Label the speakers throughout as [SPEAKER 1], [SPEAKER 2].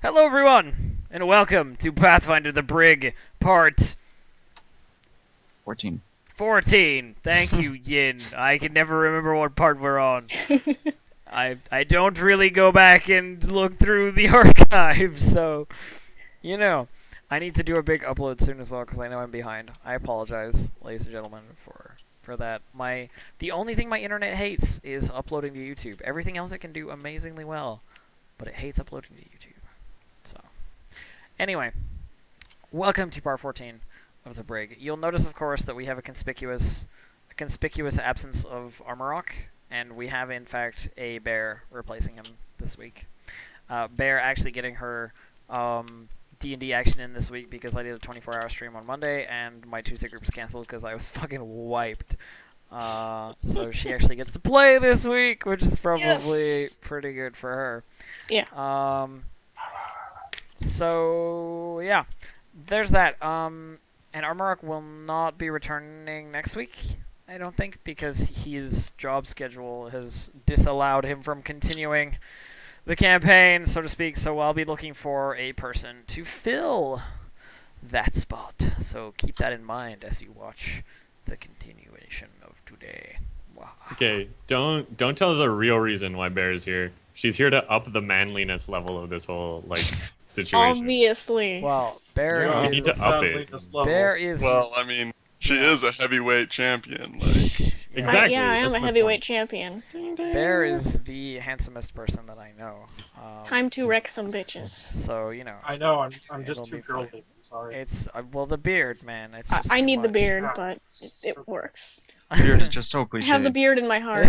[SPEAKER 1] Hello, everyone, and welcome to Pathfinder the Brig, part
[SPEAKER 2] 14.
[SPEAKER 1] 14. Thank you, Yin. I can never remember what part we're on. I don't really go back and look through the archives, so, you know. I need to do a big upload soon as well, because I know I'm behind. I apologize, ladies and gentlemen, for that. The only thing my internet hates is uploading to YouTube. Everything else it can do amazingly well, but it hates uploading to YouTube. So, anyway. Welcome to part 14 of the Brig. You'll notice, of course, that we have a conspicuous absence of Armorok, and we have, in fact, a bear replacing him this week. Bear actually getting her D&D action in this week because I did a 24-hour stream on Monday, and my Tuesday group was canceled because I was fucking wiped. So she actually gets to play this week, which is probably pretty good for her.
[SPEAKER 3] Yeah.
[SPEAKER 1] So, yeah. There's that. And Armorok will not be returning next week, I don't think, because his job schedule has disallowed him from continuing the campaign, so to speak. So I'll be looking for a person to fill that spot. So keep that in mind as you watch the continuation of today.
[SPEAKER 4] It's okay. Don't tell the real reason why Bear is here. She's here to up the manliness level of this whole situation.
[SPEAKER 3] Obviously.
[SPEAKER 1] Well, Bear
[SPEAKER 4] Yeah.
[SPEAKER 1] is
[SPEAKER 4] You need to up it.
[SPEAKER 1] Bear is
[SPEAKER 5] Well, I mean, she is a heavyweight champion. Like,
[SPEAKER 4] Exactly.
[SPEAKER 3] Yeah, I am
[SPEAKER 4] that's
[SPEAKER 3] a
[SPEAKER 4] my
[SPEAKER 3] heavyweight
[SPEAKER 4] point.
[SPEAKER 3] champion.
[SPEAKER 1] Bear is the handsomest person that I know.
[SPEAKER 3] Time to wreck some bitches.
[SPEAKER 1] So you know,
[SPEAKER 6] I know, I'm
[SPEAKER 1] It'll
[SPEAKER 6] just
[SPEAKER 1] be
[SPEAKER 6] too
[SPEAKER 1] fine.
[SPEAKER 6] girly. Sorry.
[SPEAKER 1] it's well the beard, man. It's just
[SPEAKER 3] I
[SPEAKER 1] too
[SPEAKER 3] need the
[SPEAKER 1] much.
[SPEAKER 3] beard,
[SPEAKER 6] Yeah.
[SPEAKER 3] but it works.
[SPEAKER 2] Beard is just so
[SPEAKER 3] I
[SPEAKER 2] cliche.
[SPEAKER 3] have the beard in my heart.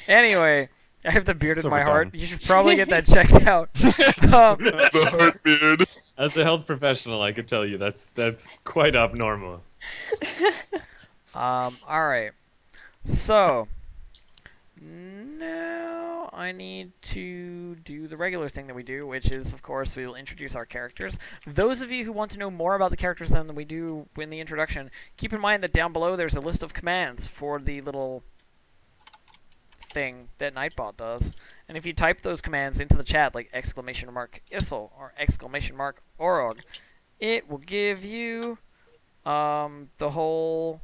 [SPEAKER 1] Anyway, I have the beard
[SPEAKER 4] It's
[SPEAKER 1] in my
[SPEAKER 4] overdone.
[SPEAKER 1] heart. You should probably get that checked out.
[SPEAKER 5] the heart beard.
[SPEAKER 4] As a health professional, I could tell you that's quite abnormal.
[SPEAKER 1] All right. So now I need to do the regular thing that we do, which is, of course, we will introduce our characters. Those of you who want to know more about the characters than we do in the introduction, keep in mind that down below there's a list of commands for the little thing that Nightbot does. And if you type those commands into the chat, like !Issel or !Orog, it will give you the whole,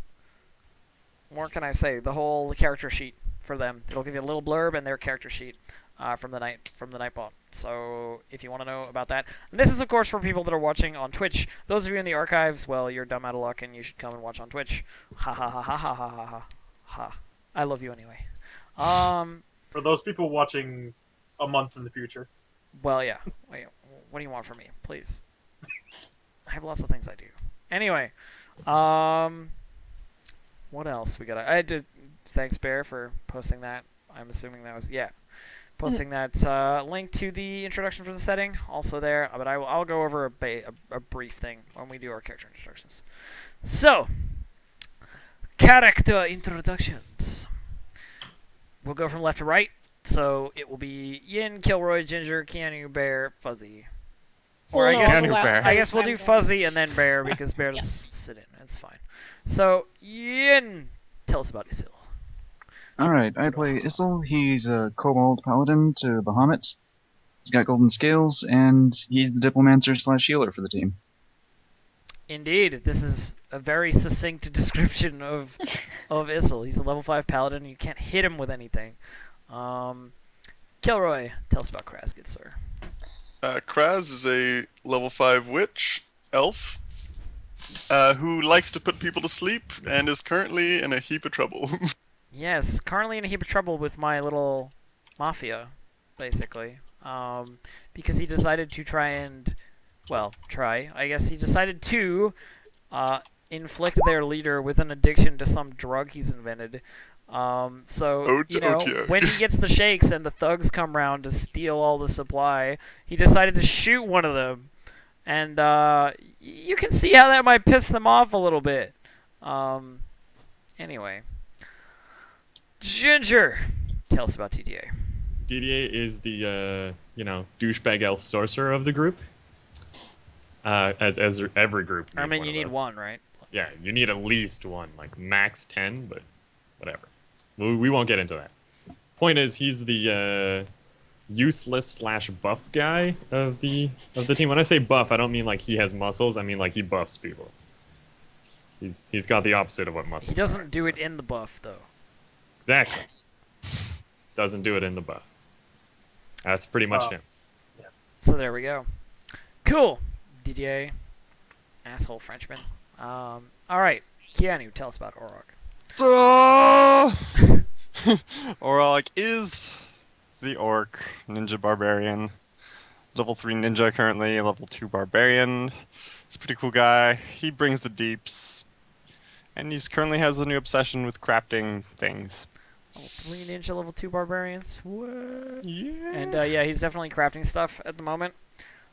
[SPEAKER 1] what can I say, the whole character sheet for them. It'll give you a little blurb and their character sheet from the Nightbot. So if you want to know about that, and this is of course for people that are watching on Twitch. Those of you in the archives, well, you're dumb out of luck, and you should come and watch on Twitch. Ha ha ha ha ha ha ha ha. Ha. I love you anyway.
[SPEAKER 6] For those people watching a month in the future.
[SPEAKER 1] Well, yeah. Wait, what do you want from me? Please. I have lots of things I do. Anyway, what else we got? I did. Thanks, Bear, for posting that. I'm assuming that was posting that link to the introduction for the setting. Also there, but I'll go over a brief thing when we do our character introductions. So, character introductions. We'll go from left to right. So it will be Yin, Kilroy, Ginger, Keanu, Bear, Fuzzy. Or
[SPEAKER 3] Well,
[SPEAKER 1] I
[SPEAKER 3] no,
[SPEAKER 1] guess
[SPEAKER 3] last
[SPEAKER 1] I guess we'll
[SPEAKER 3] time.
[SPEAKER 1] do Fuzzy and then Bear because Bear's
[SPEAKER 3] Yeah.
[SPEAKER 1] sit in. It's fine. So Yin, tell us about Isil.
[SPEAKER 2] Alright, I play Issel. He's a kobold paladin to Bahamut. He's got golden scales, and he's the diplomancer slash healer for the team.
[SPEAKER 1] Indeed, this is a very succinct description of Isil. He's a level 5 paladin. You can't hit him with anything. Kilroy, tell us about Kraz, good sir.
[SPEAKER 5] Kraz is a level 5 witch, elf, who likes to put people to sleep and is currently in a heap of trouble.
[SPEAKER 1] Yes, currently in a heap of trouble with my little mafia, basically. Because he decided to I guess he decided to inflict their leader with an addiction to some drug he's invented.
[SPEAKER 5] dear.
[SPEAKER 1] When he gets the shakes and the thugs come round to steal all the supply, he decided to shoot one of them. And you can see how that might piss them off a little bit. Anyway. Ginger, tell us about TDA.
[SPEAKER 4] DDA is the douchebag elf sorcerer of the group. As every group.
[SPEAKER 1] I
[SPEAKER 4] needs
[SPEAKER 1] mean,
[SPEAKER 4] one
[SPEAKER 1] you
[SPEAKER 4] of
[SPEAKER 1] need
[SPEAKER 4] those.
[SPEAKER 1] one, right?
[SPEAKER 4] Yeah, you need at least one, like max 10, but whatever. We won't get into that. Point is, he's the useless slash buff guy of the team. When I say buff, I don't mean like he has muscles. I mean like he buffs people. He's got the opposite of what muscles.
[SPEAKER 1] He doesn't
[SPEAKER 4] are,
[SPEAKER 1] do
[SPEAKER 4] so.
[SPEAKER 1] it in the buff though.
[SPEAKER 4] Exactly. Doesn't do it in the buff. That's pretty much him.
[SPEAKER 1] So there we go. Cool. Didier, asshole Frenchman. All right, Keanu, tell us about Orog.
[SPEAKER 7] Orog is the orc ninja barbarian. Level 3 ninja currently, level 2 barbarian. He's a pretty cool guy. He brings the deeps. And he currently has a new obsession with crafting things.
[SPEAKER 1] Level 3 ninja, level 2 barbarians. What?
[SPEAKER 7] Yeah.
[SPEAKER 1] And yeah, he's definitely crafting stuff at the moment.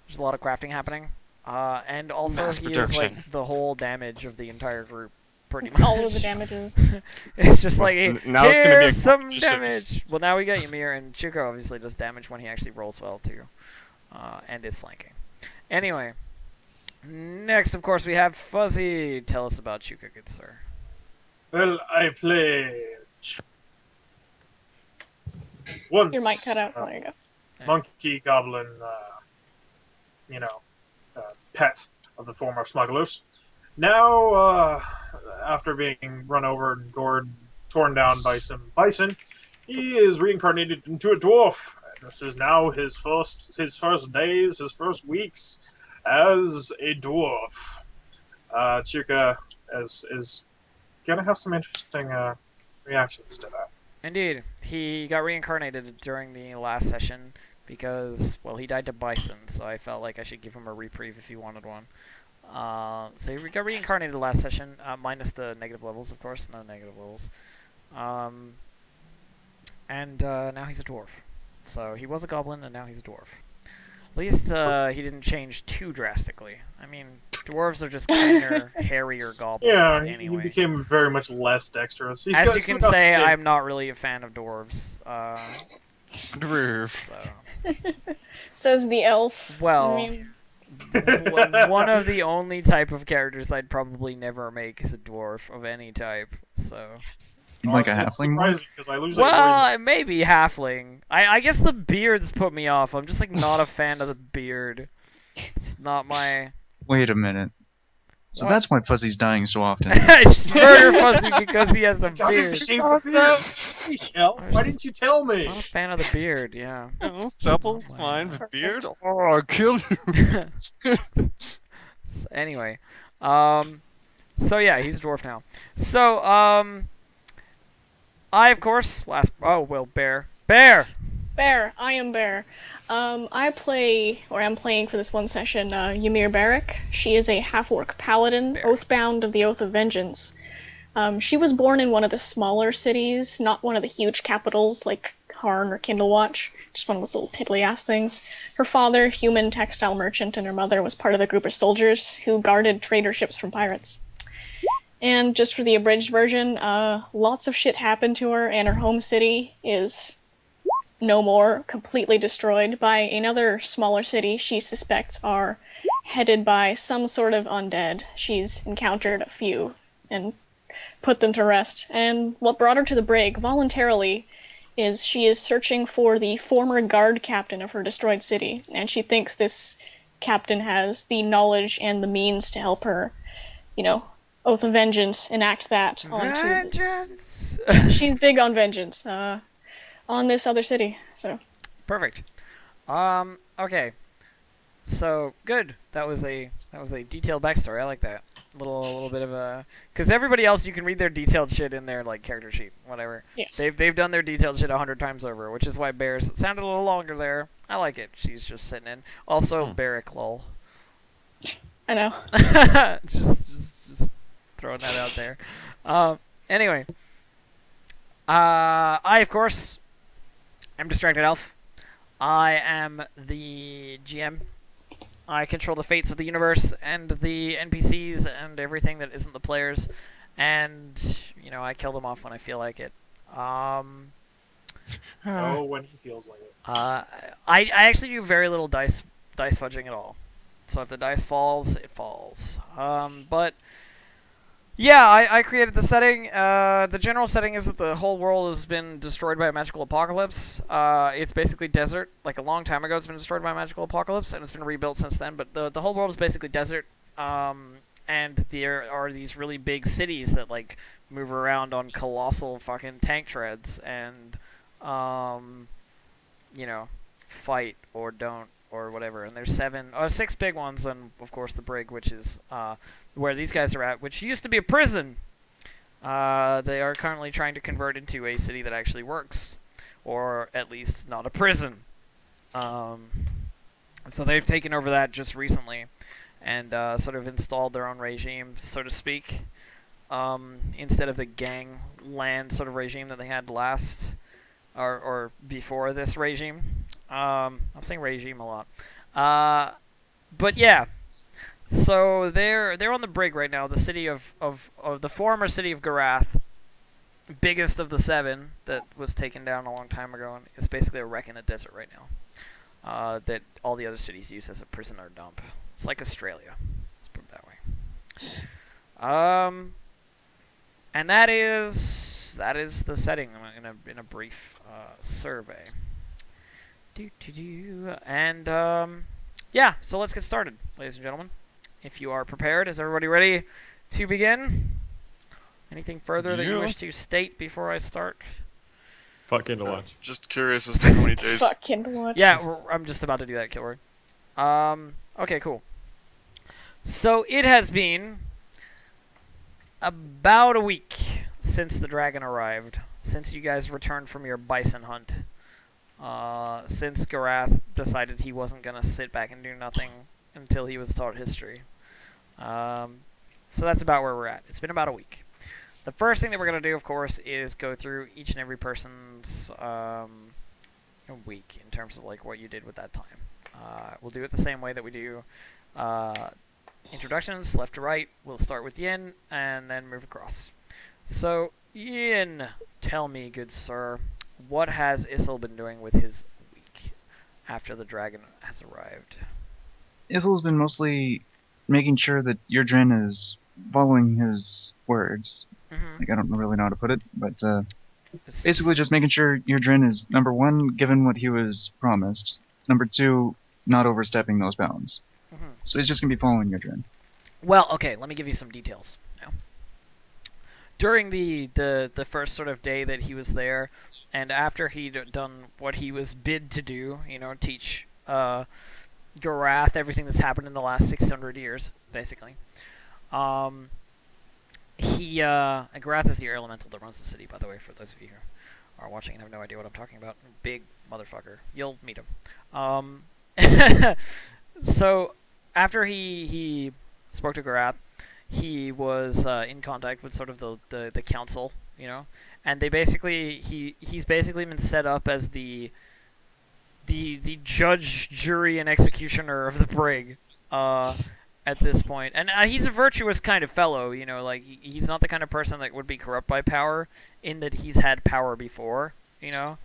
[SPEAKER 1] There's a lot of crafting happening. And also
[SPEAKER 7] Mass
[SPEAKER 1] he is
[SPEAKER 7] production.
[SPEAKER 1] like the whole damage of the entire group, pretty
[SPEAKER 3] It's
[SPEAKER 1] much.
[SPEAKER 3] all of the damages.
[SPEAKER 1] It's just like,
[SPEAKER 7] Well,
[SPEAKER 1] hey,
[SPEAKER 7] now it's gonna be a
[SPEAKER 1] here's some
[SPEAKER 7] competition.
[SPEAKER 1] damage. Well, now we got Ymir, and Chuko obviously does damage when he actually rolls well too, and is flanking. Anyway, next, of course, we have Fuzzy. Tell us about Chuko, good sir.
[SPEAKER 6] Well, I play once.
[SPEAKER 3] Your mic cut out. There you go.
[SPEAKER 6] Monkey goblin, pet of the former smugglers. Now, after being run over and gored, torn down by some bison, he is reincarnated into a dwarf. This is now his first days, his first weeks as a dwarf. Chuka is gonna have some interesting reactions to that.
[SPEAKER 1] Indeed, he got reincarnated during the last session because, well, he died to bison, so I felt like I should give him a reprieve if he wanted one. So he got reincarnated last session, minus the negative levels, of course, no negative levels. And now he's a dwarf. So he was a goblin, and now he's a dwarf. At least he didn't change too drastically. I mean, dwarves are just cleaner, hairier goblins
[SPEAKER 6] Yeah,
[SPEAKER 1] anyway.
[SPEAKER 6] he became very much less dexterous. He's
[SPEAKER 1] As
[SPEAKER 6] got-
[SPEAKER 1] you
[SPEAKER 6] still
[SPEAKER 1] can
[SPEAKER 6] got the
[SPEAKER 1] say,
[SPEAKER 6] same-
[SPEAKER 1] I'm not really a fan of dwarves.
[SPEAKER 7] Dwarf.
[SPEAKER 1] So,
[SPEAKER 3] Says the elf.
[SPEAKER 1] well,
[SPEAKER 3] I mean,
[SPEAKER 1] one of the only type of characters I'd probably never make is a dwarf of any type. So,
[SPEAKER 2] Like a
[SPEAKER 6] it's
[SPEAKER 2] halfling one?
[SPEAKER 6] surprising because I usually
[SPEAKER 1] well, maybe halfling. I guess the beards put me off. I'm just like not a fan of the beard. It's not my.
[SPEAKER 2] Wait a minute. So
[SPEAKER 1] What?
[SPEAKER 2] that's why Fuzzy's dying so often.
[SPEAKER 1] I just murder Fuzzy because he has a
[SPEAKER 6] God, you
[SPEAKER 1] beard.
[SPEAKER 6] shaved the beard. Sheesh, elf. Why didn't you tell me?
[SPEAKER 1] I'm not a fan of the beard. Yeah.
[SPEAKER 7] Oh, stubble,
[SPEAKER 1] Wow.
[SPEAKER 7] fine, with beard. Oh, I'll kill you.
[SPEAKER 1] So anyway, so yeah, he's a dwarf now. So, I of course Bear.
[SPEAKER 3] Bear. I am Bear. I play, or am playing for this one session, Ymir Barrick. She is a half-orc paladin,
[SPEAKER 1] Barrick.
[SPEAKER 3] oathbound of the Oath of Vengeance. She was born in one of the smaller cities, not one of the huge capitals like Harn or Kindlewatch, just one of those little piddly-ass things. Her father, human textile merchant, and her mother was part of a group of soldiers who guarded trader ships from pirates. And just for the abridged version, lots of shit happened to her, and her home city is no more, completely destroyed by another smaller city she suspects are headed by some sort of undead. She's encountered a few and put them to rest. And what brought her to the Brig voluntarily is she is searching for the former guard captain of her destroyed city, and she thinks this captain has the knowledge and the means to help her, Oath of Vengeance, enact that onto this.
[SPEAKER 1] Vengeance.
[SPEAKER 3] She's big on vengeance. On this other city, so.
[SPEAKER 1] Perfect. Okay. So good. That was a detailed backstory. I like that. Little bit of a, because everybody else you can read their detailed shit in their like character sheet, whatever.
[SPEAKER 3] Yeah.
[SPEAKER 1] They've done their detailed shit 100 times over, which is why Bear's sounded a little longer there. I like it. She's just sitting in. Also, Barrick lol.
[SPEAKER 3] I know.
[SPEAKER 1] just throwing that out there. Anyway, I of course am Distracted Elf. I am the GM. I control the fates of the universe and the NPCs and everything that isn't the players, and I kill them off when I feel like it.
[SPEAKER 6] Oh, when he feels like it.
[SPEAKER 1] I actually do very little dice fudging at all. So if the dice falls, it falls. But Yeah, I created the setting. The general setting is that the whole world has been destroyed by a magical apocalypse. It's basically desert. Like a long time ago, it's been destroyed by a magical apocalypse, and it's been rebuilt since then. But the whole world is basically desert. And there are these really big cities that like move around on colossal fucking tank treads and, you know, fight or don't or whatever. And there's 6 big ones, and of course the Brig, which is where these guys are at, which used to be a prison. They are currently trying to convert into a city that actually works, or at least not a prison. So they've taken over that just recently, and sort of installed their own regime, so to speak, instead of the gangland sort of regime that they had last, or before this regime. I'm saying regime a lot. But yeah. So they're on the Brig right now, the city of the former city of Garath, biggest of the 7 that was taken down a long time ago, and it's basically a wreck in the desert right now. That all the other cities use as a prisoner dump. It's like Australia. Let's put it that way. And that is the setting in a brief survey. And yeah, so let's get started, ladies and gentlemen. If you are prepared, is everybody ready to begin? Anything further that you wish to state before I start?
[SPEAKER 4] Fuck Kindle Watch.
[SPEAKER 5] Just curious as to how many days.
[SPEAKER 3] Fuck Kindle Watch.
[SPEAKER 1] Yeah, I'm just about to do that, Killword. Okay, cool. So it has been about a week since the dragon arrived, since you guys returned from your bison hunt, since Garath decided he wasn't going to sit back and do nothing until he was taught history. So that's about where we're at. It's been about a week. The first thing that we're going to do, of course, is go through each and every person's week in terms of like what you did with that time. We'll do it the same way that we do introductions, left to right. We'll start with Yin and then move across. So, Yin, tell me, good sir, what has Issel been doing with his week after the dragon has arrived?
[SPEAKER 2] Issel's been mostly making sure that Yurdrin is following his words. Like, I don't really know how to put it, but basically just making sure Yurdrin is, number 1, given what he was promised, number 2, not overstepping those bounds. So he's just going to be following Yurdrin.
[SPEAKER 1] Well, okay, let me give you some details now. During the first sort of day that he was there, and after he'd done what he was bid to do, you know, teach Garath everything that's happened in the last 600 years, basically. Garath is the air elemental that runs the city, by the way, for those of you who are watching and have no idea what I'm talking about. Big motherfucker. You'll meet him. So, after he spoke to Garath, he was in contact with sort of the council, you know, and they basically he's basically been set up as the judge, jury, and executioner of the Brig at this point. And he's a virtuous kind of fellow, you know, like he's not the kind of person that would be corrupt by power in that he's had power before, you know.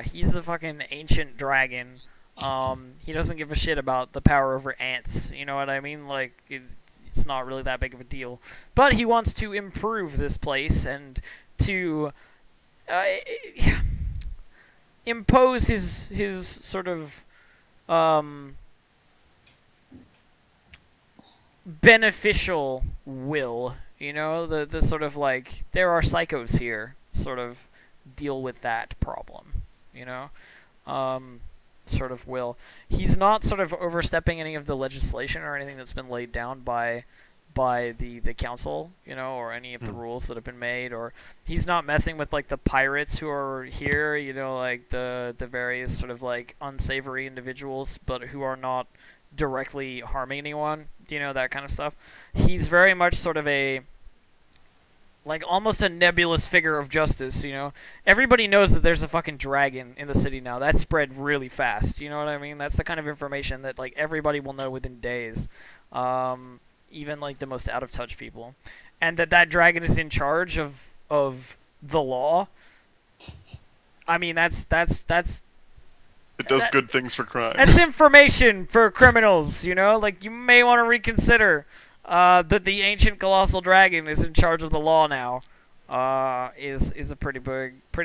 [SPEAKER 1] He's a fucking ancient dragon. He doesn't give a shit about the power over ants, you know what I mean? Like, it's not really that big of a deal. But he wants to improve this place and to impose his sort of beneficial will, you know, the sort of like, there are psychos here, sort of deal with that problem, you know, sort of will. He's not sort of overstepping any of the legislation or anything that's been laid down by the council, you know, or any of the rules that have been made, or he's not messing with like the pirates who are here, you know, like the various sort of like unsavory individuals, but who are not directly harming anyone, you know, that kind of stuff. He's very much sort of a, like, almost a nebulous figure of justice, you know. Everybody knows that there's a fucking dragon in the city now. That spread really fast, you know what I mean? That's the kind of information that, like, everybody will know within days. Even, like, the most out-of-touch people. And that dragon is in charge of the law. I mean, that's
[SPEAKER 5] It does good things for crime.
[SPEAKER 1] that's information for criminals, you know? Like, you may want to reconsider. that the ancient colossal dragon is in charge of the law now, is a pretty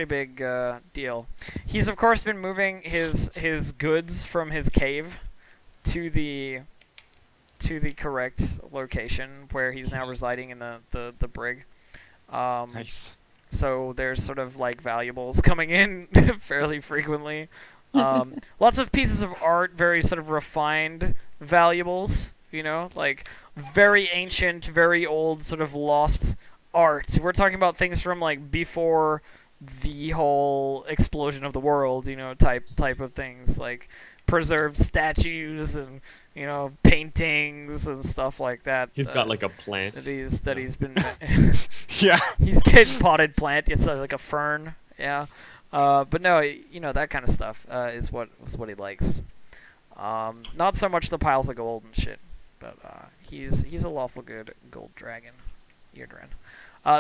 [SPEAKER 1] big deal. He's of course been moving his goods from his cave to the correct location where he's now residing in the brig.
[SPEAKER 7] Nice.
[SPEAKER 1] So there's sort of like valuables coming in fairly frequently. Lots of pieces of art, very sort of refined valuables, you know, like very ancient, very old, sort of lost art. We're talking about things from like before the whole explosion of the world, you know, type of things, like preserved statues and, you know, paintings and stuff like that.
[SPEAKER 4] He's got like a plant.
[SPEAKER 1] that he's been
[SPEAKER 7] Yeah.
[SPEAKER 1] he's getting potted plant. It's like a fern. Yeah. But no, you know, that kind of stuff is what he likes. Not so much the piles of gold and shit, but he's a lawful good gold dragon, Eardren.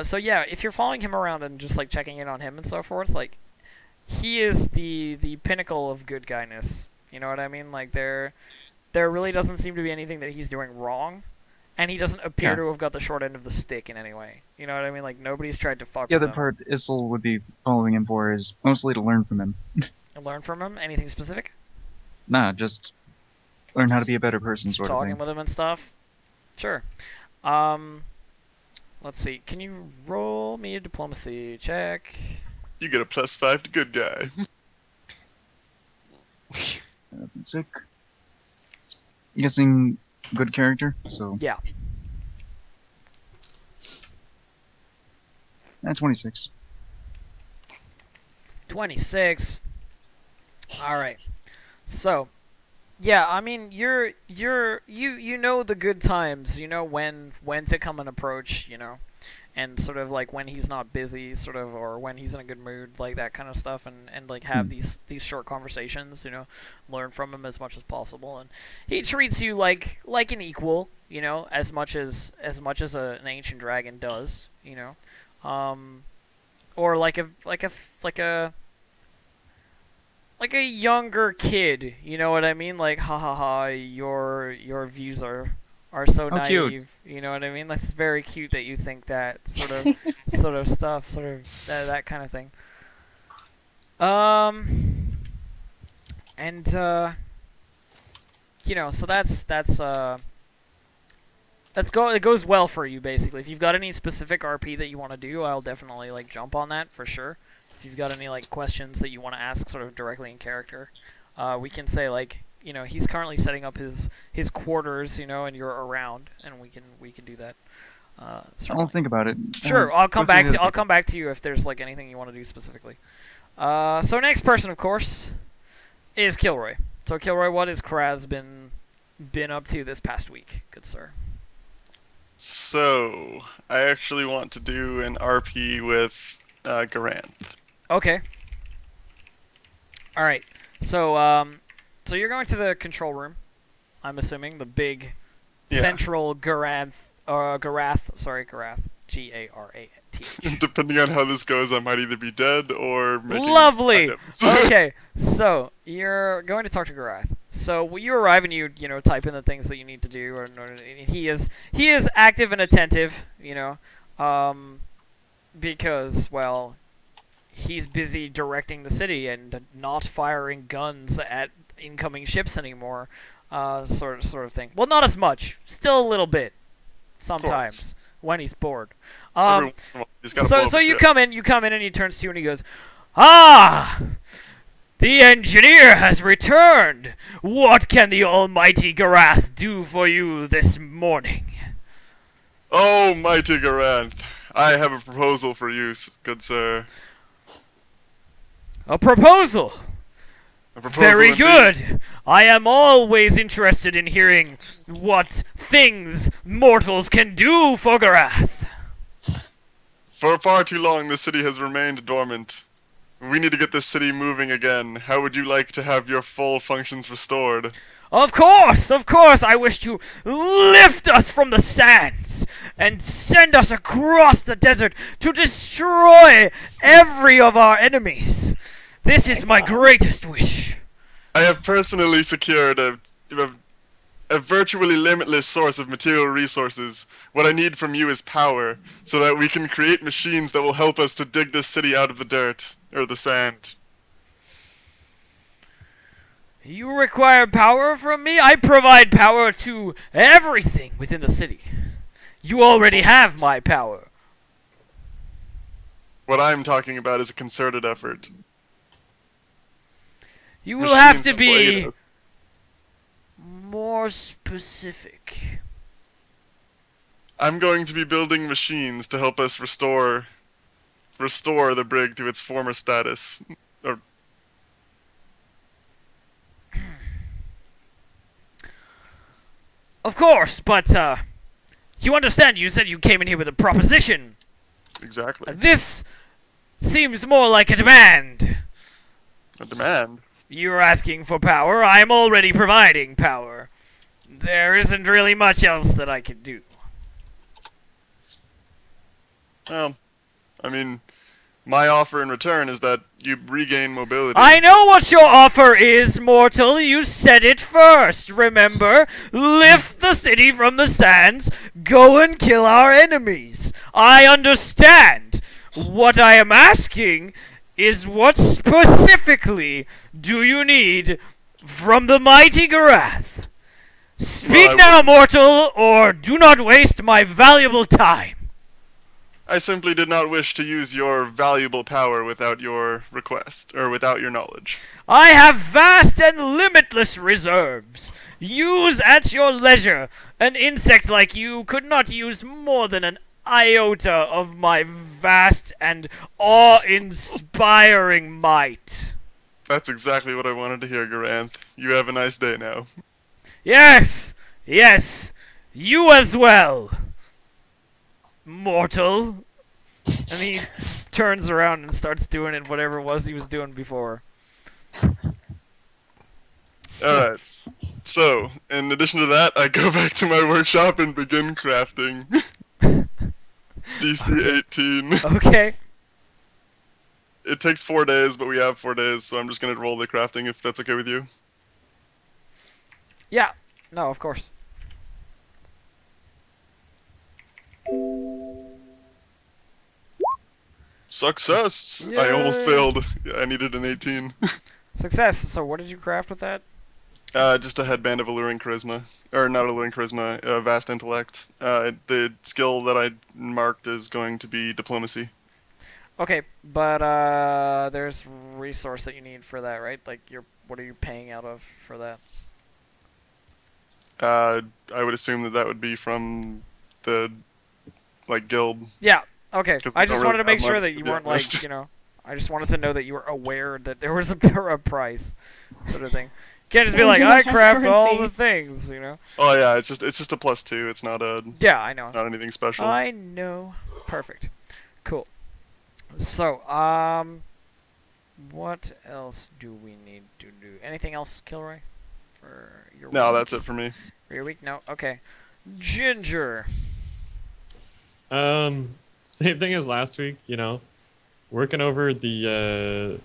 [SPEAKER 1] So yeah, if you're following him around and just like checking in on him and so forth, like he is the pinnacle of good guyness. You know what I mean? Like there really doesn't seem to be anything that he's doing wrong, and he doesn't appear to have got the short end of the stick in any way. You know what I mean? Like nobody's tried to fuck
[SPEAKER 2] Yeah,
[SPEAKER 1] with
[SPEAKER 2] the
[SPEAKER 1] him.
[SPEAKER 2] part Issel would be following him for is mostly to learn from him.
[SPEAKER 1] Learn from him? Anything specific?
[SPEAKER 2] Nah, just learn how to be a better person, sort of
[SPEAKER 1] Talking
[SPEAKER 2] thing.
[SPEAKER 1] with him and stuff? Sure. Let's see. Can you roll me a diplomacy check?
[SPEAKER 5] You get a +5 to good guy.
[SPEAKER 2] That's sick. I'm guessing good character, so...
[SPEAKER 1] Yeah.
[SPEAKER 2] 26.
[SPEAKER 1] 26. All right. So, yeah, I mean, you know the good times. You know when to come and approach. You know, and sort of like when he's not busy, sort of, or when he's in a good mood, like that kind of stuff, and like have these short conversations. You know, learn from him as much as possible, and he treats you like an equal. You know, as much as an ancient dragon does. You know. Or like a younger kid, you know what I mean? Like, ha ha ha, your views are so
[SPEAKER 2] How
[SPEAKER 1] naive.
[SPEAKER 2] cute.
[SPEAKER 1] You know what I mean? That's very cute that you think that sort of stuff, sort of that kind of thing. And you know, so it goes well for you, basically. If you've got any specific RP that you want to do, I'll definitely like jump on that for sure. If you've got any like questions that you want to ask sort of directly in character, we can say like, you know, he's currently setting up his quarters, you know, and you're around, and we can do that.
[SPEAKER 2] I'll
[SPEAKER 1] Certainly.
[SPEAKER 2] think about it.
[SPEAKER 1] Sure, I'll come
[SPEAKER 2] go see
[SPEAKER 1] back
[SPEAKER 2] the
[SPEAKER 1] to
[SPEAKER 2] other
[SPEAKER 1] I'll come back to you if there's like anything you want to do specifically. So next person, of course, is Kilroy. So Kilroy, what has Kraz been up to this past week, good sir?
[SPEAKER 5] So, I actually want to do an RP with Garanth.
[SPEAKER 1] Okay. All right. So so you're going to the control room. I'm assuming the big
[SPEAKER 5] Yeah.
[SPEAKER 1] central Garath, Garath, G-A-R-A-T-H.
[SPEAKER 5] Depending on how this goes, I might either be dead or making
[SPEAKER 1] Lovely.
[SPEAKER 5] items.
[SPEAKER 1] Okay. So you're going to talk to Garath. So when you arrive and you know type in the things that you need to do, or he is active and attentive, you know, because well, he's busy directing the city and not firing guns at incoming ships anymore, sort of thing. Well, not as much, still a little bit, sometimes when he's bored.
[SPEAKER 5] Every once in a while, he's gotta blow up
[SPEAKER 1] So
[SPEAKER 5] a
[SPEAKER 1] you
[SPEAKER 5] ship.
[SPEAKER 1] come in, and he turns to you and he goes, "Ah, the engineer has returned. What can the almighty Garath do for you this morning?"
[SPEAKER 5] Oh, mighty Garanth, I have a proposal for you, good sir.
[SPEAKER 1] A proposal.
[SPEAKER 5] A proposal
[SPEAKER 1] Very
[SPEAKER 5] indeed.
[SPEAKER 1] good. I am always interested in hearing what things mortals can do for Garath.
[SPEAKER 5] For far too long, this city has remained dormant. We need to get this city moving again. How would you like to have your full functions restored?
[SPEAKER 1] Of course, I wish to lift us from the sands and send us across the desert to destroy every of our enemies. This is my greatest wish.
[SPEAKER 5] I have personally secured a virtually limitless source of material resources. What I need from you is power, so that we can create machines that will help us to dig this city out of the dirt, or the sand.
[SPEAKER 1] You require power from me? I provide power to everything within the city. You already have my power.
[SPEAKER 5] What I'm talking about is a concerted effort.
[SPEAKER 1] You will have
[SPEAKER 5] Machines
[SPEAKER 1] to
[SPEAKER 5] that will aid
[SPEAKER 1] be
[SPEAKER 5] us.
[SPEAKER 1] more specific.
[SPEAKER 5] I'm going to be building machines to help us restore the brig to its former status. Or
[SPEAKER 1] Of course, but, you understand you said you came in here with a proposition.
[SPEAKER 5] exactly.
[SPEAKER 1] This seems more like a demand.
[SPEAKER 5] A demand.
[SPEAKER 1] You're asking for power. I'm already providing power. There isn't really much else that I can do.
[SPEAKER 5] Well, I mean, my offer in return is that you regain mobility.
[SPEAKER 1] I know what your offer is, mortal. You said it first, remember? Lift the city from the sands, go and kill our enemies. I understand. What I am asking is what specifically do you need from the mighty Garath? Speak
[SPEAKER 5] Well,
[SPEAKER 1] now, mortal, or do not waste my valuable time.
[SPEAKER 5] I simply did not wish to use your valuable power without your request, or without your knowledge.
[SPEAKER 1] I have vast and limitless reserves. Use at your leisure. An insect like you could not use more than an iota of my vast and awe-inspiring might.
[SPEAKER 5] That's exactly what I wanted to hear, Garanth. You have a nice day now.
[SPEAKER 1] Yes, yes, you as well, mortal. And he turns around and starts doing it, whatever it was he was doing before.
[SPEAKER 5] Alright. So, in addition to that, I go back to my workshop and begin crafting. DC 18.
[SPEAKER 1] Okay.
[SPEAKER 5] It takes 4 days, but we have 4 days, so I'm just gonna roll the crafting if that's okay with you.
[SPEAKER 1] Yeah. No, of course.
[SPEAKER 5] Success! I almost failed. Yeah, I needed an 18.
[SPEAKER 1] Success. So what did you craft with that?
[SPEAKER 5] Just a headband of alluring charisma. Or not alluring charisma, vast intellect. The skill that I marked is going to be diplomacy.
[SPEAKER 1] Okay, but there's resource that you need for that, right? Like, what are you paying out of for that?
[SPEAKER 5] I would assume that that would be from the, like, guild.
[SPEAKER 1] Yeah. Okay.
[SPEAKER 5] 'Cause we
[SPEAKER 1] I
[SPEAKER 5] don't
[SPEAKER 1] just
[SPEAKER 5] really
[SPEAKER 1] wanted to make
[SPEAKER 5] have
[SPEAKER 1] sure
[SPEAKER 5] much,
[SPEAKER 1] that
[SPEAKER 5] to
[SPEAKER 1] you
[SPEAKER 5] be
[SPEAKER 1] weren't
[SPEAKER 5] honest.
[SPEAKER 1] like, I just wanted to know that you were aware that there was a price, sort of thing. Can't just be
[SPEAKER 3] Well,
[SPEAKER 1] like,
[SPEAKER 3] you
[SPEAKER 1] I
[SPEAKER 3] don't have
[SPEAKER 1] craft all
[SPEAKER 3] currency.
[SPEAKER 1] the things, you know?
[SPEAKER 5] Oh yeah, it's just a +2. It's not
[SPEAKER 1] Yeah, I know.
[SPEAKER 5] not anything special.
[SPEAKER 1] I know. Perfect. Cool. So, what else do we need to do? Anything else, Kilroy? For your
[SPEAKER 5] No,
[SPEAKER 1] week?
[SPEAKER 5] that's it for me.
[SPEAKER 1] For your week? No? Okay. Ginger.
[SPEAKER 4] Same thing as last week, working over the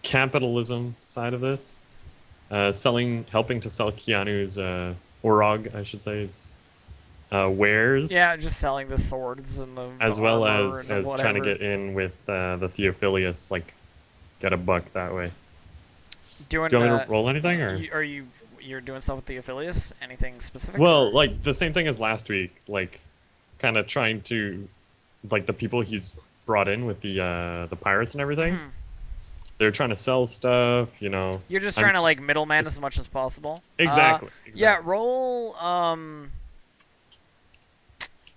[SPEAKER 4] capitalism side of this, helping to sell Keanu's Orog, I should say, is wares.
[SPEAKER 1] Yeah, just selling the swords and the
[SPEAKER 4] As well
[SPEAKER 1] armor
[SPEAKER 4] as
[SPEAKER 1] and
[SPEAKER 4] trying to
[SPEAKER 1] whatever.
[SPEAKER 4] get in with the Theophilus, like get a buck that way.
[SPEAKER 1] Doing,
[SPEAKER 4] Do you want me to roll anything, or?
[SPEAKER 1] You're doing stuff with the Theophilus? Anything specific?
[SPEAKER 4] Well,
[SPEAKER 1] or-
[SPEAKER 4] like the same thing as last week, like kind of trying to, like the people he's brought in with the pirates and everything.
[SPEAKER 1] Mhm.
[SPEAKER 4] They're trying to sell stuff,
[SPEAKER 1] You're just
[SPEAKER 4] I'm
[SPEAKER 1] trying to
[SPEAKER 4] just-
[SPEAKER 1] like middleman
[SPEAKER 4] just-
[SPEAKER 1] as much as possible.
[SPEAKER 4] Exactly.
[SPEAKER 1] Yeah, roll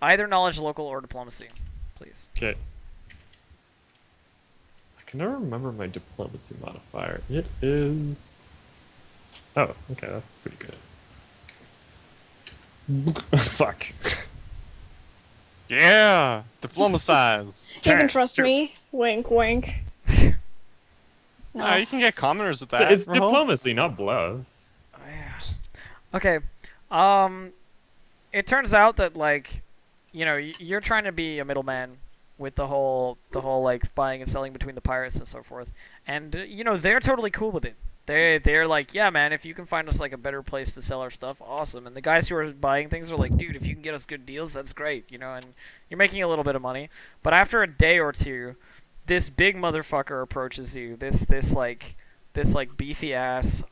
[SPEAKER 1] either knowledge, local, or diplomacy, please.
[SPEAKER 4] Okay. I can never remember my diplomacy modifier. It is. Oh, okay, that's pretty good. Fuck.
[SPEAKER 7] Yeah, diplomatize.
[SPEAKER 3] You can trust me. Wink, wink.
[SPEAKER 7] No, you can get commoners with
[SPEAKER 4] So
[SPEAKER 7] that.
[SPEAKER 4] it's
[SPEAKER 7] Rahul.
[SPEAKER 4] diplomacy, not bluff.
[SPEAKER 1] Okay. It turns out that like, you're trying to be a middleman with the whole like buying and selling between the pirates and so forth, and they're totally cool with it. They're like, yeah, man, if you can find us like a better place to sell our stuff, awesome. And the guys who are buying things are like, dude, if you can get us good deals, that's great, you know. And you're making a little bit of money. But after a day or two, this big motherfucker approaches you. This beefy ass.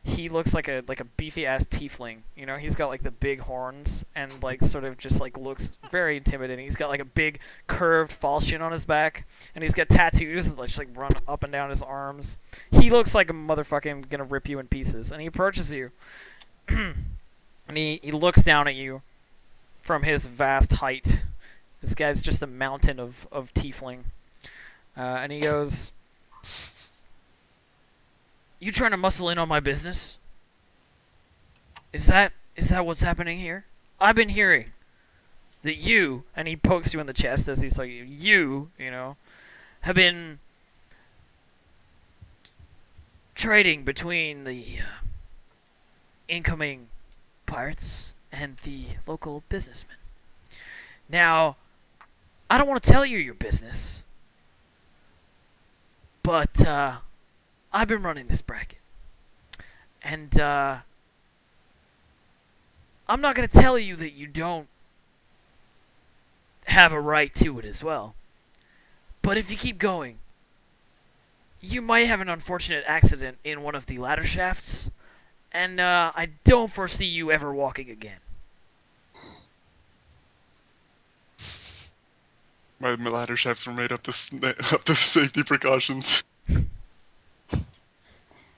[SPEAKER 1] He looks like a beefy ass tiefling. You know, he's got like the big horns and like sort of just like looks very intimidating. He's got like a big curved falchion on his back, and he's got tattoos that just like run up and down his arms. He looks like a motherfucking gonna rip you in pieces. And he approaches you, and he looks down at you from his vast height. This guy's just a mountain of tiefling, and he goes, "You trying to muscle in on my business? Is that what's happening here? I've been hearing that you," and he pokes you in the chest as he's like, you know, have been trading between the incoming pirates and the local businessmen. Now, I don't want to tell you your business, but I've been running this bracket, and I'm not going to tell you that you don't have a right to it as well. But if you keep going, you might have an unfortunate accident in one of the ladder shafts, and I don't foresee you ever walking again.
[SPEAKER 5] My ladder shafts were made up to safety precautions.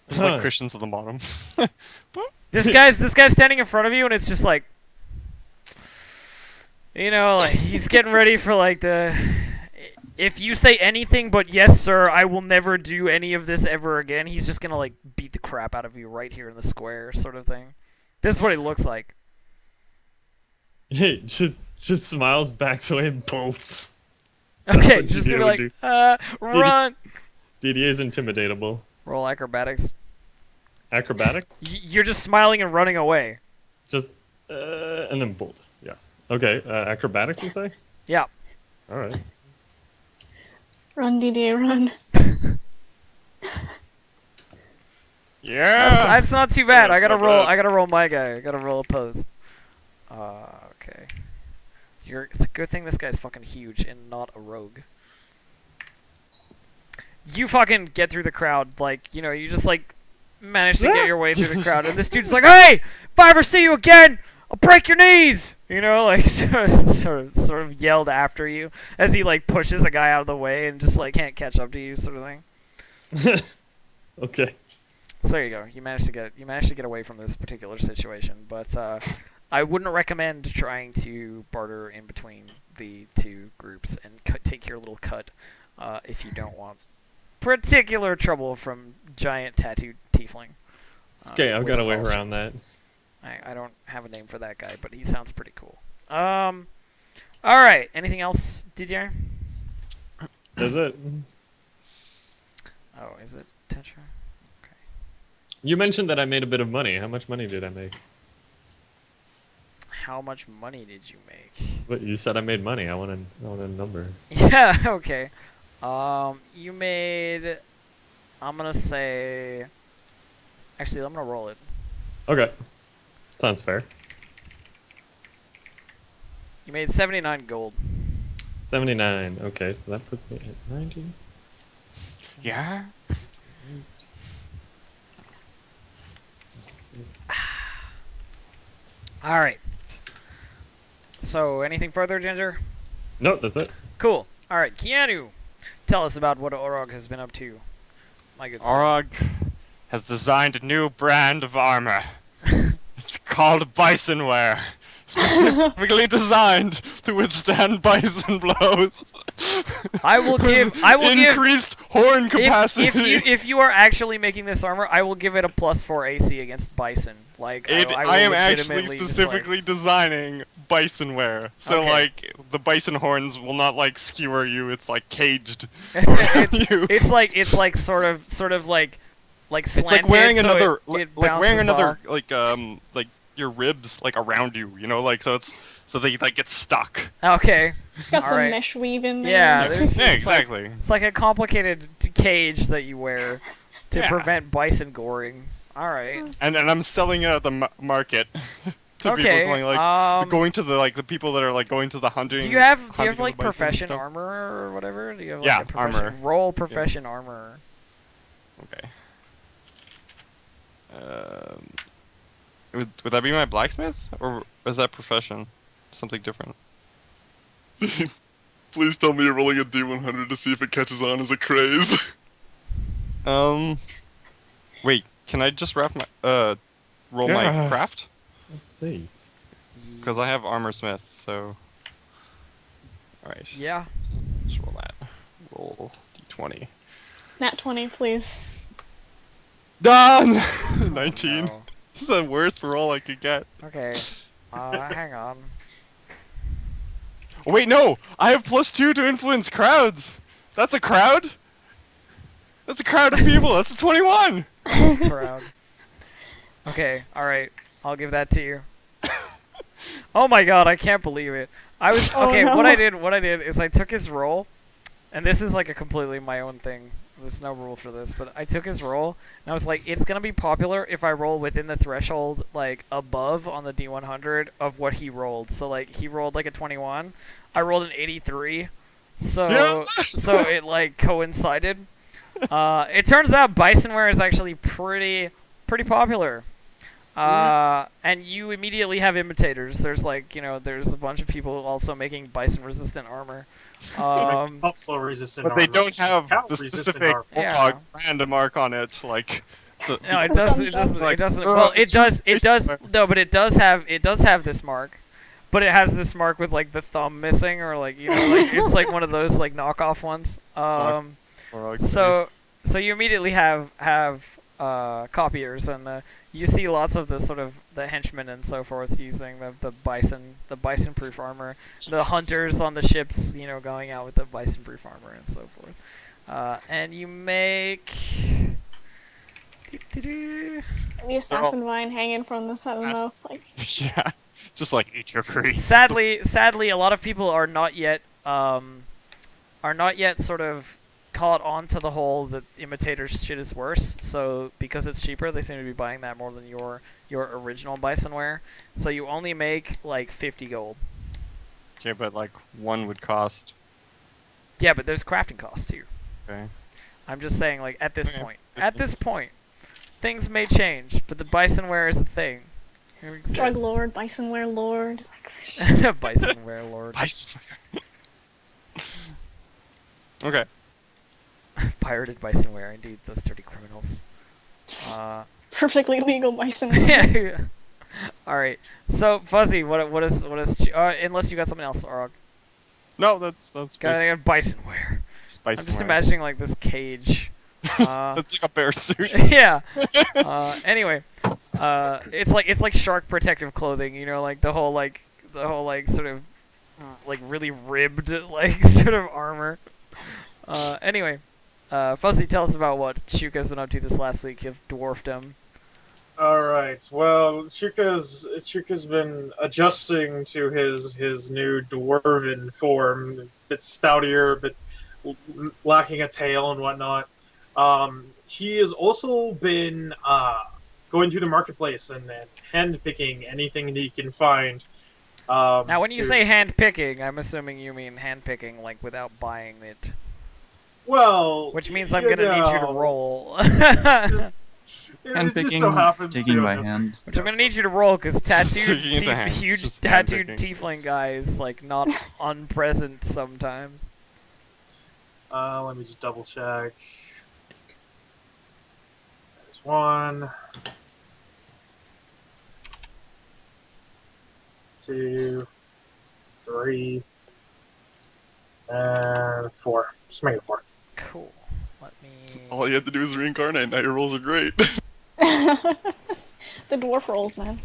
[SPEAKER 7] There's like Christians at the bottom.
[SPEAKER 1] This guy's standing in front of you, and it's just like, you know, like he's getting ready for like the, if you say anything but yes sir, I will never do any of this ever again, he's just gonna like beat the crap out of you right here in the square, sort of thing. This is what he looks like.
[SPEAKER 4] He just smiles, backs away, and bolts.
[SPEAKER 1] Okay,
[SPEAKER 4] what
[SPEAKER 1] just
[SPEAKER 4] DDA
[SPEAKER 1] gonna be
[SPEAKER 4] would
[SPEAKER 1] like, run.
[SPEAKER 4] DDA is intimidatable.
[SPEAKER 1] Roll acrobatics.
[SPEAKER 4] Acrobatics?
[SPEAKER 1] You're just smiling and running away.
[SPEAKER 4] Just and then bolt. Yes. Okay. Acrobatics, you say?
[SPEAKER 1] Yeah.
[SPEAKER 4] All right.
[SPEAKER 3] Run, DDA, run.
[SPEAKER 7] Yeah.
[SPEAKER 1] That's not too bad.
[SPEAKER 5] Yeah,
[SPEAKER 1] I gotta
[SPEAKER 5] not
[SPEAKER 1] roll.
[SPEAKER 5] bad.
[SPEAKER 1] I gotta roll my guy. I gotta roll a post. Okay. It's a good thing this guy's fucking huge and not a rogue. You fucking get through the crowd, like, you know, you just like manage to get your way through the crowd, and this dude's like, "Hey, if I ever see you again, I'll break your knees!" You know, like sort of yelled after you as he like pushes a guy out of the way and just like can't catch up to you, sort of thing.
[SPEAKER 4] Okay.
[SPEAKER 1] So there you go. You managed to get away from this particular situation, but I wouldn't recommend trying to barter in between the two groups and take your little cut if you don't want particular trouble from giant tattooed tiefling.
[SPEAKER 4] It's okay. I've
[SPEAKER 1] with
[SPEAKER 4] got
[SPEAKER 1] a
[SPEAKER 4] a way
[SPEAKER 1] falchion.
[SPEAKER 4] around that.
[SPEAKER 1] I don't have a name for that guy, but he sounds pretty cool. All right. Anything else, Didier?
[SPEAKER 4] Is it?
[SPEAKER 1] Oh, is it Tetra?
[SPEAKER 4] You mentioned that I made a bit of money. How much money did I make?
[SPEAKER 1] How much money did you make?
[SPEAKER 4] But you said I made money. I want a number.
[SPEAKER 1] Yeah. Okay. You made. I'm gonna say. Actually, I'm gonna roll it.
[SPEAKER 4] Okay. Sounds fair.
[SPEAKER 1] You made 79 gold.
[SPEAKER 4] 79. Okay, so that puts me at 90.
[SPEAKER 7] Yeah.
[SPEAKER 1] All right. So, anything further, Ginger?
[SPEAKER 4] No, that's it.
[SPEAKER 1] Cool. All right, Keanu, tell us about what Orog has been up to. My good son.
[SPEAKER 7] Orog has designed a new brand of armor. It's called Bisonware. Specifically designed to withstand bison blows.
[SPEAKER 1] I will give
[SPEAKER 7] increased horn capacity.
[SPEAKER 1] if you are actually making this armor, I will give it a +4 AC against bison. Like
[SPEAKER 7] I am actually
[SPEAKER 1] legitimately
[SPEAKER 7] specifically designing bisonware, so
[SPEAKER 1] Okay.
[SPEAKER 7] like the bison horns will not like skewer you. It's like caged.
[SPEAKER 1] it's like sort of like
[SPEAKER 7] It's
[SPEAKER 1] slanted.
[SPEAKER 7] like wearing
[SPEAKER 1] so
[SPEAKER 7] another,
[SPEAKER 1] it
[SPEAKER 7] like wearing
[SPEAKER 1] bounces
[SPEAKER 7] another,
[SPEAKER 1] off.
[SPEAKER 7] like your ribs like around you. You know, like so they like get stuck.
[SPEAKER 1] Okay.
[SPEAKER 3] Got
[SPEAKER 1] All
[SPEAKER 3] some
[SPEAKER 1] right.
[SPEAKER 3] mesh weave in there.
[SPEAKER 1] Yeah, there's
[SPEAKER 7] Yeah,
[SPEAKER 1] it's like-
[SPEAKER 7] exactly.
[SPEAKER 1] It's like a complicated cage that you wear to
[SPEAKER 7] Yeah.
[SPEAKER 1] prevent bison goring. All right.
[SPEAKER 7] And I'm selling it at the market to
[SPEAKER 1] Okay.
[SPEAKER 7] people going like going to the like the people that are like going to the hunting.
[SPEAKER 1] Do you have
[SPEAKER 7] hunting of the
[SPEAKER 1] like
[SPEAKER 7] bison and
[SPEAKER 1] profession
[SPEAKER 7] stuff.
[SPEAKER 1] armor or whatever? Do you have like
[SPEAKER 7] Yeah,
[SPEAKER 1] a profession
[SPEAKER 7] armor.
[SPEAKER 1] roll profession armor?
[SPEAKER 7] Okay. Would that be my blacksmith, or is that profession? Something different.
[SPEAKER 5] Please tell me you're rolling a D100 to see if it catches on as a craze.
[SPEAKER 7] Wait, can I just wrap my roll my
[SPEAKER 4] Yeah.
[SPEAKER 7] craft?
[SPEAKER 4] Let's see.
[SPEAKER 7] Because I have armor smith, so. Alright.
[SPEAKER 1] Yeah.
[SPEAKER 7] Just roll that. Roll d20.
[SPEAKER 3] Nat 20, please.
[SPEAKER 7] Done! 19.
[SPEAKER 1] No.
[SPEAKER 7] This is the worst roll I could get.
[SPEAKER 1] Okay. Hang on.
[SPEAKER 7] Oh, wait, no! I have +2 to influence crowds! That's a crowd? That's a crowd of people! That's a 21!
[SPEAKER 1] Proud. Okay. All right. I'll give that to you. Oh my god! I can't believe it. I was
[SPEAKER 3] Oh,
[SPEAKER 1] okay.
[SPEAKER 3] no.
[SPEAKER 1] What I did is I took his roll, and this is like a completely my own thing. There's no rule for this, but I took his roll, and I was like, it's gonna be popular if I roll within the threshold, like above on the D100 of what he rolled. So like he rolled like a 21, I rolled an 83, so
[SPEAKER 7] Yes!
[SPEAKER 1] so it like coincided. It turns out bisonware is actually pretty popular. And you immediately have imitators. There's like, there's a bunch of people also making bison-resistant armor.
[SPEAKER 6] Buffalo resistant
[SPEAKER 7] But
[SPEAKER 6] armor.
[SPEAKER 7] they don't have
[SPEAKER 6] Cow
[SPEAKER 7] the
[SPEAKER 6] resistant
[SPEAKER 7] specific
[SPEAKER 6] armor.
[SPEAKER 1] Yeah.
[SPEAKER 7] brand mark on it, like.
[SPEAKER 1] No, it doesn't. It doesn't. It doesn't. Well, it does. It does. No, but it does have. It does have this mark, but it has this mark with like the thumb missing, or like like it's like one of those like knockoff ones.
[SPEAKER 7] Or, like,
[SPEAKER 1] So you immediately have copiers, and you see lots of the sort of the henchmen and so forth using the bison proof armor, the hunters on the ships, going out with the bison proof armor and so forth. And you make.
[SPEAKER 3] The assassin vine hanging from the side of the mouth, like.
[SPEAKER 7] yeah. Just like eat your crease.
[SPEAKER 1] Sadly, a lot of people are not yet sort of caught on to the whole that imitators shit is worse. So because it's cheaper, they seem to be buying that more than your original bisonware. So you only make like 50 gold.
[SPEAKER 7] Okay, but like one would cost.
[SPEAKER 1] Yeah, but there's crafting costs too.
[SPEAKER 7] Okay.
[SPEAKER 1] I'm just saying, like at this
[SPEAKER 7] Okay.
[SPEAKER 1] point, things may change, but the bisonware is a thing. It exists.
[SPEAKER 3] Drug lord, bisonware lord.
[SPEAKER 1] Bisonware lord.
[SPEAKER 7] Okay.
[SPEAKER 1] Pirated bisonware, indeed, those dirty criminals.
[SPEAKER 3] Perfectly legal bisonware.
[SPEAKER 1] Yeah. All right. So Fuzzy, what is unless you got something else, or
[SPEAKER 7] No, that's
[SPEAKER 1] got anything on bisonware?
[SPEAKER 7] spice.
[SPEAKER 1] I'm just imagining like this cage.
[SPEAKER 7] That's like a bear suit.
[SPEAKER 1] Yeah. Anyway, it's like shark protective clothing, like the whole sort of like really ribbed like sort of armor. Anyway, Fuzzy, tell us about what Shuka's been up to this last week of dwarfdom.
[SPEAKER 6] Alright, well, Chuka's been adjusting to his new dwarven form, a bit stoutier, but lacking a tail and whatnot. He has also been going through the marketplace and hand-picking anything he can find.
[SPEAKER 1] Now, when you say hand-picking, I'm assuming you mean hand-picking, like, without buying it.
[SPEAKER 6] Well...
[SPEAKER 1] Which means I'm gonna need you to roll.
[SPEAKER 2] Hand
[SPEAKER 6] It just
[SPEAKER 2] picking,
[SPEAKER 6] so happens
[SPEAKER 2] taking
[SPEAKER 6] to
[SPEAKER 2] by
[SPEAKER 6] in this-
[SPEAKER 2] hand.
[SPEAKER 1] Which I'm gonna need you to roll, because
[SPEAKER 7] Taking it to hands,
[SPEAKER 1] huge
[SPEAKER 7] just
[SPEAKER 1] tattooed
[SPEAKER 7] hand-picking.
[SPEAKER 1] tiefling guy is, like, not unpresent sometimes.
[SPEAKER 6] Let me just double check. There's 1, 2, 3, and 4. Just make it 4.
[SPEAKER 1] Cool. Let me...
[SPEAKER 5] All you have to do is reincarnate. Now your rolls are great.
[SPEAKER 3] The dwarf rolls, man.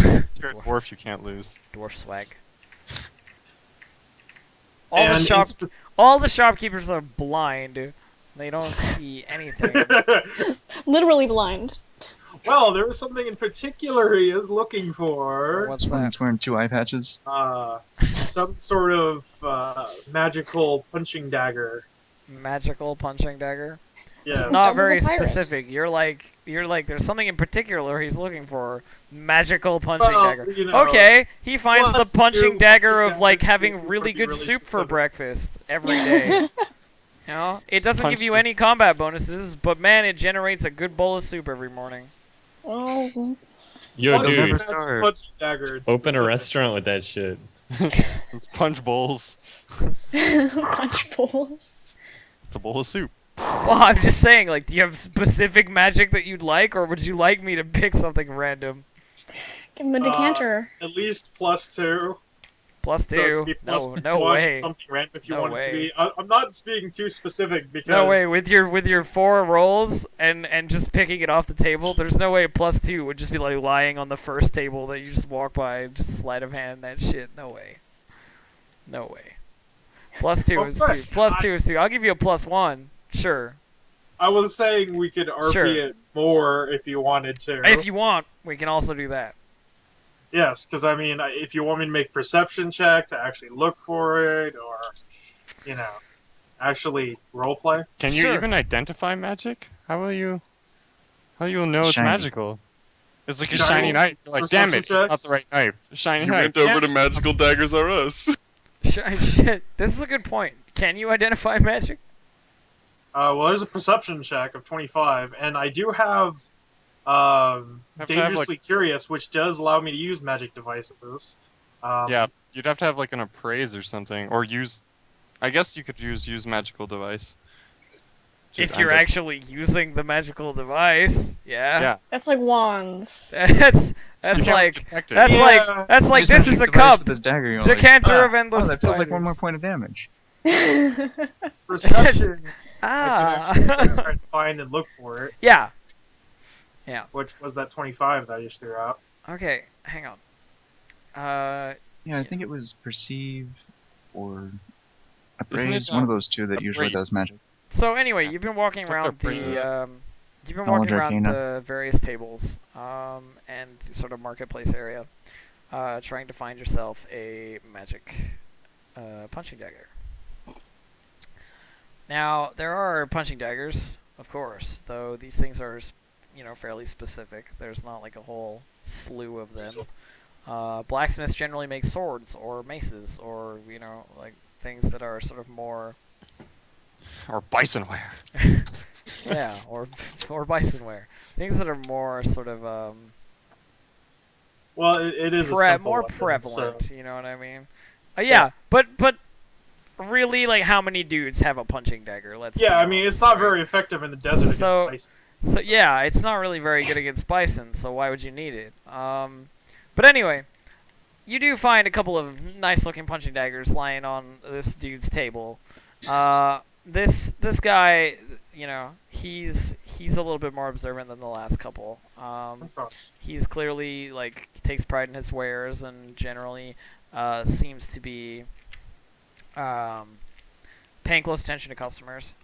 [SPEAKER 7] You're a dwarf, you can't lose.
[SPEAKER 1] Dwarf swag.
[SPEAKER 6] And
[SPEAKER 1] All the shopkeepers are blind. They don't see anything.
[SPEAKER 3] Literally blind.
[SPEAKER 6] well, there was something in particular he is looking for.
[SPEAKER 1] What's
[SPEAKER 2] One
[SPEAKER 1] that?
[SPEAKER 2] that's wearing 2 eye patches.
[SPEAKER 6] Some sort of magical punching dagger.
[SPEAKER 1] Magical punching dagger?
[SPEAKER 6] Yes.
[SPEAKER 1] It's not
[SPEAKER 3] Some
[SPEAKER 1] very
[SPEAKER 3] of a pirate.
[SPEAKER 1] specific. You're like there's something in particular he's looking for. Magical punching
[SPEAKER 6] Well,
[SPEAKER 1] dagger.
[SPEAKER 6] you know,
[SPEAKER 1] Okay, he finds the
[SPEAKER 6] plus
[SPEAKER 1] punching
[SPEAKER 6] two
[SPEAKER 1] dagger
[SPEAKER 6] punching
[SPEAKER 1] of like
[SPEAKER 6] daggers
[SPEAKER 1] having
[SPEAKER 6] would
[SPEAKER 1] really
[SPEAKER 6] be
[SPEAKER 1] good
[SPEAKER 6] really
[SPEAKER 1] soup for
[SPEAKER 6] specific.
[SPEAKER 1] breakfast every day. You know, it doesn't give
[SPEAKER 7] punch
[SPEAKER 1] you
[SPEAKER 7] me.
[SPEAKER 1] any combat bonuses, but man, it generates a good bowl of soup every morning.
[SPEAKER 3] Oh,
[SPEAKER 4] Yo,
[SPEAKER 6] Plus,
[SPEAKER 2] It'll
[SPEAKER 4] dude,
[SPEAKER 2] never
[SPEAKER 6] magic
[SPEAKER 2] starve.
[SPEAKER 6] punching dagger, it's
[SPEAKER 4] open a
[SPEAKER 6] specific.
[SPEAKER 4] restaurant with that shit.
[SPEAKER 7] It's punch bowls.
[SPEAKER 3] punch bowls.
[SPEAKER 7] It's a bowl of soup.
[SPEAKER 1] Well, I'm just saying, like, do you have specific magic that you'd like, or would you like me to pick something random?
[SPEAKER 3] Give him a decanter.
[SPEAKER 6] At least +2.
[SPEAKER 1] Plus
[SPEAKER 6] So it
[SPEAKER 1] two?
[SPEAKER 6] could be plus
[SPEAKER 1] No
[SPEAKER 6] one,
[SPEAKER 1] way.
[SPEAKER 6] something random if you
[SPEAKER 1] No
[SPEAKER 6] want it to
[SPEAKER 1] way.
[SPEAKER 6] be. I'm not speaking too specific because
[SPEAKER 1] No way. With your 4 rolls and just picking it off the table, there's no way +2 would just be like lying on the first table that you just walk by and just sleight of hand that shit. No way. No way. +2
[SPEAKER 6] Well,
[SPEAKER 1] is
[SPEAKER 6] sorry,
[SPEAKER 1] 2. +2 is 2. I'll give you a +1. Sure.
[SPEAKER 6] I was saying we could RP
[SPEAKER 1] Sure.
[SPEAKER 6] it more if you wanted to.
[SPEAKER 1] If you want, we can also do that.
[SPEAKER 6] Yes, because I mean, if you want me to make perception check to actually look for it, or actually roleplay.
[SPEAKER 7] Can you
[SPEAKER 1] Sure.
[SPEAKER 7] even identify magic? How will you know it's
[SPEAKER 2] Shiny.
[SPEAKER 7] magical? It's like a
[SPEAKER 6] Shiny
[SPEAKER 7] shiny knife. You're like, damn it, it's
[SPEAKER 6] perception
[SPEAKER 7] not the right knife. Shiny
[SPEAKER 5] You
[SPEAKER 7] knife.
[SPEAKER 5] went over
[SPEAKER 7] damn
[SPEAKER 5] to
[SPEAKER 7] it.
[SPEAKER 5] Magical Daggers R Us.
[SPEAKER 1] Shit. This is a good point. Can you identify magic?
[SPEAKER 6] Well, there's a perception check of 25, and I do have
[SPEAKER 7] Have to have,
[SPEAKER 6] dangerously curious, which does allow me to use magic devices.
[SPEAKER 7] Yeah, you'd have to have like an appraise or something, or use. I guess you could use magical device. to
[SPEAKER 1] If you're
[SPEAKER 7] ident-
[SPEAKER 1] actually using the magical device,
[SPEAKER 7] Yeah.
[SPEAKER 3] That's like wands.
[SPEAKER 1] That's
[SPEAKER 7] You can't
[SPEAKER 1] like
[SPEAKER 7] detect it.
[SPEAKER 1] that's
[SPEAKER 6] Yeah.
[SPEAKER 1] like that's like
[SPEAKER 2] Use
[SPEAKER 1] this
[SPEAKER 2] magic
[SPEAKER 1] is a
[SPEAKER 2] device
[SPEAKER 1] cup.
[SPEAKER 2] with this dagger, you're like,
[SPEAKER 1] Decanter
[SPEAKER 2] "Ah,
[SPEAKER 1] of endless
[SPEAKER 2] Oh, that feels like one more
[SPEAKER 1] spiders."
[SPEAKER 2] point of damage.
[SPEAKER 6] Perception. I
[SPEAKER 1] Ah.
[SPEAKER 6] can actually try to find and look for it,
[SPEAKER 1] Yeah.
[SPEAKER 6] which was that 25 that I just threw out.
[SPEAKER 1] Okay. Hang on.
[SPEAKER 2] Yeah, I think it was perceive or
[SPEAKER 7] Isn't
[SPEAKER 2] appraise.
[SPEAKER 7] it,
[SPEAKER 2] One of those two that usually does
[SPEAKER 7] appraise?
[SPEAKER 2] magic.
[SPEAKER 1] So anyway, you've been walking
[SPEAKER 7] Doctor
[SPEAKER 1] around
[SPEAKER 7] Freeze.
[SPEAKER 1] you've been
[SPEAKER 2] Knowledge
[SPEAKER 1] walking around
[SPEAKER 2] Arcana.
[SPEAKER 1] the various tables, and sort of marketplace area, trying to find yourself a magic punching dagger. Now there are punching daggers, of course, though these things are, fairly specific. There's not like a whole slew of them. Blacksmiths generally make swords or maces, or like things that are sort of more.
[SPEAKER 7] Or bisonware.
[SPEAKER 1] Yeah, or bisonware. Things that are more sort of
[SPEAKER 6] Well, it is a simple
[SPEAKER 1] more
[SPEAKER 6] weapon,
[SPEAKER 1] prevalent.
[SPEAKER 6] so-
[SPEAKER 1] You know what I mean? Yeah, but really, like, how many dudes have a punching dagger? Let's.
[SPEAKER 6] Yeah,
[SPEAKER 1] be
[SPEAKER 6] I mean, it's
[SPEAKER 1] honest,
[SPEAKER 6] not
[SPEAKER 1] right?
[SPEAKER 6] very effective in the desert
[SPEAKER 1] So-
[SPEAKER 6] against
[SPEAKER 1] So yeah, it's not really very good against bison. So why would you need it? But anyway, you do find a couple of nice-looking punching daggers lying on this dude's table. This guy, he's a little bit more observant than the last couple.
[SPEAKER 6] bison.
[SPEAKER 1] He's clearly takes pride in his wares and generally seems to be paying close attention to customers.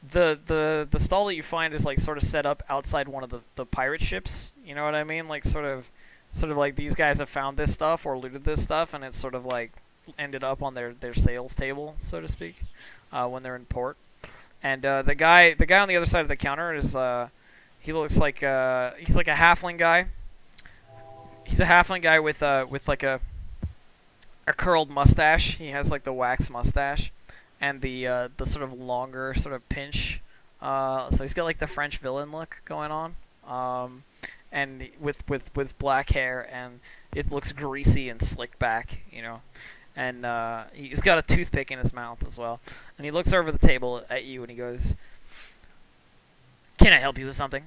[SPEAKER 1] The stall that you find is sort of set up outside one of the pirate ships. You know what I mean? Sort of like these guys have found this stuff or looted this stuff, and it's sort of ended up on their sales table, so to speak, when they're in port. And the guy on the other side of the counter is he looks like he's like a halfling guy. He's a halfling guy with a curled mustache. He has the wax mustache, and the sort of longer sort of pinch. So he's got the French villain look going on, and with black hair, and it looks greasy and slicked back, And he's got a toothpick in his mouth as well. And he looks over the table at you and he goes, "Can I help you with something?"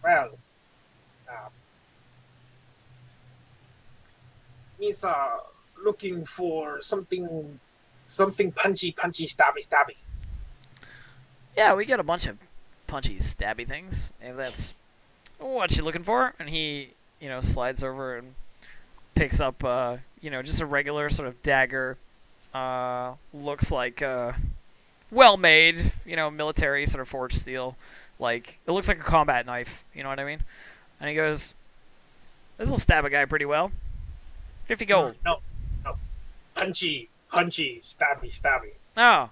[SPEAKER 6] Well, he's looking for something punchy, stabby.
[SPEAKER 1] Yeah, we got a bunch of punchy, stabby things. If that's what you're looking for. And he, slides over and picks up, just a regular sort of dagger. Looks like well-made, military sort of forged steel. It looks like a combat knife. You know what I mean? And he goes, "This will stab a guy pretty well. 50 gold."
[SPEAKER 6] No. Punchy, stabby.
[SPEAKER 1] Oh.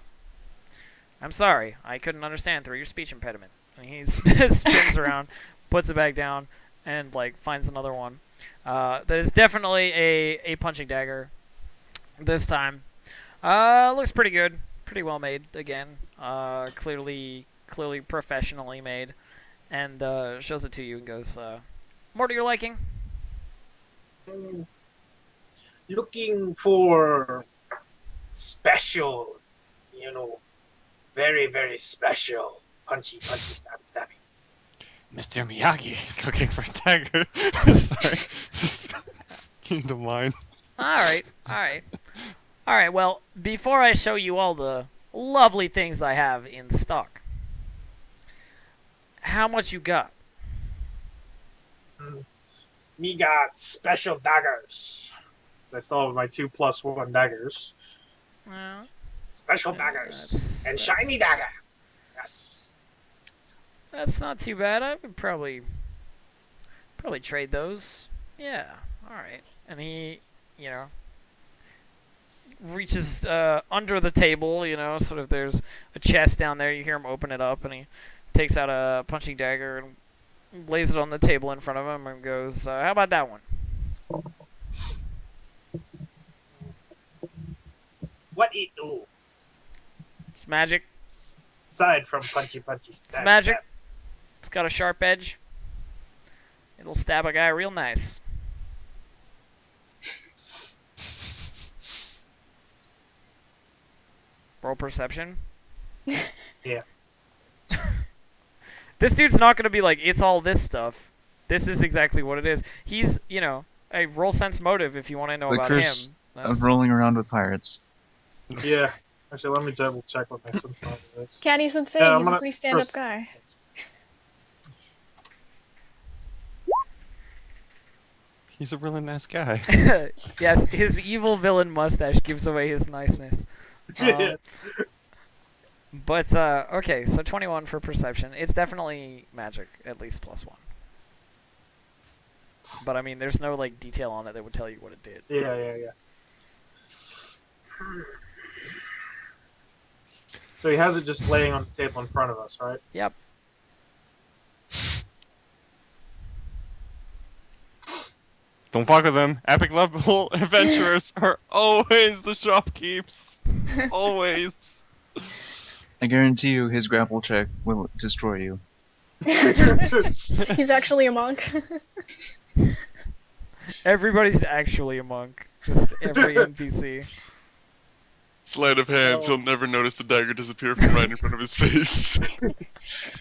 [SPEAKER 1] I'm sorry, I couldn't understand through your speech impediment. And he spins around, puts it back down, and like finds another one. That is definitely a punching dagger. This time, looks pretty good, pretty well made. Again, clearly professionally made, and shows it to you and goes, "More to your liking."
[SPEAKER 6] Looking for special, very, very special. Punchy, stabby, stabby.
[SPEAKER 7] Mr. Miyagi is looking for a dagger. Sorry. Just came to mind.
[SPEAKER 1] Alright, alright. Alright, well, before I show you all the lovely things I have in stock, how much you got?
[SPEAKER 6] Me got special daggers. So I still have my 2+1 daggers.
[SPEAKER 1] Well,
[SPEAKER 6] Special daggers. And shiny
[SPEAKER 1] that's-
[SPEAKER 6] dagger. Yes.
[SPEAKER 1] That's not too bad. I would probably trade those. Yeah, alright. And he, reaches under the table, sort of there's a chest down there. You hear him open it up, and he takes out a punching dagger and lays it on the table in front of him and goes, how about that one?
[SPEAKER 6] What it do?
[SPEAKER 1] It's magic.
[SPEAKER 6] Aside from punchy,
[SPEAKER 1] It's magic. It's got a sharp edge. It'll stab a guy real nice. Roll perception.
[SPEAKER 6] Yeah.
[SPEAKER 1] This dude's not going to be like, it's all this stuff. This is exactly what it is. He's, a roll sense motive if you want to know
[SPEAKER 2] The
[SPEAKER 1] about
[SPEAKER 2] curse
[SPEAKER 1] him.
[SPEAKER 2] of rolling around with pirates.
[SPEAKER 6] Yeah. Actually, let me double check what my sense motive is.
[SPEAKER 3] Caddy's been saying
[SPEAKER 6] Yeah, I'm
[SPEAKER 3] he's a
[SPEAKER 6] gonna
[SPEAKER 3] pretty stand-up
[SPEAKER 6] first-
[SPEAKER 3] guy.
[SPEAKER 7] He's a really nice guy.
[SPEAKER 1] Yes, his evil villain mustache gives away his niceness. But, okay, so 21 for perception. It's definitely magic, at least +1. But, I mean, there's no, like, detail on it that would tell you what it did.
[SPEAKER 6] Yeah. So he has it just laying on the table in front of us, right?
[SPEAKER 1] Yep.
[SPEAKER 7] Don't fuck with them. Epic level adventurers are always the shopkeeps. Always.
[SPEAKER 2] I guarantee you his grapple check will destroy you.
[SPEAKER 3] He's actually a monk.
[SPEAKER 1] Everybody's actually a monk. Just every NPC.
[SPEAKER 5] Sleight of hands, he'll never notice the dagger disappear from right in front of his face.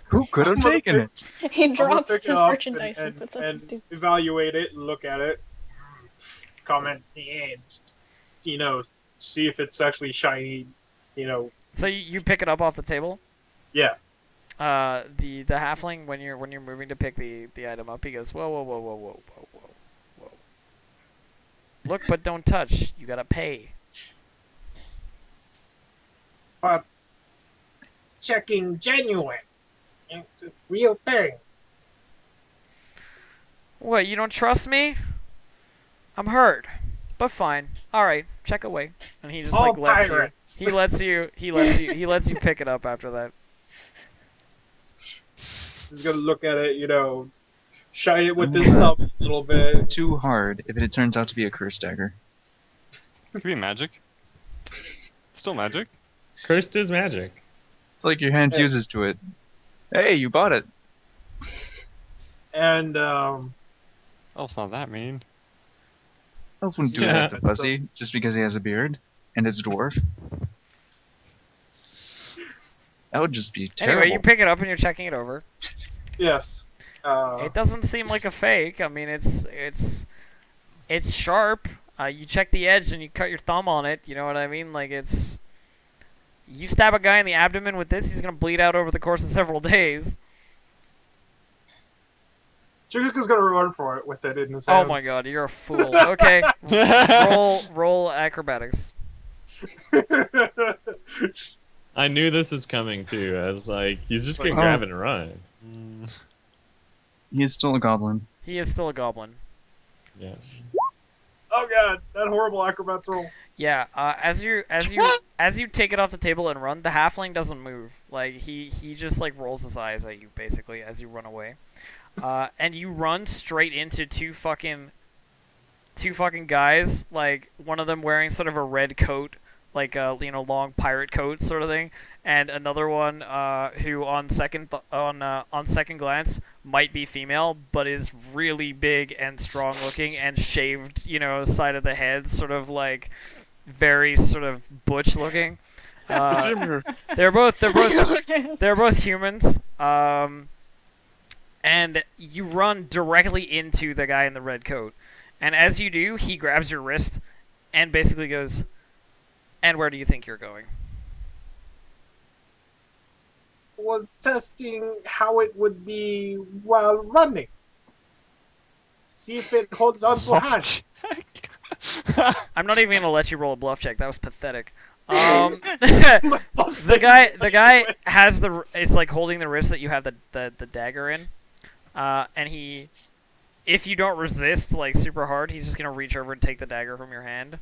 [SPEAKER 2] Who could have taken it?
[SPEAKER 3] He
[SPEAKER 6] I'm gonna
[SPEAKER 3] drops
[SPEAKER 6] pick it
[SPEAKER 3] his
[SPEAKER 6] up
[SPEAKER 3] merchandise and puts up his dukes.
[SPEAKER 6] evaluate it, look at it, comment, see if it's actually shiny,
[SPEAKER 1] So you pick it up off the table?
[SPEAKER 6] yeah.
[SPEAKER 1] The halfling, when you're moving to pick the item up, he goes, whoa. Look, but don't touch. You gotta pay.
[SPEAKER 6] But checking genuine. It's a real thing.
[SPEAKER 1] What, you don't trust me? I'm hurt. But fine. Alright, check away. And he just
[SPEAKER 6] All
[SPEAKER 1] like lets
[SPEAKER 6] pirates.
[SPEAKER 1] you. He lets you pick it up after that.
[SPEAKER 6] He's gonna look at it, shine it with his thumb a little bit.
[SPEAKER 2] Too hard if it turns out to be a curse dagger.
[SPEAKER 7] Could be magic. Still magic.
[SPEAKER 4] Cursed is magic.
[SPEAKER 2] It's like your hand fuses to it. Hey, you bought it.
[SPEAKER 6] And
[SPEAKER 7] Elf's not that mean.
[SPEAKER 2] Elf wouldn't do
[SPEAKER 4] Yeah,
[SPEAKER 2] that to
[SPEAKER 6] that's
[SPEAKER 2] Fuzzy just because he has a beard and is a dwarf. That would just be terrible.
[SPEAKER 1] Anyway, you pick it up and you're checking it over.
[SPEAKER 6] yes.
[SPEAKER 1] It doesn't seem like a fake. I mean, it's sharp. You check the edge and you cut your thumb on it. You know what I mean? Like it's. You stab a guy in the abdomen with this, he's gonna bleed out over the course of several days.
[SPEAKER 6] Chikuka's gonna run for it with it in his
[SPEAKER 1] Oh
[SPEAKER 6] hands.
[SPEAKER 1] my god, you're a fool. Okay, roll acrobatics.
[SPEAKER 4] I knew this was coming too. I was like, he's just gonna
[SPEAKER 2] Oh.
[SPEAKER 4] grab it and run.
[SPEAKER 2] He is still a goblin.
[SPEAKER 1] He is still a goblin.
[SPEAKER 4] Yeah.
[SPEAKER 6] Oh god, that horrible acrobats roll.
[SPEAKER 1] Yeah, as you take it off the table and run, the halfling doesn't move. Like he just like rolls his eyes at you basically as you run away. And you run straight into two fucking guys, like one of them wearing sort of a red coat, like a long pirate coat sort of thing, and another one who on second glance might be female, but is really big and strong looking and shaved, side of the head, sort of like very sort of butch looking.
[SPEAKER 5] It's
[SPEAKER 1] Uh,
[SPEAKER 5] Ymir.
[SPEAKER 1] they're both humans. And you run directly into the guy in the red coat. And as you do, he grabs your wrist and basically goes, "And where do you think you're going?"
[SPEAKER 6] Was testing how it would be while running. See if it holds on to hand.
[SPEAKER 1] I'm not even gonna let you roll a bluff check. That was pathetic. The guy is like holding the wrist that you have the dagger in, and if you don't resist like super hard, he's just gonna reach over and take the dagger from your hand.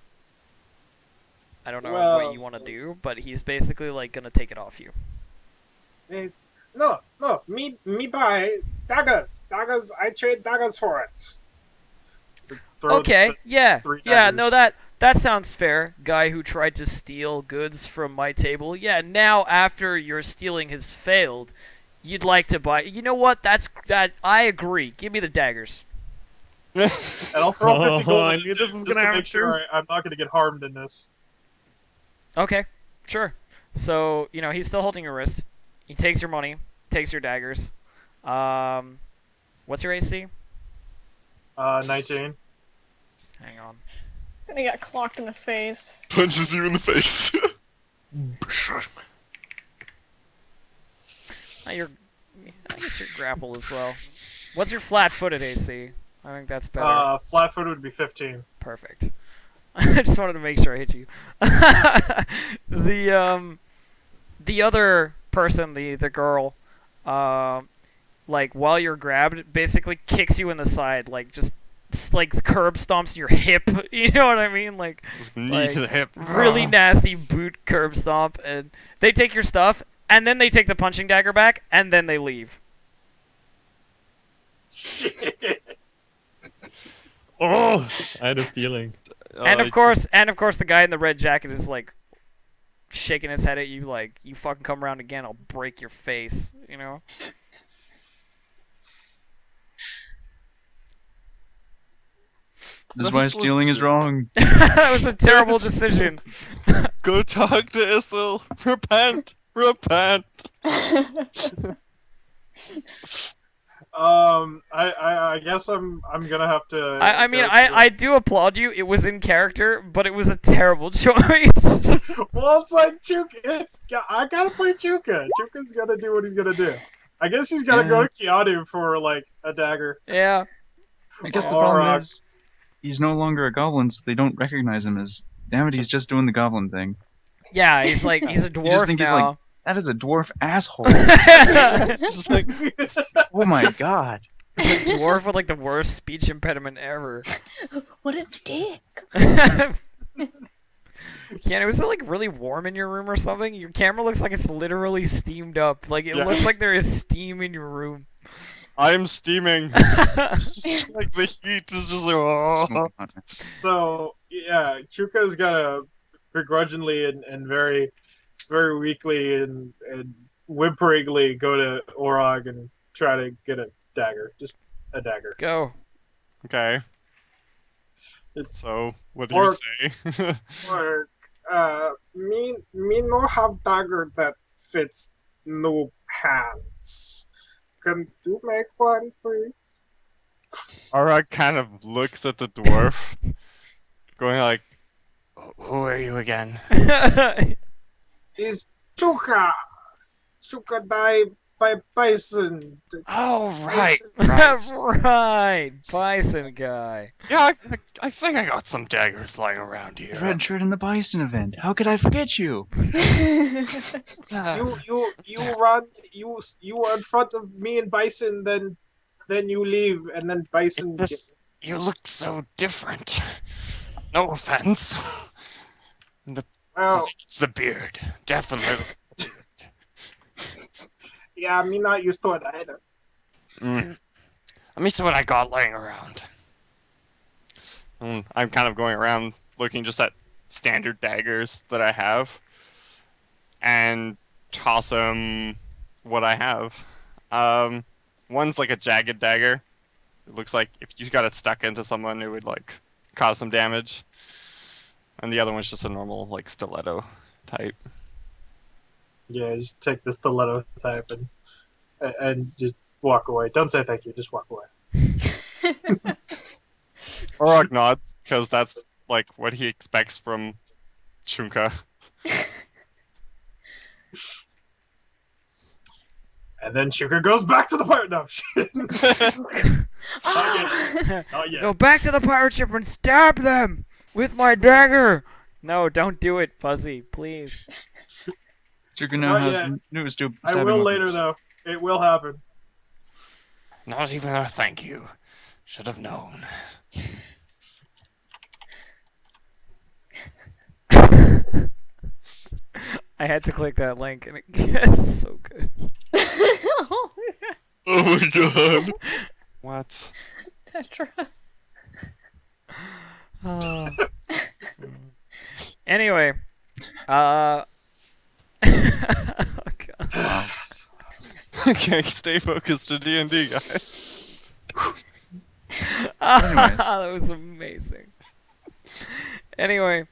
[SPEAKER 1] I don't know what you want to do, but he's basically like gonna take it off you.
[SPEAKER 6] It's, no, me buy daggers. Daggers, I trade daggers for it.
[SPEAKER 1] Okay, yeah,
[SPEAKER 6] three
[SPEAKER 1] yeah, no,
[SPEAKER 6] daggers.
[SPEAKER 1] that sounds fair. Guy who tried to steal goods from my table. Yeah, now after your stealing has failed, you'd like to buy. You know what? That I agree. Give me the daggers.
[SPEAKER 6] And I'll throw 50 gold
[SPEAKER 4] I
[SPEAKER 6] in
[SPEAKER 4] knew
[SPEAKER 6] it
[SPEAKER 4] this was
[SPEAKER 6] just
[SPEAKER 4] gonna
[SPEAKER 6] to
[SPEAKER 4] happen
[SPEAKER 6] make sure I'm not going to get harmed in this.
[SPEAKER 1] Okay, sure. So he's still holding your wrist. He takes your money, takes your daggers. What's your AC?
[SPEAKER 6] 19.
[SPEAKER 1] Hang on.
[SPEAKER 3] And he got clocked in the face.
[SPEAKER 5] Punches you in the face.
[SPEAKER 1] I guess you're grappled as well. What's your flat-footed AC? I think that's better.
[SPEAKER 6] Flat-footed would be 15.
[SPEAKER 1] Perfect. I just wanted to make sure I hit you. The other person, the girl, like while you're grabbed, basically kicks you in the side, like just like curb stomps your hip. You know what I mean? Like
[SPEAKER 7] Knee to the hip.
[SPEAKER 1] really nasty boot curb stomp, and they take your stuff, and then they take the punching dagger back, and then they leave.
[SPEAKER 6] Shit.
[SPEAKER 4] Oh, I had a feeling.
[SPEAKER 1] And of course, the guy in the red jacket is like shaking his head at you, like, "You fucking come around again, I'll break your face." You know.
[SPEAKER 2] This is why stealing is wrong.
[SPEAKER 1] That was a terrible decision.
[SPEAKER 7] Go talk to Issel. Repent. Repent.
[SPEAKER 6] I guess I'm gonna have to.
[SPEAKER 1] I mean, I do applaud you. It was in character, but it was a terrible choice.
[SPEAKER 6] Well, it's like Chuka. I gotta play Chuka. Chuka's gonna do what he's gonna do. I guess he's gotta go to Keanu for like a dagger.
[SPEAKER 1] Yeah.
[SPEAKER 2] I guess the problem is he's no longer a goblin, so they don't recognize him as. Damn it, he's just doing the goblin thing.
[SPEAKER 1] Yeah, he's a
[SPEAKER 2] You just
[SPEAKER 1] dwarf
[SPEAKER 2] think he's
[SPEAKER 1] now.
[SPEAKER 2] like, that is a dwarf asshole.
[SPEAKER 7] Just like,
[SPEAKER 2] Oh my god.
[SPEAKER 1] He's a dwarf with like the worst speech impediment ever.
[SPEAKER 3] What a dick.
[SPEAKER 1] Keanu, is it like really warm in your room or something? Your camera looks like it's literally steamed up. Like it
[SPEAKER 7] Yes.
[SPEAKER 1] looks like there is steam in your room.
[SPEAKER 7] I'm steaming. Like the heat is just like, oh.
[SPEAKER 2] Smoking hot.
[SPEAKER 6] So yeah, Chuka's gonna begrudgingly and very, very weakly and whimperingly go to Orog and try to get a dagger, just a dagger.
[SPEAKER 1] Go.
[SPEAKER 7] Okay.
[SPEAKER 6] It's-
[SPEAKER 7] So, what do you
[SPEAKER 6] Or-
[SPEAKER 7] say?
[SPEAKER 6] Or me no have dagger that fits no hands. Can you make one, please?
[SPEAKER 7] Aura kind of looks at the dwarf, going like, "Who are you again?"
[SPEAKER 6] Is Chuka die by bison?
[SPEAKER 7] Oh, right.
[SPEAKER 1] Right, bison guy.
[SPEAKER 7] Yeah, I think I got some daggers lying around
[SPEAKER 2] The
[SPEAKER 7] here.
[SPEAKER 2] red shirt in the bison event. How could I forget you?
[SPEAKER 6] You run you are in front of me and bison, then you leave, and then bison.
[SPEAKER 7] You look so different. No offense.
[SPEAKER 6] Oh,
[SPEAKER 7] It's the beard. Definitely.
[SPEAKER 6] yeah, me not used to it either.
[SPEAKER 7] Mm. Let me see what I got laying around. I'm kind of going around looking just at standard daggers that I have and toss them what I have. Um, One's like a jagged dagger. It looks like if you got it stuck into someone, it would like cause some damage. And the other one's just a normal like stiletto type.
[SPEAKER 6] Yeah, just take the stiletto type and just walk away. Don't say thank you. Just walk away.
[SPEAKER 7] Orog nods because that's like what he expects from Chunka.
[SPEAKER 6] And then Shuka goes back to the pirate. No, shit. Not yet. Not yet.
[SPEAKER 1] Go back to the pirate ship and stab them with my dagger. No, don't do it, Fuzzy, please.
[SPEAKER 2] Sugar now
[SPEAKER 6] Not
[SPEAKER 2] has
[SPEAKER 6] yet.
[SPEAKER 2] news to
[SPEAKER 6] I
[SPEAKER 2] stabbing
[SPEAKER 6] will later,
[SPEAKER 2] weapons.
[SPEAKER 6] though. It will happen.
[SPEAKER 7] Not even a thank you. Should have known.
[SPEAKER 1] I had to click that link, and it's so good.
[SPEAKER 5] Oh my god.
[SPEAKER 7] What?
[SPEAKER 3] Tetra.
[SPEAKER 1] Oh. Anyway, oh God.
[SPEAKER 2] Wow.
[SPEAKER 7] Okay, stay focused to D&D, guys.
[SPEAKER 2] Anyways.
[SPEAKER 1] That was amazing. Anyway,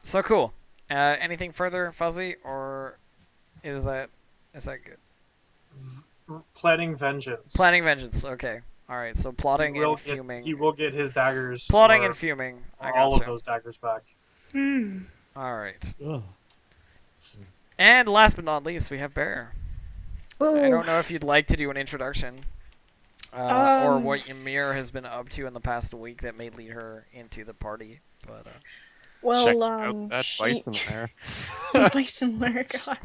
[SPEAKER 1] so cool. Anything further, Fuzzy, or is that good?
[SPEAKER 6] Planning vengeance.
[SPEAKER 1] Planning vengeance. Okay. All right. So plotting and fuming.
[SPEAKER 6] He will get his daggers.
[SPEAKER 1] Plotting
[SPEAKER 6] or
[SPEAKER 1] and fuming. I
[SPEAKER 6] all of
[SPEAKER 1] gotcha.
[SPEAKER 6] those daggers back.
[SPEAKER 1] All right.
[SPEAKER 4] Ugh.
[SPEAKER 1] And last but not least, we have Bear. I
[SPEAKER 3] Ooh.
[SPEAKER 1] don't know if you'd like to do an introduction, or
[SPEAKER 3] Um.
[SPEAKER 1] what Ymir has been up to in the past week that may lead her into the party. But
[SPEAKER 3] Well,
[SPEAKER 7] Check out that
[SPEAKER 3] she...
[SPEAKER 7] bison there.
[SPEAKER 3] Bison Lair, God.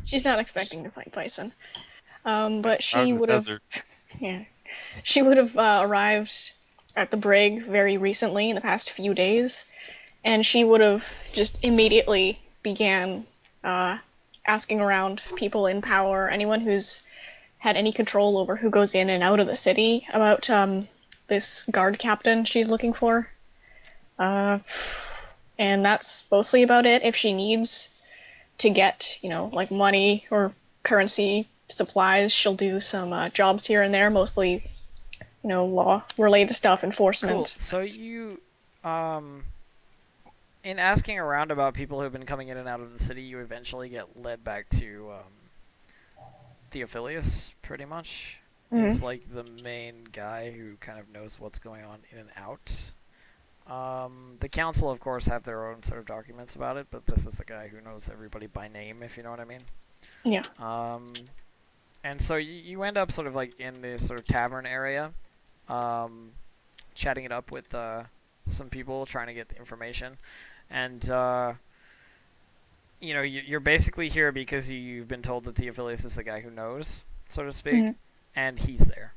[SPEAKER 3] She's not expecting to fight Bison. But
[SPEAKER 7] Out
[SPEAKER 3] she
[SPEAKER 7] in the
[SPEAKER 3] would have,
[SPEAKER 7] desert.
[SPEAKER 3] yeah, she would have arrived at the Brig very recently in the past few days, and she would have just immediately began asking around people in power, anyone who's had any control over who goes in and out of the city, about this guard captain she's looking for. And that's mostly about it. If she needs to get, like money or currency supplies, she'll do some jobs here and there, mostly, law-related stuff, enforcement.
[SPEAKER 1] cool. So you, in asking around about people who've been coming in and out of the city, you eventually get led back to Theophilus, pretty much.
[SPEAKER 3] Mhm.
[SPEAKER 1] Is like the main guy who kind of knows what's going on in and out. The council, of course, have their own sort of documents about it, but this is the guy who knows everybody by name, if you know what I mean.
[SPEAKER 3] Yeah.
[SPEAKER 1] And so you end up sort of like in the sort of tavern area, chatting it up with some people, trying to get the information, and you're basically here because you've been told that Theophilus is the guy who knows, so to speak,
[SPEAKER 3] Mhm.
[SPEAKER 1] and he's there.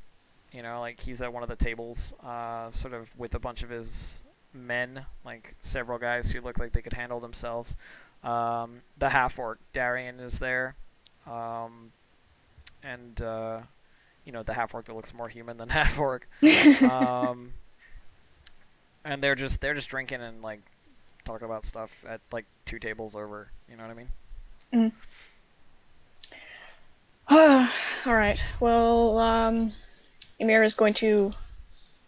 [SPEAKER 1] Like he's at one of the tables, sort of with a bunch of his men, like several guys who look like they could handle themselves. The half-orc Darian is there, and the half-orc that looks more human than half-orc. And they're just drinking and like talking about stuff at like 2 tables over. You know what I mean?
[SPEAKER 3] All right. Well, Ymir is going to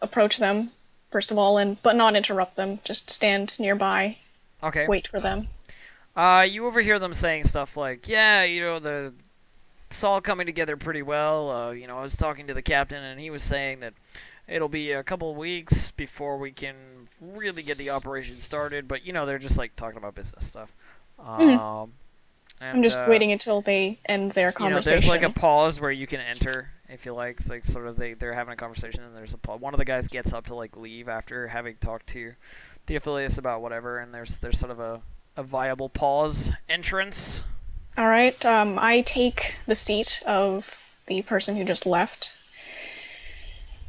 [SPEAKER 3] approach them first of all, but not interrupt them. Just stand nearby,
[SPEAKER 1] Okay.
[SPEAKER 3] wait for them.
[SPEAKER 1] You overhear them saying stuff like, "Yeah, it's all coming together pretty well. I was talking to the captain, and he was saying that it'll be a couple of weeks before we can really get the operation started." But they're just like talking about business stuff.
[SPEAKER 3] I'm just waiting until they end their conversation.
[SPEAKER 1] There's like a pause where you can enter if you like. It's like sort of they're having a conversation, and there's a pause. One of the guys gets up to like leave after having talked to Theophilus about whatever, and there's sort of a viable pause entrance.
[SPEAKER 3] All right. I take the seat of the person who just left,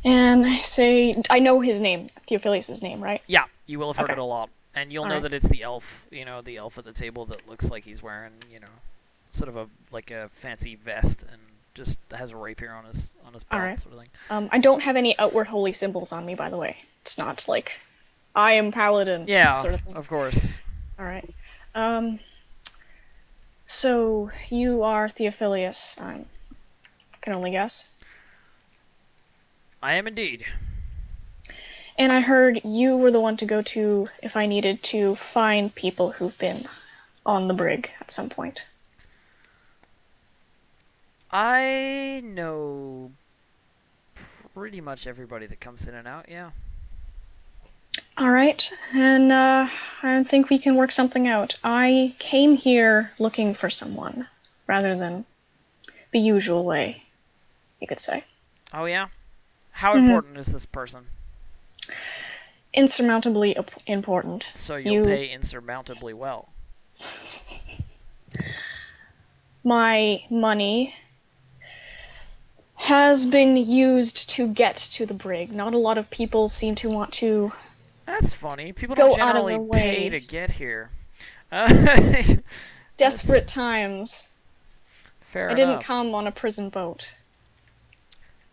[SPEAKER 3] and I say, I know his name, Theophilus' name, right?
[SPEAKER 1] Yeah, you will have heard
[SPEAKER 3] Okay.
[SPEAKER 1] it a lot. And you'll know
[SPEAKER 3] Alright.
[SPEAKER 1] that it's the elf, the elf at the table that looks like he's wearing, sort of a fancy vest and just has a rapier on his belt,
[SPEAKER 3] Alright.
[SPEAKER 1] sort of thing.
[SPEAKER 3] I don't have any outward holy symbols on me, by the way. It's not like I am paladin
[SPEAKER 1] Yeah,
[SPEAKER 3] sort of thing.
[SPEAKER 1] of course.
[SPEAKER 3] Alright. So you are Theophilus, I can only guess.
[SPEAKER 1] I am indeed.
[SPEAKER 3] And I heard you were the one to go to if I needed to find people who've been on the brig at some point.
[SPEAKER 1] I know pretty much everybody that comes in and out, yeah.
[SPEAKER 3] Alright, and I think we can work something out. I came here looking for someone, rather than the usual way, you could say.
[SPEAKER 1] Oh, yeah? How
[SPEAKER 3] Mhm.
[SPEAKER 1] important is this person?
[SPEAKER 3] Insurmountably important.
[SPEAKER 1] So you'll pay insurmountably well.
[SPEAKER 3] My money has been used to get to the brig. Not a lot of people seem to want to.
[SPEAKER 1] That's funny. People
[SPEAKER 3] Go
[SPEAKER 1] don't
[SPEAKER 3] out of
[SPEAKER 1] generally
[SPEAKER 3] their
[SPEAKER 1] pay
[SPEAKER 3] way.
[SPEAKER 1] to get here.
[SPEAKER 3] Desperate times.
[SPEAKER 1] Fair
[SPEAKER 3] I didn't
[SPEAKER 1] enough.
[SPEAKER 3] come on a prison boat.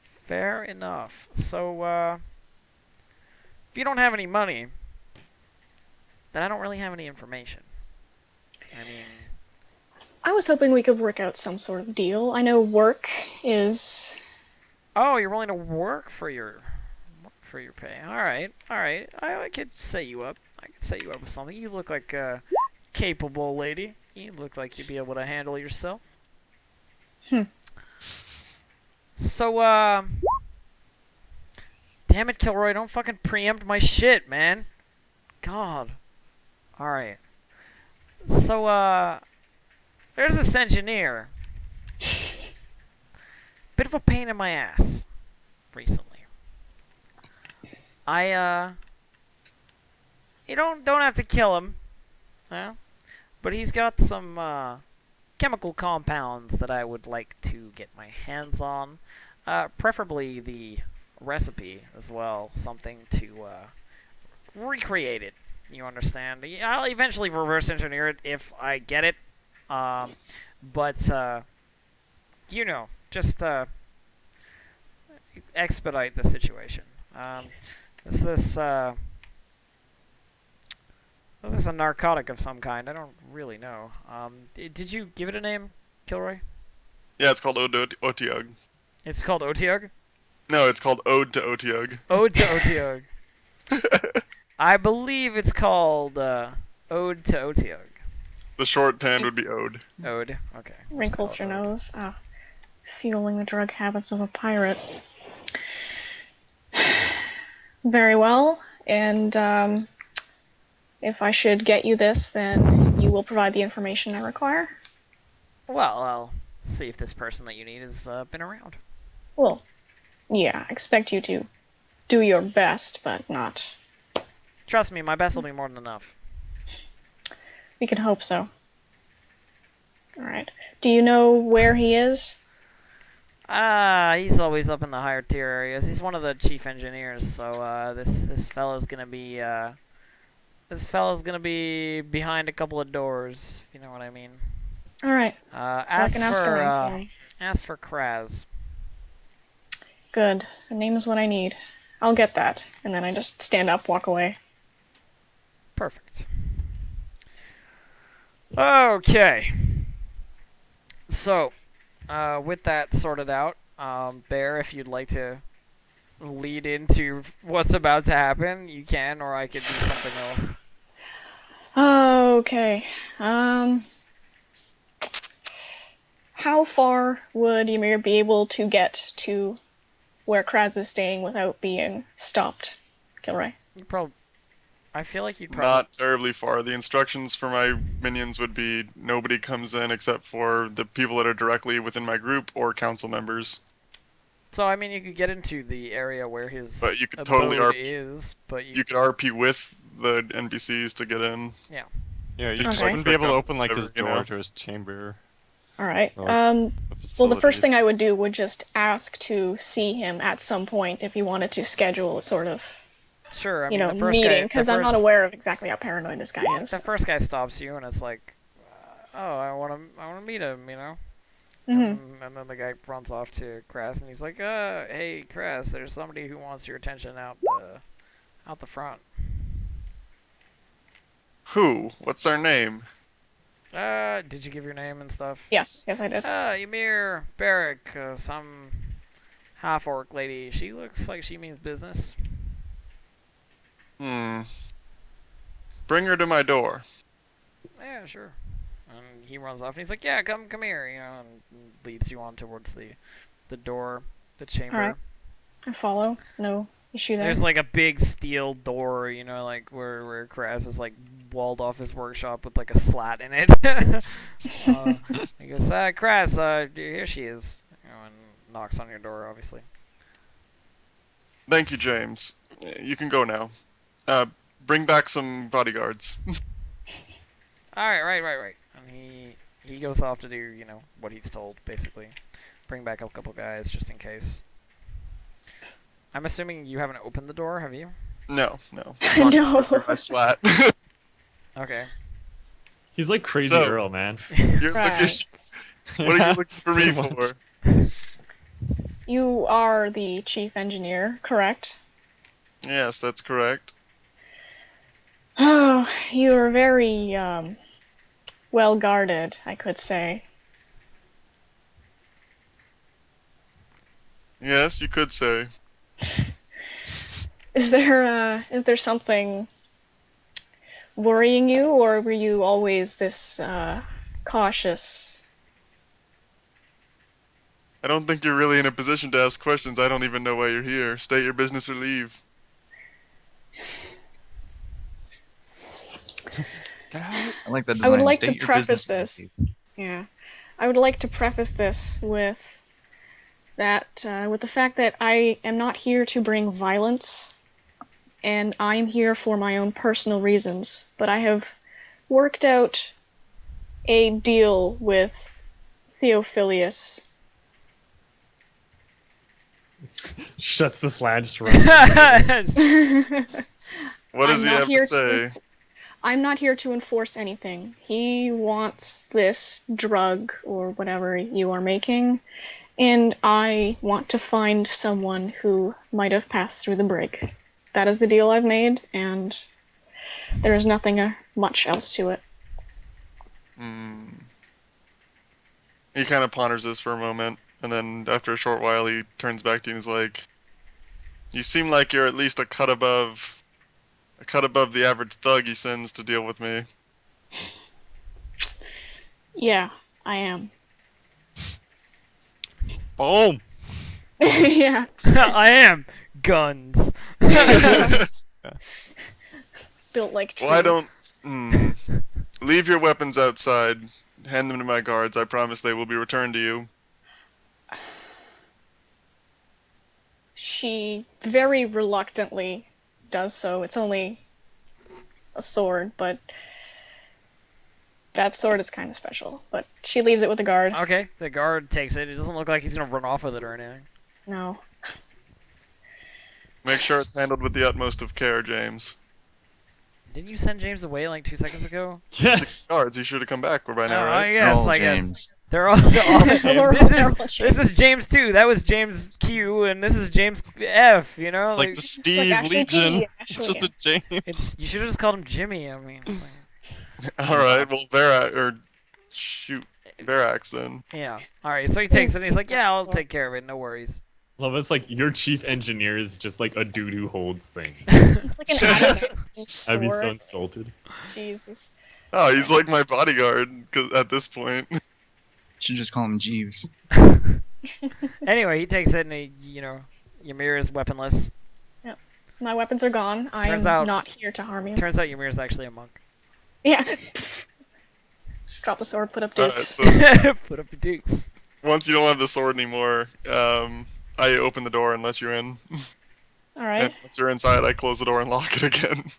[SPEAKER 1] Fair enough. So, if you don't have any money, then I don't really have any information. I mean,
[SPEAKER 3] I was hoping we could work out some sort of deal. I know work is.
[SPEAKER 1] oh, you're willing to work for your pay. All right. I could set you up. I could set you up with something. You look like a capable lady. You look like you'd be able to handle yourself. So, damn it, Kilroy, don't fucking preempt my shit, man. God. Alright. So, there's this engineer. Bit of a pain in my ass. Recently. You don't have to kill him. Yeah? But he's got some, chemical compounds that I would like to get my hands on. Preferably the recipe as well. Something to recreate it. You understand? I'll eventually reverse engineer it if I get it. But just expedite the situation. Is this a narcotic of some kind? I don't really know. Did you give it a name, Kilroy?
[SPEAKER 5] Yeah, it's called Ode to Otiug.
[SPEAKER 1] It's called Otiug?
[SPEAKER 5] No, it's called Ode to Otiug.
[SPEAKER 1] Ode to Otiug. I believe it's called Ode to Otiug.
[SPEAKER 5] The shorthand would be Ode.
[SPEAKER 1] Ode, okay.
[SPEAKER 3] Wrinkles your nose. Fueling the drug habits of a pirate. Very well, and if I should get you this, then you will provide the information I require.
[SPEAKER 1] Well, I'll see if this person that you need has been around.
[SPEAKER 3] Well, yeah, I expect you to do your best, but not.
[SPEAKER 1] Trust me, my best will be more than enough.
[SPEAKER 3] We can hope so. Alright. Do you know where he is?
[SPEAKER 1] He's always up in the higher tier areas. He's one of the chief engineers, so this fella's gonna be behind a couple of doors, if you know what I mean.
[SPEAKER 3] Alright. So I can ask around for him.
[SPEAKER 1] Ask for Kraz.
[SPEAKER 3] Good. The name is what I need. I'll get that. And then I just stand up, walk away.
[SPEAKER 1] Perfect. Okay. So, with that sorted out, Bear, if you'd like to lead into what's about to happen, you can, or I could do something else.
[SPEAKER 3] Okay. How far would Ymir be able to get to where Kraz is staying without being stopped, Kilroy?
[SPEAKER 1] I feel like you'd probably...
[SPEAKER 5] Not terribly far. The instructions for my minions would be nobody comes in except for the people that are directly within my group or council members.
[SPEAKER 1] So, I mean, you could get into the area where his
[SPEAKER 5] But you could
[SPEAKER 1] abode
[SPEAKER 5] totally RP.
[SPEAKER 1] is, but
[SPEAKER 5] You could RP with the NPCs to get in.
[SPEAKER 1] Yeah.
[SPEAKER 7] Yeah, you
[SPEAKER 3] Okay.
[SPEAKER 7] wouldn't be able to open like
[SPEAKER 5] Whatever,
[SPEAKER 7] his
[SPEAKER 5] you
[SPEAKER 7] door
[SPEAKER 5] know.
[SPEAKER 7] to his chamber.
[SPEAKER 3] Alright.
[SPEAKER 7] Or
[SPEAKER 3] Well, the first thing
[SPEAKER 7] facilities.
[SPEAKER 3] I would do would just ask to see him at some point if you wanted to schedule a sort of
[SPEAKER 1] Sure. I
[SPEAKER 3] you
[SPEAKER 1] mean,
[SPEAKER 3] know,
[SPEAKER 1] the first
[SPEAKER 3] meeting,
[SPEAKER 1] guy,
[SPEAKER 3] because I'm not aware of exactly how paranoid this guy
[SPEAKER 1] the
[SPEAKER 3] is.
[SPEAKER 1] first guy stops you, and it's like, oh, I want to meet him, you know.
[SPEAKER 3] Hmm.
[SPEAKER 1] And then the guy runs off to Crass, and he's like, hey, Crass, there's somebody who wants your attention out the front.
[SPEAKER 5] Who? What's their name?
[SPEAKER 1] Did you give your name and stuff?
[SPEAKER 3] Yes, yes, I did.
[SPEAKER 1] Ymir Barrick, some half-orc lady. She looks like she means business.
[SPEAKER 5] Hmm. Bring her to my door.
[SPEAKER 1] Yeah, sure. And he runs off, and he's like, yeah, come here, you know, and leads you on towards the door, the chamber.
[SPEAKER 3] All right. I follow. No issue there.
[SPEAKER 1] There's like a big steel door, you know, like where Kraz is like walled off his workshop with like a slat in it. He goes, Kraz, here she is, you know, and knocks on your door, obviously.
[SPEAKER 5] Thank you, James. You can go now. Bring back some bodyguards.
[SPEAKER 1] All right, right. And he goes off to do, you know, what he's told, basically. Bring back a couple guys just in case. I'm assuming you haven't opened the door, have you?
[SPEAKER 5] No.
[SPEAKER 3] No.
[SPEAKER 5] My slat.
[SPEAKER 1] Okay.
[SPEAKER 4] He's like Crazy
[SPEAKER 5] So-
[SPEAKER 4] Earl, man.
[SPEAKER 5] You're
[SPEAKER 3] Right.
[SPEAKER 5] what are you looking for me
[SPEAKER 7] pretty much.
[SPEAKER 5] for?
[SPEAKER 3] You are the chief engineer, correct?
[SPEAKER 5] Yes, that's correct.
[SPEAKER 3] Oh, you are very well guarded, I could say.
[SPEAKER 5] Yes, you could say.
[SPEAKER 3] Is there something worrying you, or were you always this cautious?
[SPEAKER 5] I don't think you're really in a position to ask questions. I don't even know why you're here. State your business or leave.
[SPEAKER 2] I like that design.
[SPEAKER 3] I would like
[SPEAKER 2] State
[SPEAKER 3] to
[SPEAKER 2] your
[SPEAKER 3] preface
[SPEAKER 2] business.
[SPEAKER 3] this. Yeah, I would like to preface this with with the fact that I am not here to bring violence, and I am here for my own personal reasons. But I have worked out a deal with Theophilus.
[SPEAKER 4] Shuts the slide just right.
[SPEAKER 5] What does
[SPEAKER 3] I'm
[SPEAKER 5] he
[SPEAKER 3] not
[SPEAKER 5] have to
[SPEAKER 3] here
[SPEAKER 5] say?
[SPEAKER 3] I'm not here to enforce anything. He wants this drug or whatever you are making, and I want to find someone who might have passed through the brig. That is the deal I've made, and there is nothing much else to it.
[SPEAKER 5] He kind of ponders this for a moment, and then after a short while, he turns back to you and is like, "You seem like you're at least a cut above the average thug he sends to deal with me."
[SPEAKER 3] Yeah, I am.
[SPEAKER 7] Boom.
[SPEAKER 3] Yeah.
[SPEAKER 1] I am guns.
[SPEAKER 3] Built like tree.
[SPEAKER 5] Why don't leave your weapons outside? Hand them to my guards. I promise they will be returned to you.
[SPEAKER 3] She very reluctantly does so. It's only a sword, but that sword is kind of special. But she leaves it with the guard.
[SPEAKER 1] Okay, the guard takes it. It doesn't look like he's gonna run off with it or anything.
[SPEAKER 3] No.
[SPEAKER 5] Make sure it's handled with the utmost of care, James.
[SPEAKER 1] Didn't you send James away like 2 seconds ago?
[SPEAKER 4] Yeah.
[SPEAKER 5] Guards, he should have come back by now,
[SPEAKER 1] Oh,
[SPEAKER 5] right?
[SPEAKER 1] I guess.
[SPEAKER 2] Oh,
[SPEAKER 1] I guess.
[SPEAKER 2] James.
[SPEAKER 1] They're all James.
[SPEAKER 3] They're all
[SPEAKER 1] This is James 2. That was James Q, and this is James F. You know,
[SPEAKER 7] It's like the Steve
[SPEAKER 3] actually
[SPEAKER 7] Legion.
[SPEAKER 3] P,
[SPEAKER 7] It's
[SPEAKER 3] actually.
[SPEAKER 7] just with James.
[SPEAKER 1] it's you should have just called him Jimmy. I mean,
[SPEAKER 5] All right. Well, Verax then.
[SPEAKER 1] yeah. All right. So he takes it. and He's like, yeah, I'll take care of it. No worries.
[SPEAKER 4] Love it's like your chief engineer is just like a dude who holds things.
[SPEAKER 3] It's like an adamantium
[SPEAKER 4] I'd be so
[SPEAKER 3] sword.
[SPEAKER 4] insulted.
[SPEAKER 3] Jesus.
[SPEAKER 5] Oh, he's like my bodyguard 'cause at this point.
[SPEAKER 2] Should just call him Jeeves.
[SPEAKER 1] Anyway, he takes it, and Ymir is weaponless.
[SPEAKER 3] My weapons are gone. I
[SPEAKER 1] Turns
[SPEAKER 3] am
[SPEAKER 1] out-
[SPEAKER 3] not here to harm you.
[SPEAKER 1] Turns out Ymir is actually a monk.
[SPEAKER 3] Yeah. Drop the sword, put up
[SPEAKER 5] Alright,
[SPEAKER 3] dukes.
[SPEAKER 5] so
[SPEAKER 1] Put up your dukes.
[SPEAKER 5] once you don't have the sword anymore, I open the door and let you in.
[SPEAKER 3] Alright.
[SPEAKER 5] And once you're inside, I close the door and lock it again.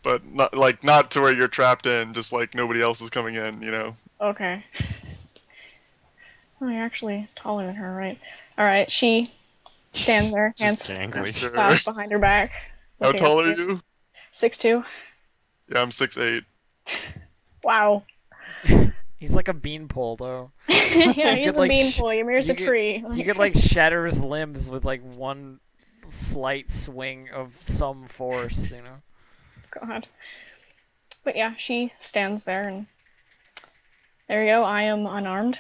[SPEAKER 5] But not to where you're trapped in, just like nobody else is coming in, you know.
[SPEAKER 3] Okay. Oh, you're actually taller than her, right? Alright, she stands there,
[SPEAKER 7] Just
[SPEAKER 3] hands
[SPEAKER 7] gangly.
[SPEAKER 5] Sure.
[SPEAKER 3] clasped behind her back.
[SPEAKER 5] How
[SPEAKER 3] looking
[SPEAKER 5] tall
[SPEAKER 3] up
[SPEAKER 5] are
[SPEAKER 3] at
[SPEAKER 5] you?
[SPEAKER 3] 6'2".
[SPEAKER 5] Yeah, I'm 6'8".
[SPEAKER 3] Wow.
[SPEAKER 1] He's like a beanpole, though.
[SPEAKER 3] Yeah, he's
[SPEAKER 1] could,
[SPEAKER 3] a
[SPEAKER 1] like,
[SPEAKER 3] beanpole. Ymir's
[SPEAKER 1] you
[SPEAKER 3] a
[SPEAKER 1] could-
[SPEAKER 3] tree.
[SPEAKER 1] You could like shatter his limbs with like one slight swing of some force, you know.
[SPEAKER 3] God. But yeah, she stands there, and there you go. I am unarmed.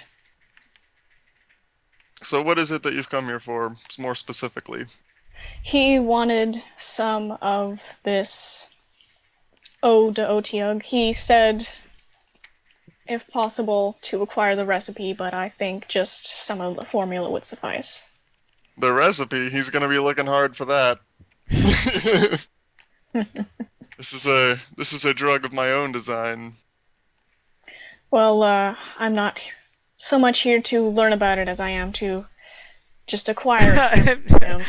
[SPEAKER 5] So what is it that you've come here for, more specifically?
[SPEAKER 3] He wanted some of this Ode to Otiug. He said, if possible, to acquire the recipe, but I think just some of the formula would suffice.
[SPEAKER 5] The recipe? He's gonna be looking hard for that. This is a drug of my own design.
[SPEAKER 3] Well, I'm not so much here to learn about it as I am to just acquire some.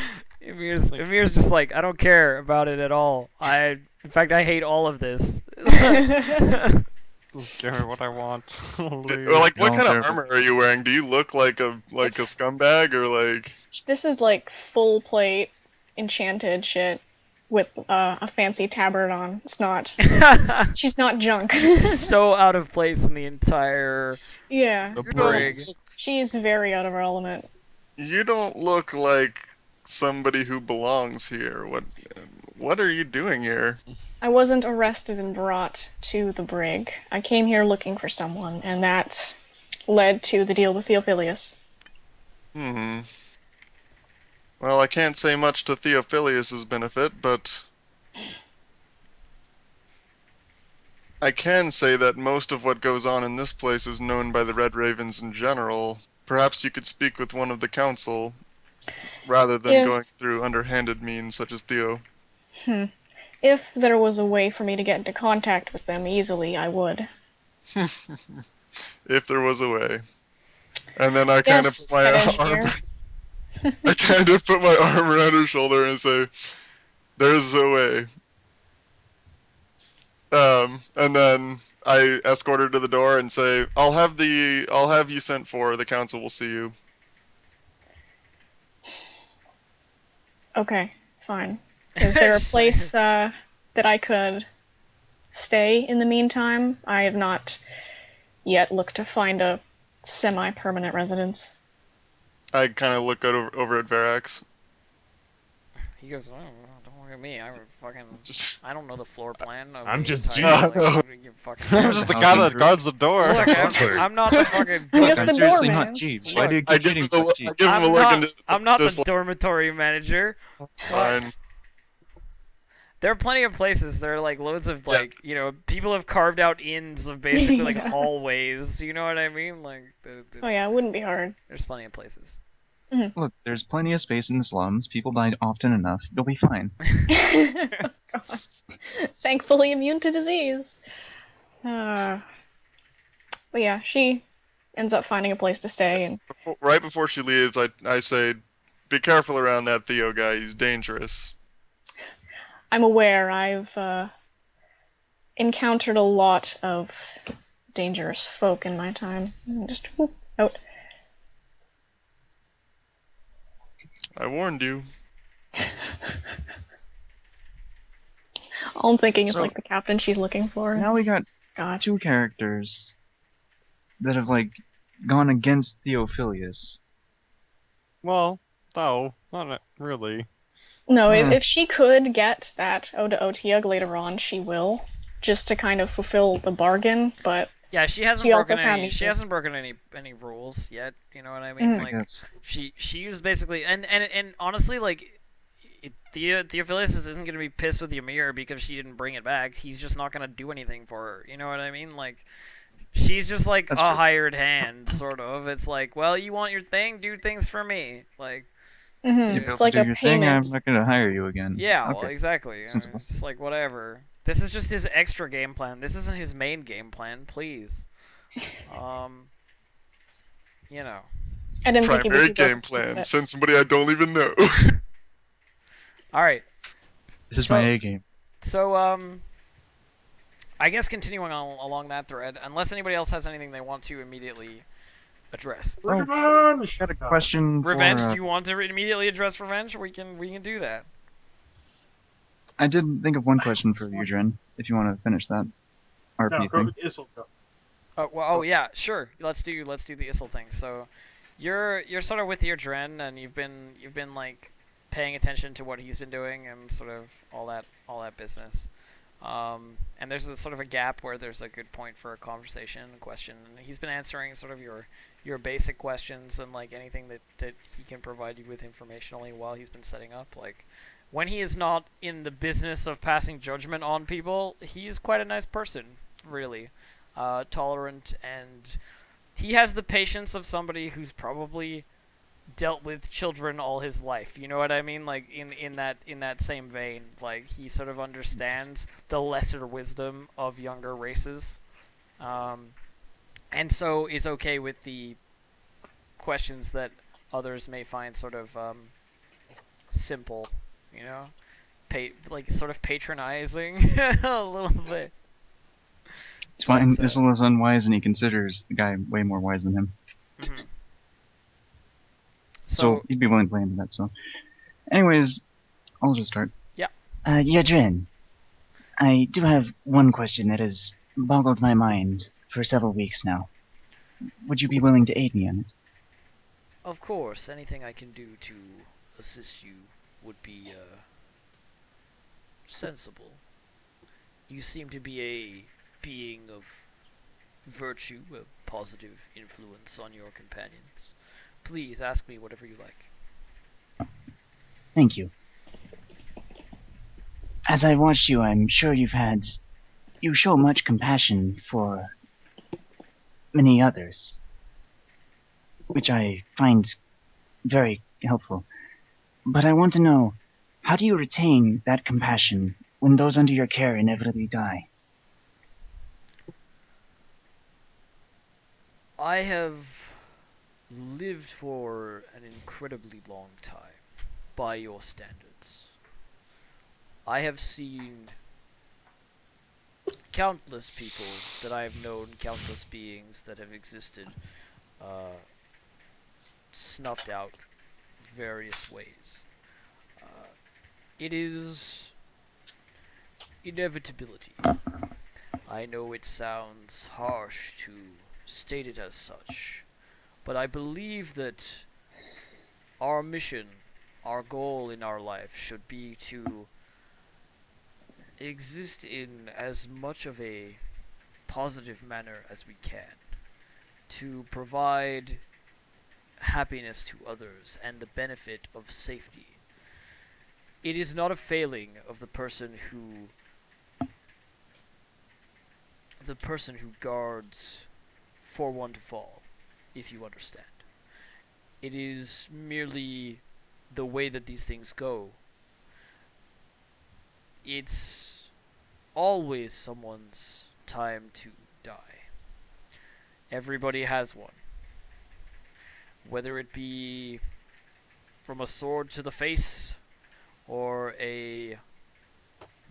[SPEAKER 1] Amir's just like, I don't care about it at all. In fact, I hate all of this.
[SPEAKER 7] Just give me what I want.
[SPEAKER 5] Or
[SPEAKER 7] Please.
[SPEAKER 5] like, what
[SPEAKER 2] No,
[SPEAKER 5] kind of
[SPEAKER 2] they're-
[SPEAKER 5] armor are you wearing? Do you look like a
[SPEAKER 3] It's-
[SPEAKER 5] scumbag or like?
[SPEAKER 3] This is like full plate, enchanted shit with a fancy tabard on. It's not. She's not junk.
[SPEAKER 1] So out of place in the entire
[SPEAKER 3] Yeah,
[SPEAKER 5] You
[SPEAKER 1] Brig.
[SPEAKER 5] don't,
[SPEAKER 3] she is very out of her element.
[SPEAKER 5] you don't look like somebody who belongs here. What are you doing here?
[SPEAKER 3] I wasn't arrested and brought to the brig. I came here looking for someone, and that led to the deal with Theophilus.
[SPEAKER 5] Well, I can't say much to Theophilus' benefit, but I can say that most of what goes on in this place is known by the Red Ravens in general. Perhaps you could speak with one of the council, rather than
[SPEAKER 3] Yeah.
[SPEAKER 5] going through underhanded means such as Theo.
[SPEAKER 3] If there was a way for me to get into contact with them easily, I would.
[SPEAKER 5] If there was a way. And then I kind of
[SPEAKER 3] Yes,
[SPEAKER 5] put my
[SPEAKER 3] head
[SPEAKER 5] arm,
[SPEAKER 3] engineer.
[SPEAKER 5] I kind of put my arm around her shoulder and say, "There's a way." And then I escort her to the door and say, I'll have you sent for. The council will see you."
[SPEAKER 3] Okay, fine. Is there a place that I could stay in the meantime? I have not yet looked to find a semi-permanent residence.
[SPEAKER 5] I kind of look over at Verax.
[SPEAKER 1] He goes, oh, don't look at me.
[SPEAKER 5] Just
[SPEAKER 1] I don't know the floor plan. Of
[SPEAKER 4] I'm
[SPEAKER 1] the
[SPEAKER 4] just
[SPEAKER 1] entire,
[SPEAKER 5] Jesus.
[SPEAKER 1] like, you fucking-
[SPEAKER 7] I'm just the guy that guards the door.
[SPEAKER 1] Look, I'm not the fucking.
[SPEAKER 3] I'm just
[SPEAKER 2] I'm
[SPEAKER 3] the
[SPEAKER 2] seriously
[SPEAKER 3] doorman.
[SPEAKER 2] not cheap. Why do you
[SPEAKER 5] I
[SPEAKER 2] keep
[SPEAKER 5] give
[SPEAKER 2] shooting
[SPEAKER 5] him
[SPEAKER 2] so
[SPEAKER 5] a,
[SPEAKER 2] cheap?
[SPEAKER 5] I give him a look and just
[SPEAKER 1] I'm not
[SPEAKER 5] just
[SPEAKER 1] the dormitory manager.
[SPEAKER 5] fine.
[SPEAKER 1] There are plenty of places. There are like loads of
[SPEAKER 5] Yeah.
[SPEAKER 1] like people have carved out inns of basically like
[SPEAKER 3] Yeah.
[SPEAKER 1] hallways. You know what I mean? Like
[SPEAKER 3] Oh yeah, it wouldn't be hard.
[SPEAKER 1] there's plenty of places.
[SPEAKER 2] Look, there's plenty of space in the slums. People die often enough. You'll be fine.
[SPEAKER 3] God. Thankfully immune to disease. But yeah, she ends up finding a place to stay, and
[SPEAKER 5] Right before she leaves, I say, "Be careful around that Theo guy. He's dangerous."
[SPEAKER 3] I'm aware I've encountered a lot of dangerous folk in my time. Just whoop, out.
[SPEAKER 5] I warned you.
[SPEAKER 3] All I'm thinking is
[SPEAKER 2] So-
[SPEAKER 3] like the captain she's looking for.
[SPEAKER 2] Now we got
[SPEAKER 3] God.
[SPEAKER 2] two characters that have like gone against Theophilus.
[SPEAKER 7] Well, no, not really.
[SPEAKER 3] No,
[SPEAKER 2] Hmm.
[SPEAKER 3] if she could get that Ode to Otiug later on, she will, just to kind of fulfill the bargain. But
[SPEAKER 1] Yeah, she hasn't
[SPEAKER 3] She also
[SPEAKER 1] broken
[SPEAKER 3] found
[SPEAKER 1] any.
[SPEAKER 3] me
[SPEAKER 1] She
[SPEAKER 3] too.
[SPEAKER 1] hasn't broken any rules yet. You know what I mean?
[SPEAKER 3] Mhm.
[SPEAKER 2] I
[SPEAKER 1] Like
[SPEAKER 2] guess.
[SPEAKER 1] she used basically and honestly like. Theophilus isn't gonna be pissed with Ymir because she didn't bring it back. He's just not gonna do anything for her. You know what I mean? Like, she's just like
[SPEAKER 2] That's
[SPEAKER 1] a
[SPEAKER 2] true.
[SPEAKER 1] hired hand, sort of. It's like, well, you want your thing, do things for me. Like,
[SPEAKER 3] mhm,
[SPEAKER 2] You fail
[SPEAKER 3] it's
[SPEAKER 2] to
[SPEAKER 3] like
[SPEAKER 2] do
[SPEAKER 3] a
[SPEAKER 2] your thing, I'm
[SPEAKER 3] payment.
[SPEAKER 2] not going to hire you again.
[SPEAKER 1] yeah, well,
[SPEAKER 2] Okay.
[SPEAKER 1] exactly.
[SPEAKER 2] Sensible.
[SPEAKER 1] It's like whatever. This is just his extra game plan. This isn't his main game plan. Please, you know.
[SPEAKER 3] I didn't think he'd be
[SPEAKER 5] Primary
[SPEAKER 3] too
[SPEAKER 5] game
[SPEAKER 3] broken to do
[SPEAKER 5] plan.
[SPEAKER 3] it.
[SPEAKER 5] Send somebody I don't even know.
[SPEAKER 1] All right.
[SPEAKER 2] This is
[SPEAKER 1] So-
[SPEAKER 2] my A game.
[SPEAKER 1] So, I guess continuing on along that thread, unless anybody else has anything they want to immediately address.
[SPEAKER 2] Oh,
[SPEAKER 6] Revenge!
[SPEAKER 2] got a question
[SPEAKER 1] Revenge?
[SPEAKER 2] for.
[SPEAKER 1] Do you want to immediately address revenge? We can do that.
[SPEAKER 2] I did think of one question for you, Dren, if you want to finish that
[SPEAKER 6] No,
[SPEAKER 2] RP
[SPEAKER 6] go
[SPEAKER 2] thing.
[SPEAKER 6] Issel, go.
[SPEAKER 1] Oh yeah, sure. Let's do the Issel thing. So, you're sort of with your Dren, and you've been like paying attention to what he's been doing and sort of all that business. And there's a sort of a gap where there's a good point for a conversation, a question. And he's been answering sort of your basic questions and like anything that he can provide you with informationally while he's been setting up. Like when he is not in the business of passing judgment on people, he's quite a nice person, really. Tolerant, and he has the patience of somebody who's probably dealt with children all his life. You know what I mean? Like in that same vein, like he sort of understands the lesser wisdom of younger races, and so is okay with the questions that others may find sort of simple. You know, like sort of patronizing a little bit.
[SPEAKER 2] It's
[SPEAKER 1] But,
[SPEAKER 2] fine. Issel is unwise, and he considers the guy way more wise than him.
[SPEAKER 1] Mhm.
[SPEAKER 2] So he'd be willing to play into that. So, anyways, I'll just start.
[SPEAKER 1] Yeah.
[SPEAKER 8] Yeah, Dren, I do have one question that has boggled my mind for several weeks now. Would you be willing to aid me on it?
[SPEAKER 1] Of course, anything I can do to assist you would be sensible. You seem to be a being of virtue, a positive influence on your companions. Please ask me whatever you like.
[SPEAKER 8] Thank you. As I watched you, I'm sure you show much compassion for many others, which I find very helpful. But I want to know, how do you retain that compassion when those under your care inevitably die?
[SPEAKER 1] I have lived for an incredibly long time, by your standards. I have seen countless people that I have known, countless beings that have existed, snuffed out various ways. It is inevitability. I know it sounds harsh to state it as such, but I believe that our mission, our goal in our life should be to exist in as much of a positive manner as we can, to provide happiness to others and the benefit of safety. It is not a failing of the person who guards for one to fall, if you understand. It is merely the way that these things go. It's always someone's time to die. Everybody has one. Whether it be from a sword to the face, or a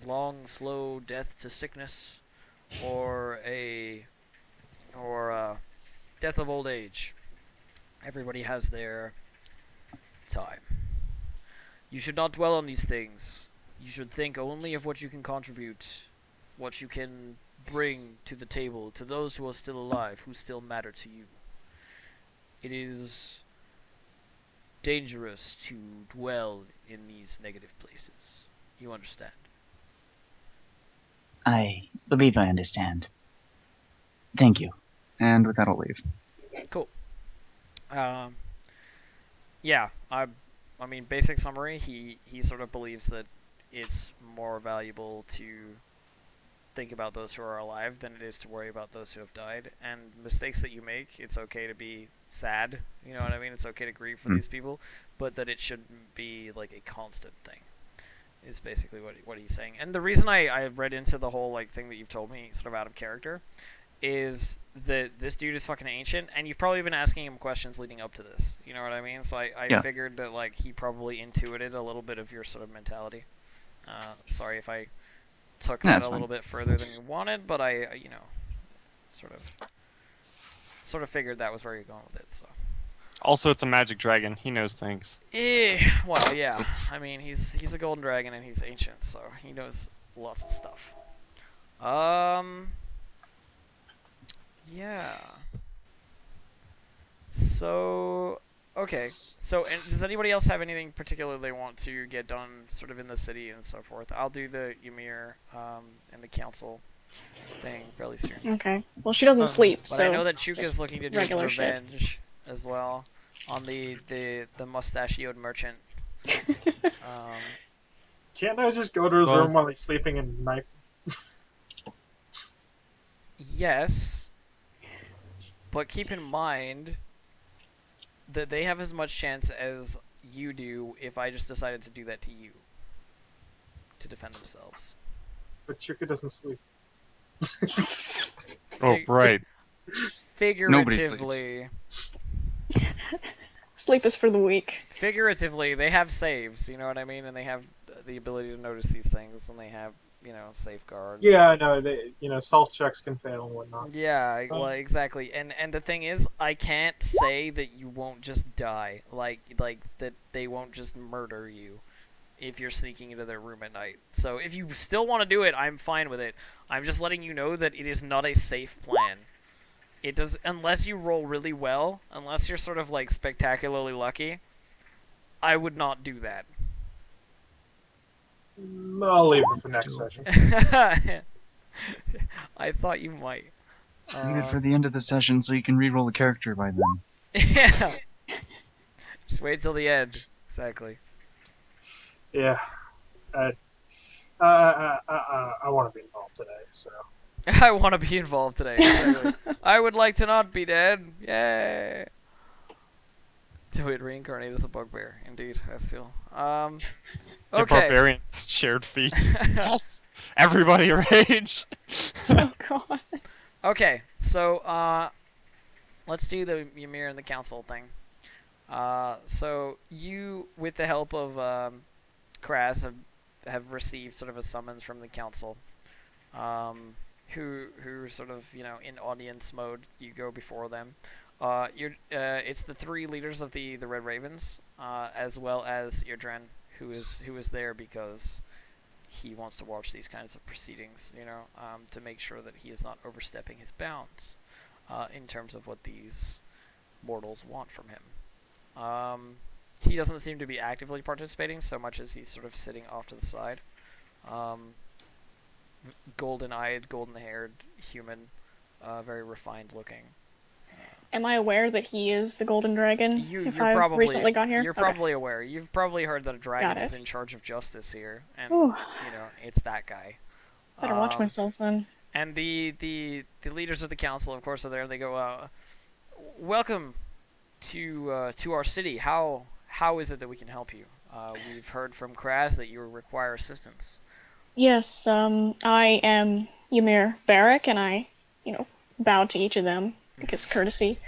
[SPEAKER 1] long, slow death to sickness, or a death of old age. Everybody has their time. You should not dwell on these things. You should think only of what you can contribute, what you can bring to the table, to those who are still alive, who still matter to you. It is dangerous to dwell in these negative places. You understand?
[SPEAKER 8] I believe I understand. Thank you.
[SPEAKER 2] And with that, I'll leave.
[SPEAKER 1] Cool. Yeah, I mean, basic summary, he sort of believes that it's more valuable to think about those who are alive than it is to worry about those who have died. And mistakes that you make, it's okay to be sad, you know what I mean? It's okay to grieve for these people, but that it shouldn't be like a constant thing, is basically what he's saying. And the reason I read into the whole like thing that you've told me, sort of out of character, is that this dude is fucking ancient, and you've probably been asking him questions leading up to this. You know what I mean? So I figured that like he probably intuited a little bit of your sort of mentality. Sorry if I took that a little bit further than you wanted, but I sort of sort of figured that was where you're going with it. So.
[SPEAKER 7] Also, it's a magic dragon. He knows things.
[SPEAKER 1] Well, yeah. I mean, he's a golden dragon and he's ancient, so he knows lots of stuff. Yeah. So, okay. So, and does anybody else have anything particular they want to get done, sort of in the city and so forth? I'll do the Ymir and the council thing fairly soon.
[SPEAKER 3] Okay. Well, she doesn't sleep,
[SPEAKER 1] But
[SPEAKER 3] so
[SPEAKER 1] I know that Chuka's
[SPEAKER 3] just
[SPEAKER 1] looking to do
[SPEAKER 3] regular shift.
[SPEAKER 1] revenge as well on the mustachioed merchant.
[SPEAKER 6] Can't I just go to his
[SPEAKER 7] Well-
[SPEAKER 6] room while he's sleeping and knife?
[SPEAKER 1] Yes, but keep in mind that they have as much chance as you do if I just decided to do that to you to defend themselves.
[SPEAKER 6] But Chuka doesn't sleep.
[SPEAKER 7] Oh, right.
[SPEAKER 1] Figuratively,
[SPEAKER 3] Sleep is for the weak.
[SPEAKER 1] figuratively, they have saves. You know what I mean, and they have the ability to notice these things, and they have safeguards.
[SPEAKER 6] Yeah, I know. Stealth checks can fail and whatnot.
[SPEAKER 1] Yeah, well, exactly. And the thing is, I can't say that you won't just die, like that they won't just murder you if you're sneaking into their room at night. So if you still want to do it, I'm fine with it. I'm just letting you know that it is not a safe plan. It does, unless you roll really well, unless you're sort of like spectacularly lucky, I would not do that.
[SPEAKER 6] I'll leave it for next session.
[SPEAKER 1] I thought you might.
[SPEAKER 2] Leave it for the end of the session so you can re-roll the character by then.
[SPEAKER 1] Yeah. Just wait till the end. Exactly.
[SPEAKER 6] Yeah. I want to be involved today, so.
[SPEAKER 1] I want to be involved today. Exactly. I would like to not be dead. Yay. Do it reincarnate as a bugbear. Indeed, I still.
[SPEAKER 7] The
[SPEAKER 1] Okay.
[SPEAKER 7] barbarians shared feats. Yes! Everybody rage!
[SPEAKER 3] Oh god.
[SPEAKER 1] Okay, so let's do the Ymir and the council thing. So you, with the help of Kraz, have received sort of a summons from the council. Who sort of in audience mode. You go before them. It's the three leaders of the Red Ravens, as well as Irdren, who is there because he wants to watch these kinds of proceedings, to make sure that he is not overstepping his bounds in terms of what these mortals want from him. He doesn't seem to be actively participating so much as he's sort of sitting off to the side. Golden-eyed, golden-haired human, very refined looking.
[SPEAKER 3] Am I aware that he is the Golden Dragon?
[SPEAKER 1] You're
[SPEAKER 3] if I've
[SPEAKER 1] probably
[SPEAKER 3] recently got here?
[SPEAKER 1] You're
[SPEAKER 3] Okay.
[SPEAKER 1] probably aware. You've probably heard that a dragon
[SPEAKER 3] Got
[SPEAKER 1] is
[SPEAKER 3] it.
[SPEAKER 1] in charge of justice here, and
[SPEAKER 3] Ooh.
[SPEAKER 1] it's that guy.
[SPEAKER 3] Better watch myself then.
[SPEAKER 1] And the leaders of the council, of course, are there. And they go, "Welcome to our city. How is it that we can help you? We've heard from Kraz that you require assistance."
[SPEAKER 3] Yes, I am Ymir Barrack, and I, bow to each of them because courtesy.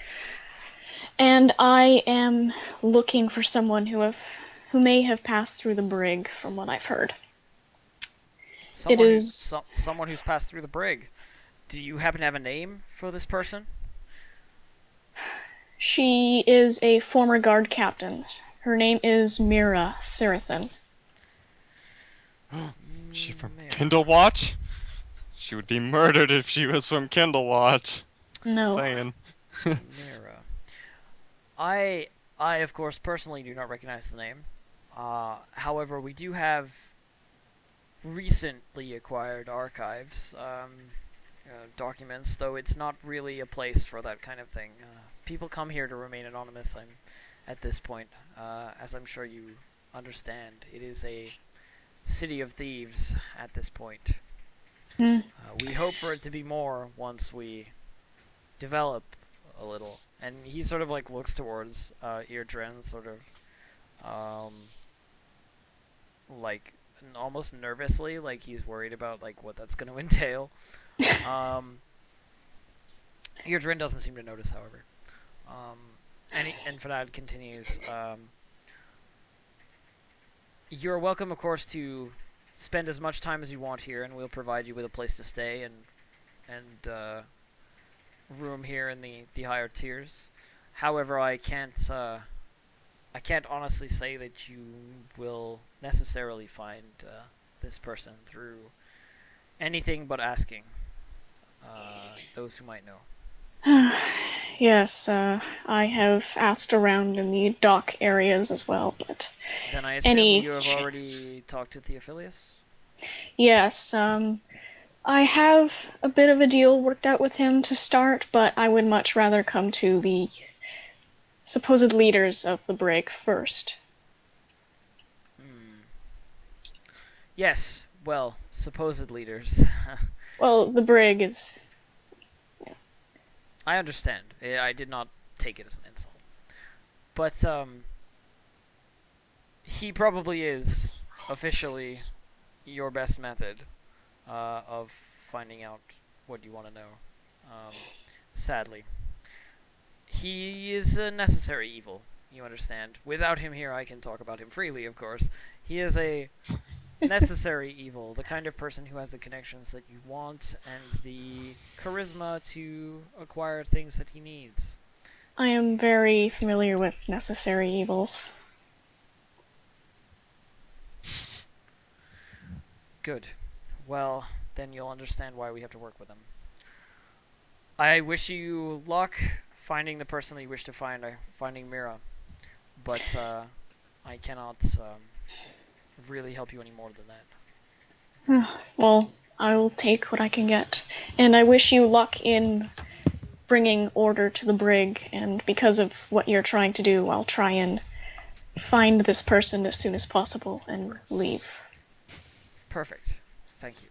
[SPEAKER 3] And I am looking for someone who may have passed through the Brig, from what I've heard.
[SPEAKER 1] Someone
[SPEAKER 3] is-
[SPEAKER 1] someone who's passed through the Brig. Do you happen to have a name for this person?
[SPEAKER 3] She is a former guard captain. Her name is Mira Sarathan.
[SPEAKER 7] She from
[SPEAKER 1] Mira.
[SPEAKER 7] Kindlewatch? She would be murdered if she was from Kindlewatch.
[SPEAKER 3] No.
[SPEAKER 7] Saying.
[SPEAKER 1] Mira. I of course personally do not recognize the name. However, we do have recently acquired archives, documents, though it's not really a place for that kind of thing. People come here to remain anonymous. At this point, as I'm sure you understand, it is a city of thieves at this point. We hope for it to be more once we develop a little. And he sort of looks towards Irdren, sort of almost nervously, like he's worried about what that's going to entail. Irdren doesn't seem to notice, however. And Fanad continues. You're welcome, of course, to spend as much time as you want here, and we'll provide you with a place to stay and room here in the higher tiers. However, I can't honestly say that you will necessarily find this person through anything but asking those who might know.
[SPEAKER 3] Yes, I have asked around in the dock areas as well, but
[SPEAKER 1] Then I assume
[SPEAKER 3] any
[SPEAKER 1] you have
[SPEAKER 3] chance?
[SPEAKER 1] already talked to Theophilus?
[SPEAKER 3] Yes, I have a bit of a deal worked out with him to start, but I would much rather come to the supposed leaders of the Brig first.
[SPEAKER 1] Hmm. Yes, well, supposed leaders.
[SPEAKER 3] Well, the Brig is.
[SPEAKER 1] I understand. I did not take it as an insult. But, he probably is officially your best method of finding out what you want to know. Um, Sadly. He is a necessary evil, you understand. Without him here, I can talk about him freely, of course. He is a necessary evil, the kind of person who has the connections that you want and the charisma to acquire things that he needs.
[SPEAKER 3] I am very familiar with necessary evils.
[SPEAKER 1] Good. Well, then you'll understand why we have to work with him. I wish you luck finding the person that you wish to find, finding Mira. But I cannot really help you any more than that.
[SPEAKER 3] Well, I will take what I can get. And I wish you luck in bringing order to the Brig, and because of what you're trying to do, I'll try and find this person as soon as possible and leave.
[SPEAKER 1] Perfect. Thank you.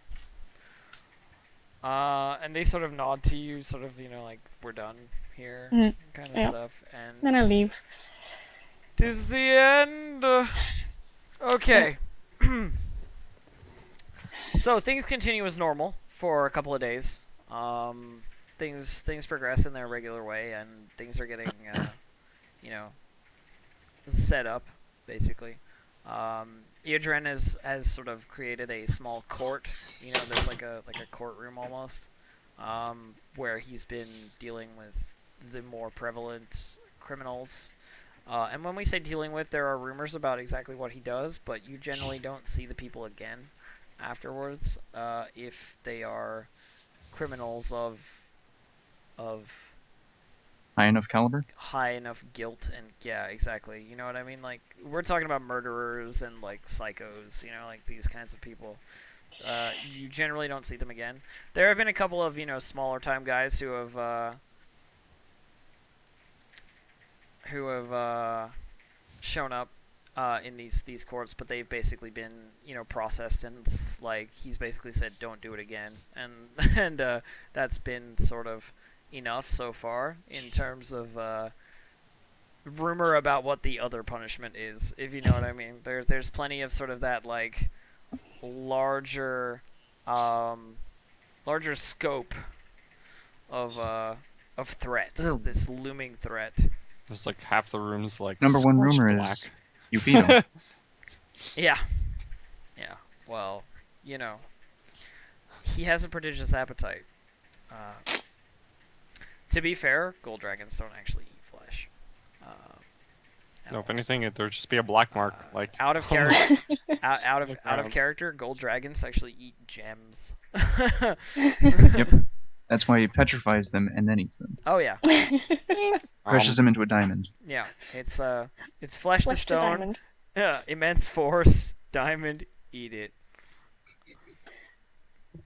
[SPEAKER 1] And they sort of nod to you, sort of, like, we're done here, kind of stuff. And
[SPEAKER 3] then I leave.
[SPEAKER 1] Tis the end. Okay. So things continue as normal for a couple of days. Things progress in their regular way, and things are getting, set up, basically. Eodren has sort of created a small court. There's like a courtroom almost, where he's been dealing with the more prevalent criminals. And when we say dealing with, there are rumors about exactly what he does, but you generally don't see the people again afterwards if they are criminals of
[SPEAKER 2] High enough caliber?
[SPEAKER 1] high enough guilt. And yeah, exactly, you know what I mean. Like, we're talking about murderers and like psychos, like these kinds of people. You generally don't see them again. There have been a couple of smaller time guys who have shown up in these courts, but they've basically been processed, and like he's basically said don't do it again, and and that's been sort of enough so far in terms of rumor about what the other punishment is, if you know what I mean. There's plenty of sort of that like larger larger scope of threat, this looming threat.
[SPEAKER 7] There's like half the rooms like
[SPEAKER 2] Number one
[SPEAKER 7] scorched
[SPEAKER 2] rumor
[SPEAKER 7] black.
[SPEAKER 2] is you feed him.
[SPEAKER 1] Yeah. Well, he has a prodigious appetite. To be fair, gold dragons don't actually eat flesh.
[SPEAKER 7] No, if anything, there'd just be a black mark. Like
[SPEAKER 1] Out of character, out of
[SPEAKER 7] ground.
[SPEAKER 1] character, gold dragons actually eat gems.
[SPEAKER 2] Yep. That's why he petrifies them and then eats them.
[SPEAKER 1] Oh yeah,
[SPEAKER 2] Crushes them into a diamond.
[SPEAKER 1] yeah. It's flesh to
[SPEAKER 3] Flesh to
[SPEAKER 1] stone.
[SPEAKER 3] diamond.
[SPEAKER 1] Yeah, immense force, diamond, eat it.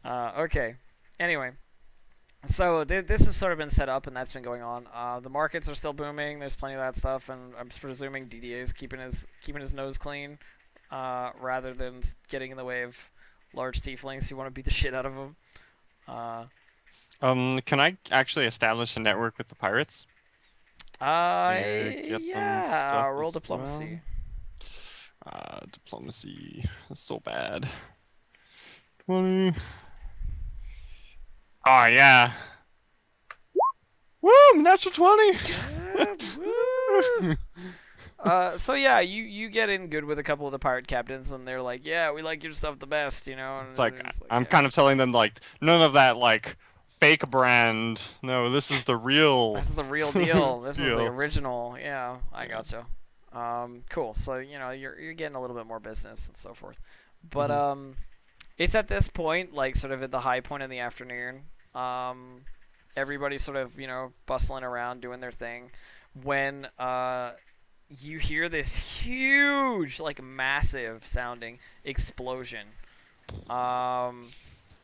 [SPEAKER 1] Okay. Anyway, so this has sort of been set up, and that's been going on. The markets are still booming. There's plenty of that stuff, and I'm presuming DDA is keeping his nose clean, rather than getting in the way of large tieflings who want to beat the shit out of him.
[SPEAKER 7] Can I actually establish a network with the pirates? Get them
[SPEAKER 1] Yeah.
[SPEAKER 7] stuff
[SPEAKER 1] Roll
[SPEAKER 7] as
[SPEAKER 1] diplomacy.
[SPEAKER 7] Diplomacy. That's so bad. 20. Oh yeah. Woo! Natural 20.
[SPEAKER 1] So yeah, you get in good with a couple of the pirate captains, and they're like, "Yeah, we like your stuff the best," And
[SPEAKER 7] It's like
[SPEAKER 1] they're just
[SPEAKER 7] I'm
[SPEAKER 1] yeah.
[SPEAKER 7] kind of telling them like none of that like fake brand. No, this is the real.
[SPEAKER 1] This is the real deal. This is the
[SPEAKER 7] Deal.
[SPEAKER 1] original. Yeah, I gotcha. Cool. So you're getting a little bit more business and so forth, but it's at this point, like sort of at the high point in the afternoon. Everybody's sort of bustling around doing their thing, when you hear this huge, like massive sounding explosion.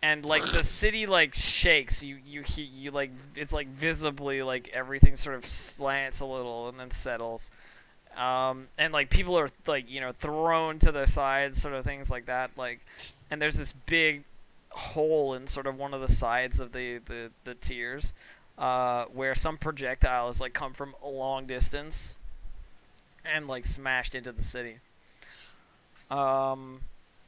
[SPEAKER 1] And like the city like shakes. You like, it's like visibly like everything sort of slants a little and then settles. And like people are like thrown to the sides, sort of things like that. Like, and there's this big hole in sort of one of the sides of the tiers, where some projectile has like come from a long distance and like smashed into the city.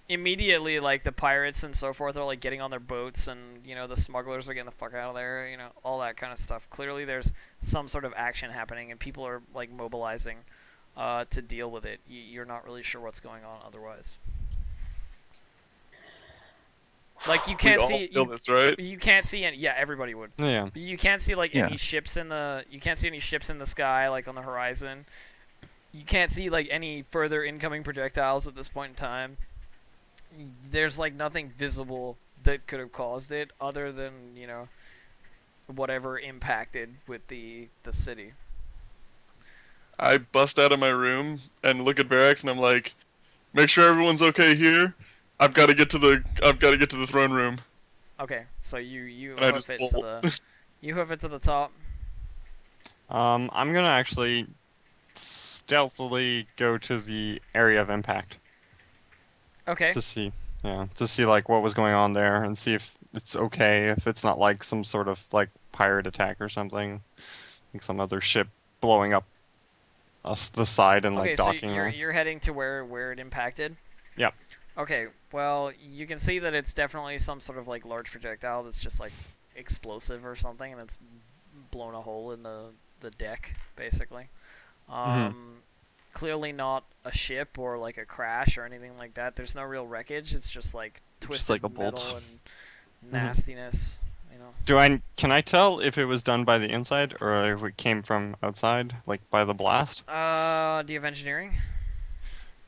[SPEAKER 1] Immediately, like the pirates and so forth are like getting on their boats, and the smugglers are getting the fuck out of there, all that kind of stuff. Clearly there's some sort of action happening and people are like mobilizing to deal with it. You're not really sure what's going on otherwise. Like you can't
[SPEAKER 5] We all
[SPEAKER 1] see
[SPEAKER 5] feel this, right?
[SPEAKER 1] you can't see any. Yeah, everybody would.
[SPEAKER 7] Yeah.
[SPEAKER 1] But you can't see like
[SPEAKER 2] Yeah.
[SPEAKER 1] any ships in the. You can't see any ships in the sky, like on the horizon. You can't see like any further incoming projectiles at this point in time. There's like nothing visible that could have caused it, other than whatever impacted with the city.
[SPEAKER 5] I bust out of my room and look at barracks, and I'm like, "Make sure everyone's okay here. I've got to get to the throne room."
[SPEAKER 1] Okay, so you
[SPEAKER 5] And I
[SPEAKER 1] hoof
[SPEAKER 5] just
[SPEAKER 1] it to
[SPEAKER 5] bolt.
[SPEAKER 1] the you hoof it to the top.
[SPEAKER 7] I'm gonna actually stealthily go to the area of impact
[SPEAKER 1] Okay.
[SPEAKER 7] to see like what was going on there and see if it's okay, if it's not like some sort of like pirate attack or something, like some other ship blowing up the side and
[SPEAKER 1] Okay,
[SPEAKER 7] like
[SPEAKER 1] so
[SPEAKER 7] docking
[SPEAKER 1] you're
[SPEAKER 7] there.
[SPEAKER 1] you're heading to where it impacted.
[SPEAKER 7] Yep.
[SPEAKER 1] Okay, well, you can see that it's definitely some sort of like large projectile that's just like explosive or something, and it's blown a hole in the deck, basically. Clearly not a ship or like a crash or anything like that. There's no real wreckage. It's just like twisted
[SPEAKER 7] like a bolt.
[SPEAKER 1] metal and nastiness.
[SPEAKER 7] Can I tell if it was done by the inside or if it came from outside, like by the blast?
[SPEAKER 1] Do you have engineering?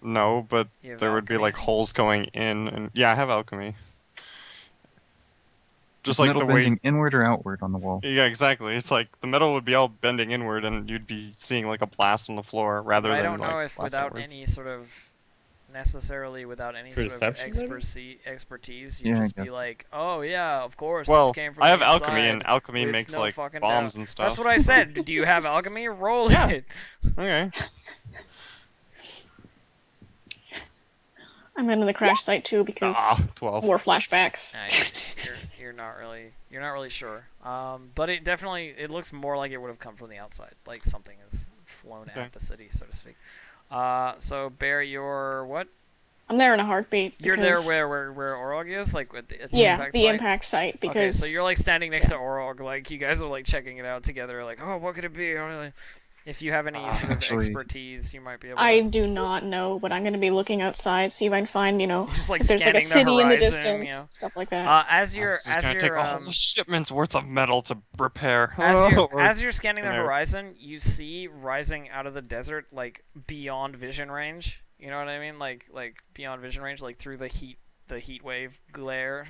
[SPEAKER 7] No, but
[SPEAKER 1] You have
[SPEAKER 7] there would be
[SPEAKER 1] alchemy?
[SPEAKER 7] like holes going in, and yeah, I have alchemy. Just
[SPEAKER 2] Is
[SPEAKER 7] like
[SPEAKER 2] metal
[SPEAKER 7] the way.
[SPEAKER 2] bending inward or outward on the wall?
[SPEAKER 7] Yeah, exactly. It's like the metal would be all bending inward, and you'd be seeing like a blast on the floor rather
[SPEAKER 1] But I
[SPEAKER 7] than
[SPEAKER 1] don't know
[SPEAKER 7] like
[SPEAKER 1] if
[SPEAKER 7] blast
[SPEAKER 1] without
[SPEAKER 7] outwards.
[SPEAKER 1] any sort of without any sort of
[SPEAKER 4] Perception, maybe?
[SPEAKER 1] expertise, you'd
[SPEAKER 2] Yeah, I
[SPEAKER 1] just be
[SPEAKER 2] guess.
[SPEAKER 1] like, oh yeah, of course,
[SPEAKER 7] Well,
[SPEAKER 1] this came from
[SPEAKER 7] I have
[SPEAKER 1] the
[SPEAKER 7] alchemy,
[SPEAKER 1] inside
[SPEAKER 7] and alchemy
[SPEAKER 1] with
[SPEAKER 7] makes
[SPEAKER 1] no
[SPEAKER 7] like
[SPEAKER 1] fucking
[SPEAKER 7] bombs
[SPEAKER 1] doubt.
[SPEAKER 7] and stuff.
[SPEAKER 1] That's what I said. Do you have alchemy? Roll
[SPEAKER 7] Yeah.
[SPEAKER 1] it.
[SPEAKER 7] Okay.
[SPEAKER 3] I'm into the crash site too because
[SPEAKER 7] 12.
[SPEAKER 3] more flashbacks.
[SPEAKER 1] Nah, you're not really sure. But it looks more like it would have come from the outside, like something is flown
[SPEAKER 7] Okay.
[SPEAKER 1] at the city, so to speak. So Bear, you're what?
[SPEAKER 3] I'm there in a heartbeat.
[SPEAKER 1] You're there
[SPEAKER 3] because-
[SPEAKER 1] where Orog is, like at the
[SPEAKER 3] Yeah,
[SPEAKER 1] impact
[SPEAKER 3] the
[SPEAKER 1] site?
[SPEAKER 3] impact site. Because
[SPEAKER 1] Okay, so you're like standing next
[SPEAKER 3] yeah.
[SPEAKER 1] to Orog, like you guys are like checking it out together, like, oh, what could it be? If you have any sort of
[SPEAKER 2] Actually-
[SPEAKER 1] expertise, you might be able.
[SPEAKER 3] I
[SPEAKER 1] to...
[SPEAKER 3] do not know, but I'm going to be looking outside, see if I can find,
[SPEAKER 1] You're just like
[SPEAKER 3] if there's like a
[SPEAKER 1] scanning the
[SPEAKER 3] city in the
[SPEAKER 1] horizon,
[SPEAKER 3] distance, stuff like that.
[SPEAKER 1] As you're
[SPEAKER 7] This is gonna take a whole shipment's worth of metal to repair. Or-
[SPEAKER 1] as you're scanning the
[SPEAKER 7] in there.
[SPEAKER 1] horizon, you see rising out of the desert, like beyond vision range. You know what I mean? Like beyond vision range, like through the heat wave glare.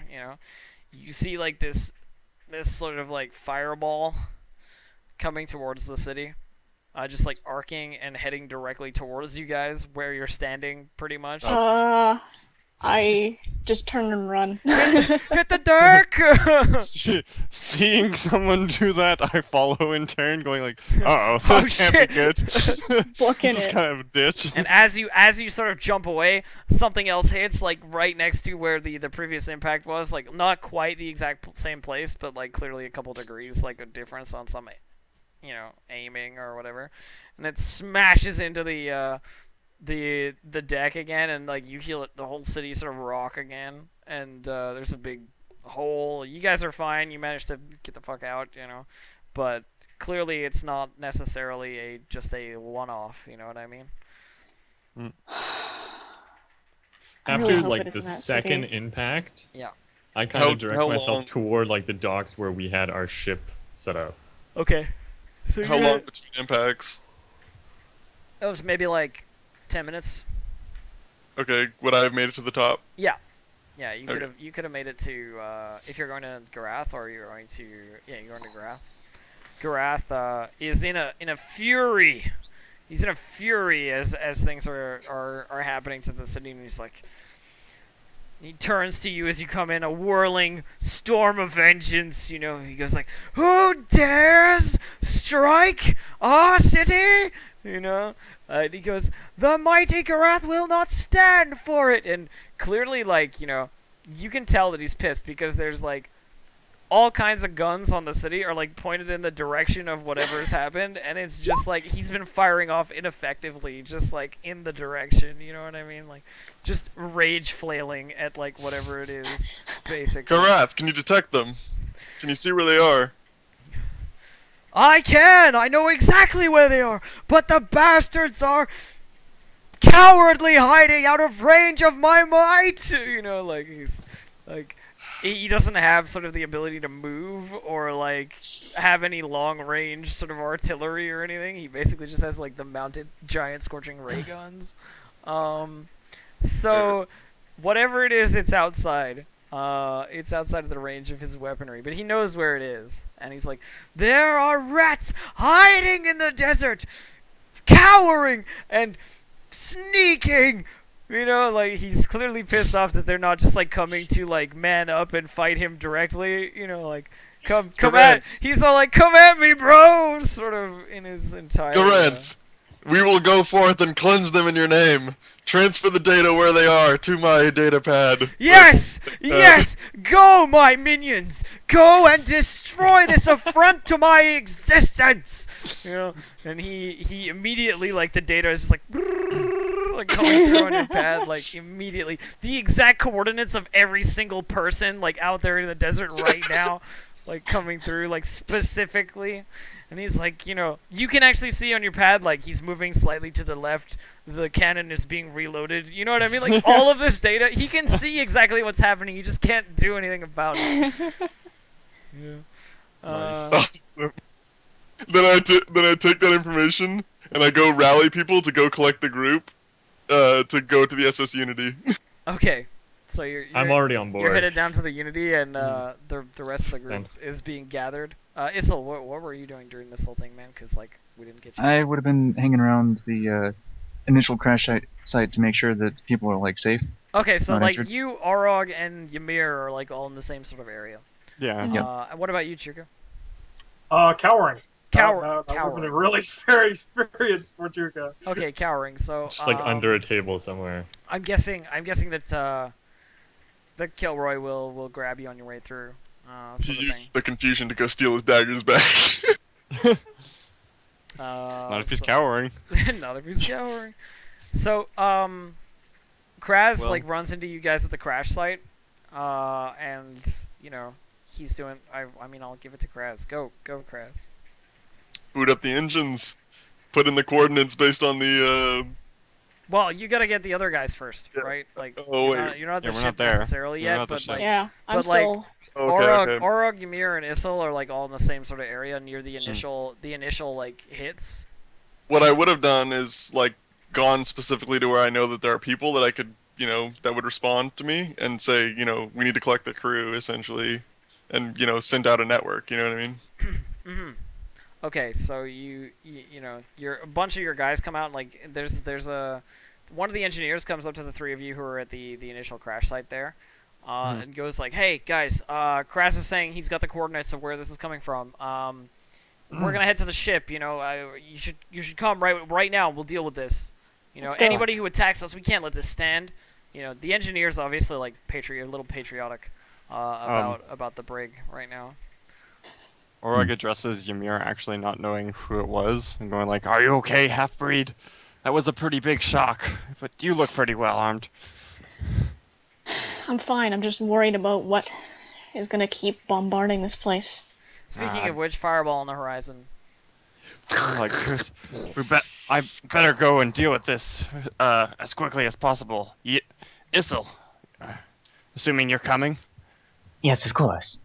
[SPEAKER 1] You see like this sort of like fireball coming towards the city. Just like arcing and heading directly towards you guys where you're standing, pretty much.
[SPEAKER 3] I just turn and run.
[SPEAKER 1] Hit the dark!
[SPEAKER 7] Seeing someone do that, I follow in turn, going like, "Uh-oh, that
[SPEAKER 1] Oh,
[SPEAKER 7] can't
[SPEAKER 1] shit.
[SPEAKER 7] be good."
[SPEAKER 3] Booking
[SPEAKER 7] Just
[SPEAKER 3] it.
[SPEAKER 7] kind of ditch.
[SPEAKER 1] And as you sort of jump away, something else hits, like right next to where the previous impact was, like not quite the exact same place, but like clearly a couple degrees, like a difference on some, aiming or whatever, and it smashes into the deck again, and like you feel it, the whole city sort of rock again, and there's a big hole. You guys are fine. You managed to get the fuck out, but clearly it's not necessarily just a one-off. You know what I mean?
[SPEAKER 3] I
[SPEAKER 4] After
[SPEAKER 3] really hope
[SPEAKER 4] like
[SPEAKER 3] it
[SPEAKER 4] the
[SPEAKER 3] isn't that
[SPEAKER 4] second
[SPEAKER 3] city.
[SPEAKER 4] impact,
[SPEAKER 1] Yeah.
[SPEAKER 4] I kind
[SPEAKER 5] How-
[SPEAKER 4] of direct
[SPEAKER 5] how
[SPEAKER 4] myself
[SPEAKER 5] long-
[SPEAKER 4] toward like the docks where we had our ship set up.
[SPEAKER 1] Okay. So
[SPEAKER 5] How long between impacts?
[SPEAKER 1] It was maybe like 10 minutes.
[SPEAKER 5] Okay, would I have made it to the top?
[SPEAKER 1] Yeah. Yeah, you
[SPEAKER 5] Okay.
[SPEAKER 1] could have made it to if you're going to Garath or you're going to you're going to Garath. Garath is in a fury. He's in a fury as things are happening to the city, and he's like, he turns to you as you come in, a whirling storm of vengeance. You know, he goes like, "Who dares strike our city?" You know, and he goes, "The mighty Garath will not stand for it." And clearly, like, you know, you can tell that he's pissed because there's like all kinds of guns on the city are like pointed in the direction of whatever has happened, and it's just like he's been firing off ineffectively, just like in the direction. You know what I mean? Like, just rage flailing at like whatever it is, basically.
[SPEAKER 5] Garath, can you detect them? Can you see where they are?
[SPEAKER 1] I can! I know exactly where they are! But the bastards are cowardly hiding out of range of my might! You know, like, he's, like, he doesn't have sort of the ability to move or, like, have any long-range sort of artillery or anything. He basically just has, like, the mounted giant scorching ray guns. So, whatever it is, it's outside. It's outside of the range of his weaponry, but he knows where it is. And he's like, there are rats hiding in the desert, cowering and sneaking. You know, like, he's clearly pissed off that they're not just, like, coming to, like, man up and fight him directly. You know, like, come at, he's all like, come at me, bro, sort of in his entire...
[SPEAKER 5] Garath, we will go forth and cleanse them in your name. Transfer the data where they are to my data pad.
[SPEAKER 1] Yes! Yes! Go, my minions! Go and destroy this affront to my existence! You know, and he immediately, like, the data is just like, like coming through on your pad, like, immediately. The exact coordinates of every single person, like, out there in the desert right now, like, coming through, like, specifically. And he's like, you know, you can actually see on your pad, like, he's moving slightly to the left. The cannon is being reloaded. You know what I mean? Like, all of this data, he can see exactly what's happening. He just can't do anything about it. Yeah.
[SPEAKER 5] Awesome. Then I take that information and I go rally people to go collect the group, to go to the SS Unity.
[SPEAKER 1] Okay. So
[SPEAKER 4] I'm already on board.
[SPEAKER 1] You're headed down to the Unity, and the rest of the group is being gathered. Issel, what were you doing during this whole thing, man? Because, like, we didn't get you.
[SPEAKER 2] I would have been hanging around the initial crash site to make sure that people are, like, safe.
[SPEAKER 1] Okay, so,
[SPEAKER 2] not
[SPEAKER 1] like,
[SPEAKER 2] injured.
[SPEAKER 1] you, Arog, and Ymir are, like, all in the same sort of area.
[SPEAKER 7] Yeah.
[SPEAKER 2] Yep.
[SPEAKER 1] What about you, Chuka?
[SPEAKER 6] Cowering. That would have
[SPEAKER 1] Cowering.
[SPEAKER 6] been a really scary experience for Chuka.
[SPEAKER 1] Okay, cowering. So
[SPEAKER 4] Just like under a table somewhere.
[SPEAKER 1] I'm guessing that that Kilroy will grab you on your way through.
[SPEAKER 5] He
[SPEAKER 1] Sort of
[SPEAKER 5] used
[SPEAKER 1] thing.
[SPEAKER 5] the confusion to go steal his daggers back.
[SPEAKER 7] Not if he's cowering.
[SPEAKER 1] Not if he's cowering. So, Kraz,
[SPEAKER 7] Well-
[SPEAKER 1] like, runs into you guys at the crash site, and, you know, he's doing, I mean, I'll give it to Kraz. Go, Kraz.
[SPEAKER 5] Boot up the engines. Put in the coordinates based on the,
[SPEAKER 1] Well, you gotta get the other guys first,
[SPEAKER 5] Yeah.
[SPEAKER 1] right? Like,
[SPEAKER 5] Oh,
[SPEAKER 1] you're
[SPEAKER 5] wait.
[SPEAKER 1] not, you're not at
[SPEAKER 7] Yeah,
[SPEAKER 1] the
[SPEAKER 7] we're
[SPEAKER 1] ship
[SPEAKER 7] not there.
[SPEAKER 1] necessarily
[SPEAKER 7] We're
[SPEAKER 1] yet,
[SPEAKER 7] not at the
[SPEAKER 1] but,
[SPEAKER 7] ship.
[SPEAKER 1] like,
[SPEAKER 3] Yeah, I'm
[SPEAKER 1] But, like,
[SPEAKER 3] still.
[SPEAKER 1] Orog, Ymir, and Issel are, like, all in the same sort of area near the initial, like, hits.
[SPEAKER 5] What I would have done is, like, gone specifically to where I know that there are people that I could, you know, that would respond to me and say, you know, we need to collect the crew, essentially, and, you know, send out a network, you know what I mean?
[SPEAKER 1] Mm-hmm. Okay, so you know, a bunch of your guys come out, and, like, there's a one of the engineers comes up to the three of you who are at the initial crash site there, and goes like, "Hey guys, Kraz is saying he's got the coordinates of where this is coming from. We're gonna head to the ship. You know, you should come right now. We'll deal with this. You know,
[SPEAKER 3] Let's go.
[SPEAKER 1] anybody who attacks us, we can't let this stand. You know, the engineer's obviously like a little patriotic about the brig right now.
[SPEAKER 7] Orog addresses Ymir actually not knowing who it was and going like, "Are you okay, half-breed? That was a pretty big shock, but you look pretty well armed."
[SPEAKER 3] I'm fine. I'm just worried about what is gonna keep bombarding this place.
[SPEAKER 1] Speaking of which, fireball on the horizon.
[SPEAKER 7] Like, Chris, I better go and deal with this as quickly as possible. Issel, assuming you're coming.
[SPEAKER 8] Yes, of course.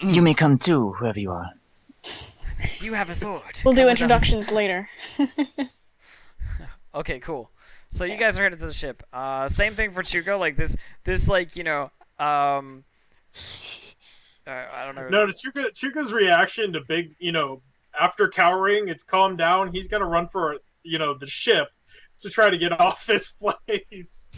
[SPEAKER 8] You may come too, whoever you are.
[SPEAKER 1] You have a sword.
[SPEAKER 3] We'll
[SPEAKER 1] Come
[SPEAKER 3] do
[SPEAKER 1] with
[SPEAKER 3] introductions later.
[SPEAKER 1] us. Okay, cool. So you guys are headed to the ship. Same thing for Chuko. Like this like I don't know.
[SPEAKER 6] No, Chuka's reaction to Big, after cowering, it's calmed down. He's gonna run for, the ship to try to get off this place.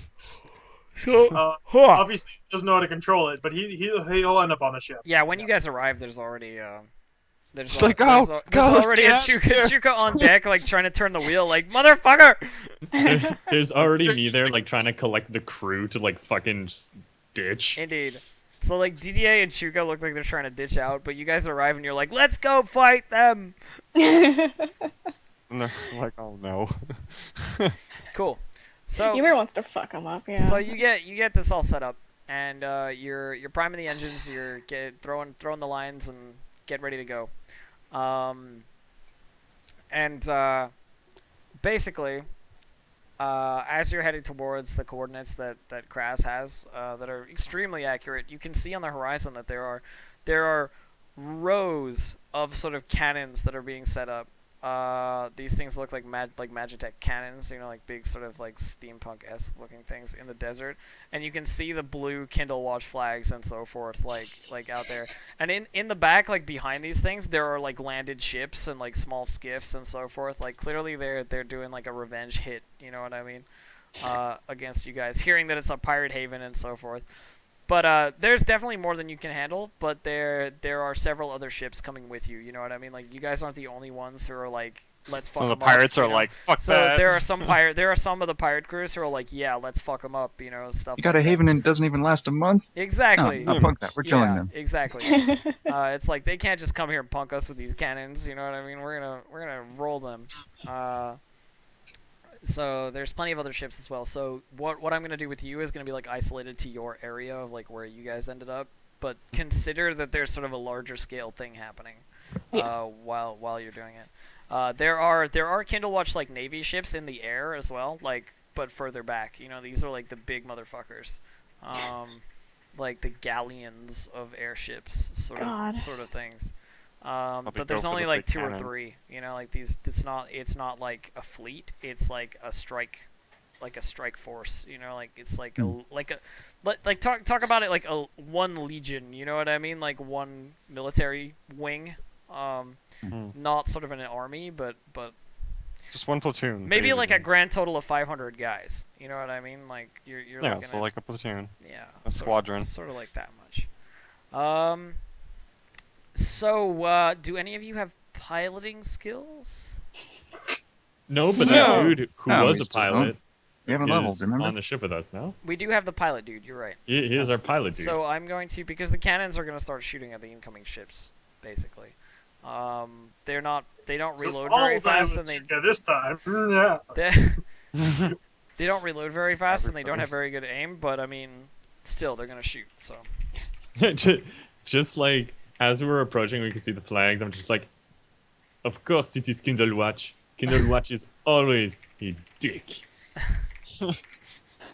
[SPEAKER 1] So,
[SPEAKER 6] Obviously, he doesn't know how to control it, but he'll end up on the ship.
[SPEAKER 1] yeah, when you guys arrive, there's already there's
[SPEAKER 7] It's like, go,
[SPEAKER 1] there's
[SPEAKER 7] let's
[SPEAKER 1] already
[SPEAKER 7] get
[SPEAKER 1] a
[SPEAKER 7] out of here.
[SPEAKER 1] Chuka on deck, like trying to turn the wheel, like motherfucker.
[SPEAKER 4] There's already me there, like trying to collect the crew to like fucking just ditch.
[SPEAKER 1] Indeed. So like DDA and Chuka look like they're trying to ditch out, but you guys arrive and you're like, let's go fight them.
[SPEAKER 7] And they're like, oh no.
[SPEAKER 1] Cool. So
[SPEAKER 3] Ymir wants to fuck him up, yeah.
[SPEAKER 1] So you get this all set up, and you're priming the engines, you're throwing the lines, and get ready to go. Basically, as you're heading towards the coordinates that Kraz has, that are extremely accurate, you can see on the horizon that there are rows of sort of cannons that are being set up. These things look like Magitech cannons, like big sort of like steampunk-esque looking things in the desert, and you can see the blue Kindle Watch flags and so forth, like out there. And in the back, like behind these things, there are like landed ships and like small skiffs and so forth. Like clearly they're doing like a revenge hit, you know what I mean, against you guys. Hearing that it's a pirate haven and so forth. But there's definitely more than you can handle, but there are several other ships coming with you, you know what I mean? Like, you guys aren't the only ones who are like, let's fuck
[SPEAKER 7] So
[SPEAKER 1] them
[SPEAKER 7] the
[SPEAKER 1] up.
[SPEAKER 7] pirates
[SPEAKER 1] you
[SPEAKER 7] are
[SPEAKER 1] know?
[SPEAKER 7] like, fuck
[SPEAKER 1] So
[SPEAKER 7] that.
[SPEAKER 1] there are some of the pirate crews who are like, yeah, let's fuck them up, stuff
[SPEAKER 2] You got
[SPEAKER 1] like
[SPEAKER 2] a
[SPEAKER 1] that.
[SPEAKER 2] haven and it doesn't even last a month?
[SPEAKER 1] Exactly.
[SPEAKER 2] No, fuck that. We're killing
[SPEAKER 1] Yeah,
[SPEAKER 2] them.
[SPEAKER 1] exactly. It's like, they can't just come here and punk us with these cannons, you know what I mean? We're gonna roll them. So there's plenty of other ships as well. So what I'm gonna do with you is gonna be like isolated to your area of like where you guys ended up, but consider that there's sort of a larger scale thing happening while you're doing it. There are Kindle Watch like Navy ships in the air as well, like but further back. These are like the big motherfuckers, like the galleons of airships, sort of things. But there's only like two or three, like these. It's not like a fleet. It's like a strike force. Like it's like talk about it like a one legion. You know what I mean? Like one military wing. Not sort of an army, but
[SPEAKER 7] just one platoon.
[SPEAKER 1] Maybe
[SPEAKER 7] basically.
[SPEAKER 1] like a grand total of 500 guys. You know what I mean? Like you're
[SPEAKER 7] yeah,
[SPEAKER 1] looking
[SPEAKER 7] so
[SPEAKER 1] at,
[SPEAKER 7] like a platoon.
[SPEAKER 1] Yeah,
[SPEAKER 7] a squadron.
[SPEAKER 1] Sort of like that much. So, do any of you have piloting skills?
[SPEAKER 4] No, but that dude who
[SPEAKER 2] No,
[SPEAKER 4] was
[SPEAKER 2] we
[SPEAKER 4] a
[SPEAKER 2] still
[SPEAKER 4] pilot
[SPEAKER 2] don't. We haven't leveled,
[SPEAKER 4] is
[SPEAKER 2] remember?
[SPEAKER 4] on the ship with us now.
[SPEAKER 1] We do have the pilot dude, you're right.
[SPEAKER 4] He is our pilot dude.
[SPEAKER 1] So I'm going to, because the cannons are going to start shooting at the incoming ships, basically. They don't reload very fast, and
[SPEAKER 6] this time, yeah.
[SPEAKER 1] they don't reload very fast, and they don't have very good aim. But I mean, still, they're going to shoot. So
[SPEAKER 4] just like as we were approaching, we could see the flags. I'm just like, of course it is Kindle Watch. Kindle Watch is always a dick.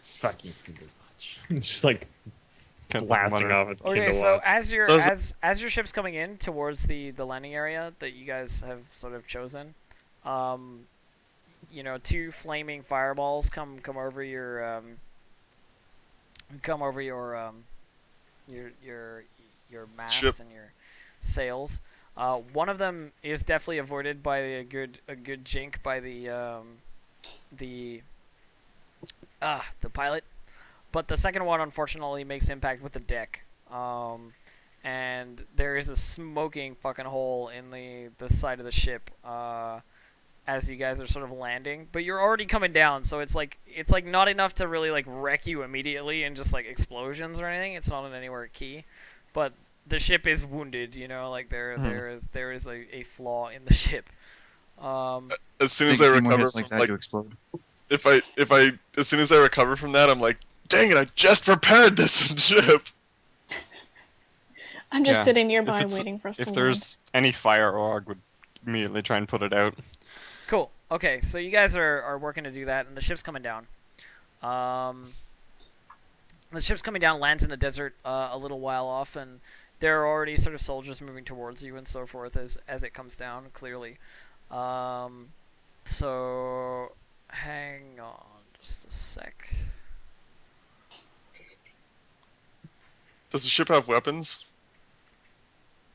[SPEAKER 4] Fucking Kindle Watch. Just like blasting off its Kindle
[SPEAKER 1] okay, so
[SPEAKER 4] Watch.
[SPEAKER 1] as your ship's coming in towards the landing area that you guys have sort of chosen, two flaming fireballs come over your mast
[SPEAKER 5] Ship.
[SPEAKER 1] and your sails. One of them is definitely avoided by a good jink by the pilot, but the second one unfortunately makes impact with the deck. And there is a smoking fucking hole in the side of the ship as you guys are sort of landing, but you're already coming down, so it's like not enough to really like wreck you immediately and just like explosions or anything. It's not an anywhere key, but the ship is wounded. Like there is a flaw in the ship.
[SPEAKER 5] As soon as I recover
[SPEAKER 2] like
[SPEAKER 5] from
[SPEAKER 2] that, you explode.
[SPEAKER 5] as soon as I recover from that, I'm like, dang it! I just repaired this ship.
[SPEAKER 3] I'm just
[SPEAKER 7] Yeah.
[SPEAKER 3] sitting nearby waiting for us to
[SPEAKER 7] If
[SPEAKER 3] land.
[SPEAKER 7] there's any fire, Org would immediately try and put it out.
[SPEAKER 1] Cool. Okay, so you guys are working to do that, and the ship's coming down. The ship's coming down, lands in the desert a little while off, and there are already sort of soldiers moving towards you and so forth as it comes down, clearly. So, hang on just a sec.
[SPEAKER 5] Does the ship have weapons?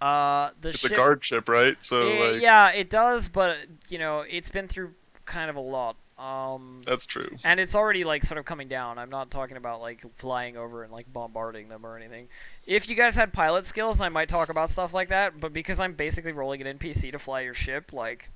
[SPEAKER 1] The
[SPEAKER 5] It's
[SPEAKER 1] ship,
[SPEAKER 5] a guard ship, right? So like
[SPEAKER 1] yeah, it does, but it's been through kind of a lot.
[SPEAKER 5] that's true.
[SPEAKER 1] And it's already like sort of coming down. I'm not talking about like flying over and like bombarding them or anything. If you guys had pilot skills, I might talk about stuff like that. But because I'm basically rolling an NPC to fly your ship, like,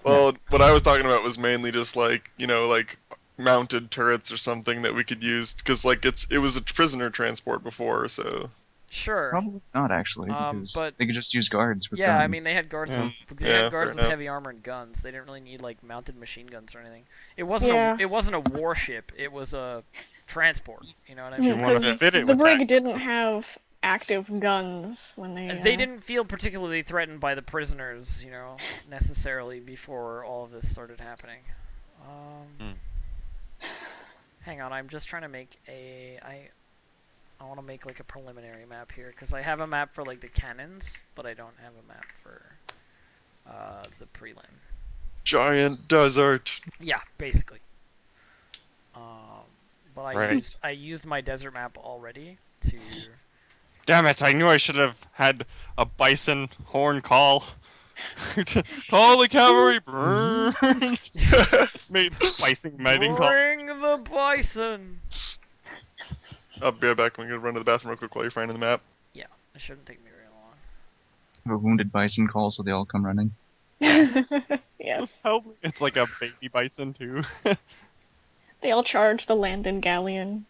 [SPEAKER 5] Well, what I was talking about was mainly just like like mounted turrets or something that we could use because like it was a prisoner transport before, so
[SPEAKER 1] sure.
[SPEAKER 2] Probably not actually, because
[SPEAKER 1] but-
[SPEAKER 2] they could just use guards with
[SPEAKER 1] Yeah,
[SPEAKER 2] guns.
[SPEAKER 1] I mean they had guards
[SPEAKER 5] Yeah.
[SPEAKER 1] with
[SPEAKER 5] Yeah, fair
[SPEAKER 1] with
[SPEAKER 5] enough.
[SPEAKER 1] heavy armor and guns. They didn't really need like mounted machine guns or anything. It wasn't
[SPEAKER 3] Yeah.
[SPEAKER 1] it wasn't a warship. It was a transport. You know what I
[SPEAKER 3] I mean,
[SPEAKER 1] mean?
[SPEAKER 7] wanna
[SPEAKER 3] because
[SPEAKER 7] fit it
[SPEAKER 3] the
[SPEAKER 7] with
[SPEAKER 3] brig
[SPEAKER 7] that.
[SPEAKER 3] didn't have active guns when they.
[SPEAKER 1] They didn't feel particularly threatened by the prisoners, necessarily before all of this started happening. Hang on, I'm just trying to make I want to make like a preliminary map here because I have a map for like the cannons, but I don't have a map for the prelim.
[SPEAKER 5] giant desert.
[SPEAKER 1] Yeah, basically. But
[SPEAKER 7] Right.
[SPEAKER 1] I used my desert map already to.
[SPEAKER 7] Damn it! I knew I should have had a bison horn call. Call the cavalry! Brrr. Made bison mating call.
[SPEAKER 1] Bring the bison.
[SPEAKER 5] I'll be right back. I'm gonna run to the bathroom real quick while you're finding the map.
[SPEAKER 1] Yeah, it shouldn't take me very long.
[SPEAKER 2] Have a wounded bison call, so they all come running.
[SPEAKER 3] Yes.
[SPEAKER 7] Help me. It's like a baby bison too.
[SPEAKER 3] They all charge the Landon galleon.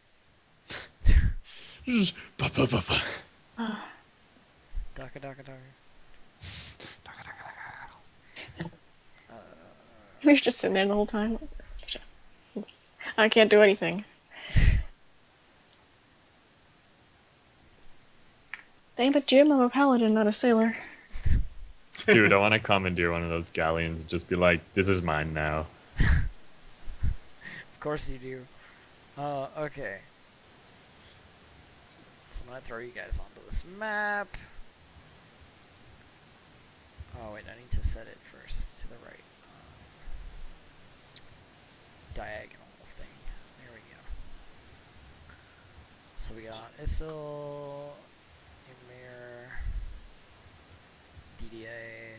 [SPEAKER 1] Daka daka daka.
[SPEAKER 3] We're just sitting there the whole time. I can't do anything. Dang it, Jim, I'm a paladin, not a sailor.
[SPEAKER 4] Dude, I want to commandeer one of those galleons and just be like, this is mine now.
[SPEAKER 1] Of course you do. Okay. So I'm gonna throw you guys onto this map. Oh wait, I need to set it first to the right. Diagonal thing. There we go. So we got Isil, Ymir, DDA,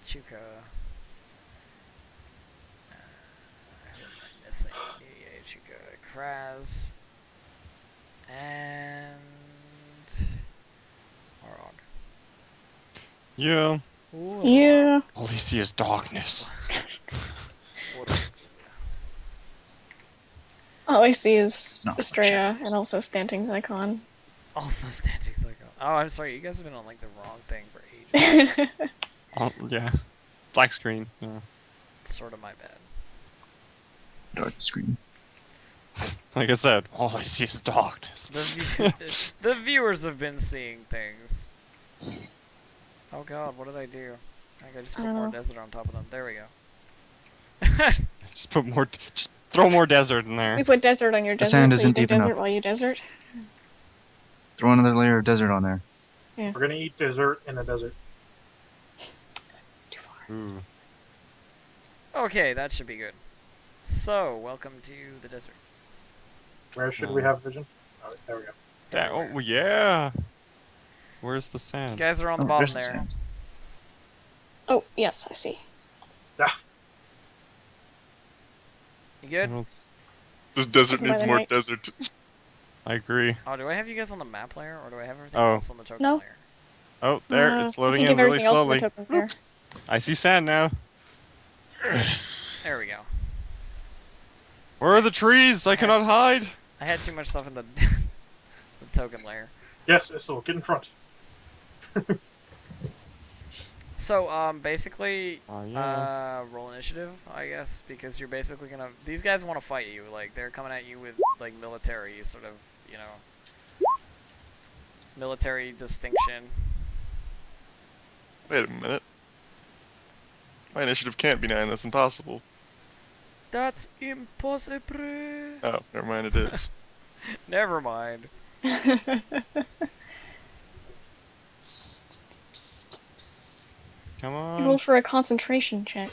[SPEAKER 1] Chuka. Who am I missing? DDA, Chuka, Kraz, and Arog.
[SPEAKER 7] Yeah.
[SPEAKER 1] Ooh.
[SPEAKER 3] Yeah.
[SPEAKER 7] All he sees is darkness.
[SPEAKER 3] All I see is
[SPEAKER 2] It's not
[SPEAKER 3] Estrella and also Stanting's icon.
[SPEAKER 1] Also standing like oh, I'm sorry, you guys have been on like the wrong thing for ages.
[SPEAKER 7] Oh, yeah. Black screen. Yeah.
[SPEAKER 1] It's sort of my bad.
[SPEAKER 2] Dark screen.
[SPEAKER 7] Like I said, all I see is darkness.
[SPEAKER 1] The viewers have been seeing things. Oh god, what did I do? I think I just
[SPEAKER 3] I
[SPEAKER 1] put
[SPEAKER 3] don't
[SPEAKER 1] more
[SPEAKER 3] know.
[SPEAKER 1] desert on top of them. There we go.
[SPEAKER 7] Just put more. Just throw more desert in there.
[SPEAKER 3] We put desert on your
[SPEAKER 2] The
[SPEAKER 3] desert,
[SPEAKER 2] sand
[SPEAKER 3] so you
[SPEAKER 2] isn't
[SPEAKER 3] get
[SPEAKER 2] deep
[SPEAKER 3] desert
[SPEAKER 2] enough.
[SPEAKER 3] while you desert.
[SPEAKER 2] Throw another layer of desert on there.
[SPEAKER 6] We're gonna eat dessert in the desert.
[SPEAKER 7] Ooh.
[SPEAKER 1] Okay, that should be good. So, welcome to the desert.
[SPEAKER 6] Where should we have vision? Oh, there we go.
[SPEAKER 7] Oh yeah. Where's the
[SPEAKER 1] You
[SPEAKER 7] sand?
[SPEAKER 1] guys are on the
[SPEAKER 2] Oh,
[SPEAKER 1] bottom
[SPEAKER 2] there's the
[SPEAKER 1] there.
[SPEAKER 2] sand.
[SPEAKER 3] Oh, yes, I see.
[SPEAKER 1] You good?
[SPEAKER 5] This desert
[SPEAKER 3] By
[SPEAKER 5] needs
[SPEAKER 3] the
[SPEAKER 5] more
[SPEAKER 3] night.
[SPEAKER 5] desert.
[SPEAKER 7] I agree.
[SPEAKER 1] Oh, do I have you guys on the map layer, or do I have everything
[SPEAKER 7] Oh.
[SPEAKER 1] else on the token
[SPEAKER 3] No.
[SPEAKER 1] layer?
[SPEAKER 7] Oh, there. It's
[SPEAKER 3] I
[SPEAKER 7] loading
[SPEAKER 3] think
[SPEAKER 7] in
[SPEAKER 3] of
[SPEAKER 7] really
[SPEAKER 3] everything else in the
[SPEAKER 7] slowly.
[SPEAKER 3] token layer.
[SPEAKER 7] I see sand now.
[SPEAKER 1] There we go.
[SPEAKER 7] Where are the trees? I cannot hide.
[SPEAKER 1] I had too much stuff in the, the token layer.
[SPEAKER 6] Yes, Issel, get in front.
[SPEAKER 1] So, basically,
[SPEAKER 7] Oh yeah.
[SPEAKER 1] roll initiative, I guess, because you're basically gonna. These guys want to fight you. Like, they're coming at you with, like, military sort of, military distinction.
[SPEAKER 5] Wait a minute. My initiative can't be 9. That's impossible.
[SPEAKER 1] That's impossible.
[SPEAKER 5] Oh, never mind. It is.
[SPEAKER 1] Never mind.
[SPEAKER 7] Come
[SPEAKER 3] Roll
[SPEAKER 7] on.
[SPEAKER 3] for a concentration check.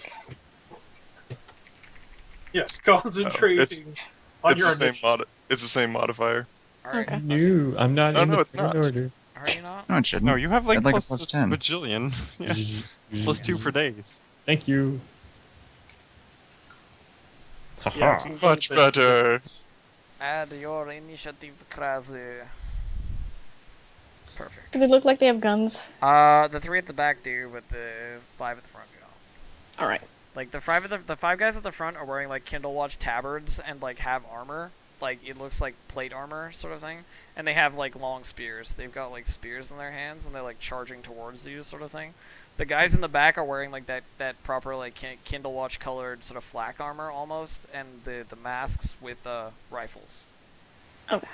[SPEAKER 6] Yes, concentrating on
[SPEAKER 5] It's
[SPEAKER 6] your
[SPEAKER 5] the same
[SPEAKER 6] initiative.
[SPEAKER 5] It's the same modifier.
[SPEAKER 1] All right.
[SPEAKER 3] Okay.
[SPEAKER 4] No, I'm not
[SPEAKER 5] Oh,
[SPEAKER 4] in
[SPEAKER 5] no,
[SPEAKER 4] the
[SPEAKER 5] it's
[SPEAKER 4] second
[SPEAKER 5] not.
[SPEAKER 4] order.
[SPEAKER 1] Are you not?
[SPEAKER 2] No, it shouldn't.
[SPEAKER 7] No, you have like
[SPEAKER 2] I'd like a
[SPEAKER 7] plus
[SPEAKER 2] plus
[SPEAKER 7] a
[SPEAKER 2] 10.
[SPEAKER 7] bajillion. Yeah. Plus 2 for days.
[SPEAKER 4] Thank you.
[SPEAKER 6] Yeah,
[SPEAKER 4] Haha.
[SPEAKER 6] it's a
[SPEAKER 5] Much
[SPEAKER 6] little bit-
[SPEAKER 5] better.
[SPEAKER 1] Add your initiative, Krasy. Perfect.
[SPEAKER 3] Do they look like they have guns?
[SPEAKER 1] The 3 at the back do, but the 5 at the front do.
[SPEAKER 3] All right.
[SPEAKER 1] Like the 5 guys at the front are wearing like Kindle Watch tabards and like have armor. Like it looks like plate armor sort of thing. And they have like long spears. They've got like spears in their hands and they're like charging towards you sort of thing. The guys in the back are wearing like that proper like Kindle Watch colored sort of flak armor almost, and the masks with rifles.
[SPEAKER 3] Okay.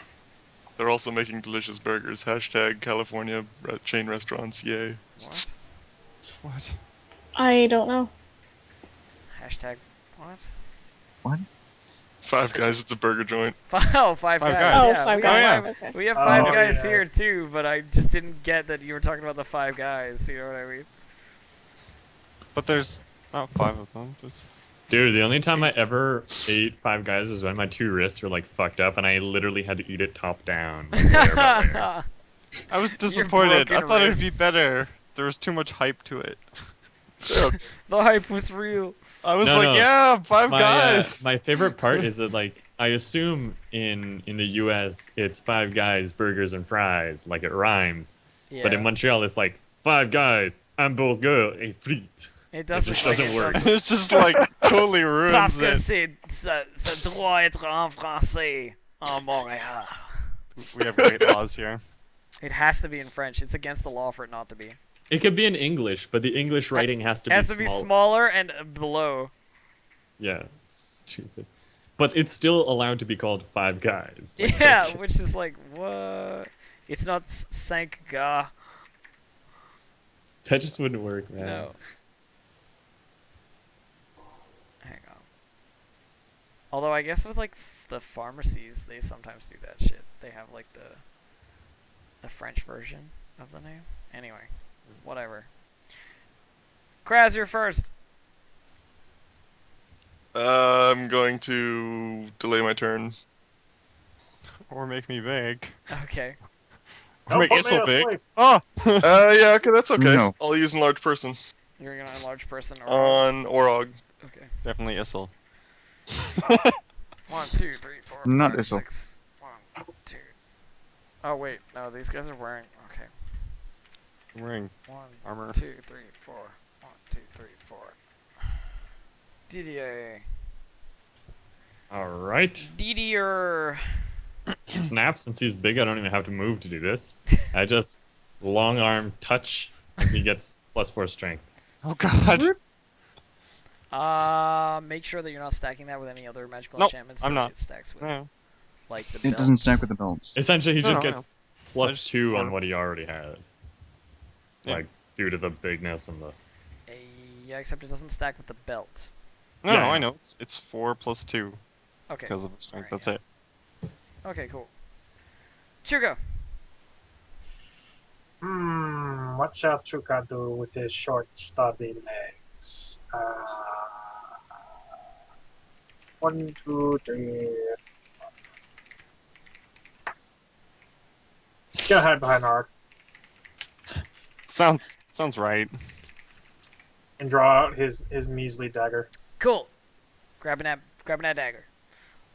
[SPEAKER 5] They're also making delicious burgers. Hashtag California chain restaurants. Yay.
[SPEAKER 1] What?
[SPEAKER 7] What?
[SPEAKER 3] I don't know.
[SPEAKER 1] Hashtag what?
[SPEAKER 2] What?
[SPEAKER 5] Five Guys, it's a burger joint.
[SPEAKER 1] Oh, Five
[SPEAKER 7] Five
[SPEAKER 1] Guys.
[SPEAKER 7] Guys.
[SPEAKER 3] Oh,
[SPEAKER 1] Yeah,
[SPEAKER 3] Five
[SPEAKER 1] we
[SPEAKER 3] Guys.
[SPEAKER 1] have
[SPEAKER 7] yeah.
[SPEAKER 3] Okay.
[SPEAKER 1] We have Five
[SPEAKER 6] Oh,
[SPEAKER 1] Guys
[SPEAKER 6] yeah.
[SPEAKER 1] here too, but I just didn't get that you were talking about the Five Guys. You know what I mean?
[SPEAKER 7] But there's not 5 of them. There's...
[SPEAKER 4] Dude, the only time I ever ate Five Guys was when my 2 wrists were like fucked up and I literally had to eat it top down. Like, layer by layer.
[SPEAKER 7] I was disappointed. I
[SPEAKER 1] broken
[SPEAKER 7] thought it'd be
[SPEAKER 1] wrists.
[SPEAKER 7] better. There was too much hype to it.
[SPEAKER 1] The hype was real.
[SPEAKER 7] I was
[SPEAKER 4] No,
[SPEAKER 7] like,
[SPEAKER 4] no.
[SPEAKER 7] yeah, Five
[SPEAKER 4] My,
[SPEAKER 7] Guys.
[SPEAKER 4] my favorite part is that like I assume in the U.S. it's Five Guys burgers and fries, like it rhymes.
[SPEAKER 1] Yeah.
[SPEAKER 4] But in Montreal it's like Five Guys hamburger et frites.
[SPEAKER 1] It doesn't,
[SPEAKER 4] just
[SPEAKER 1] like,
[SPEAKER 4] doesn't
[SPEAKER 1] it
[SPEAKER 4] work.
[SPEAKER 1] doesn't-
[SPEAKER 7] It's just like totally
[SPEAKER 1] Parce
[SPEAKER 7] ruins
[SPEAKER 1] que
[SPEAKER 7] it.
[SPEAKER 1] ça doit être en français en Montréal.
[SPEAKER 7] We have great laws here.
[SPEAKER 1] It has to be in French. It's against the law for it not to be.
[SPEAKER 4] It could be in English, but the English writing has to
[SPEAKER 1] It has
[SPEAKER 4] be
[SPEAKER 1] to be
[SPEAKER 4] small.
[SPEAKER 1] smaller and below.
[SPEAKER 4] Yeah, stupid. But it's still allowed to be called Five Guys. Like,
[SPEAKER 1] Yeah,
[SPEAKER 4] like-
[SPEAKER 1] which is like, what? It's not cinq gars.
[SPEAKER 4] that just wouldn't work, man.
[SPEAKER 1] No. Hang on. Although I guess with like the pharmacies, they sometimes do that shit. They have like the French version of the name. Anyway, whatever. Kraz, you're first.
[SPEAKER 5] I'm going to delay my turn.
[SPEAKER 7] Or make me big.
[SPEAKER 1] Okay.
[SPEAKER 7] Or
[SPEAKER 6] Don't
[SPEAKER 7] make
[SPEAKER 6] put
[SPEAKER 7] it
[SPEAKER 6] me
[SPEAKER 7] so
[SPEAKER 6] to
[SPEAKER 7] big.
[SPEAKER 6] sleep.
[SPEAKER 7] Oh!
[SPEAKER 5] Yeah, okay, that's okay.
[SPEAKER 2] No.
[SPEAKER 5] I'll use enlarged person
[SPEAKER 1] You're gonna enlarge person or
[SPEAKER 5] on Orog.
[SPEAKER 1] okay.
[SPEAKER 7] Definitely Issel.
[SPEAKER 1] 1, 2, 3, 4,
[SPEAKER 2] Not
[SPEAKER 1] 5,
[SPEAKER 2] Issel.
[SPEAKER 1] 6. 1, 2. Oh wait, no, these guys are wearing. Okay.
[SPEAKER 7] Wearing
[SPEAKER 1] 1,
[SPEAKER 7] armor.
[SPEAKER 1] 2, 3, 4. 1, 2, 3, 4. Didier.
[SPEAKER 4] Alright.
[SPEAKER 1] Didier.
[SPEAKER 4] Snap, since he's big, I don't even have to move to do this. I just long arm touch, and he gets +4 strength.
[SPEAKER 7] Oh god.
[SPEAKER 1] Make sure that you're not stacking that with any other magical
[SPEAKER 7] Nope,
[SPEAKER 1] enchantments.
[SPEAKER 7] I'm
[SPEAKER 1] that
[SPEAKER 7] not.
[SPEAKER 1] It stacks with,
[SPEAKER 7] No.
[SPEAKER 1] like the.
[SPEAKER 2] It doesn't
[SPEAKER 1] belts.
[SPEAKER 2] stack with the belts.
[SPEAKER 4] Essentially, he
[SPEAKER 7] No,
[SPEAKER 4] just
[SPEAKER 7] no,
[SPEAKER 4] gets
[SPEAKER 7] no.
[SPEAKER 4] plus 2 on
[SPEAKER 7] Yeah.
[SPEAKER 4] what he already has.
[SPEAKER 7] Yeah.
[SPEAKER 4] Like, due to the bigness and the...
[SPEAKER 1] Yeah, except it doesn't stack with the belt.
[SPEAKER 7] No,
[SPEAKER 4] Yeah,
[SPEAKER 7] no,
[SPEAKER 4] yeah.
[SPEAKER 7] I know. It's 4 plus 2
[SPEAKER 1] Okay.
[SPEAKER 7] because of the strength.
[SPEAKER 1] Alright,
[SPEAKER 7] That's
[SPEAKER 1] yeah.
[SPEAKER 7] it.
[SPEAKER 1] Okay, cool. Chuga.
[SPEAKER 6] What shall Chuka do with his short, stubby legs? 1, 2, 3. Get ahead behind Ark
[SPEAKER 7] Sounds right.
[SPEAKER 6] and draw out his measly dagger.
[SPEAKER 1] Cool. Grabbing that dagger.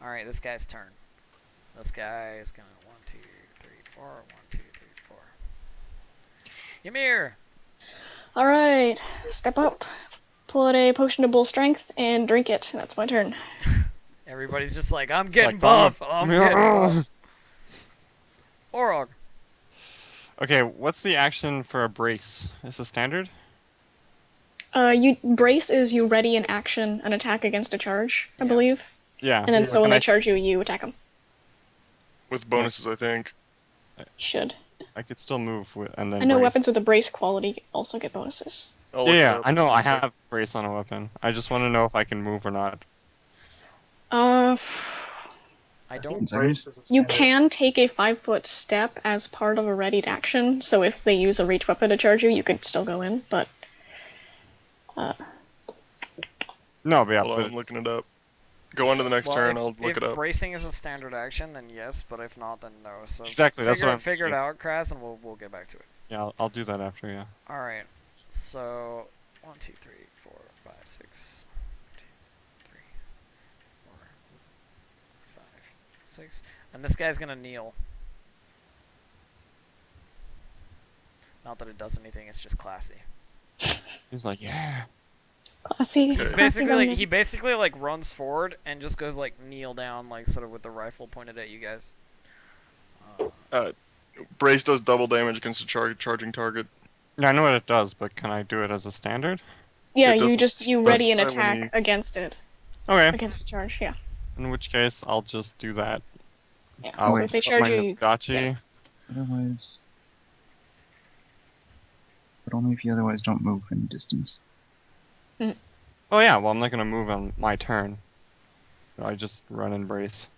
[SPEAKER 1] All right, this guy's turn. This guy is gonna 1, 2, 3, 4. 1, 2, 3, 4. Ymir.
[SPEAKER 3] All right. Step up. Pull out a potion of bull strength and drink it. That's my turn.
[SPEAKER 1] Everybody's just like, I'm getting
[SPEAKER 7] like,
[SPEAKER 1] buff. I'm getting buff. Orog.
[SPEAKER 7] Okay, what's the action for a brace? Is it standard?
[SPEAKER 3] You brace is you ready in action an attack against a charge, I
[SPEAKER 1] Yeah.
[SPEAKER 3] believe.
[SPEAKER 7] Yeah.
[SPEAKER 3] And then so when
[SPEAKER 7] Can
[SPEAKER 3] they
[SPEAKER 7] I-
[SPEAKER 3] charge you, you attack them.
[SPEAKER 5] With bonuses, I think.
[SPEAKER 3] Should.
[SPEAKER 7] I could still move and then
[SPEAKER 3] I know
[SPEAKER 7] brace.
[SPEAKER 3] weapons with a brace quality also get bonuses.
[SPEAKER 5] I'll look it
[SPEAKER 7] Yeah,
[SPEAKER 5] up.
[SPEAKER 7] I know. I have brace on a weapon. I just want to know if I can move or not.
[SPEAKER 1] I
[SPEAKER 6] think
[SPEAKER 1] don't.
[SPEAKER 6] brace is a
[SPEAKER 3] You
[SPEAKER 6] standard.
[SPEAKER 3] can take a 5-foot step as part of a readied action, so if they use a reach weapon to charge you, you could still go in, but
[SPEAKER 7] No, but yeah,
[SPEAKER 5] Hold
[SPEAKER 7] but
[SPEAKER 5] on, I'm looking it up. Go on to the next
[SPEAKER 1] Well,
[SPEAKER 5] turn.
[SPEAKER 1] if,
[SPEAKER 5] I'll look
[SPEAKER 1] if
[SPEAKER 5] it up.
[SPEAKER 1] bracing is a standard action, then yes, but if not, then no. So
[SPEAKER 7] Exactly, that's what I'm
[SPEAKER 1] figure it
[SPEAKER 7] thinking.
[SPEAKER 1] out, Kraz, and we'll get back to it.
[SPEAKER 7] yeah, I'll do that after. Yeah.
[SPEAKER 1] All right. So 1, 2, 3, 4, 5, 6, 2, 3, 4, 5, 6, and this guy's gonna kneel. Not that it does anything; it's just classy.
[SPEAKER 7] He's like, yeah.
[SPEAKER 3] classy.
[SPEAKER 5] He's
[SPEAKER 1] He's
[SPEAKER 3] classy
[SPEAKER 1] basically like
[SPEAKER 3] gunman.
[SPEAKER 1] he basically like runs forward and just goes like kneel down, like sort of with the rifle pointed at you guys.
[SPEAKER 5] Brace does double damage against a charging target.
[SPEAKER 7] Yeah, I know what it does, but can I do it as a standard?
[SPEAKER 3] Yeah,
[SPEAKER 5] It
[SPEAKER 3] you
[SPEAKER 5] doesn't
[SPEAKER 3] ready an
[SPEAKER 5] specify when
[SPEAKER 3] attack against it.
[SPEAKER 7] Okay.
[SPEAKER 3] Against a charge, yeah.
[SPEAKER 7] In which case, I'll just do that.
[SPEAKER 3] Yeah.
[SPEAKER 7] I'll
[SPEAKER 3] So if they
[SPEAKER 7] put
[SPEAKER 3] charge
[SPEAKER 7] my
[SPEAKER 3] you,
[SPEAKER 7] Nodachi.
[SPEAKER 3] yeah.
[SPEAKER 2] Otherwise, but only if you otherwise don't move any distance.
[SPEAKER 7] Oh yeah, well I'm not gonna move on my turn. I just run and brace.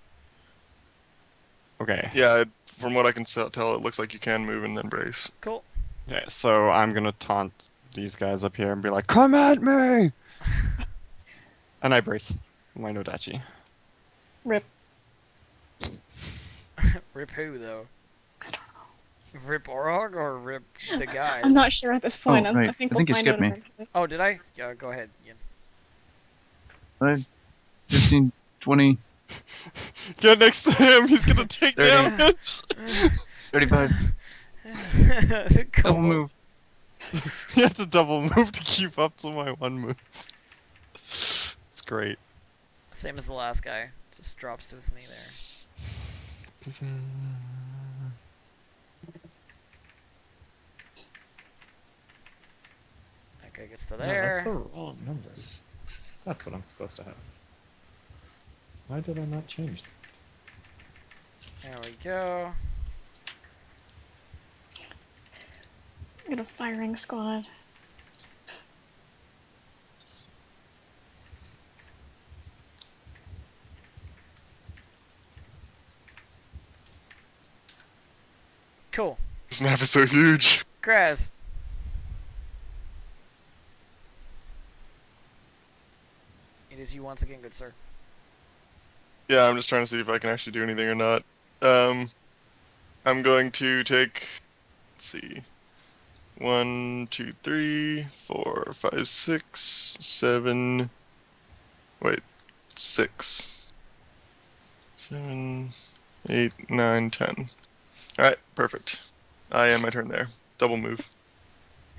[SPEAKER 7] Okay.
[SPEAKER 5] Yeah, from what I can tell, it looks like you can move and then brace.
[SPEAKER 1] Cool.
[SPEAKER 7] Yeah, so I'm gonna taunt these guys up here and be like, "Come at me!" And I brace my Nodachi.
[SPEAKER 3] Rip.
[SPEAKER 1] Rip who though? Rip Orog or rip the guy?
[SPEAKER 3] I'm not sure at this point.
[SPEAKER 2] Oh, right.
[SPEAKER 3] I think
[SPEAKER 2] I
[SPEAKER 3] we'll
[SPEAKER 2] think you
[SPEAKER 3] find
[SPEAKER 2] skipped
[SPEAKER 3] out
[SPEAKER 2] me.
[SPEAKER 3] eventually.
[SPEAKER 1] Oh, did I? Yeah, go ahead. Ian.
[SPEAKER 2] 5, 15, 20,
[SPEAKER 7] Get next to him. He's gonna take
[SPEAKER 2] 30.
[SPEAKER 7] damage.
[SPEAKER 2] 35.
[SPEAKER 1] Cool.
[SPEAKER 2] Double move.
[SPEAKER 7] You have to double move to keep up to my one move. It's great.
[SPEAKER 1] Same as the last guy. Just drops to his knee there. That guy gets to
[SPEAKER 4] No, that's
[SPEAKER 1] there.
[SPEAKER 4] the wrong number. That's what I'm supposed to have. Why did I not change that?
[SPEAKER 1] There we go.
[SPEAKER 3] Got a firing squad.
[SPEAKER 1] Cool.
[SPEAKER 5] This map is so huge.
[SPEAKER 1] Kraz. It is you once again, good sir.
[SPEAKER 5] Yeah, I'm just trying to see if I can actually do anything or not. I'm going to take. Let's see. 1, 2, 3, 4, 5, 6, 7. Wait, 6, 7, 8, 9, 10. Alright, perfect. I end my turn there. Double move.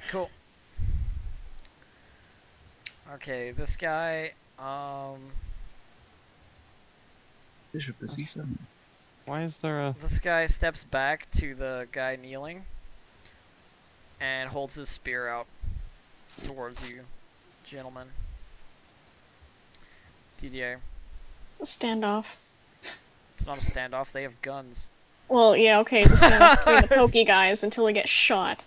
[SPEAKER 1] Cool. Okay, this guy,
[SPEAKER 2] Bishop is E7.
[SPEAKER 7] Why is there a...
[SPEAKER 1] this guy steps back to the guy kneeling and holds his spear out towards you, gentlemen. DDA.
[SPEAKER 3] It's a standoff.
[SPEAKER 1] It's not a standoff, they have guns.
[SPEAKER 3] Well, yeah, okay, it's a standoff between the pokey guys until we get shot.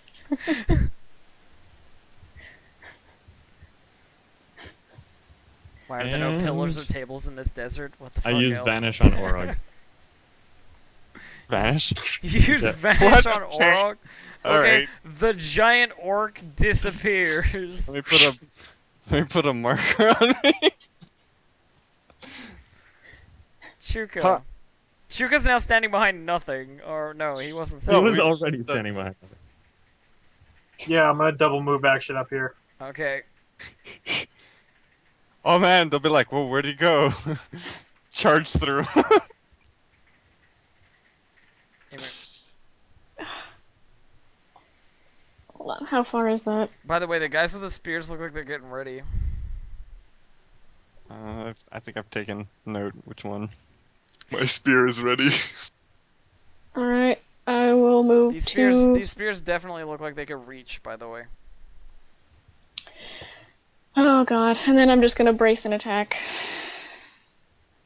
[SPEAKER 1] Why are there no pillars or
[SPEAKER 4] And-
[SPEAKER 1] tables in this desert? What the fuck?
[SPEAKER 4] I use
[SPEAKER 1] Elf?
[SPEAKER 4] Vanish on Orog.
[SPEAKER 7] Vanish?
[SPEAKER 1] You use
[SPEAKER 4] Yeah.
[SPEAKER 1] Vanish
[SPEAKER 7] What?
[SPEAKER 1] on Orog? Okay,
[SPEAKER 7] Alright.
[SPEAKER 1] the giant orc disappears.
[SPEAKER 7] Let me put a marker on me.
[SPEAKER 1] Chuka.
[SPEAKER 7] Huh.
[SPEAKER 1] Chuka's now standing behind nothing. Or no, he wasn't
[SPEAKER 4] He
[SPEAKER 1] standing.
[SPEAKER 4] was
[SPEAKER 7] we-
[SPEAKER 4] already standing behind me.
[SPEAKER 6] Yeah, I'm gonna double move action up here.
[SPEAKER 1] Okay.
[SPEAKER 7] Oh man, they'll be like, "Well, where'd he go?" Charge through.
[SPEAKER 3] Hold on, how far is that?
[SPEAKER 1] By the way, the guys with the spears look like they're getting ready.
[SPEAKER 7] I think I've taken note. Which one?
[SPEAKER 5] My spear is ready.
[SPEAKER 3] Alright, I will move
[SPEAKER 1] These
[SPEAKER 3] to...
[SPEAKER 1] spears definitely look like they could reach, by the way.
[SPEAKER 3] Oh god, and then I'm just gonna brace an attack.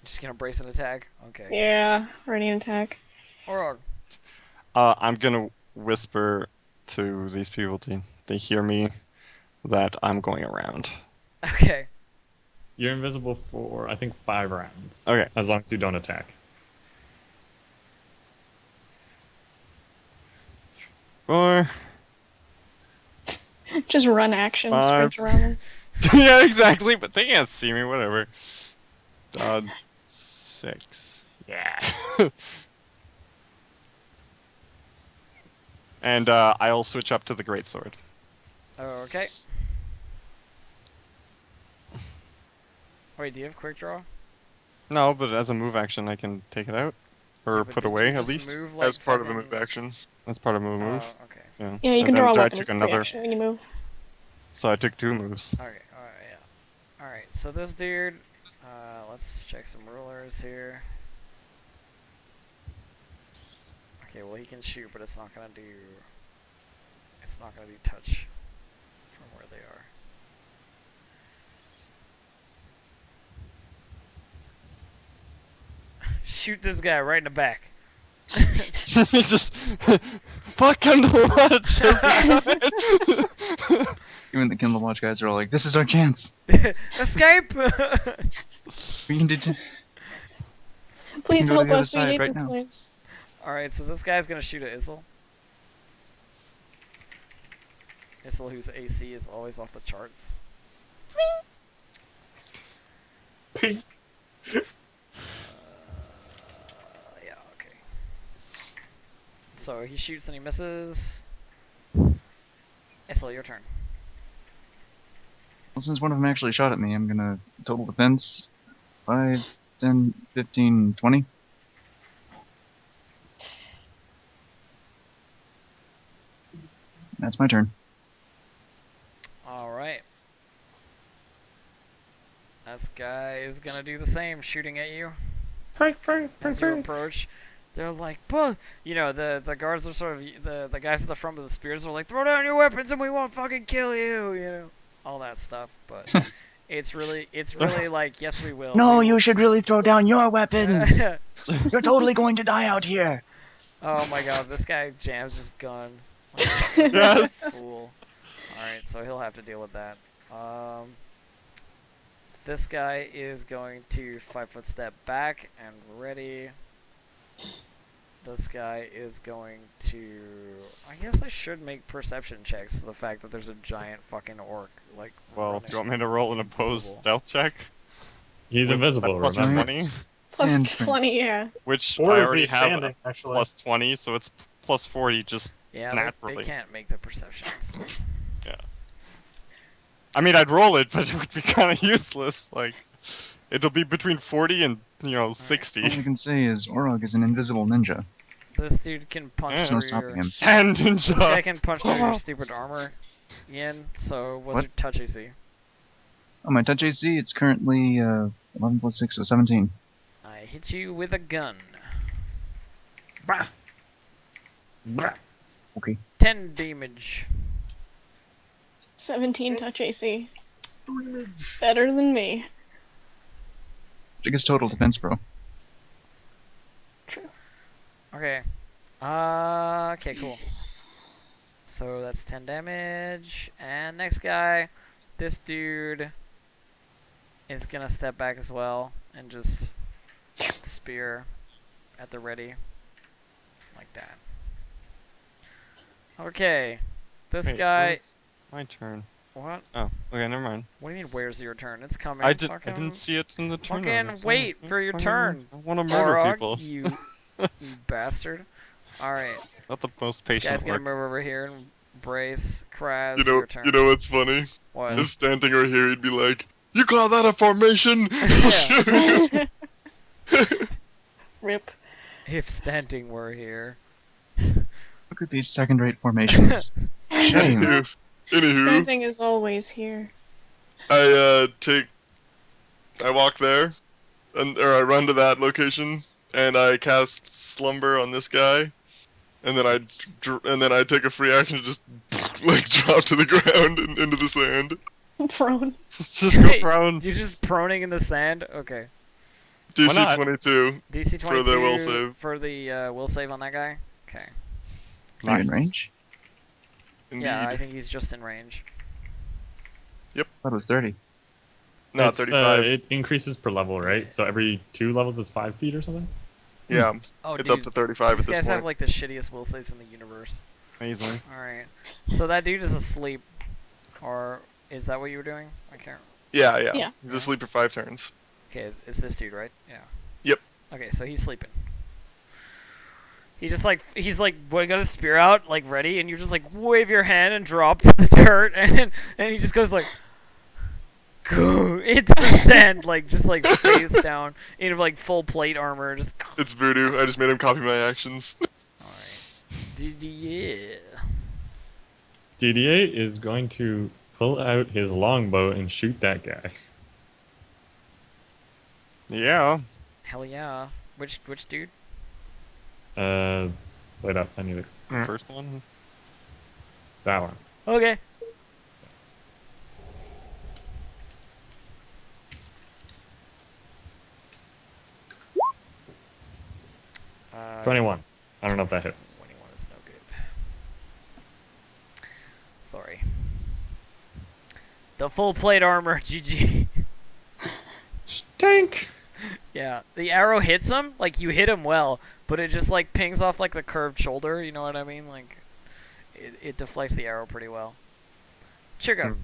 [SPEAKER 1] Just gonna brace an attack. Okay.
[SPEAKER 3] Yeah, ready an attack.
[SPEAKER 1] Orog.
[SPEAKER 7] I'm gonna whisper to these people to they hear me that I'm going around.
[SPEAKER 1] Okay.
[SPEAKER 4] You're invisible for, I think, 5 rounds.
[SPEAKER 7] Okay.
[SPEAKER 4] As long as you don't attack.
[SPEAKER 7] 4.
[SPEAKER 3] Just run action,
[SPEAKER 7] 5.
[SPEAKER 3] sprint around them.
[SPEAKER 7] Yeah, exactly, but they can't see me, whatever. 6. Yeah. And I'll switch up to the greatsword.
[SPEAKER 1] Okay. Wait, do you have quick draw?
[SPEAKER 7] No, but as a move action, I can take it out. Or
[SPEAKER 1] Yeah, but
[SPEAKER 7] put
[SPEAKER 1] didn't
[SPEAKER 7] away,
[SPEAKER 1] you
[SPEAKER 7] at
[SPEAKER 1] just
[SPEAKER 7] least.
[SPEAKER 1] Move, like,
[SPEAKER 5] As part of a
[SPEAKER 1] fucking-
[SPEAKER 5] move action.
[SPEAKER 7] That's part of a move.
[SPEAKER 1] Oh, okay.
[SPEAKER 7] Yeah,
[SPEAKER 3] Yeah, you
[SPEAKER 7] And
[SPEAKER 3] can
[SPEAKER 7] then
[SPEAKER 3] draw a
[SPEAKER 7] I
[SPEAKER 3] weapon
[SPEAKER 7] took
[SPEAKER 3] as a free
[SPEAKER 7] another.
[SPEAKER 3] action when you move.
[SPEAKER 7] So I took 2 moves.
[SPEAKER 1] Okay, alright, yeah. Alright, so this dude, let's check some rulers here. Okay, well he can shoot, but it's not gonna do touch from where they are. Shoot this guy right in the back.
[SPEAKER 7] He's just fuck him to watch.
[SPEAKER 2] Even the Kindle Watch guys are all like, "This is our chance.
[SPEAKER 1] Escape!
[SPEAKER 2] We can do."
[SPEAKER 3] Please
[SPEAKER 2] go to
[SPEAKER 3] help
[SPEAKER 2] the other
[SPEAKER 3] us. We
[SPEAKER 2] side
[SPEAKER 3] hate
[SPEAKER 2] right
[SPEAKER 3] this
[SPEAKER 2] now.
[SPEAKER 3] place.
[SPEAKER 1] Alright, so this guy's gonna shoot at Issel. Issel, whose AC is always off the charts.
[SPEAKER 6] Pink.
[SPEAKER 1] Yeah, okay. So he shoots and he misses. Issel, your turn.
[SPEAKER 2] Well, since one of them actually shot at me, I'm gonna total defense 5, 10, 15, 20. That's my turn.
[SPEAKER 1] Alright. This guy is gonna do the same, shooting at you. As you approach, they're like, "But you know, the guards are sort of the guys at the front of the spears are like, throw down your weapons and we won't fucking kill you, you know, all that stuff." But it's really like, yes, we will.
[SPEAKER 8] No,
[SPEAKER 1] We
[SPEAKER 8] you
[SPEAKER 1] will-
[SPEAKER 8] should really throw down your weapons. You're totally going to die out here.
[SPEAKER 1] Oh my god, this guy jams his gun.
[SPEAKER 7] Yes.
[SPEAKER 1] Cool. Alright, so he'll have to deal with that. This guy is going to 5-foot step back and ready. This guy is going to... I guess I should make perception checks for the fact that there's a giant fucking orc, like,
[SPEAKER 7] Well,
[SPEAKER 1] running
[SPEAKER 7] do you want me to roll an opposed
[SPEAKER 1] invisible.
[SPEAKER 7] stealth check?
[SPEAKER 4] He's
[SPEAKER 7] With
[SPEAKER 4] invisible,
[SPEAKER 7] plus
[SPEAKER 4] remember?
[SPEAKER 7] 20,
[SPEAKER 3] Plus
[SPEAKER 2] And
[SPEAKER 3] 20, yeah.
[SPEAKER 7] which
[SPEAKER 6] Or
[SPEAKER 7] I
[SPEAKER 6] if
[SPEAKER 7] already
[SPEAKER 6] he's
[SPEAKER 7] have
[SPEAKER 6] standing,
[SPEAKER 7] a
[SPEAKER 6] actually.
[SPEAKER 7] plus 20, so it's plus 40 just
[SPEAKER 1] Yeah,
[SPEAKER 7] naturally.
[SPEAKER 1] they can't make the perceptions.
[SPEAKER 7] I mean, I'd roll it, but it would be kind of useless. Like, it'll be between 40 and,
[SPEAKER 2] All I
[SPEAKER 7] 60.
[SPEAKER 2] can say is Orog is an invisible ninja.
[SPEAKER 1] This dude can punch
[SPEAKER 7] Yeah.
[SPEAKER 2] There's no
[SPEAKER 1] through
[SPEAKER 2] stopping
[SPEAKER 1] your...
[SPEAKER 2] him.
[SPEAKER 7] Sand
[SPEAKER 1] This guy
[SPEAKER 7] ninja!
[SPEAKER 1] can punch through your stupid armor, Yin, so what's
[SPEAKER 2] What?
[SPEAKER 1] your touch AC?
[SPEAKER 2] Oh, my touch AC, it's currently 11 plus 6, so 17.
[SPEAKER 1] I hit you with a gun.
[SPEAKER 2] Okay.
[SPEAKER 1] 10 damage.
[SPEAKER 3] 17 touch AC. Better than me.
[SPEAKER 2] I guess total defense, bro.
[SPEAKER 1] Okay. Okay, cool. So that's 10 damage. And next guy, this dude is gonna step back as well and just spear at the ready. Like that. Okay. This
[SPEAKER 7] Wait,
[SPEAKER 1] guy.
[SPEAKER 7] where's my turn.
[SPEAKER 1] What?
[SPEAKER 7] Oh, okay, never mind.
[SPEAKER 1] What do you mean, where's your turn? It's coming.
[SPEAKER 7] I
[SPEAKER 1] Fucking-
[SPEAKER 7] didn't see it in the turn.
[SPEAKER 1] fucking
[SPEAKER 7] order, so
[SPEAKER 1] wait for your
[SPEAKER 7] fucking-
[SPEAKER 1] turn,
[SPEAKER 7] I want to murder
[SPEAKER 1] Orog,
[SPEAKER 7] people.
[SPEAKER 1] you bastard. Alright.
[SPEAKER 7] Not the most
[SPEAKER 1] This
[SPEAKER 7] patient
[SPEAKER 1] guy's gonna
[SPEAKER 7] work.
[SPEAKER 1] move over here and brace. Kraz,
[SPEAKER 5] You know,
[SPEAKER 1] your turn.
[SPEAKER 5] you know what's funny?
[SPEAKER 1] What?
[SPEAKER 5] If Standing were here, he'd be like, "You call that a formation?"
[SPEAKER 3] Rip.
[SPEAKER 1] If Standing were here.
[SPEAKER 2] Look at these second-rate formations. Shame.
[SPEAKER 5] Anywho,
[SPEAKER 3] Standing is always here.
[SPEAKER 5] I walk there, or I run to that location, and I cast Slumber on this guy, and then I take a free action to just like drop to the ground and into the sand.
[SPEAKER 3] Prone.
[SPEAKER 7] Just go
[SPEAKER 1] Wait,
[SPEAKER 7] prone.
[SPEAKER 1] You're just proning in the sand? Okay.
[SPEAKER 5] DC
[SPEAKER 7] not?
[SPEAKER 5] 22
[SPEAKER 1] DC 22
[SPEAKER 5] for the will save.
[SPEAKER 1] for the will save on that guy? Okay.
[SPEAKER 2] Are you in
[SPEAKER 7] Nice.
[SPEAKER 2] range?
[SPEAKER 5] Indeed.
[SPEAKER 1] Yeah, I think he's just in range.
[SPEAKER 2] I thought it was 30.
[SPEAKER 5] No,
[SPEAKER 4] It's,
[SPEAKER 5] 35.
[SPEAKER 4] it increases per level, right? So every 2 levels is 5 feet or something?
[SPEAKER 5] Yeah,
[SPEAKER 1] Oh,
[SPEAKER 5] it's
[SPEAKER 1] dude,
[SPEAKER 5] up to 35
[SPEAKER 1] these
[SPEAKER 5] at this
[SPEAKER 1] guys have
[SPEAKER 5] point.
[SPEAKER 1] like the shittiest will saves in the universe.
[SPEAKER 7] Amazing.
[SPEAKER 1] Alright. So that dude is asleep. Or is that what you were doing? I can't.
[SPEAKER 5] Yeah, yeah.
[SPEAKER 3] Yeah.
[SPEAKER 5] He's asleep for 5 turns.
[SPEAKER 1] Okay, it's this dude, right? Yeah.
[SPEAKER 5] Yep.
[SPEAKER 1] Okay, so he's sleeping. He's like got his spear out, like ready, and you just like wave your hand and drop to the dirt, and he just goes like, go into the sand, like just like face down in like full plate armor, just.
[SPEAKER 5] It's voodoo. I just made him copy my actions.
[SPEAKER 1] Alright. Yeah.
[SPEAKER 4] DD8 is going to pull out his longbow and shoot that guy.
[SPEAKER 7] Yeah.
[SPEAKER 1] Hell yeah. Which dude?
[SPEAKER 4] Wait up. I need
[SPEAKER 7] The first one.
[SPEAKER 4] that one.
[SPEAKER 1] Okay. Uh,
[SPEAKER 4] 21. I don't know if that hits.
[SPEAKER 1] 21 is no good. Sorry. The full plate armor, GG.
[SPEAKER 4] Tank.
[SPEAKER 1] Yeah, the arrow hits him, like you hit him well, but it just like pings off like the curved shoulder, you know what I mean? Like, it deflects the arrow pretty well. Chica.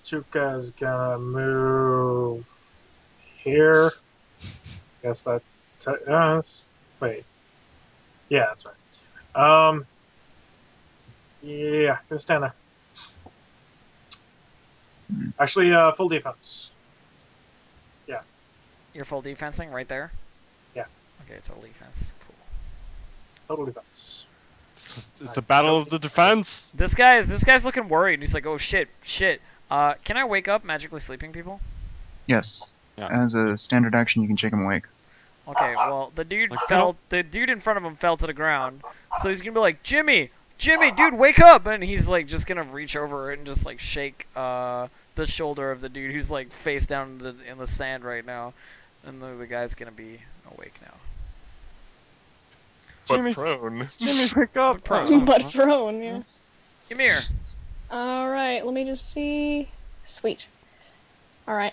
[SPEAKER 6] Chuka's gonna move here. Guess that's wait. Yeah, that's right. Yeah, gonna stand there. Actually, full defense.
[SPEAKER 1] You're full defensing right there?
[SPEAKER 6] Yeah.
[SPEAKER 1] Okay, total defense. Cool.
[SPEAKER 6] Total defense.
[SPEAKER 7] It's the battle of the defense.
[SPEAKER 1] This guy's looking worried. He's like, oh shit. Can I wake up magically sleeping people?
[SPEAKER 2] Yes.
[SPEAKER 7] Yeah.
[SPEAKER 2] As a standard action, you can shake him awake.
[SPEAKER 1] Okay, well, the dude
[SPEAKER 7] Like,
[SPEAKER 1] the dude in front of him fell to the ground. So he's gonna be like, Jimmy, dude, wake up! And he's like just gonna reach over and just like shake the shoulder of the dude who's like face down in the sand right now. And the guy's gonna be awake now.
[SPEAKER 5] But
[SPEAKER 7] Jimmy.
[SPEAKER 5] prone.
[SPEAKER 7] Jimmy, pick up.
[SPEAKER 1] But prone.
[SPEAKER 3] But prone, yeah.
[SPEAKER 1] Come here.
[SPEAKER 3] Alright, let me just see. Sweet. Alright.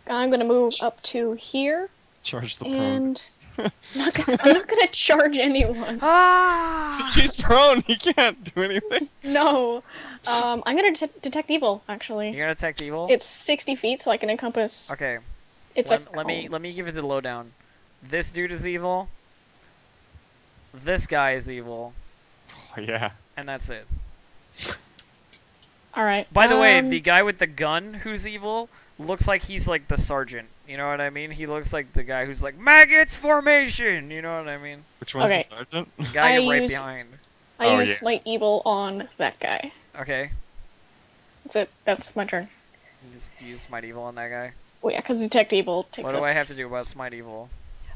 [SPEAKER 3] I'm gonna move up to here,
[SPEAKER 7] Charge the prone.
[SPEAKER 3] and I'm not gonna charge anyone.
[SPEAKER 1] Ah!
[SPEAKER 7] She's prone. He can't do anything.
[SPEAKER 3] No. I'm gonna detect evil, actually.
[SPEAKER 1] You're gonna detect evil?
[SPEAKER 3] It's 60 feet, so I can encompass.
[SPEAKER 1] Okay.
[SPEAKER 3] It's
[SPEAKER 1] Let me give it the lowdown. This dude is evil. This guy is evil,
[SPEAKER 7] Oh, yeah.
[SPEAKER 1] and that's it.
[SPEAKER 3] Alright.
[SPEAKER 1] By the way, the guy with the gun who's evil looks like he's like the sergeant. You know what I mean? He looks like the guy who's like, maggots formation! You know what I mean?
[SPEAKER 7] Which one's
[SPEAKER 3] Okay.
[SPEAKER 7] the sergeant?
[SPEAKER 1] The guy
[SPEAKER 3] I
[SPEAKER 1] right
[SPEAKER 3] use-
[SPEAKER 1] behind.
[SPEAKER 3] I
[SPEAKER 7] Oh,
[SPEAKER 3] use
[SPEAKER 7] yeah.
[SPEAKER 3] Smite Evil on that guy.
[SPEAKER 1] Okay.
[SPEAKER 3] That's it. That's my turn.
[SPEAKER 1] You use Smite Evil on that guy.
[SPEAKER 3] Well, yeah, because Detect Evil takes
[SPEAKER 1] What
[SPEAKER 3] it.
[SPEAKER 1] do I have to do about Smite Evil?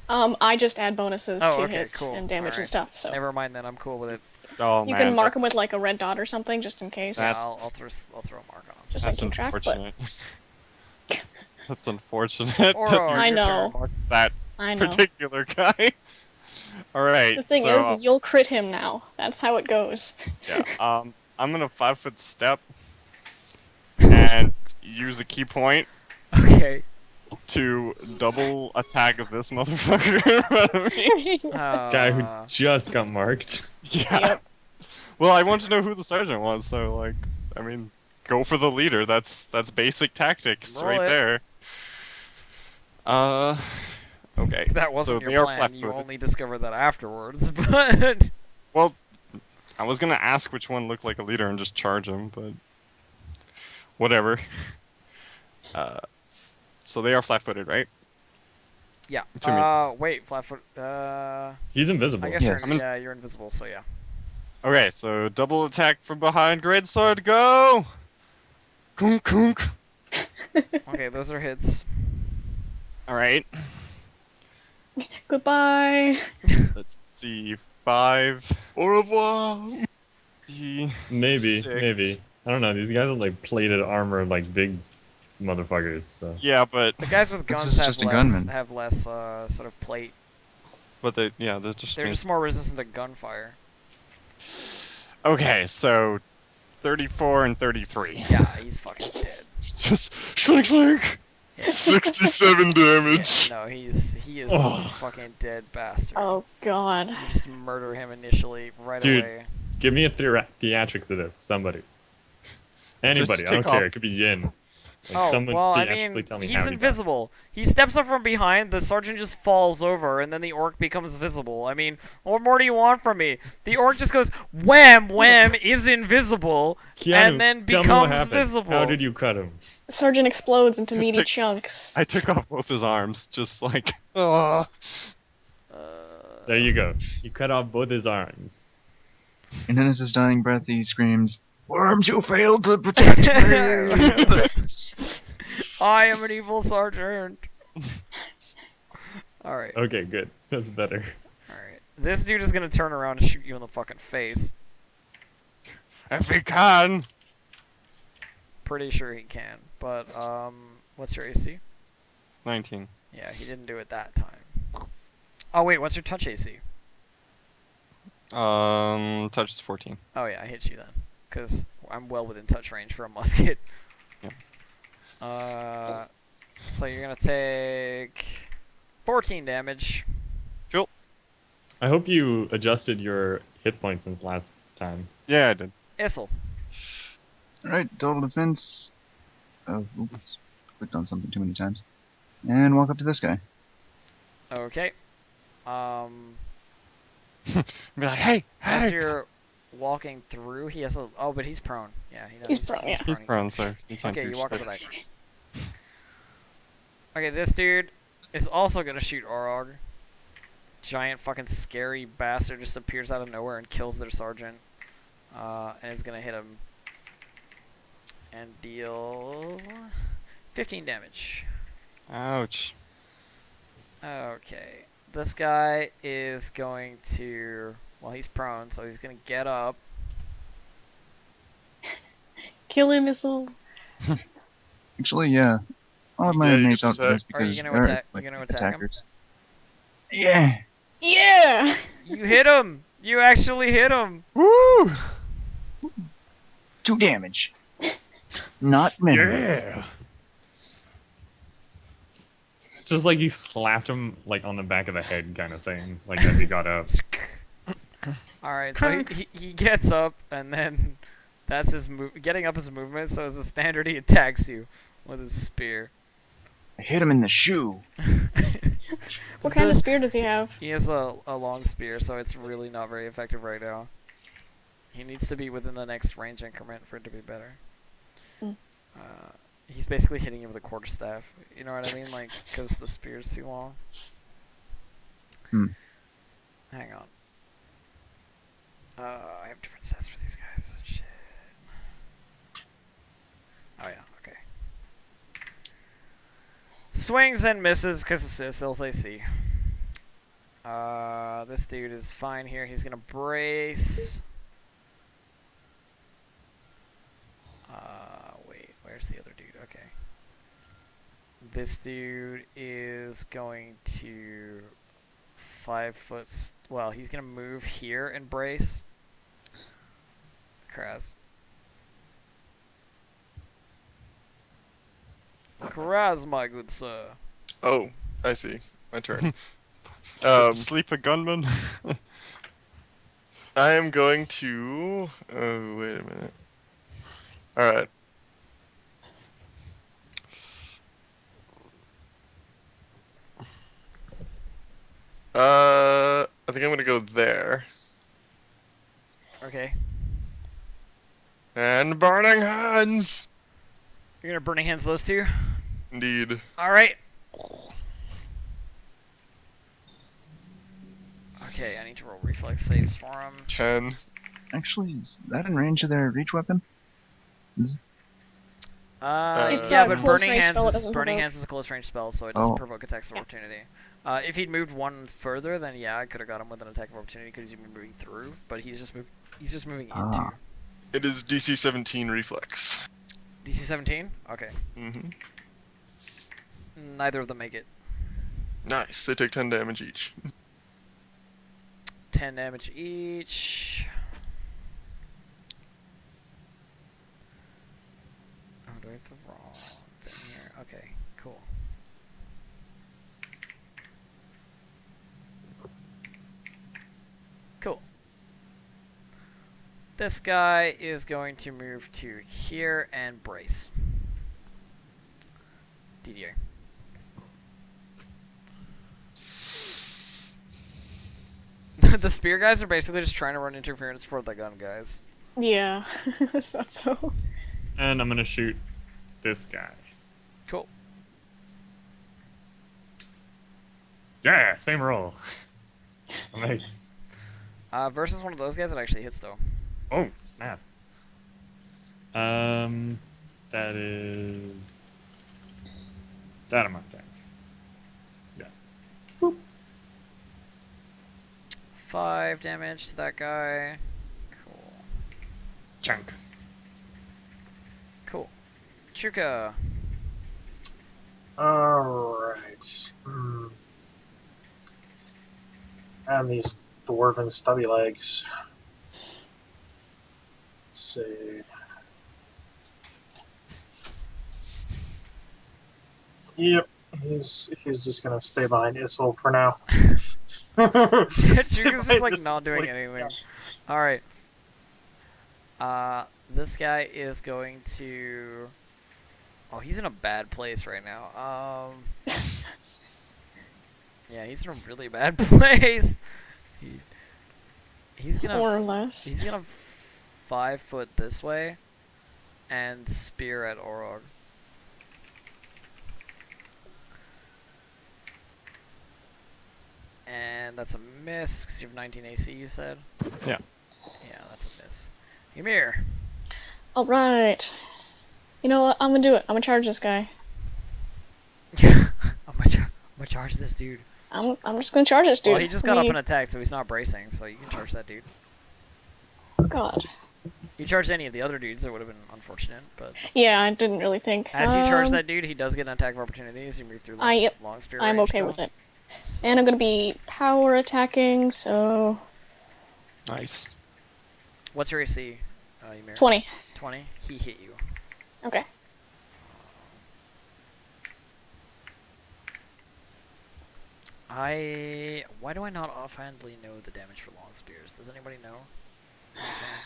[SPEAKER 3] I just add bonuses
[SPEAKER 1] Oh,
[SPEAKER 3] to
[SPEAKER 1] okay,
[SPEAKER 3] hit
[SPEAKER 1] cool.
[SPEAKER 3] and damage
[SPEAKER 1] Alright.
[SPEAKER 3] and stuff, so.
[SPEAKER 1] Never mind then, I'm cool with it.
[SPEAKER 7] Oh,
[SPEAKER 3] You
[SPEAKER 7] man,
[SPEAKER 3] can mark him
[SPEAKER 7] that's-
[SPEAKER 3] with like a red dot or something, just in case.
[SPEAKER 7] That's-
[SPEAKER 1] I'll throw a mark on him.
[SPEAKER 3] Just
[SPEAKER 7] That's
[SPEAKER 3] like keep track, but
[SPEAKER 7] unfortunate. That's unfortunate.
[SPEAKER 1] Or,
[SPEAKER 7] that
[SPEAKER 3] I
[SPEAKER 7] you
[SPEAKER 3] know.
[SPEAKER 7] marked that
[SPEAKER 3] I know.
[SPEAKER 7] particular guy. All right.
[SPEAKER 3] The thing
[SPEAKER 7] so,
[SPEAKER 3] is, you'll crit him now. That's how it goes.
[SPEAKER 7] yeah. I'm gonna 5-foot step and use a key point
[SPEAKER 1] Okay.
[SPEAKER 7] to double attack this motherfucker in front of me.
[SPEAKER 4] Guy who just got marked.
[SPEAKER 7] Yeah.
[SPEAKER 3] Yep.
[SPEAKER 7] Well, I want to know who the sergeant was, so like, I mean, go for the leader. That's basic tactics
[SPEAKER 1] Roll
[SPEAKER 7] right
[SPEAKER 1] it.
[SPEAKER 7] there. Okay.
[SPEAKER 1] That wasn't
[SPEAKER 7] so they
[SPEAKER 1] your
[SPEAKER 7] are
[SPEAKER 1] plan. You
[SPEAKER 7] flat-footed.
[SPEAKER 1] only discovered that afterwards, but...
[SPEAKER 7] Well, I was gonna ask which one looked like a leader and just charge him, but whatever. So they are flat-footed, right?
[SPEAKER 1] Yeah.
[SPEAKER 7] To me.
[SPEAKER 1] Wait, Flatfoot.
[SPEAKER 4] He's invisible.
[SPEAKER 1] I guess
[SPEAKER 2] Yes.
[SPEAKER 1] you're invisible, so yeah.
[SPEAKER 7] Okay, so double attack from behind, great sword, go! Kunk kunk.
[SPEAKER 1] Okay, those are hits.
[SPEAKER 7] All right.
[SPEAKER 3] Goodbye.
[SPEAKER 7] Let's see, 5.
[SPEAKER 5] Au revoir.
[SPEAKER 4] Maybe,
[SPEAKER 7] 6.
[SPEAKER 4] maybe. I don't know. These guys are like plated armor, like big motherfuckers. So.
[SPEAKER 7] Yeah, but
[SPEAKER 1] The guys with
[SPEAKER 2] This
[SPEAKER 1] guns
[SPEAKER 2] is just a gunman.
[SPEAKER 1] have less sort of plate.
[SPEAKER 7] they're just.
[SPEAKER 1] They're just more resistant to gunfire.
[SPEAKER 7] Okay, so 34 and 33.
[SPEAKER 1] Yeah, he's fucking dead.
[SPEAKER 7] Just slink slink.
[SPEAKER 1] Yeah.
[SPEAKER 5] 67 damage.
[SPEAKER 1] No, he is
[SPEAKER 4] Oh.
[SPEAKER 1] a fucking dead bastard.
[SPEAKER 3] Oh god.
[SPEAKER 1] You just murder him initially right
[SPEAKER 4] Dude.
[SPEAKER 1] away.
[SPEAKER 4] Give me a theatrics of this. Somebody. Anybody.
[SPEAKER 7] Just
[SPEAKER 4] I don't
[SPEAKER 7] take
[SPEAKER 4] care.
[SPEAKER 7] off.
[SPEAKER 4] It could be Yin. Like,
[SPEAKER 1] Oh,
[SPEAKER 4] someone
[SPEAKER 1] well, I
[SPEAKER 4] theatrically
[SPEAKER 1] mean,
[SPEAKER 4] tell me
[SPEAKER 1] he's
[SPEAKER 4] how he died.
[SPEAKER 1] invisible. He steps up from behind, the sergeant just falls over, and then the orc becomes visible. I mean, what more do you want from me? The orc just goes, wham, wham, is invisible,
[SPEAKER 4] Keanu,
[SPEAKER 1] and then
[SPEAKER 4] tell me what
[SPEAKER 1] becomes
[SPEAKER 4] happened.
[SPEAKER 1] visible.
[SPEAKER 4] How did you cut him?
[SPEAKER 3] Sergeant explodes into meaty
[SPEAKER 7] Tick.
[SPEAKER 3] chunks.
[SPEAKER 7] I took off both his arms, just like, oh.
[SPEAKER 4] There you go. You cut off both his arms.
[SPEAKER 2] And in his dying breath, he screams, "Worms, you failed to protect me!"
[SPEAKER 1] I am an evil sergeant. Alright,
[SPEAKER 4] Okay, good. That's better.
[SPEAKER 1] alright. This dude is gonna turn around and shoot you in the fucking face.
[SPEAKER 7] If he can.
[SPEAKER 1] Pretty sure he can, but, what's your AC?
[SPEAKER 7] 19.
[SPEAKER 1] Yeah, he didn't do it that time. Oh, wait, what's your touch AC?
[SPEAKER 7] Touch is 14.
[SPEAKER 1] Oh, yeah, I hit you then. Because I'm well within touch range for a musket.
[SPEAKER 7] Yeah.
[SPEAKER 1] So you're gonna take 14 damage.
[SPEAKER 7] Cool.
[SPEAKER 4] I hope you adjusted your hit points since last time.
[SPEAKER 7] Yeah, I did.
[SPEAKER 1] Issel.
[SPEAKER 2] Alright, total defense. Oh, oops. Clicked on something too many times. And walk up to this guy.
[SPEAKER 1] Okay.
[SPEAKER 7] Be like, hey,
[SPEAKER 1] As
[SPEAKER 7] hey.
[SPEAKER 1] you're walking through, he has a. Oh, but he's prone. Yeah, he knows
[SPEAKER 3] He's prone, yeah.
[SPEAKER 7] He's prone, so he can't
[SPEAKER 1] Okay,
[SPEAKER 7] do
[SPEAKER 1] you walk up
[SPEAKER 7] shit.
[SPEAKER 1] to that guy. Okay, this dude is also gonna shoot Orog. Giant fucking scary bastard just appears out of nowhere and kills their sergeant. And is gonna hit him. And deal 15 damage.
[SPEAKER 7] Ouch.
[SPEAKER 1] Okay. This guy is going to. Well, he's prone, so he's gonna get up.
[SPEAKER 3] Kill him, Missile.
[SPEAKER 2] Actually, yeah. I'll have my
[SPEAKER 5] Yeah, you
[SPEAKER 2] mates
[SPEAKER 5] can
[SPEAKER 2] out for this
[SPEAKER 5] attack.
[SPEAKER 1] Are you
[SPEAKER 2] because
[SPEAKER 1] gonna
[SPEAKER 2] they're
[SPEAKER 1] attack- you
[SPEAKER 2] like,
[SPEAKER 1] gonna attack him?
[SPEAKER 2] attackers. Yeah.
[SPEAKER 3] Yeah!
[SPEAKER 1] You hit him! You actually hit him!
[SPEAKER 7] Woo!
[SPEAKER 2] 2 damage. Not many.
[SPEAKER 4] Yeah. It's just like you slapped him like on the back of the head, kind of thing. Like as he got up.
[SPEAKER 1] Alright, so he gets up, and then that's his getting up is movement, so as a standard he attacks you with his spear.
[SPEAKER 2] I hit him in the shoe.
[SPEAKER 3] What kind of spear does he have?
[SPEAKER 1] He has a long spear, so it's really not very effective right now. He needs to be within the next range increment for it to be better.
[SPEAKER 3] Mm.
[SPEAKER 1] He's basically hitting you with a quarterstaff. You know what I mean? Like, because the spear's too long.
[SPEAKER 2] Hmm.
[SPEAKER 1] Hang on. I have different stats for these guys. Shit. Oh yeah, okay. Swings and misses because it's still AC. This dude is fine here. He's gonna brace. Wait, where's the other dude? Okay. This dude is going to 5 foot. Well, he's gonna move here and brace. Kraz. Kraz, my good sir.
[SPEAKER 5] Oh, I see. My turn.
[SPEAKER 7] Sleep a gunman.
[SPEAKER 5] I am going to. Oh, wait a minute. Alright. I think I'm gonna go there.
[SPEAKER 1] Okay.
[SPEAKER 5] And Burning Hands!
[SPEAKER 1] You're gonna burning hands those two?
[SPEAKER 5] Indeed.
[SPEAKER 1] Alright. Okay, I need to roll reflex saves for him.
[SPEAKER 5] 10.
[SPEAKER 2] Actually, is that in range of their reach weapon?
[SPEAKER 3] It's
[SPEAKER 1] Yeah,
[SPEAKER 3] a
[SPEAKER 1] but
[SPEAKER 3] close
[SPEAKER 1] burning
[SPEAKER 3] range
[SPEAKER 1] hands
[SPEAKER 3] spell, it
[SPEAKER 1] is
[SPEAKER 3] doesn't
[SPEAKER 1] burning
[SPEAKER 3] provoke.
[SPEAKER 1] hands is a close range spell, so it doesn't
[SPEAKER 2] Oh.
[SPEAKER 1] provoke attacks of
[SPEAKER 3] Yeah.
[SPEAKER 1] opportunity. If he'd moved one further, then yeah, I could have got him with an attack of opportunity because he's moving through. But he's just moving into.
[SPEAKER 2] Ah.
[SPEAKER 5] It is DC 17 reflex.
[SPEAKER 1] DC 17. Okay.
[SPEAKER 5] Mm-hmm.
[SPEAKER 1] Neither of them make it.
[SPEAKER 5] Nice. They take 10 damage each.
[SPEAKER 1] 10 damage each. Oh, do I have the wrong thing here? Okay, cool. This guy is going to move to here and brace. DDA. The spear guys are basically just trying to run interference for the gun guys.
[SPEAKER 3] Yeah, that's so.
[SPEAKER 4] And I'm gonna shoot this guy.
[SPEAKER 1] Cool.
[SPEAKER 4] Yeah, same roll. Amazing.
[SPEAKER 1] Versus one of those guys that actually hits though.
[SPEAKER 4] Oh, snap. That is... that amount of damage. Yes.
[SPEAKER 1] 5 damage to that guy. Cool.
[SPEAKER 4] Chunk.
[SPEAKER 1] Cool. Chuka.
[SPEAKER 6] Alright. And these dwarven stubby legs. Let's see. Yep, he's just gonna stay behind Issel for now.
[SPEAKER 1] Chuka's just like not doing anything. Alright. This guy is going to... Oh, he's in a bad place right now. Yeah, he's in a really bad place. He's gonna...
[SPEAKER 3] More or less.
[SPEAKER 1] He's gonna 5 foot this way and spear at Orog. And that's a miss, because you have 19 AC, you said?
[SPEAKER 7] Yeah.
[SPEAKER 1] Yeah, that's a miss. Ymir.
[SPEAKER 3] Alright. You know what? I'm gonna do it. I'm gonna charge this guy.
[SPEAKER 1] I'm gonna charge this dude.
[SPEAKER 3] I'm just gonna charge this dude.
[SPEAKER 1] Well, he just got up and attacked, so he's not bracing, so you can charge that dude.
[SPEAKER 3] God.
[SPEAKER 1] You charged any of the other dudes, it would have been unfortunate, but...
[SPEAKER 3] Yeah, I didn't really think.
[SPEAKER 1] As you charge that dude, he does get an attack of opportunity as you move through long spear
[SPEAKER 3] I'm
[SPEAKER 1] range,
[SPEAKER 3] okay
[SPEAKER 1] though.
[SPEAKER 3] with it.
[SPEAKER 1] So-
[SPEAKER 3] And I'm gonna be power attacking, so...
[SPEAKER 7] Nice.
[SPEAKER 1] What's your AC, Ymir?
[SPEAKER 3] 20.
[SPEAKER 1] 20? He hit you.
[SPEAKER 3] Okay.
[SPEAKER 1] Why do I not offhandedly know the damage for long spears? Does anybody know? Offhand?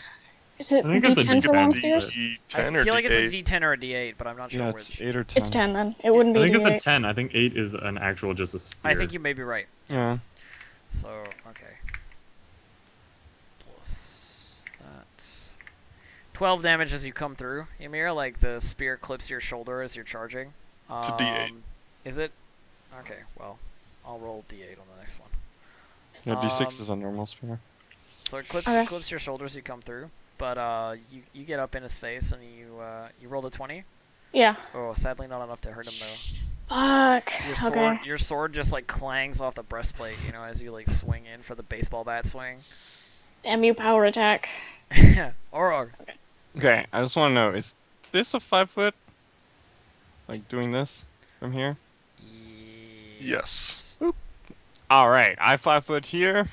[SPEAKER 3] Is it
[SPEAKER 4] I think it's a
[SPEAKER 3] D10 for long
[SPEAKER 4] D10.
[SPEAKER 3] spears?
[SPEAKER 5] D10
[SPEAKER 1] I
[SPEAKER 5] or
[SPEAKER 1] feel like it's a
[SPEAKER 5] D8?
[SPEAKER 1] D10 or a D8, but I'm not sure
[SPEAKER 7] Yeah,
[SPEAKER 1] which.
[SPEAKER 7] it's 8 or 10.
[SPEAKER 3] It's 10 then. It wouldn't
[SPEAKER 4] I
[SPEAKER 3] be
[SPEAKER 4] think it's a
[SPEAKER 3] D8.
[SPEAKER 4] 10. I think 8 is an actual just a spear.
[SPEAKER 1] I think you may be right.
[SPEAKER 7] Yeah.
[SPEAKER 1] So, okay. Plus that. 12 damage as you come through, Ymir. Like the spear clips your shoulder as you're charging.
[SPEAKER 5] It's a D8.
[SPEAKER 1] Is it? Okay, well, I'll roll D8 on the next one.
[SPEAKER 7] Yeah, D6
[SPEAKER 1] Um,
[SPEAKER 7] is a normal spear.
[SPEAKER 1] So it clips
[SPEAKER 3] Okay.
[SPEAKER 1] clips your shoulders as you come through, but you get up in his face and you rolled a 20.
[SPEAKER 3] Yeah.
[SPEAKER 1] Oh, sadly not enough to hurt him though.
[SPEAKER 3] Fuck. Okay.
[SPEAKER 1] Your sword just like clangs off the breastplate, you know, as you like swing in for the baseball bat swing.
[SPEAKER 3] Damn you, power attack.
[SPEAKER 1] Orog.
[SPEAKER 7] Okay, I just want to know, is this a 5 foot? Like doing this from here?
[SPEAKER 5] Yes.
[SPEAKER 7] Alright, I 5 foot here.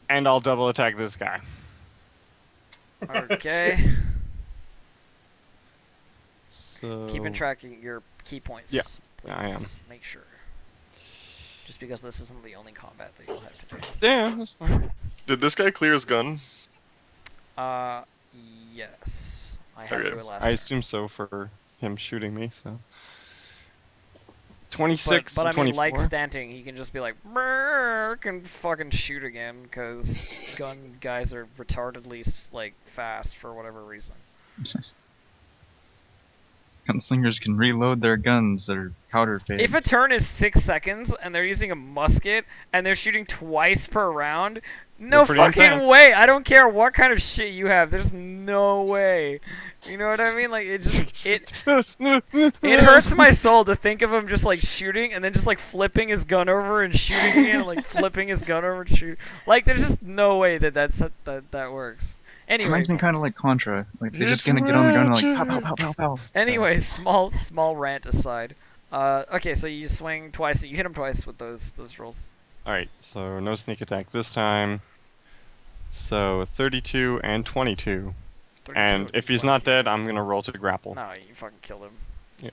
[SPEAKER 7] And I'll double attack this guy.
[SPEAKER 1] Okay.
[SPEAKER 7] So...
[SPEAKER 1] Keeping track of your key points.
[SPEAKER 7] Yeah,
[SPEAKER 1] Please
[SPEAKER 7] I am.
[SPEAKER 1] make sure. Just because this isn't the only combat that you'll have to do.
[SPEAKER 7] Yeah, that's fine.
[SPEAKER 5] Did this guy clear his gun?
[SPEAKER 1] Yes. I had
[SPEAKER 5] Okay.
[SPEAKER 1] to do it last
[SPEAKER 7] I
[SPEAKER 1] turn.
[SPEAKER 7] assume so for him shooting me, so... 26
[SPEAKER 1] But I
[SPEAKER 7] and
[SPEAKER 1] mean,
[SPEAKER 7] 24.
[SPEAKER 1] like Stanting, he can just be like, "Brrrr," and fucking shoot again, because gun guys are retardedly, like, fast for whatever reason.
[SPEAKER 2] Gunslingers can reload their guns that are powder fade.
[SPEAKER 1] If a turn is 6 seconds, and they're using a musket, and they're shooting twice per round, no
[SPEAKER 7] They're pretty
[SPEAKER 1] fucking
[SPEAKER 7] intense.
[SPEAKER 1] way! I don't care what kind of shit you have, there's no way. You know what I mean? Like, it just, it hurts my soul to think of him just, like, shooting, and then just, like, flipping his gun over and shooting again, and, like, flipping his gun over and shooting. Like, there's just no way that that works. Anyway,
[SPEAKER 2] Reminds me kind of like Contra. Like they're just gonna get on the gun and like pow pow pow pow pow.
[SPEAKER 1] anyway, small rant aside. Okay, so you swing twice. You hit him twice with those rolls.
[SPEAKER 7] Alright, so no sneak attack this time. So 32 and 22.
[SPEAKER 1] 32
[SPEAKER 7] And if he's not
[SPEAKER 1] 22.
[SPEAKER 7] dead, I'm gonna roll to grapple.
[SPEAKER 1] No, you fucking killed him.
[SPEAKER 7] Yeah.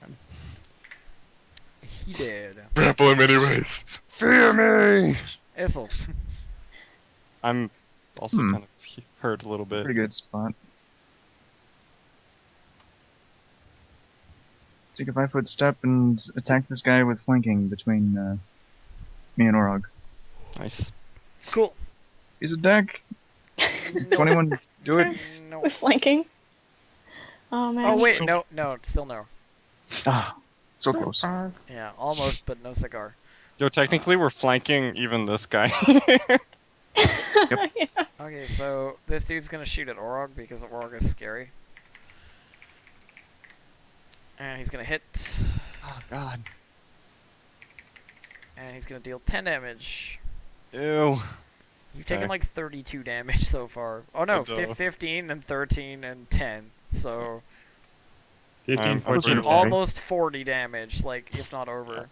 [SPEAKER 1] He did.
[SPEAKER 5] Grapple him anyways.
[SPEAKER 7] Fear me!
[SPEAKER 1] Issel.
[SPEAKER 7] I'm also kind of hurt a little bit.
[SPEAKER 2] Pretty good spot. Take a 5-foot step and attack this guy with flanking between me and Orog.
[SPEAKER 7] Nice.
[SPEAKER 1] Cool.
[SPEAKER 2] He's a deck. 21, do it.
[SPEAKER 1] No.
[SPEAKER 3] With flanking. Oh man.
[SPEAKER 1] Oh wait, no, still no.
[SPEAKER 2] Ah, so close.
[SPEAKER 1] Yeah, almost, but no cigar.
[SPEAKER 7] Yo, technically we're flanking even this guy.
[SPEAKER 3] Yeah.
[SPEAKER 1] Okay, so this dude's gonna shoot at Orog because Orog is scary. And he's gonna hit.
[SPEAKER 7] Oh god.
[SPEAKER 1] And he's gonna deal 10 damage.
[SPEAKER 7] Ew.
[SPEAKER 1] You've taken
[SPEAKER 7] Okay.
[SPEAKER 1] like 32 damage so far. Oh no,
[SPEAKER 7] Oh, duh.
[SPEAKER 1] 15 and 13 and 10. So
[SPEAKER 4] 15,
[SPEAKER 7] I'm
[SPEAKER 4] 14,
[SPEAKER 7] pretty-
[SPEAKER 4] 10.
[SPEAKER 1] almost 40 damage, like if not over.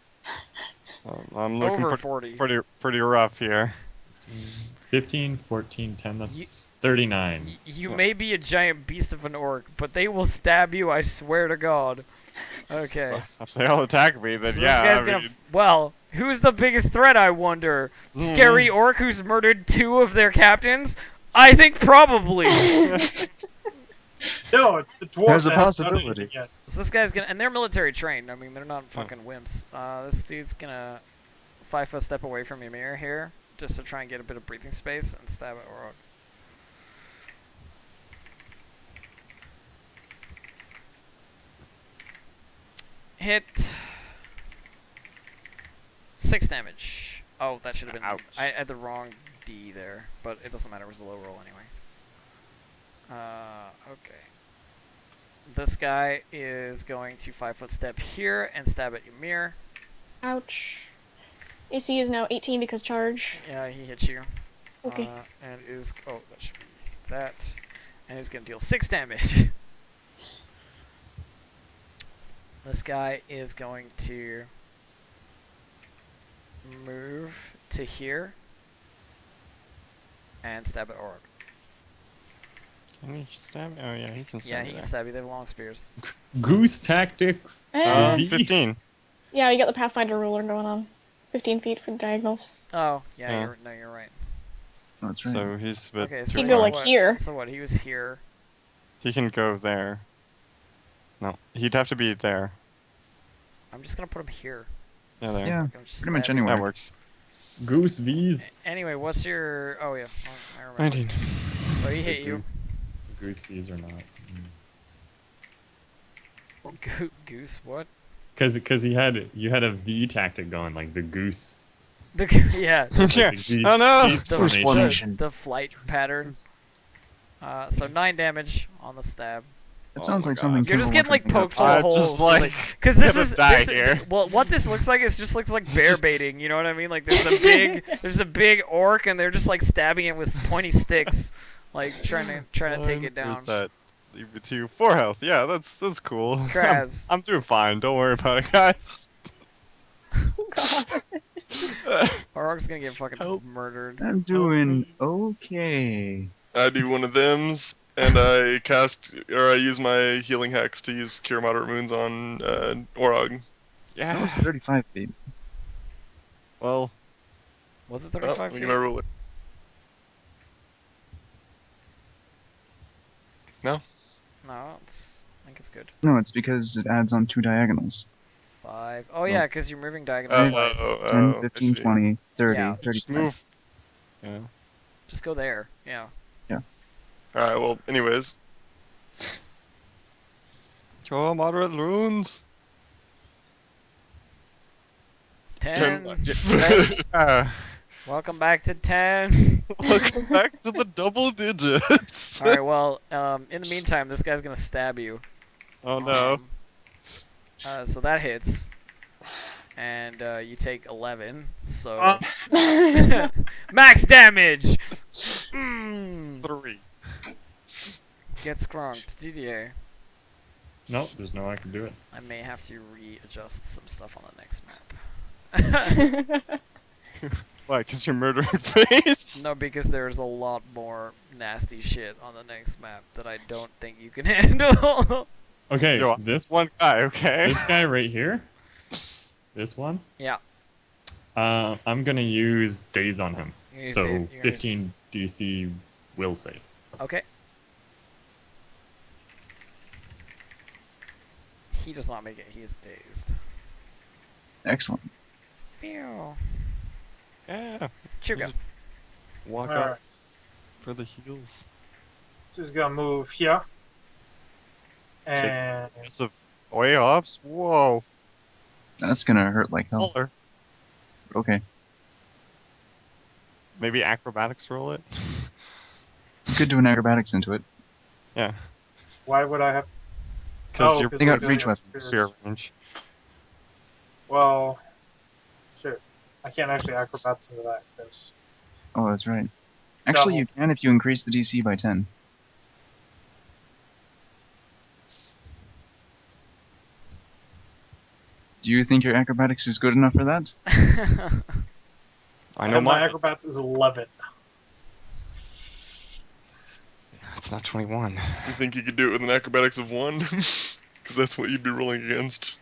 [SPEAKER 7] I'm looking
[SPEAKER 1] Over 40.
[SPEAKER 7] pretty rough here.
[SPEAKER 4] 15, 14, 10,
[SPEAKER 1] Ye-
[SPEAKER 4] that's 39.
[SPEAKER 1] You may be a giant beast of an orc, but they will stab you, I swear to God. Okay.
[SPEAKER 7] If they all attack me, then
[SPEAKER 1] So
[SPEAKER 7] yeah.
[SPEAKER 1] this guy's
[SPEAKER 7] I
[SPEAKER 1] gonna.
[SPEAKER 7] mean,
[SPEAKER 1] Well, who's the biggest threat, I wonder? Scary orc who's murdered 2 of their captains? I think probably.
[SPEAKER 6] No, it's the dwarf.
[SPEAKER 2] There's a
[SPEAKER 6] that hasn't done
[SPEAKER 2] possibility.
[SPEAKER 6] anything yet.
[SPEAKER 1] So this guy's gonna. And they're military trained. I mean, they're not fucking wimps. This dude's gonna 5-foot step away from Ymir here, just to try and get a bit of breathing space and stab at Orog. Hit. 6 damage. Oh, that should have been.
[SPEAKER 7] Ouch.
[SPEAKER 1] I had the wrong D there, but it doesn't matter. It was a low roll anyway. Okay. This guy is going to 5-foot step here and stab at Ymir.
[SPEAKER 3] Ouch. AC is now 18 because charge.
[SPEAKER 1] Yeah, he hits you.
[SPEAKER 3] Okay.
[SPEAKER 1] And is. Oh, that should be that. And he's going to deal 6 damage. This guy is going to move to here and stab at Org.
[SPEAKER 7] Can he stab me? Oh yeah, he can stab
[SPEAKER 1] Yeah,
[SPEAKER 7] me
[SPEAKER 1] he can
[SPEAKER 7] there.
[SPEAKER 1] stab you. They have long spears.
[SPEAKER 4] Goose tactics.
[SPEAKER 3] Eh.
[SPEAKER 7] 15.
[SPEAKER 3] Yeah, you got the Pathfinder ruler going on. 15 feet for the diagonals.
[SPEAKER 1] Oh, yeah,
[SPEAKER 7] Yeah.
[SPEAKER 1] You're right.
[SPEAKER 2] Oh, that's right.
[SPEAKER 7] So he's a bit
[SPEAKER 1] Okay,
[SPEAKER 7] too
[SPEAKER 1] so
[SPEAKER 3] He'd go
[SPEAKER 7] far.
[SPEAKER 3] like
[SPEAKER 1] what?
[SPEAKER 3] here.
[SPEAKER 1] So what? He was here.
[SPEAKER 7] He can go there. No, he'd have to be there.
[SPEAKER 1] I'm just gonna put him here.
[SPEAKER 7] Yeah, there.
[SPEAKER 2] Yeah,
[SPEAKER 1] Fucking just
[SPEAKER 2] pretty much
[SPEAKER 1] stab him.
[SPEAKER 2] anywhere.
[SPEAKER 7] That works.
[SPEAKER 4] Goose V's.
[SPEAKER 1] Anyway, what's your? Oh yeah, I remember.
[SPEAKER 7] 19.
[SPEAKER 1] So he hit you.
[SPEAKER 4] Goose V's or not.
[SPEAKER 1] Goose what?
[SPEAKER 4] Because you had a V tactic going, like the goose.
[SPEAKER 1] Yeah.
[SPEAKER 7] Yeah.
[SPEAKER 4] Like the
[SPEAKER 7] Oh, no!
[SPEAKER 4] Goose
[SPEAKER 1] The,
[SPEAKER 2] Goose
[SPEAKER 4] formation.
[SPEAKER 2] formation.
[SPEAKER 1] the flight pattern. So 9 damage on the stab.
[SPEAKER 2] It
[SPEAKER 7] Oh
[SPEAKER 2] sounds
[SPEAKER 7] my
[SPEAKER 2] like
[SPEAKER 7] God.
[SPEAKER 2] something.
[SPEAKER 1] You're just
[SPEAKER 2] Kimball
[SPEAKER 1] getting like
[SPEAKER 2] would think
[SPEAKER 1] poked full of
[SPEAKER 7] I'm
[SPEAKER 1] holes.
[SPEAKER 7] just like,
[SPEAKER 1] because this
[SPEAKER 7] gonna
[SPEAKER 1] is
[SPEAKER 7] die
[SPEAKER 1] this,
[SPEAKER 7] here.
[SPEAKER 1] well, what this looks like is just looks like bear baiting. You know what I mean? Like there's a big orc, and they're just like stabbing it with pointy sticks, like trying to take it down.
[SPEAKER 7] Where's that? Leave it to you. 4 health. Yeah, that's cool.
[SPEAKER 1] Kraz.
[SPEAKER 7] I'm doing fine. Don't worry about it, guys.
[SPEAKER 1] Orc's gonna get fucking
[SPEAKER 7] Help.
[SPEAKER 1] murdered.
[SPEAKER 2] I'm doing okay.
[SPEAKER 5] I do one of them's, and I use my healing hex to use Cure Moderate Wounds on Orog.
[SPEAKER 2] That
[SPEAKER 7] Yeah.
[SPEAKER 2] was 35 feet.
[SPEAKER 7] Well,
[SPEAKER 1] Was it
[SPEAKER 5] Oh,
[SPEAKER 1] 35
[SPEAKER 5] look
[SPEAKER 1] feet?
[SPEAKER 5] at my ruler. No?
[SPEAKER 1] No, I think it's good.
[SPEAKER 2] No, it's because it adds on 2 diagonals.
[SPEAKER 1] 5. Oh
[SPEAKER 2] So-
[SPEAKER 1] yeah, because you're moving diagonally twice.
[SPEAKER 2] 10,
[SPEAKER 5] I
[SPEAKER 2] 15,
[SPEAKER 5] see.
[SPEAKER 2] 20, 30,
[SPEAKER 1] Yeah.
[SPEAKER 7] just
[SPEAKER 2] 35.
[SPEAKER 7] move. Yeah.
[SPEAKER 1] Just go there. Yeah.
[SPEAKER 5] Alright, well, anyways.
[SPEAKER 7] Oh, moderate runes.
[SPEAKER 1] 10.
[SPEAKER 7] Ah,
[SPEAKER 1] Welcome back to 10.
[SPEAKER 7] welcome back to the double digits.
[SPEAKER 1] All right. Well, in the meantime, this guy's gonna stab you.
[SPEAKER 7] Oh no.
[SPEAKER 1] So that hits, and you take 11. So max damage. Mm.
[SPEAKER 7] 3.
[SPEAKER 1] Get scrunked, Didier.
[SPEAKER 4] Nope, there's no way I can do it.
[SPEAKER 1] I may have to readjust some stuff on the next map.
[SPEAKER 7] Why? Because you're murdering face?
[SPEAKER 1] No, because there's a lot more nasty shit on the next map that I don't think you can handle.
[SPEAKER 4] Okay,
[SPEAKER 7] Yo,
[SPEAKER 4] this
[SPEAKER 7] one guy, okay?
[SPEAKER 4] this guy right here. This one.
[SPEAKER 1] Yeah.
[SPEAKER 4] I'm gonna use daze on him.
[SPEAKER 1] You use
[SPEAKER 4] So
[SPEAKER 1] you're gonna use-
[SPEAKER 4] 15 DC will save.
[SPEAKER 1] Okay. He does not make it. He is dazed.
[SPEAKER 2] Excellent.
[SPEAKER 1] Pew.
[SPEAKER 7] Yeah.
[SPEAKER 1] Chuga.
[SPEAKER 7] Walk
[SPEAKER 6] All
[SPEAKER 7] up
[SPEAKER 6] right.
[SPEAKER 7] for the heels.
[SPEAKER 6] So he's gonna move here. And
[SPEAKER 7] Massive way ops. Whoa.
[SPEAKER 2] That's gonna hurt like hell.
[SPEAKER 7] Color.
[SPEAKER 2] Okay.
[SPEAKER 7] Maybe acrobatics roll it.
[SPEAKER 2] You could do an acrobatics into it.
[SPEAKER 7] Yeah.
[SPEAKER 6] why would I have?
[SPEAKER 7] Because
[SPEAKER 6] Oh,
[SPEAKER 7] you're
[SPEAKER 6] 'cause
[SPEAKER 2] They got
[SPEAKER 6] we're
[SPEAKER 2] reach
[SPEAKER 6] doing
[SPEAKER 2] weapons.
[SPEAKER 6] spears.
[SPEAKER 7] your range.
[SPEAKER 6] Well, shit. I can't actually acrobats into that because
[SPEAKER 2] Oh, that's right. Actually,
[SPEAKER 6] Double.
[SPEAKER 2] you can if you increase the DC by 10. Do you think your acrobatics is good enough for that?
[SPEAKER 7] I know
[SPEAKER 6] my
[SPEAKER 7] my
[SPEAKER 6] acrobats is 11.
[SPEAKER 7] It's not 21.
[SPEAKER 5] You think you could do it with an acrobatics of 1? Because that's what you'd be rolling against.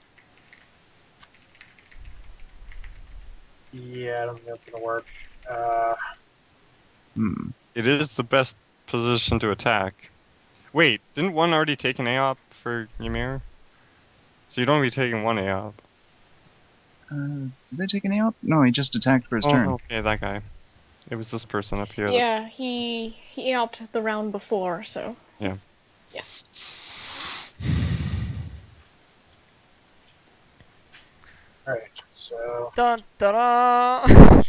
[SPEAKER 6] Yeah, I don't think that's gonna work.
[SPEAKER 2] Hmm.
[SPEAKER 7] It is the best position to attack. Wait, didn't one already take an AOP for Ymir? So you'd only be taking one AOP.
[SPEAKER 2] Did they take any out? No, he just attacked for his
[SPEAKER 7] Oh,
[SPEAKER 2] turn.
[SPEAKER 7] okay, that guy. It was this person up here.
[SPEAKER 3] Yeah, he helped the round before, so
[SPEAKER 7] Yeah.
[SPEAKER 3] yeah.
[SPEAKER 6] Alright, so
[SPEAKER 1] Dun dun dun!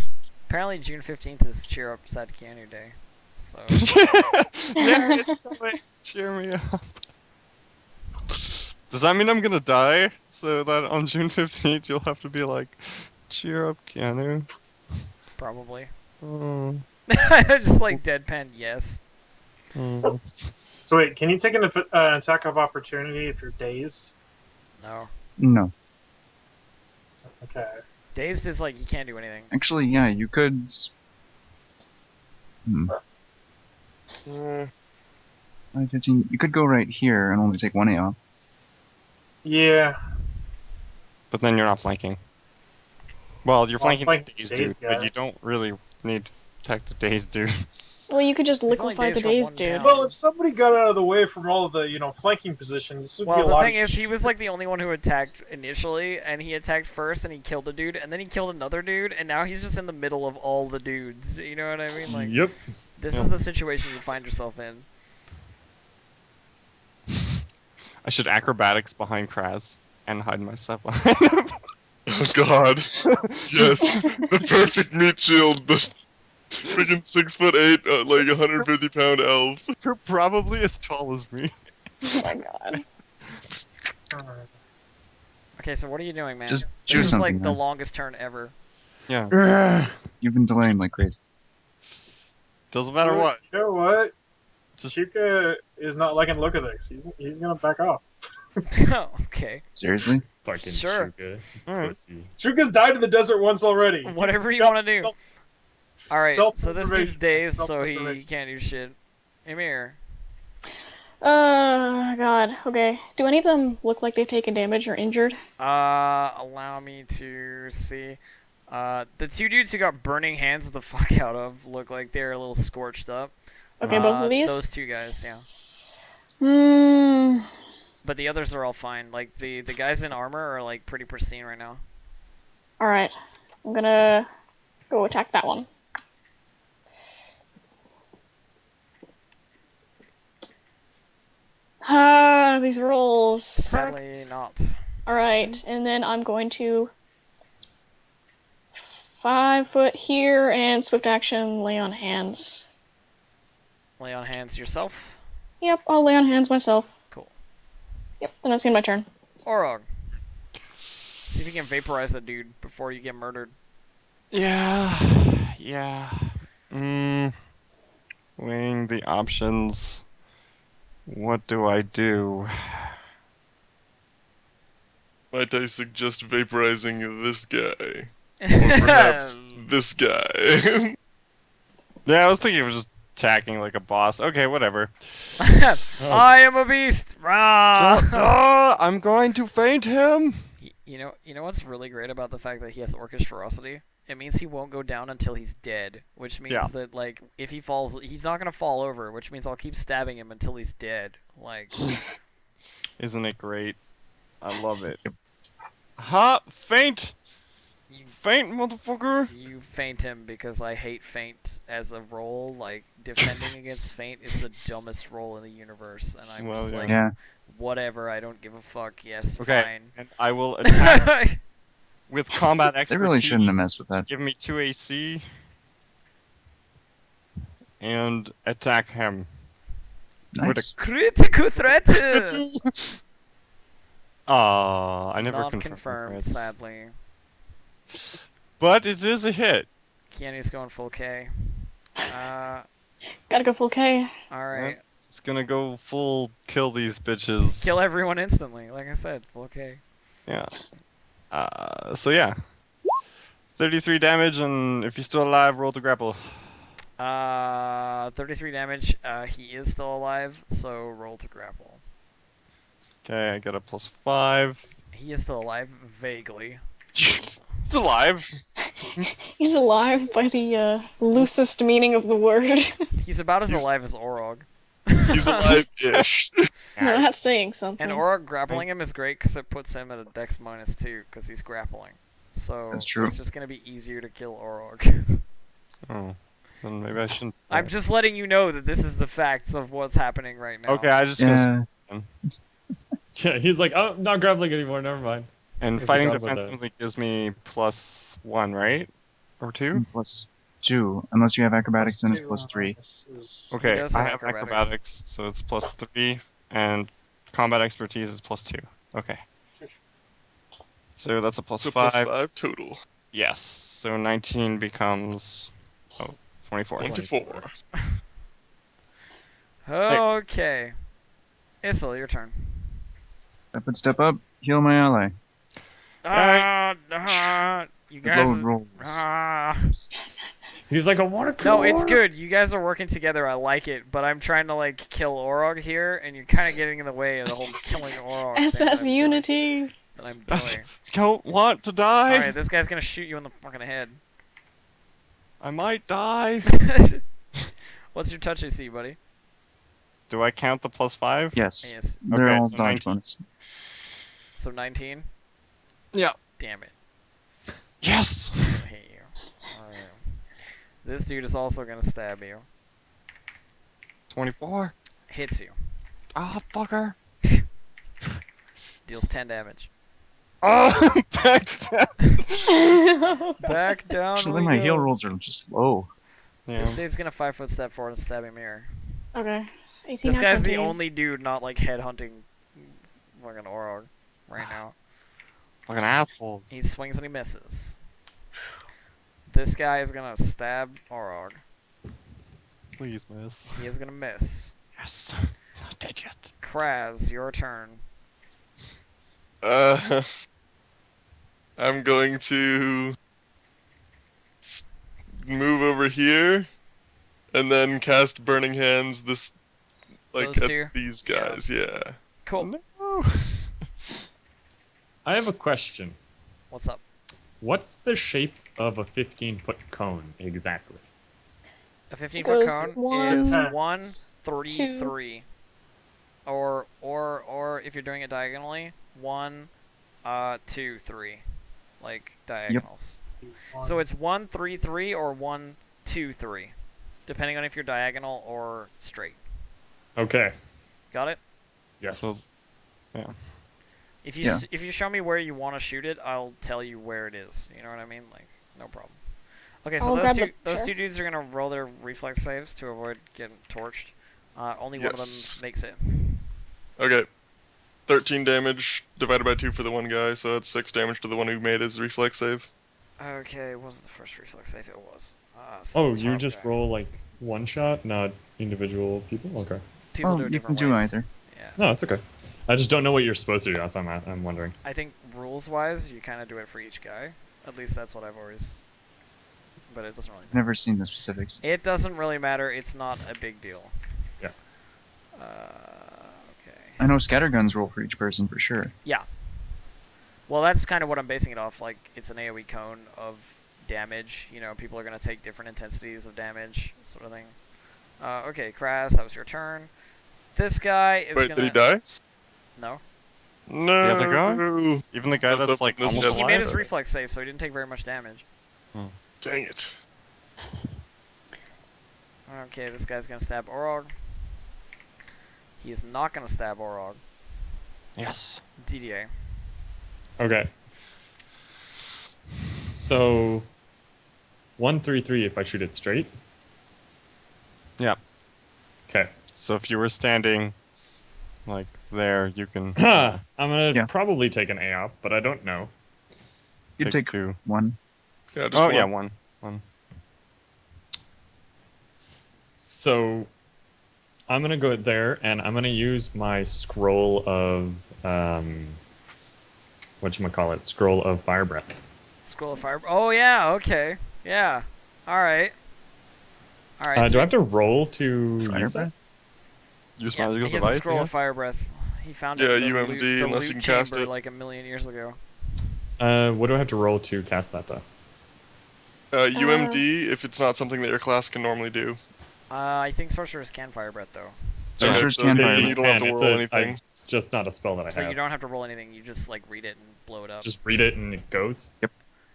[SPEAKER 1] Apparently June 15th is Cheer Up Sad Keanu Day. So
[SPEAKER 7] Yeah, it's coming. Cheer me up. Does that mean I'm gonna die? So that on June 15th you'll have to be like, cheer up, Keanu.
[SPEAKER 1] probably.
[SPEAKER 7] Oh,
[SPEAKER 1] Just like deadpan, yes.
[SPEAKER 7] oh.
[SPEAKER 6] so wait, can you take an attack of opportunity if you're dazed?
[SPEAKER 1] No.
[SPEAKER 2] No.
[SPEAKER 6] Okay.
[SPEAKER 1] Dazed is like you can't do anything.
[SPEAKER 2] Actually, yeah, you could. Hmm. 15. You could go right here and only take one A off.
[SPEAKER 6] Yeah.
[SPEAKER 7] But then you're not flanking. Well, you're
[SPEAKER 6] Well, I'm
[SPEAKER 7] flanking
[SPEAKER 6] flanking
[SPEAKER 7] the dazed
[SPEAKER 6] the
[SPEAKER 7] dude,
[SPEAKER 6] dazed
[SPEAKER 7] but
[SPEAKER 6] guy.
[SPEAKER 7] you don't really need to protect the dazed dude.
[SPEAKER 3] Well, you could just
[SPEAKER 1] He's only
[SPEAKER 3] liquefy the
[SPEAKER 1] dazed for
[SPEAKER 3] dazed
[SPEAKER 1] 1
[SPEAKER 3] dude.
[SPEAKER 1] pound.
[SPEAKER 6] Well, if somebody got out of the way from all of the, flanking positions, this would be
[SPEAKER 1] Well,
[SPEAKER 6] a
[SPEAKER 1] the
[SPEAKER 6] lot
[SPEAKER 1] thing
[SPEAKER 6] of
[SPEAKER 1] is, he was like the only one who attacked initially, and he attacked first, and he killed a dude, and then he killed another dude, and now he's just in the middle of all the dudes. You know what I mean? Like,
[SPEAKER 4] Yep.
[SPEAKER 1] this
[SPEAKER 7] Yeah.
[SPEAKER 1] is the situation you find yourself in.
[SPEAKER 7] I should acrobatics behind Kraz and hide myself behind him.
[SPEAKER 5] Oh god. Yes. The perfect meat shield. The freaking 6'8", like 150-pound elf.
[SPEAKER 7] You're probably as tall as me.
[SPEAKER 3] Oh my god.
[SPEAKER 1] Okay, so what are you doing, man?
[SPEAKER 2] Just
[SPEAKER 1] This
[SPEAKER 2] choose
[SPEAKER 1] is
[SPEAKER 2] something.
[SPEAKER 1] like the
[SPEAKER 2] man.
[SPEAKER 1] longest turn ever.
[SPEAKER 7] Yeah.
[SPEAKER 2] You've been delaying like crazy.
[SPEAKER 7] Doesn't matter what.
[SPEAKER 6] You know what?
[SPEAKER 7] Just-
[SPEAKER 6] Chuka is not liking the look of this. He's gonna back off.
[SPEAKER 1] Oh, okay.
[SPEAKER 2] Seriously?
[SPEAKER 4] Fucking
[SPEAKER 1] Sure.
[SPEAKER 4] Chuka.
[SPEAKER 7] Alright.
[SPEAKER 4] Pussy.
[SPEAKER 6] Chuka's died in the desert once already.
[SPEAKER 1] Whatever
[SPEAKER 6] He's
[SPEAKER 1] you
[SPEAKER 6] got
[SPEAKER 1] wanna do.
[SPEAKER 6] some-
[SPEAKER 1] Alright, so this
[SPEAKER 6] Self-preservation.
[SPEAKER 1] dude's dazed, so he
[SPEAKER 6] Self-preservation.
[SPEAKER 1] can't do shit. Emir.
[SPEAKER 3] God. Okay. Do any of them look like they've taken damage or injured?
[SPEAKER 1] Allow me to see. The 2 dudes who got burning hands the fuck out of look like they're a little scorched up.
[SPEAKER 3] Okay, both of these?
[SPEAKER 1] Those 2 guys, yeah.
[SPEAKER 3] Hmm.
[SPEAKER 1] But the others are all fine. Like, the guys in armor are, like, pretty pristine right now.
[SPEAKER 3] Alright. I'm gonna go attack that one. Ah, these rolls.
[SPEAKER 1] Sadly not.
[SPEAKER 3] Alright, and then I'm going to 5 foot here and swift action lay on hands.
[SPEAKER 1] Lay on hands yourself.
[SPEAKER 3] Yep, I'll lay on hands myself.
[SPEAKER 1] Cool.
[SPEAKER 3] Yep, and that's the end of my turn.
[SPEAKER 1] Orog. See if you can vaporize that dude before you get murdered.
[SPEAKER 7] Yeah. Yeah. Weighing the options. What do I do?
[SPEAKER 5] Might I suggest vaporizing this guy? Or perhaps this guy?
[SPEAKER 7] Yeah, I was thinking of just attacking like a boss. Okay, whatever.
[SPEAKER 1] I am a beast. Rah!
[SPEAKER 7] I'm going to faint him.
[SPEAKER 1] You know what's really great about the fact that he has Orcish ferocity? it means he won't go down until he's dead, which means
[SPEAKER 7] Yeah.
[SPEAKER 1] that, like, if he falls, he's not gonna fall over, which means I'll keep stabbing him until he's dead. Like,
[SPEAKER 7] Isn't it great? I love it. Ha! Faint!
[SPEAKER 1] you,
[SPEAKER 7] Faint, motherfucker!
[SPEAKER 1] you feint him because I hate feint as a role. Like, defending against feint is the dumbest role in the universe, and I'm
[SPEAKER 7] Well,
[SPEAKER 1] just
[SPEAKER 7] yeah.
[SPEAKER 1] like,
[SPEAKER 2] Yeah.
[SPEAKER 1] whatever, I don't give a fuck, yes,
[SPEAKER 7] Okay,
[SPEAKER 1] fine.
[SPEAKER 7] and I will attack with combat expertise.
[SPEAKER 2] They really shouldn't have messed with that.
[SPEAKER 7] Give me 2 AC. And attack him. With
[SPEAKER 2] Nice.
[SPEAKER 1] Critical threat!
[SPEAKER 7] I never
[SPEAKER 1] Not
[SPEAKER 7] confirmed.
[SPEAKER 1] confirmed,
[SPEAKER 7] it.
[SPEAKER 1] sadly.
[SPEAKER 7] But it is a hit.
[SPEAKER 1] Keanu's going full K.
[SPEAKER 3] Gotta go full K.
[SPEAKER 1] Alright.
[SPEAKER 7] It's gonna go full kill these bitches.
[SPEAKER 1] Kill everyone instantly, like I said, full K.
[SPEAKER 7] Yeah. So yeah. 33 damage, and if you're still alive, roll to grapple.
[SPEAKER 1] 33 damage. He is still alive, so roll to grapple.
[SPEAKER 7] Okay, I got a +5.
[SPEAKER 1] He is still alive, vaguely.
[SPEAKER 7] He's alive.
[SPEAKER 3] He's alive by the loosest meaning of the word.
[SPEAKER 1] He's about as alive as Orog.
[SPEAKER 5] He's alive-ish.
[SPEAKER 3] No, that's saying something.
[SPEAKER 1] And Orog grappling him is great because it puts him at a dex -2 because he's grappling. So
[SPEAKER 2] That's true.
[SPEAKER 1] it's just going to be easier to kill Orog.
[SPEAKER 7] Oh, then maybe I shouldn't.
[SPEAKER 1] I'm just letting you know that this is the facts of what's happening right now.
[SPEAKER 7] Okay, I just gonna.
[SPEAKER 2] Yeah.
[SPEAKER 4] Yeah, he's like, oh, not grappling anymore. Never mind.
[SPEAKER 7] And
[SPEAKER 4] I
[SPEAKER 7] fighting
[SPEAKER 4] forgot about that.
[SPEAKER 7] defensively gives me +1, right? Or 2?
[SPEAKER 2] +2, unless you have acrobatics, then it's +3.
[SPEAKER 7] Okay,
[SPEAKER 1] does
[SPEAKER 7] I
[SPEAKER 1] have
[SPEAKER 7] have
[SPEAKER 1] acrobatics.
[SPEAKER 7] acrobatics, so it's +3, and combat expertise is +2. Okay. So that's a
[SPEAKER 5] So
[SPEAKER 7] +5.
[SPEAKER 5] +5 total.
[SPEAKER 7] Yes. So 19 becomes 24.
[SPEAKER 5] 24.
[SPEAKER 1] Okay. Issel, your turn.
[SPEAKER 2] Step up, heal my ally.
[SPEAKER 1] You
[SPEAKER 2] The
[SPEAKER 1] guys.
[SPEAKER 2] load rolls.
[SPEAKER 4] He's like, I want to kill
[SPEAKER 1] No, it's
[SPEAKER 4] Orc.
[SPEAKER 1] good. You guys are working together. I like it, but I'm trying to like kill Orog here, and you're kind of getting in the way of the whole killing Orog. thing that
[SPEAKER 3] SS
[SPEAKER 1] I'm doing-
[SPEAKER 3] Unity.
[SPEAKER 1] That I'm doing.
[SPEAKER 7] Don't want to die.
[SPEAKER 1] Alright, this guy's gonna shoot you in the fucking head.
[SPEAKER 7] I might die.
[SPEAKER 1] What's your touch AC, buddy?
[SPEAKER 7] Do I count the +5?
[SPEAKER 2] Yes,
[SPEAKER 1] Yes.
[SPEAKER 2] they're
[SPEAKER 7] Okay,
[SPEAKER 2] all
[SPEAKER 7] so
[SPEAKER 2] dodge
[SPEAKER 7] 19.
[SPEAKER 2] bonus.
[SPEAKER 1] So 19.
[SPEAKER 7] Yeah.
[SPEAKER 1] Damn it.
[SPEAKER 7] Yes.
[SPEAKER 1] He's gonna hit you. Alright. This dude is also gonna stab you.
[SPEAKER 7] 24.
[SPEAKER 1] Hits you.
[SPEAKER 7] Ah, fucker.
[SPEAKER 1] Deals 10 damage.
[SPEAKER 7] Oh, back down.
[SPEAKER 1] Back down.
[SPEAKER 2] Actually,
[SPEAKER 1] we
[SPEAKER 2] my
[SPEAKER 1] go.
[SPEAKER 2] heal rolls are just low.
[SPEAKER 7] Yeah.
[SPEAKER 1] This dude's gonna 5-foot step forward and stab him here.
[SPEAKER 3] Okay. 18
[SPEAKER 1] This
[SPEAKER 3] out
[SPEAKER 1] guy's the
[SPEAKER 3] 20.
[SPEAKER 1] only dude not like headhunting fucking Orog right now.
[SPEAKER 7] Fucking assholes.
[SPEAKER 1] He swings and he misses. This guy is gonna stab Orog.
[SPEAKER 7] Please miss.
[SPEAKER 1] He is gonna miss.
[SPEAKER 7] Yes. Not dead yet.
[SPEAKER 1] Kraz, your turn.
[SPEAKER 5] I'm going to move over here, and then cast Burning Hands. This, like,
[SPEAKER 1] Those
[SPEAKER 5] at
[SPEAKER 1] two?
[SPEAKER 5] these guys. Yeah.
[SPEAKER 1] Cool.
[SPEAKER 7] No.
[SPEAKER 4] I have a question.
[SPEAKER 1] What's up?
[SPEAKER 4] What's the shape of a 15-foot cone exactly?
[SPEAKER 1] A 15-foot
[SPEAKER 3] Goes
[SPEAKER 1] cone
[SPEAKER 3] one,
[SPEAKER 1] is
[SPEAKER 6] two.
[SPEAKER 1] 1, 3, 3. Or if you're doing it diagonally, 1, 2, 3. Like diagonals. So it's 1, 3, 3 or 1, 2, 3. Depending on if you're diagonal or straight.
[SPEAKER 4] Okay.
[SPEAKER 1] Got it?
[SPEAKER 4] Yes.
[SPEAKER 7] So- Yeah.
[SPEAKER 1] If you
[SPEAKER 2] Yeah.
[SPEAKER 1] if you show me where you want to shoot it, I'll tell you where it is. You know what I mean? Like, no problem. Okay, so
[SPEAKER 3] I'll
[SPEAKER 1] those
[SPEAKER 3] grab
[SPEAKER 1] two
[SPEAKER 3] sure.
[SPEAKER 1] dudes are gonna roll their reflex saves to avoid getting torched. Only one of them
[SPEAKER 5] Yes.
[SPEAKER 1] makes it.
[SPEAKER 5] Okay. 13 damage divided by 2 for the one guy, so that's 6 damage to the one who made his reflex save.
[SPEAKER 1] Okay, what was the first reflex save? It was. So
[SPEAKER 4] Oh,
[SPEAKER 1] the
[SPEAKER 4] you
[SPEAKER 1] top
[SPEAKER 4] just
[SPEAKER 1] guy.
[SPEAKER 4] roll like one shot, not individual people? Okay.
[SPEAKER 1] People
[SPEAKER 2] Oh,
[SPEAKER 1] do it
[SPEAKER 2] you can
[SPEAKER 1] different
[SPEAKER 2] do
[SPEAKER 1] ways.
[SPEAKER 2] either.
[SPEAKER 1] Yeah.
[SPEAKER 4] No, it's okay. I just don't know what you're supposed to do. That's why I'm wondering.
[SPEAKER 1] I think rules-wise, you kind of do it for each guy. At least that's what I've always. But it doesn't really matter.
[SPEAKER 2] Never seen the specifics.
[SPEAKER 1] It doesn't really matter. It's not a big deal.
[SPEAKER 4] Yeah.
[SPEAKER 1] Okay.
[SPEAKER 2] I know scatterguns roll for each person for sure.
[SPEAKER 1] Yeah. Well, that's kind of what I'm basing it off. Like, it's an AoE cone of damage. You know, people are gonna take different intensities of damage, sort of thing. Okay, Kraz, that was your turn. This guy is
[SPEAKER 5] Wait,
[SPEAKER 1] gonna.
[SPEAKER 5] did he die?
[SPEAKER 1] No.
[SPEAKER 5] No.
[SPEAKER 7] The other guy? Even the guy
[SPEAKER 5] Messed
[SPEAKER 7] that's
[SPEAKER 5] up
[SPEAKER 7] like
[SPEAKER 5] on this
[SPEAKER 7] almost
[SPEAKER 5] death.
[SPEAKER 1] He made his
[SPEAKER 7] alive?
[SPEAKER 1] reflex save, so he didn't take very much damage.
[SPEAKER 5] Dang it.
[SPEAKER 1] Okay, this guy's gonna stab Orog. He is not gonna stab Orog.
[SPEAKER 7] Yes.
[SPEAKER 1] DDA.
[SPEAKER 4] Okay. So 133 if I shoot it straight.
[SPEAKER 7] Yeah.
[SPEAKER 4] Okay.
[SPEAKER 7] So if you were standing like there, you can
[SPEAKER 4] I'm gonna
[SPEAKER 2] Yeah.
[SPEAKER 4] probably take an AOP, but I don't know.
[SPEAKER 2] You take
[SPEAKER 7] two.
[SPEAKER 2] one.
[SPEAKER 5] Yeah, just
[SPEAKER 7] Oh
[SPEAKER 5] one.
[SPEAKER 7] yeah, one.
[SPEAKER 4] So I'm gonna go there, and I'm gonna use my scroll of whatchamacallit, scroll of fire breath.
[SPEAKER 1] Scroll of fire. Oh yeah. Okay. Yeah. All right. All right.
[SPEAKER 4] Do I have to roll to
[SPEAKER 2] Fire
[SPEAKER 4] use that?
[SPEAKER 2] breath?
[SPEAKER 7] Use
[SPEAKER 1] Yeah,
[SPEAKER 7] magical
[SPEAKER 1] he has a
[SPEAKER 7] device.
[SPEAKER 1] scroll
[SPEAKER 7] I
[SPEAKER 1] of
[SPEAKER 7] guess?
[SPEAKER 1] fire breath. He found
[SPEAKER 5] Yeah,
[SPEAKER 1] it in the
[SPEAKER 5] UMD,
[SPEAKER 1] loot, the
[SPEAKER 5] unless
[SPEAKER 1] loot
[SPEAKER 5] you can cast
[SPEAKER 1] chamber
[SPEAKER 5] it.
[SPEAKER 1] like a million years ago.
[SPEAKER 4] What do I have to roll to cast that though?
[SPEAKER 5] UMD, if it's not something that your class can normally do.
[SPEAKER 1] I think sorcerers can fire breath though,
[SPEAKER 2] Sorcerers
[SPEAKER 5] so
[SPEAKER 2] can
[SPEAKER 5] then
[SPEAKER 2] fire
[SPEAKER 5] you
[SPEAKER 2] breath.
[SPEAKER 5] don't have to
[SPEAKER 4] And
[SPEAKER 5] roll anything.
[SPEAKER 4] it's just not a spell that I
[SPEAKER 1] so
[SPEAKER 4] have.
[SPEAKER 1] you don't have to roll anything. You just like read it and blow it up.
[SPEAKER 4] Just read it and it goes.
[SPEAKER 2] Yep.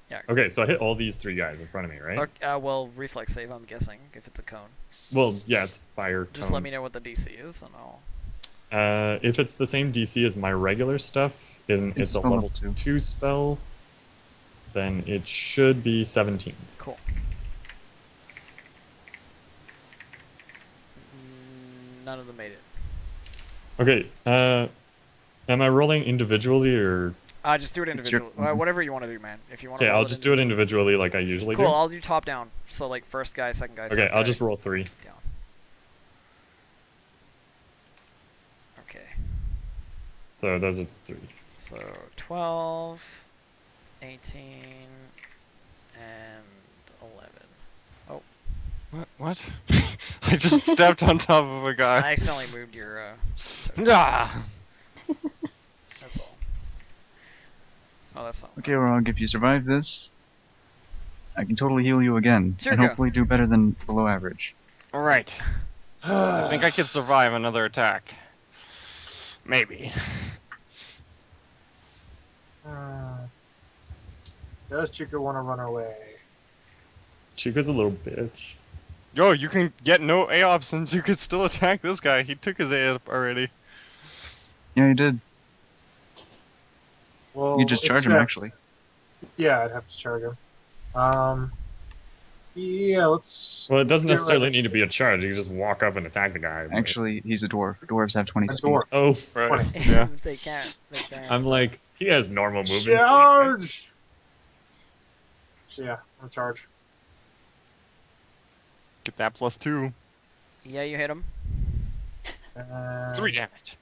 [SPEAKER 1] Yeah.
[SPEAKER 4] Okay, so I hit all these three guys in front of me, right?
[SPEAKER 1] Okay, well, reflex save. I'm guessing if it's a cone.
[SPEAKER 4] Well, yeah, it's fire.
[SPEAKER 1] Just let me know what the DC is, and I'll.
[SPEAKER 4] If it's the same DC as my regular stuff, and
[SPEAKER 2] It's
[SPEAKER 4] it's a
[SPEAKER 2] spell
[SPEAKER 4] level
[SPEAKER 2] level
[SPEAKER 4] 2 spell, then it should be 17.
[SPEAKER 1] Cool. None of them made it.
[SPEAKER 4] Okay, am I rolling individually or?
[SPEAKER 1] Just do it
[SPEAKER 2] It's your-
[SPEAKER 1] individually. Whatever you want to do, man. If you want.
[SPEAKER 4] Okay, I'll just do it individually like I usually
[SPEAKER 1] Cool.
[SPEAKER 4] do.
[SPEAKER 1] I'll do top down. So like first guy, second guy.
[SPEAKER 4] Okay,
[SPEAKER 1] third
[SPEAKER 4] I'll
[SPEAKER 1] guy,
[SPEAKER 4] just roll 3.
[SPEAKER 1] down. Okay.
[SPEAKER 4] So those are 3.
[SPEAKER 1] So 12, 18, and 11.
[SPEAKER 7] What? I just stepped on top of a
[SPEAKER 1] I
[SPEAKER 7] guy.
[SPEAKER 1] accidentally moved your.
[SPEAKER 7] Ah!
[SPEAKER 1] That's all. Oh, that's not.
[SPEAKER 2] Okay, Orog, if you survive this, I can totally heal you again.
[SPEAKER 1] Sure,
[SPEAKER 2] and
[SPEAKER 1] go.
[SPEAKER 2] hopefully do better than below average.
[SPEAKER 7] All right. I think I could survive another attack. Maybe.
[SPEAKER 6] Does Chica want to run away?
[SPEAKER 4] Chica's a little bitch.
[SPEAKER 7] Yo, you can get no AOP since you could still attack this guy. He took his AOP already.
[SPEAKER 2] Yeah, you did.
[SPEAKER 6] Well,
[SPEAKER 2] You just charge him,
[SPEAKER 6] except-
[SPEAKER 2] actually.
[SPEAKER 6] Yeah, I'd have to charge him. Yeah, let's.
[SPEAKER 4] Well, it doesn't
[SPEAKER 6] get
[SPEAKER 4] necessarily
[SPEAKER 6] ready.
[SPEAKER 4] need to be a charge. You can just walk up and attack the guy. but-
[SPEAKER 2] Actually, he's a dwarf. Dwarves have 20
[SPEAKER 6] A
[SPEAKER 2] speed.
[SPEAKER 6] door.
[SPEAKER 4] Oh,
[SPEAKER 5] Right.
[SPEAKER 7] Yeah.
[SPEAKER 1] They can't. They can't.
[SPEAKER 4] I'm like, he has normal movement speed.
[SPEAKER 6] Charge! So yeah, I'm charge.
[SPEAKER 7] Get that +2.
[SPEAKER 1] Yeah, you hit him.
[SPEAKER 7] 3 damage.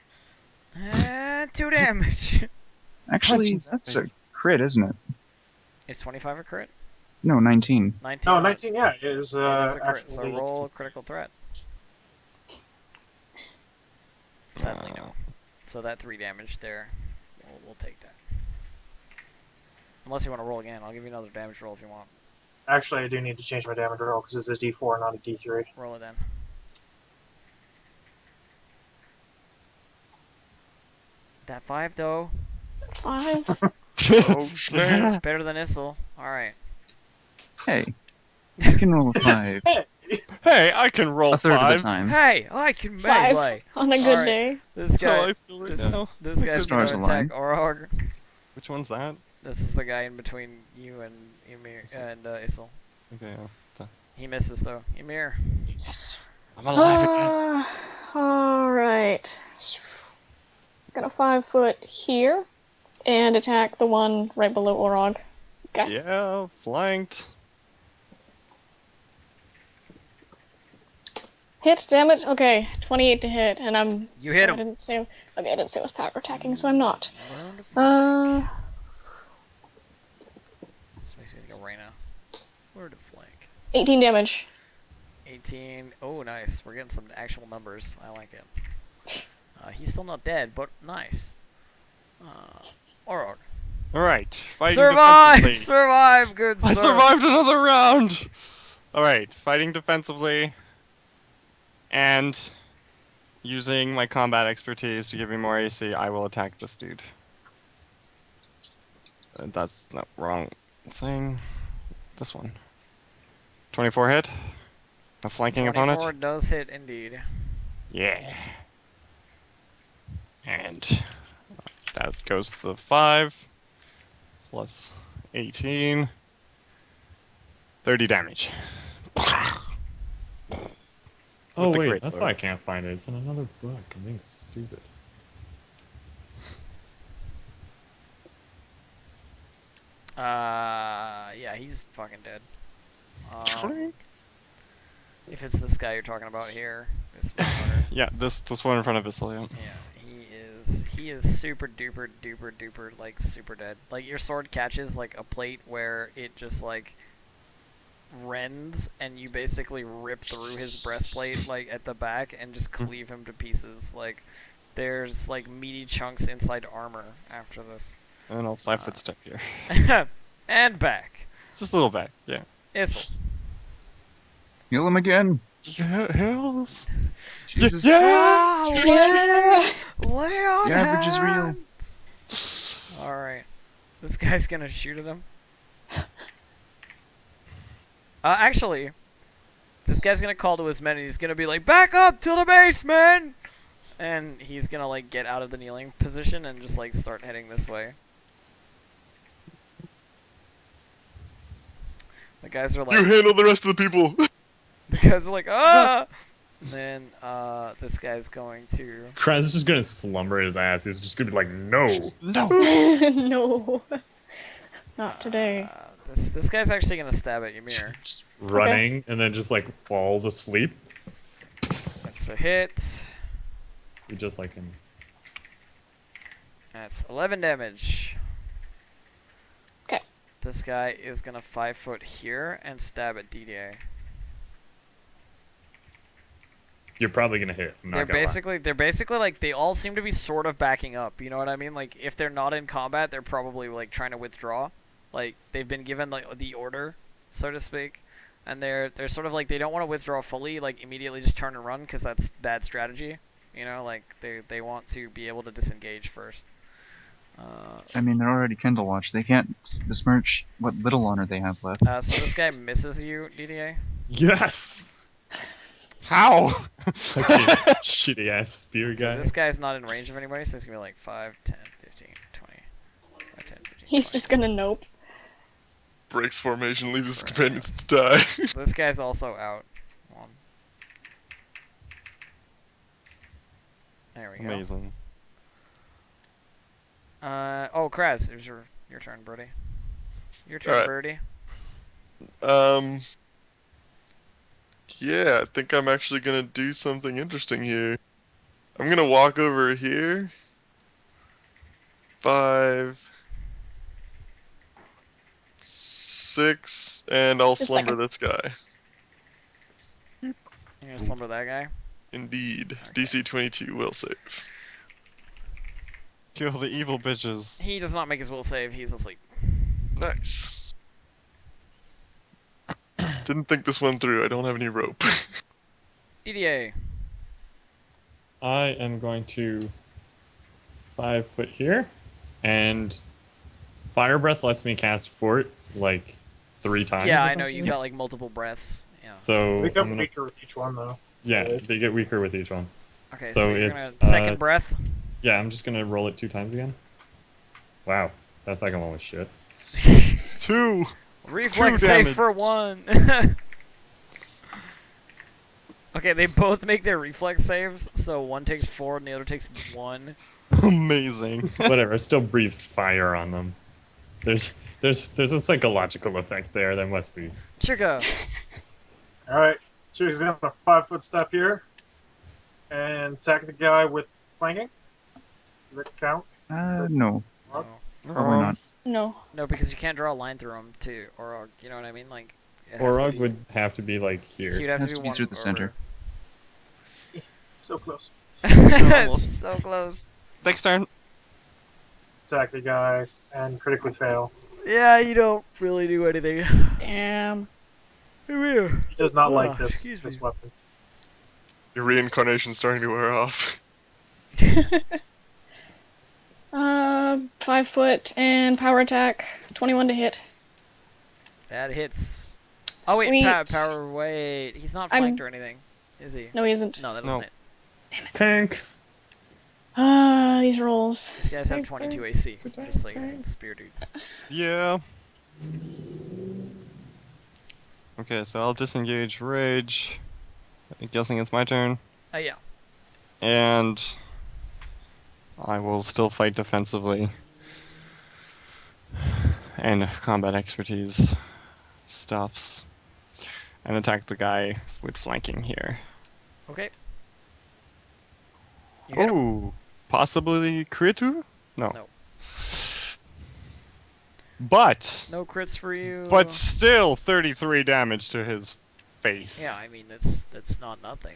[SPEAKER 1] 2 damage.
[SPEAKER 2] Actually,
[SPEAKER 7] Punch in the
[SPEAKER 2] that's a
[SPEAKER 7] face.
[SPEAKER 2] crit, isn't it?
[SPEAKER 1] Is 25 a crit?
[SPEAKER 2] No, 19.
[SPEAKER 1] 19.
[SPEAKER 6] No, 19. Yeah, it is.
[SPEAKER 1] It is a crit.
[SPEAKER 6] Actually,
[SPEAKER 1] So roll a critical threat. Sadly, no. So that 3 damage there, we'll take that. Unless you want to roll again, I'll give you another damage roll if you want.
[SPEAKER 6] Actually, I do need to change my damage roll because it's a D4, not a D3.
[SPEAKER 1] Roll it then. That 5 though,
[SPEAKER 3] 5.
[SPEAKER 5] Oh,
[SPEAKER 1] it's
[SPEAKER 5] man.
[SPEAKER 1] better than Issel. All right.
[SPEAKER 2] Hey, you can roll a 5
[SPEAKER 7] Hey, I can roll
[SPEAKER 2] a third of
[SPEAKER 7] fives.
[SPEAKER 2] the time.
[SPEAKER 1] Hey, I can
[SPEAKER 3] 5
[SPEAKER 1] melee.
[SPEAKER 3] on a good
[SPEAKER 1] Alright.
[SPEAKER 3] day.
[SPEAKER 1] This
[SPEAKER 7] That's how
[SPEAKER 1] guy,
[SPEAKER 7] I feel right
[SPEAKER 1] this,
[SPEAKER 7] now.
[SPEAKER 1] this guy's
[SPEAKER 2] Stars
[SPEAKER 1] gonna
[SPEAKER 2] align.
[SPEAKER 1] attack Orog.
[SPEAKER 7] Which one's that?
[SPEAKER 1] This is the guy in between you and Ymir and Issel.
[SPEAKER 7] Okay,
[SPEAKER 1] He misses though. Ymir.
[SPEAKER 7] yes. I'm alive again.
[SPEAKER 3] Alright. Gonna 5 foot here and attack the one right below Orog. Okay.
[SPEAKER 7] Yeah, flanked.
[SPEAKER 3] Hit damage. Okay, 28 to hit, and I'm.
[SPEAKER 1] You hit
[SPEAKER 3] I
[SPEAKER 1] him.
[SPEAKER 3] didn't say. Okay, I didn't say it was power attacking, so I'm not.
[SPEAKER 1] This makes me think of Reyna. Where to flank?
[SPEAKER 3] 18 damage.
[SPEAKER 1] 18. Oh, nice. We're getting some actual numbers. I like it. He's still not dead, but nice. Orog.
[SPEAKER 7] Alright, fighting
[SPEAKER 1] Survive!
[SPEAKER 7] defensively.
[SPEAKER 1] Survive, good sir!
[SPEAKER 7] I survived another round! Alright, fighting defensively. And using my combat expertise to give me more AC, I will attack this dude. That's the wrong thing. This one. 24 hit. A flanking
[SPEAKER 1] 24
[SPEAKER 7] opponent.
[SPEAKER 1] does hit, indeed.
[SPEAKER 7] Yeah. And that goes to the 5. Plus 18. 30 damage.
[SPEAKER 4] Oh
[SPEAKER 7] the
[SPEAKER 4] wait,
[SPEAKER 7] great
[SPEAKER 4] that's
[SPEAKER 7] sword.
[SPEAKER 4] why I can't find it. It's in another book. I'm being stupid.
[SPEAKER 1] Yeah, he's fucking dead. If it's this guy you're talking about here, this motherfucker.
[SPEAKER 7] Yeah, this one in front of Vasilium.
[SPEAKER 1] Yeah, he is super duper duper duper like super dead. Like your sword catches like a plate where it just like rends and you basically rip through his breastplate like at the back and just cleave him to pieces. Like there's like meaty chunks inside armor after this.
[SPEAKER 7] And I'll 5-foot step here.
[SPEAKER 1] And back.
[SPEAKER 7] Just a little back, yeah.
[SPEAKER 1] Issel.
[SPEAKER 2] Heal him again.
[SPEAKER 7] Yeah, hells.
[SPEAKER 2] Jesus.
[SPEAKER 7] Yeah!
[SPEAKER 3] Yeah.
[SPEAKER 1] Lay on
[SPEAKER 2] The average is real.
[SPEAKER 1] hands. Alright. This guy's gonna shoot at him. Actually, this guy's gonna call to his men and he's gonna be like, back up to the basement! And he's gonna like get out of the kneeling position and just like start heading this way. The guys are like,
[SPEAKER 5] You handle the rest of the people.
[SPEAKER 1] the guys are like, ah! And then this guy's going to.
[SPEAKER 4] Kraz is just gonna slumber his ass. He's just gonna be like, no.
[SPEAKER 7] No!
[SPEAKER 3] No. Not today.
[SPEAKER 1] This guy's actually gonna stab at Ymir.
[SPEAKER 4] Just running and then just like falls asleep.
[SPEAKER 1] That's a hit.
[SPEAKER 4] He just like him.
[SPEAKER 1] That's 11 damage.
[SPEAKER 3] Okay.
[SPEAKER 1] This guy is gonna 5-foot here and stab at DDA.
[SPEAKER 4] You're probably gonna hit. I'm not gonna lie.
[SPEAKER 1] They're basically like they all seem to be sort of backing up. You know what I mean? Like if they're not in combat, they're probably like trying to withdraw. Like they've been given like the order, so to speak, and they're sort of like they don't want to withdraw fully, like immediately just turn and run because that's bad strategy. You know, like they want to be able to disengage first.
[SPEAKER 2] I mean, they're already Kindle Watch. They can't besmirch what little honor they have left.
[SPEAKER 1] So this guy misses you, DDA.
[SPEAKER 4] Yes!
[SPEAKER 7] How?
[SPEAKER 4] Fucking shitty ass spear guy.
[SPEAKER 1] This guy's not in range of anybody, so it's gonna be like 5, 10, 15, 20. 5, 10, 15,
[SPEAKER 3] He's
[SPEAKER 1] 20.
[SPEAKER 3] just gonna nope.
[SPEAKER 5] Breaks formation, leaves his companions to die.
[SPEAKER 1] This guy's also out. One. There we go.
[SPEAKER 7] Amazing.
[SPEAKER 1] Oh, Kraz, it was your turn, Birdie. Your turn,
[SPEAKER 5] Alright.
[SPEAKER 1] Birdie.
[SPEAKER 5] Yeah, I think I'm actually gonna do something interesting here. I'm gonna walk over here. 5, 6, and I'll
[SPEAKER 3] Just a
[SPEAKER 5] slumber
[SPEAKER 3] second.
[SPEAKER 5] this guy.
[SPEAKER 1] You're gonna slumber that guy.
[SPEAKER 5] Indeed.
[SPEAKER 1] Okay.
[SPEAKER 5] DC 22 will save.
[SPEAKER 7] Kill the evil bitches.
[SPEAKER 1] He does not make his will save. He's asleep.
[SPEAKER 5] Nice. Didn't think this one through. I don't have any rope.
[SPEAKER 1] DDA.
[SPEAKER 4] I am going to 5-foot here, and Fire Breath lets me cast Fort like 3 times.
[SPEAKER 1] Yeah, I know you
[SPEAKER 4] essentially.
[SPEAKER 1] got like multiple breaths. Yeah.
[SPEAKER 4] So
[SPEAKER 6] Become
[SPEAKER 4] I'm gonna,
[SPEAKER 6] weaker with each one, though.
[SPEAKER 4] yeah, they get weaker with each one.
[SPEAKER 1] Okay,
[SPEAKER 4] so
[SPEAKER 1] so you're
[SPEAKER 4] it's,
[SPEAKER 1] gonna second breath.
[SPEAKER 4] Yeah, I'm just gonna roll it 2 times again. Wow, that second one was shit.
[SPEAKER 7] 2!
[SPEAKER 1] Reflex
[SPEAKER 7] 2
[SPEAKER 1] save
[SPEAKER 7] damage.
[SPEAKER 1] for 1. Okay, they both make their reflex saves, so one takes 4 and the other takes 1.
[SPEAKER 7] Amazing.
[SPEAKER 4] Whatever, I still breathed fire on them. There's a psychological effect there. There must be.
[SPEAKER 1] Chica.
[SPEAKER 6] Alright, so he's gonna 5-foot step here. And attack the guy with flanking. Does that count?
[SPEAKER 2] No,
[SPEAKER 1] No.
[SPEAKER 2] probably not.
[SPEAKER 3] No.
[SPEAKER 1] No, because you can't draw a line through them, too. Or, you know what I mean? Like, it has to
[SPEAKER 4] Orog
[SPEAKER 1] be-
[SPEAKER 4] would have to be like here.
[SPEAKER 1] He'd have
[SPEAKER 2] Has
[SPEAKER 1] to
[SPEAKER 2] to
[SPEAKER 1] be
[SPEAKER 2] be
[SPEAKER 1] one
[SPEAKER 2] through the center.
[SPEAKER 6] So close.
[SPEAKER 7] Almost.
[SPEAKER 1] So close.
[SPEAKER 7] Next turn.
[SPEAKER 6] attack the guy and critically fail.
[SPEAKER 1] Yeah, you don't really do anything.
[SPEAKER 3] Damn.
[SPEAKER 1] Come here.
[SPEAKER 6] He does not like
[SPEAKER 1] Excuse
[SPEAKER 6] this
[SPEAKER 1] me.
[SPEAKER 6] weapon.
[SPEAKER 5] Your reincarnation's starting to wear off.
[SPEAKER 3] 5 foot and power attack. 21 to hit.
[SPEAKER 1] That hits. Oh wait,
[SPEAKER 3] Sweet.
[SPEAKER 1] power. Wait, he's not
[SPEAKER 3] I'm-
[SPEAKER 1] flanked or anything, is he?
[SPEAKER 3] No, he isn't.
[SPEAKER 1] No, that
[SPEAKER 7] No.
[SPEAKER 1] doesn't hit.
[SPEAKER 4] Tank.
[SPEAKER 3] These rolls.
[SPEAKER 1] These guys have 22 AC, just like spear dudes.
[SPEAKER 7] Yeah. Okay, so I'll disengage rage. I'm guessing it's my turn.
[SPEAKER 1] Oh yeah.
[SPEAKER 7] And I will still fight defensively. And combat expertise stuffs. And attack the guy with flanking here.
[SPEAKER 1] Okay. You hit him.
[SPEAKER 7] Oh, possibly Kritu? No.
[SPEAKER 1] No.
[SPEAKER 7] But
[SPEAKER 1] No crits for you.
[SPEAKER 7] still 33 damage to his face.
[SPEAKER 1] Yeah, I mean that's not nothing.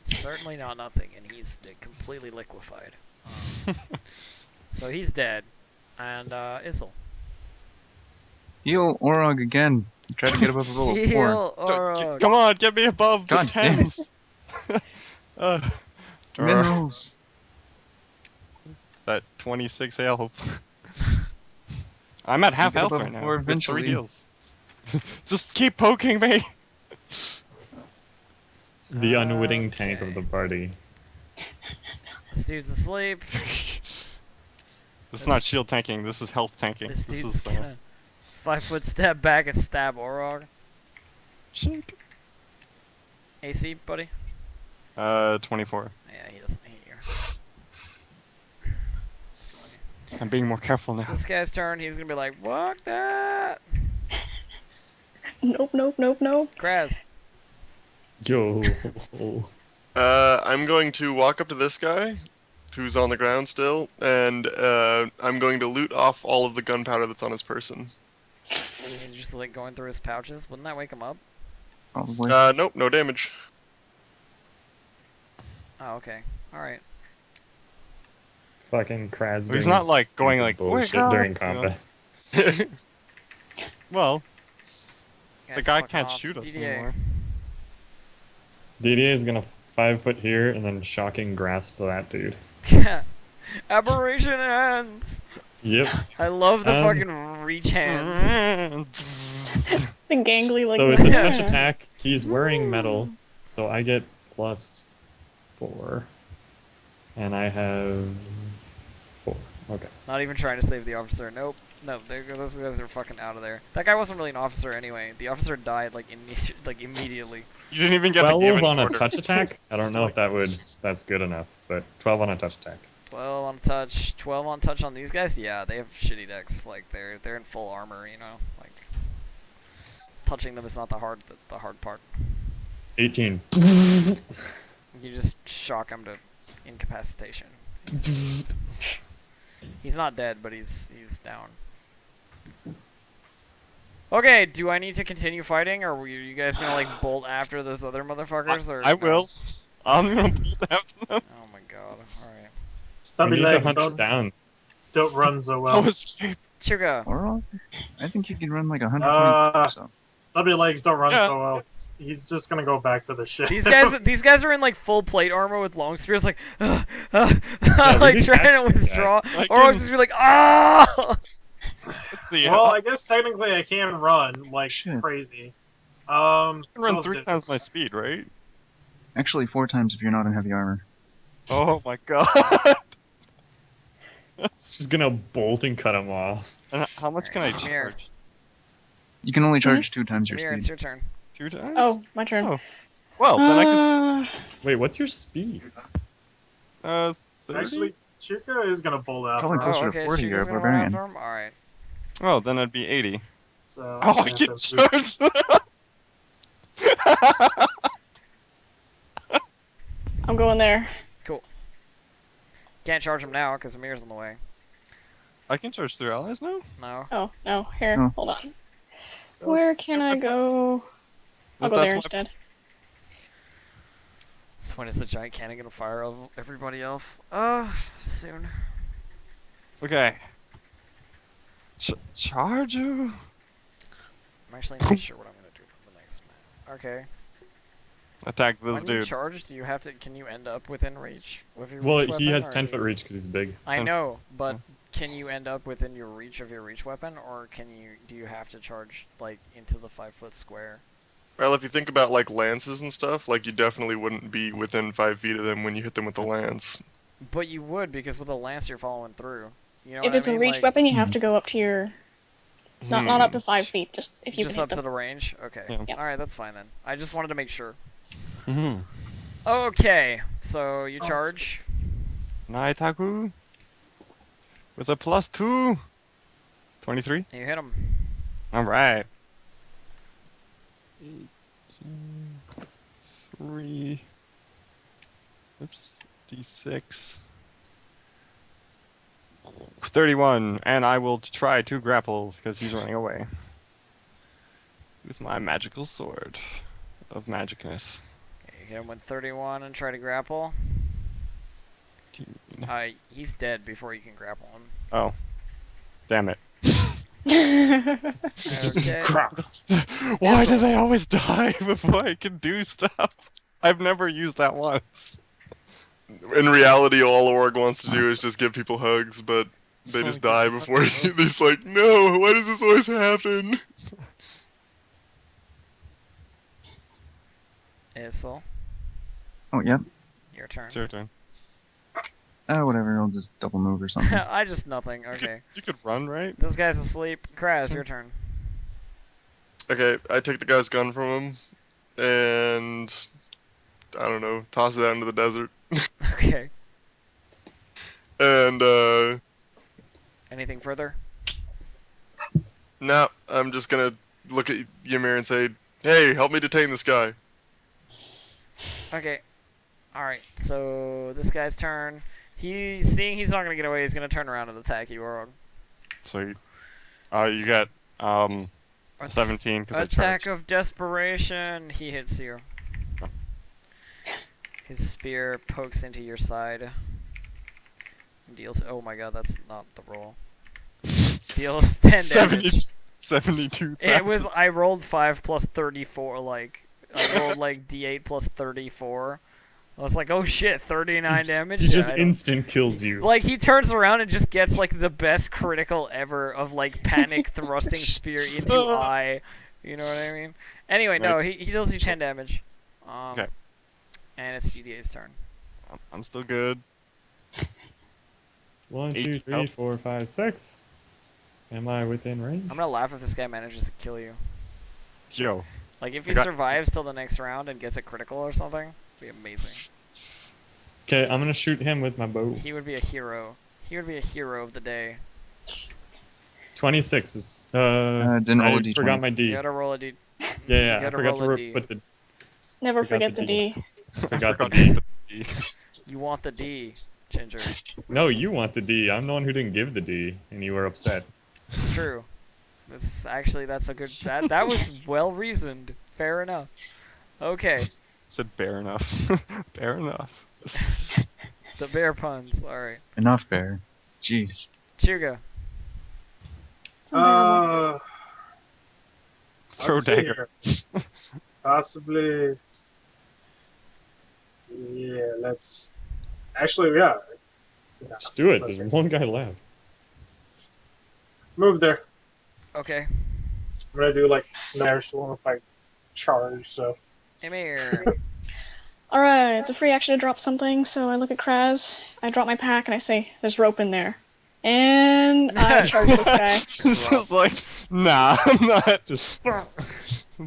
[SPEAKER 1] It's certainly not nothing, and he's completely liquefied. So he's dead, and Isil.
[SPEAKER 2] Heal Orog again. Try to get above a level 4.
[SPEAKER 1] Heal Orog.
[SPEAKER 7] Come on, get me above
[SPEAKER 2] God
[SPEAKER 7] the
[SPEAKER 2] damn it.
[SPEAKER 7] 10s.
[SPEAKER 2] Minerals.
[SPEAKER 7] That 26 health. I'm at half
[SPEAKER 2] Get
[SPEAKER 7] health
[SPEAKER 2] above
[SPEAKER 7] right now.
[SPEAKER 2] 4
[SPEAKER 7] With 3
[SPEAKER 2] eventually.
[SPEAKER 7] heals. Just keep poking me.
[SPEAKER 4] The unwitting tank of the party.
[SPEAKER 1] This dude's asleep.
[SPEAKER 7] This is not shield tanking. This is health tanking.
[SPEAKER 1] This
[SPEAKER 7] This
[SPEAKER 1] dude's
[SPEAKER 7] is
[SPEAKER 1] gonna 5-foot step back and stab Orog.
[SPEAKER 7] Shink.
[SPEAKER 1] AC, buddy.
[SPEAKER 7] 24.
[SPEAKER 1] Yeah, he doesn't hit you.
[SPEAKER 7] I'm being more careful now.
[SPEAKER 1] This guy's turn. He's gonna be like, "Fuck that."
[SPEAKER 3] Nope, nope, nope, nope.
[SPEAKER 1] Kraz.
[SPEAKER 4] Yo.
[SPEAKER 5] I'm going to walk up to this guy, who's on the ground still, and I'm going to loot off all of the gunpowder that's on his person.
[SPEAKER 1] He's just like going through his pouches. Wouldn't that wake him up?
[SPEAKER 2] Probably.
[SPEAKER 5] Nope, no damage.
[SPEAKER 1] Oh, okay. All right.
[SPEAKER 4] Fucking Kraz.
[SPEAKER 7] He's
[SPEAKER 4] doing
[SPEAKER 7] not like going
[SPEAKER 4] stupid
[SPEAKER 7] like
[SPEAKER 4] bullshit
[SPEAKER 7] "Wake up,"
[SPEAKER 4] during
[SPEAKER 7] you know.
[SPEAKER 4] combat.
[SPEAKER 7] Well, the
[SPEAKER 1] Guys,
[SPEAKER 7] guy
[SPEAKER 1] fuck
[SPEAKER 7] can't
[SPEAKER 1] off.
[SPEAKER 7] shoot us
[SPEAKER 1] DDA.
[SPEAKER 7] anymore.
[SPEAKER 4] DDA is gonna 5 foot here and then shocking grasp that dude.
[SPEAKER 1] Aberration hands.
[SPEAKER 4] Yep.
[SPEAKER 1] I love the
[SPEAKER 4] Um,
[SPEAKER 1] fucking reach hands.
[SPEAKER 3] The gangly like
[SPEAKER 4] So it's a
[SPEAKER 3] that.
[SPEAKER 4] touch attack. He's wearing metal, so I get +4, and I have 4. Okay.
[SPEAKER 1] Not even trying to save the officer. Nope. No, those guys are fucking out of there. That guy wasn't really an officer anyway. The officer died like immediately.
[SPEAKER 7] You didn't even get the
[SPEAKER 4] 12
[SPEAKER 7] given
[SPEAKER 4] on a
[SPEAKER 7] order.
[SPEAKER 4] touch attack. I don't know if that's good enough, but 12 on a touch attack.
[SPEAKER 1] 12 on touch. 12 on touch on these guys. Yeah, they have shitty decks. Like they're in full armor. You know, like touching them is not the hard part.
[SPEAKER 4] 18.
[SPEAKER 1] You just shock him to incapacitation. He's not dead, but he's down. Okay, do I need to continue fighting, or were you guys gonna like bolt after those other motherfuckers? Or
[SPEAKER 7] I
[SPEAKER 1] no?
[SPEAKER 7] will. I'm gonna bolt after them.
[SPEAKER 1] Oh my god! All right,
[SPEAKER 4] We
[SPEAKER 6] Stubby
[SPEAKER 4] need to
[SPEAKER 6] legs
[SPEAKER 4] hunt
[SPEAKER 6] don't,
[SPEAKER 4] it down.
[SPEAKER 6] don't run so
[SPEAKER 7] Oh,
[SPEAKER 6] well.
[SPEAKER 7] escape.
[SPEAKER 1] Chuga.
[SPEAKER 2] Orog? I think you can run like 120 or so.
[SPEAKER 6] Stubby legs don't run
[SPEAKER 7] Yeah.
[SPEAKER 6] so well. He's just gonna go back to the ship.
[SPEAKER 1] These guys are in like full plate armor with long spears, like,
[SPEAKER 4] we
[SPEAKER 1] like
[SPEAKER 4] need
[SPEAKER 1] trying to
[SPEAKER 4] to
[SPEAKER 1] withdraw.
[SPEAKER 7] Like
[SPEAKER 1] Or
[SPEAKER 7] in-
[SPEAKER 1] just be like, ah!
[SPEAKER 7] Let's see.
[SPEAKER 6] Well,
[SPEAKER 7] I
[SPEAKER 6] I guess technically I can run like
[SPEAKER 2] Shit.
[SPEAKER 6] crazy.
[SPEAKER 7] can
[SPEAKER 6] so
[SPEAKER 7] run
[SPEAKER 6] let's
[SPEAKER 7] 3
[SPEAKER 6] do
[SPEAKER 7] times
[SPEAKER 6] this.
[SPEAKER 7] my speed, right?
[SPEAKER 2] Actually, 4 times if you're not in heavy armor.
[SPEAKER 7] Oh my god.
[SPEAKER 4] She's gonna bolt and cut him off.
[SPEAKER 7] And how much can I
[SPEAKER 1] Alright, come here.
[SPEAKER 7] charge?
[SPEAKER 2] You can only charge 2 times your
[SPEAKER 1] Amir, it's
[SPEAKER 2] speed.
[SPEAKER 1] your turn.
[SPEAKER 7] 2 times?
[SPEAKER 3] Oh, my turn.
[SPEAKER 7] Oh. Well, then I can.
[SPEAKER 4] Wait, what's your speed?
[SPEAKER 7] 30?
[SPEAKER 6] Actually, Chuka is gonna bolt after
[SPEAKER 2] Probably
[SPEAKER 6] him.
[SPEAKER 2] closer
[SPEAKER 1] Oh,
[SPEAKER 2] to
[SPEAKER 1] okay.
[SPEAKER 2] 40,
[SPEAKER 1] Chuga's
[SPEAKER 2] you're a
[SPEAKER 1] gonna run
[SPEAKER 2] barbarian.
[SPEAKER 1] after him? Alright.
[SPEAKER 7] Oh, then it'd be 80.
[SPEAKER 6] So
[SPEAKER 7] Oh, I
[SPEAKER 6] have
[SPEAKER 7] get
[SPEAKER 6] to-
[SPEAKER 7] charged!
[SPEAKER 3] I'm going there.
[SPEAKER 1] Can't charge him now because Amir's in the way.
[SPEAKER 7] I can charge 3 allies now?
[SPEAKER 1] No.
[SPEAKER 3] Oh, no. Here,
[SPEAKER 2] Oh.
[SPEAKER 3] hold on. Where can I go? I'll go
[SPEAKER 7] That's
[SPEAKER 3] there
[SPEAKER 7] my-
[SPEAKER 3] instead.
[SPEAKER 1] So when is the giant cannon gonna fire everybody else? Soon.
[SPEAKER 7] Okay. Charge you?
[SPEAKER 1] I'm actually not sure what I'm gonna do for the next map. Okay.
[SPEAKER 7] Attack this
[SPEAKER 1] When you
[SPEAKER 7] dude.
[SPEAKER 1] charge, do you have to? Can you end up within reach with your
[SPEAKER 4] Well,
[SPEAKER 1] reach
[SPEAKER 4] he
[SPEAKER 1] weapon?
[SPEAKER 4] has
[SPEAKER 1] or
[SPEAKER 4] 10-foot
[SPEAKER 1] you-
[SPEAKER 4] reach because he's big.
[SPEAKER 1] I
[SPEAKER 7] 10
[SPEAKER 1] know, but can you end up within your reach of your reach weapon, or can you? Do you have to charge like into the 5-foot square?
[SPEAKER 5] Well, if you think about like lances and stuff, like you definitely wouldn't be within 5 feet of them when you hit them with the lance.
[SPEAKER 1] But you would, because with a lance you're following through. You know
[SPEAKER 3] If
[SPEAKER 1] what
[SPEAKER 3] it's
[SPEAKER 1] I
[SPEAKER 3] a
[SPEAKER 1] mean?
[SPEAKER 3] reach
[SPEAKER 1] Like,
[SPEAKER 3] weapon, you have to go up to your not up to 5 feet. Just if you
[SPEAKER 1] just
[SPEAKER 3] can
[SPEAKER 1] up
[SPEAKER 3] hit
[SPEAKER 1] to
[SPEAKER 3] them.
[SPEAKER 1] the range. Okay.
[SPEAKER 7] Yeah.
[SPEAKER 3] Yep.
[SPEAKER 1] All right, that's fine then. I just wanted to make sure.
[SPEAKER 7] Mm-hmm.
[SPEAKER 1] Okay, so you charge.
[SPEAKER 7] Naitaku. With a +2. 23.
[SPEAKER 1] And you hit him.
[SPEAKER 7] Alright. 3. Oops. D6. 31. And I will try to grapple because he's running away. With my magical sword of magicness.
[SPEAKER 1] Okay, you hit him with 31 and try to grapple. He's dead before you can grapple him.
[SPEAKER 7] Oh. Damn it.
[SPEAKER 1] Okay.
[SPEAKER 4] Crap.
[SPEAKER 7] Why does I always die before I can do stuff? I've never used that once.
[SPEAKER 5] In reality, all Org wants to do is just give people hugs, but they just die before he's like, no, why does this always happen?
[SPEAKER 1] Issel,
[SPEAKER 2] Oh, yep.
[SPEAKER 1] your turn.
[SPEAKER 7] It's your turn.
[SPEAKER 2] Whatever. I'll just double move or something.
[SPEAKER 1] I just nothing. Okay.
[SPEAKER 7] You could run, right?
[SPEAKER 1] This guy's asleep. Kraz, your turn.
[SPEAKER 5] Okay, I take the guy's gun from him, and I don't know, toss it out into the desert.
[SPEAKER 1] Okay.
[SPEAKER 5] And
[SPEAKER 1] Anything further?
[SPEAKER 5] no, I'm just gonna look at Ymir and say, hey, help me detain this guy.
[SPEAKER 1] Okay. Alright, so this guy's turn. Seeing he's not gonna get away, he's gonna turn around and attack you, Orog.
[SPEAKER 7] Sweet. You got 17 because I
[SPEAKER 1] Attack
[SPEAKER 7] charged.
[SPEAKER 1] of desperation. He hits you. His spear pokes into your side. Deals. Oh my god, that's not the roll. Deals 10 damage.
[SPEAKER 7] 72.
[SPEAKER 1] It was. I rolled 5 plus 34. Like I rolled like D8 plus 34. I was like, oh shit, 39 damage.
[SPEAKER 4] He
[SPEAKER 1] Yeah,
[SPEAKER 4] just
[SPEAKER 1] I don't-
[SPEAKER 4] instant kills you.
[SPEAKER 1] Like he turns around and just gets like the best critical ever of like panic thrusting spear into eye. You know what I mean? Anyway, no, he deals you 10 damage.
[SPEAKER 7] Okay.
[SPEAKER 1] And it's GDA's turn.
[SPEAKER 7] I'm still good.
[SPEAKER 4] 1, 2,
[SPEAKER 7] 8
[SPEAKER 4] 3,
[SPEAKER 7] health.
[SPEAKER 4] 4, 5, 6. Am I within range?
[SPEAKER 1] I'm gonna laugh if this guy manages to kill you.
[SPEAKER 7] Yo.
[SPEAKER 1] Like if
[SPEAKER 7] I
[SPEAKER 1] he
[SPEAKER 7] got-
[SPEAKER 1] survives till the next round and gets a critical or something, it'd be amazing.
[SPEAKER 4] Okay, I'm gonna shoot him with my bow.
[SPEAKER 1] He would be a hero. He would be a hero of the day.
[SPEAKER 4] 26 is.
[SPEAKER 2] Didn't roll a
[SPEAKER 4] I
[SPEAKER 2] D20.
[SPEAKER 4] forgot my D.
[SPEAKER 1] You gotta roll a D.
[SPEAKER 4] Yeah, I
[SPEAKER 1] gotta
[SPEAKER 4] forgot
[SPEAKER 1] roll a
[SPEAKER 4] to
[SPEAKER 1] D.
[SPEAKER 4] put the.
[SPEAKER 3] Never
[SPEAKER 4] Forgot
[SPEAKER 3] forget
[SPEAKER 4] the
[SPEAKER 3] the D.
[SPEAKER 4] Forgot the D.
[SPEAKER 1] You want the D, Ginger.
[SPEAKER 4] No, you want the D. I'm the one who didn't give the D, and you were upset.
[SPEAKER 1] It's true. This actually, that's a good. That was well reasoned. Fair enough. Okay,
[SPEAKER 7] Said fair enough. Fair enough.
[SPEAKER 1] the bear puns. All right,
[SPEAKER 2] Enough, bear. Jeez.
[SPEAKER 1] Chuga.
[SPEAKER 3] It's unbearable.
[SPEAKER 7] Throw
[SPEAKER 6] Let's see
[SPEAKER 7] dagger.
[SPEAKER 6] here. Possibly. Yeah, let's. Actually, yeah.
[SPEAKER 4] Just do it. There's one guy left.
[SPEAKER 6] Move there.
[SPEAKER 1] Okay,
[SPEAKER 6] I'm gonna do like an Irish one if I charge, so.
[SPEAKER 1] Emir.
[SPEAKER 3] Alright, it's a free action to drop something, so I look at Kraz, I drop my pack, and I say, there's rope in there. And I charge this guy.
[SPEAKER 7] It's just like, nah, I'm not just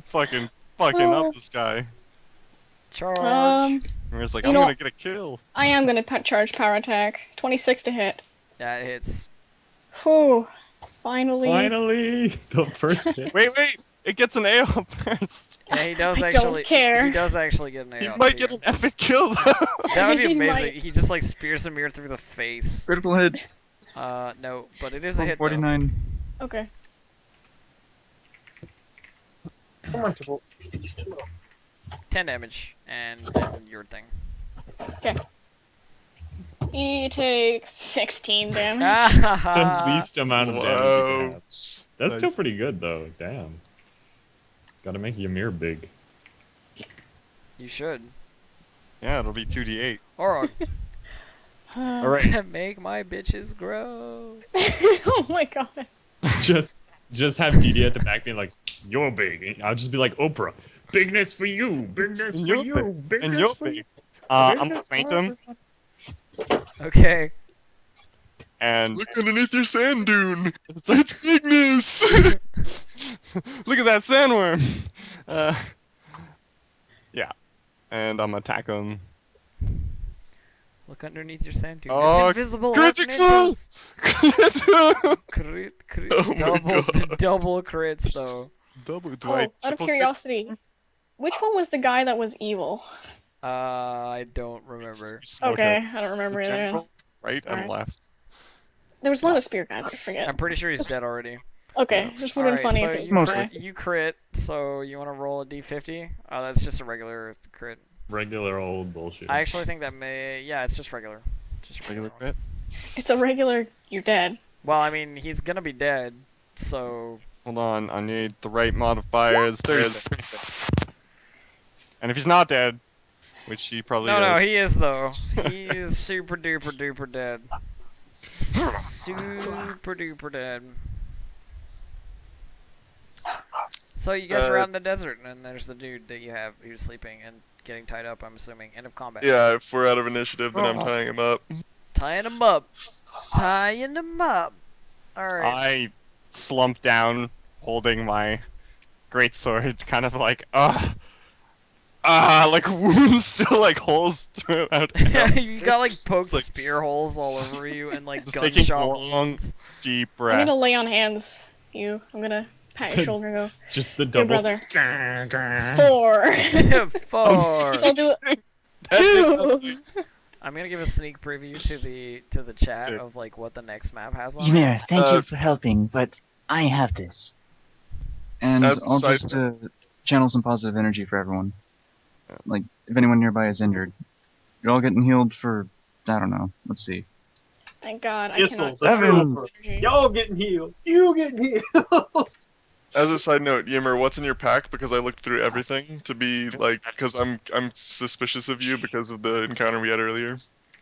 [SPEAKER 7] fucking
[SPEAKER 3] Well-
[SPEAKER 7] up this guy.
[SPEAKER 1] Charge.
[SPEAKER 3] Um,
[SPEAKER 7] And it's like,
[SPEAKER 3] You
[SPEAKER 7] I'm
[SPEAKER 3] know-
[SPEAKER 7] gonna get a kill.
[SPEAKER 3] I am gonna charge power attack. 26 to hit.
[SPEAKER 1] That hits.
[SPEAKER 3] Whew. Finally.
[SPEAKER 4] Finally, the first hit.
[SPEAKER 7] Wait, it gets an AO first.
[SPEAKER 1] Yeah, he does
[SPEAKER 3] I
[SPEAKER 1] actually.
[SPEAKER 3] don't care.
[SPEAKER 1] He does actually get an
[SPEAKER 7] He
[SPEAKER 1] AoE.
[SPEAKER 7] might get an epic kill though.
[SPEAKER 1] That would be
[SPEAKER 3] He
[SPEAKER 1] amazing.
[SPEAKER 3] might.
[SPEAKER 1] He just like spears Emir through the face.
[SPEAKER 2] Critical hit.
[SPEAKER 1] No, but it is a hit.
[SPEAKER 2] 49.
[SPEAKER 3] Okay.
[SPEAKER 6] Come on, Tiffle.
[SPEAKER 1] 10 damage, and then your thing.
[SPEAKER 3] Okay. He takes 16 damage.
[SPEAKER 4] The least amount of damage you can
[SPEAKER 5] Wow.
[SPEAKER 4] have. That's still
[SPEAKER 5] Nice.
[SPEAKER 4] pretty good though. Damn. Gotta make Ymir big.
[SPEAKER 1] You should.
[SPEAKER 7] Yeah, it'll be 2d8.
[SPEAKER 1] Or
[SPEAKER 4] All right.
[SPEAKER 1] make my bitches grow.
[SPEAKER 3] Oh my god.
[SPEAKER 4] just have Didi at the back being like, "You're big." And I'll just be like, "Oprah, bigness for you, bigness for
[SPEAKER 7] You're
[SPEAKER 4] you,
[SPEAKER 7] And
[SPEAKER 4] bigness
[SPEAKER 7] you'll
[SPEAKER 4] for
[SPEAKER 7] be.
[SPEAKER 4] you."
[SPEAKER 7] I'm gonna faint him,
[SPEAKER 1] Okay.
[SPEAKER 7] and
[SPEAKER 5] Look underneath your sand dune. It's bigness.
[SPEAKER 7] look at that sandworm. Yeah, and I'm gonna attack him.
[SPEAKER 1] Look underneath your sand dune.
[SPEAKER 7] Oh,
[SPEAKER 1] It's invisible. like
[SPEAKER 7] critical!
[SPEAKER 1] ninjas. Crit.
[SPEAKER 5] Oh my God.
[SPEAKER 1] Double crits though.
[SPEAKER 7] Double. Do
[SPEAKER 3] Oh,
[SPEAKER 7] I
[SPEAKER 3] out of
[SPEAKER 7] triple crit?
[SPEAKER 3] curiosity, which one was the guy that was evil?
[SPEAKER 1] I don't remember.
[SPEAKER 3] Okay, I don't
[SPEAKER 7] It's the
[SPEAKER 3] remember either.
[SPEAKER 7] general, right and
[SPEAKER 3] Alright.
[SPEAKER 7] left.
[SPEAKER 3] There was one of the spear guys, I forget.
[SPEAKER 1] I'm pretty sure he's dead already.
[SPEAKER 3] Okay, just would have been
[SPEAKER 1] Alright,
[SPEAKER 3] funny
[SPEAKER 1] so
[SPEAKER 3] if it was
[SPEAKER 1] you
[SPEAKER 3] this
[SPEAKER 2] Mostly.
[SPEAKER 3] guy.
[SPEAKER 1] crit, you crit, so you want to roll a d50? Oh, that's just a regular crit.
[SPEAKER 4] Regular old bullshit.
[SPEAKER 1] I actually think that yeah, it's just regular. Just
[SPEAKER 7] Regular crit.
[SPEAKER 3] It's a regular, you're dead.
[SPEAKER 1] Well, I mean, he's gonna be dead, so
[SPEAKER 7] Hold on, I need the right modifiers. 36. And if he's not dead, which he probably
[SPEAKER 1] no,
[SPEAKER 7] is.
[SPEAKER 1] he is though. He is super duper dead. Super duper dead. So you guys are out in the desert, and there's the dude that you have who's sleeping and getting tied up. I'm assuming. End of combat.
[SPEAKER 5] Yeah, if we're out of initiative, then I'm tying him up.
[SPEAKER 1] Tying him up. Tying him up. All right.
[SPEAKER 7] I slump down, holding my greatsword, kind of like, like wounds still like holes throughout.
[SPEAKER 1] Yeah, you got like poked
[SPEAKER 7] like-
[SPEAKER 1] spear holes all over you and like
[SPEAKER 7] Just taking
[SPEAKER 1] gunshot
[SPEAKER 7] long,
[SPEAKER 1] wounds.
[SPEAKER 7] deep
[SPEAKER 3] I'm
[SPEAKER 7] breath.
[SPEAKER 3] gonna lay on hands, you. I'm gonna pat your shoulder and go,
[SPEAKER 4] Just the
[SPEAKER 3] your
[SPEAKER 4] double.
[SPEAKER 3] brother. 4.
[SPEAKER 1] 4.
[SPEAKER 3] So I'll do it. 2.
[SPEAKER 1] I'm gonna give a sneak preview to the chat
[SPEAKER 7] Sick.
[SPEAKER 1] of like what the next map has on. it.
[SPEAKER 8] Ymir, thank you for helping, but I have this.
[SPEAKER 2] And
[SPEAKER 5] As a
[SPEAKER 2] I'll
[SPEAKER 5] side
[SPEAKER 2] just channel some positive energy for everyone. Like, if anyone nearby is injured, you're all getting healed for, I don't know, let's see.
[SPEAKER 3] Thank God. I
[SPEAKER 6] Issel,
[SPEAKER 3] cannot
[SPEAKER 6] the
[SPEAKER 3] see
[SPEAKER 6] trooper.
[SPEAKER 3] energy.
[SPEAKER 6] Y'all getting healed. You getting healed.
[SPEAKER 5] As a side note, Ymir, what's in your pack? Because I looked through everything to be like, because I'm suspicious of you because of the encounter we had earlier.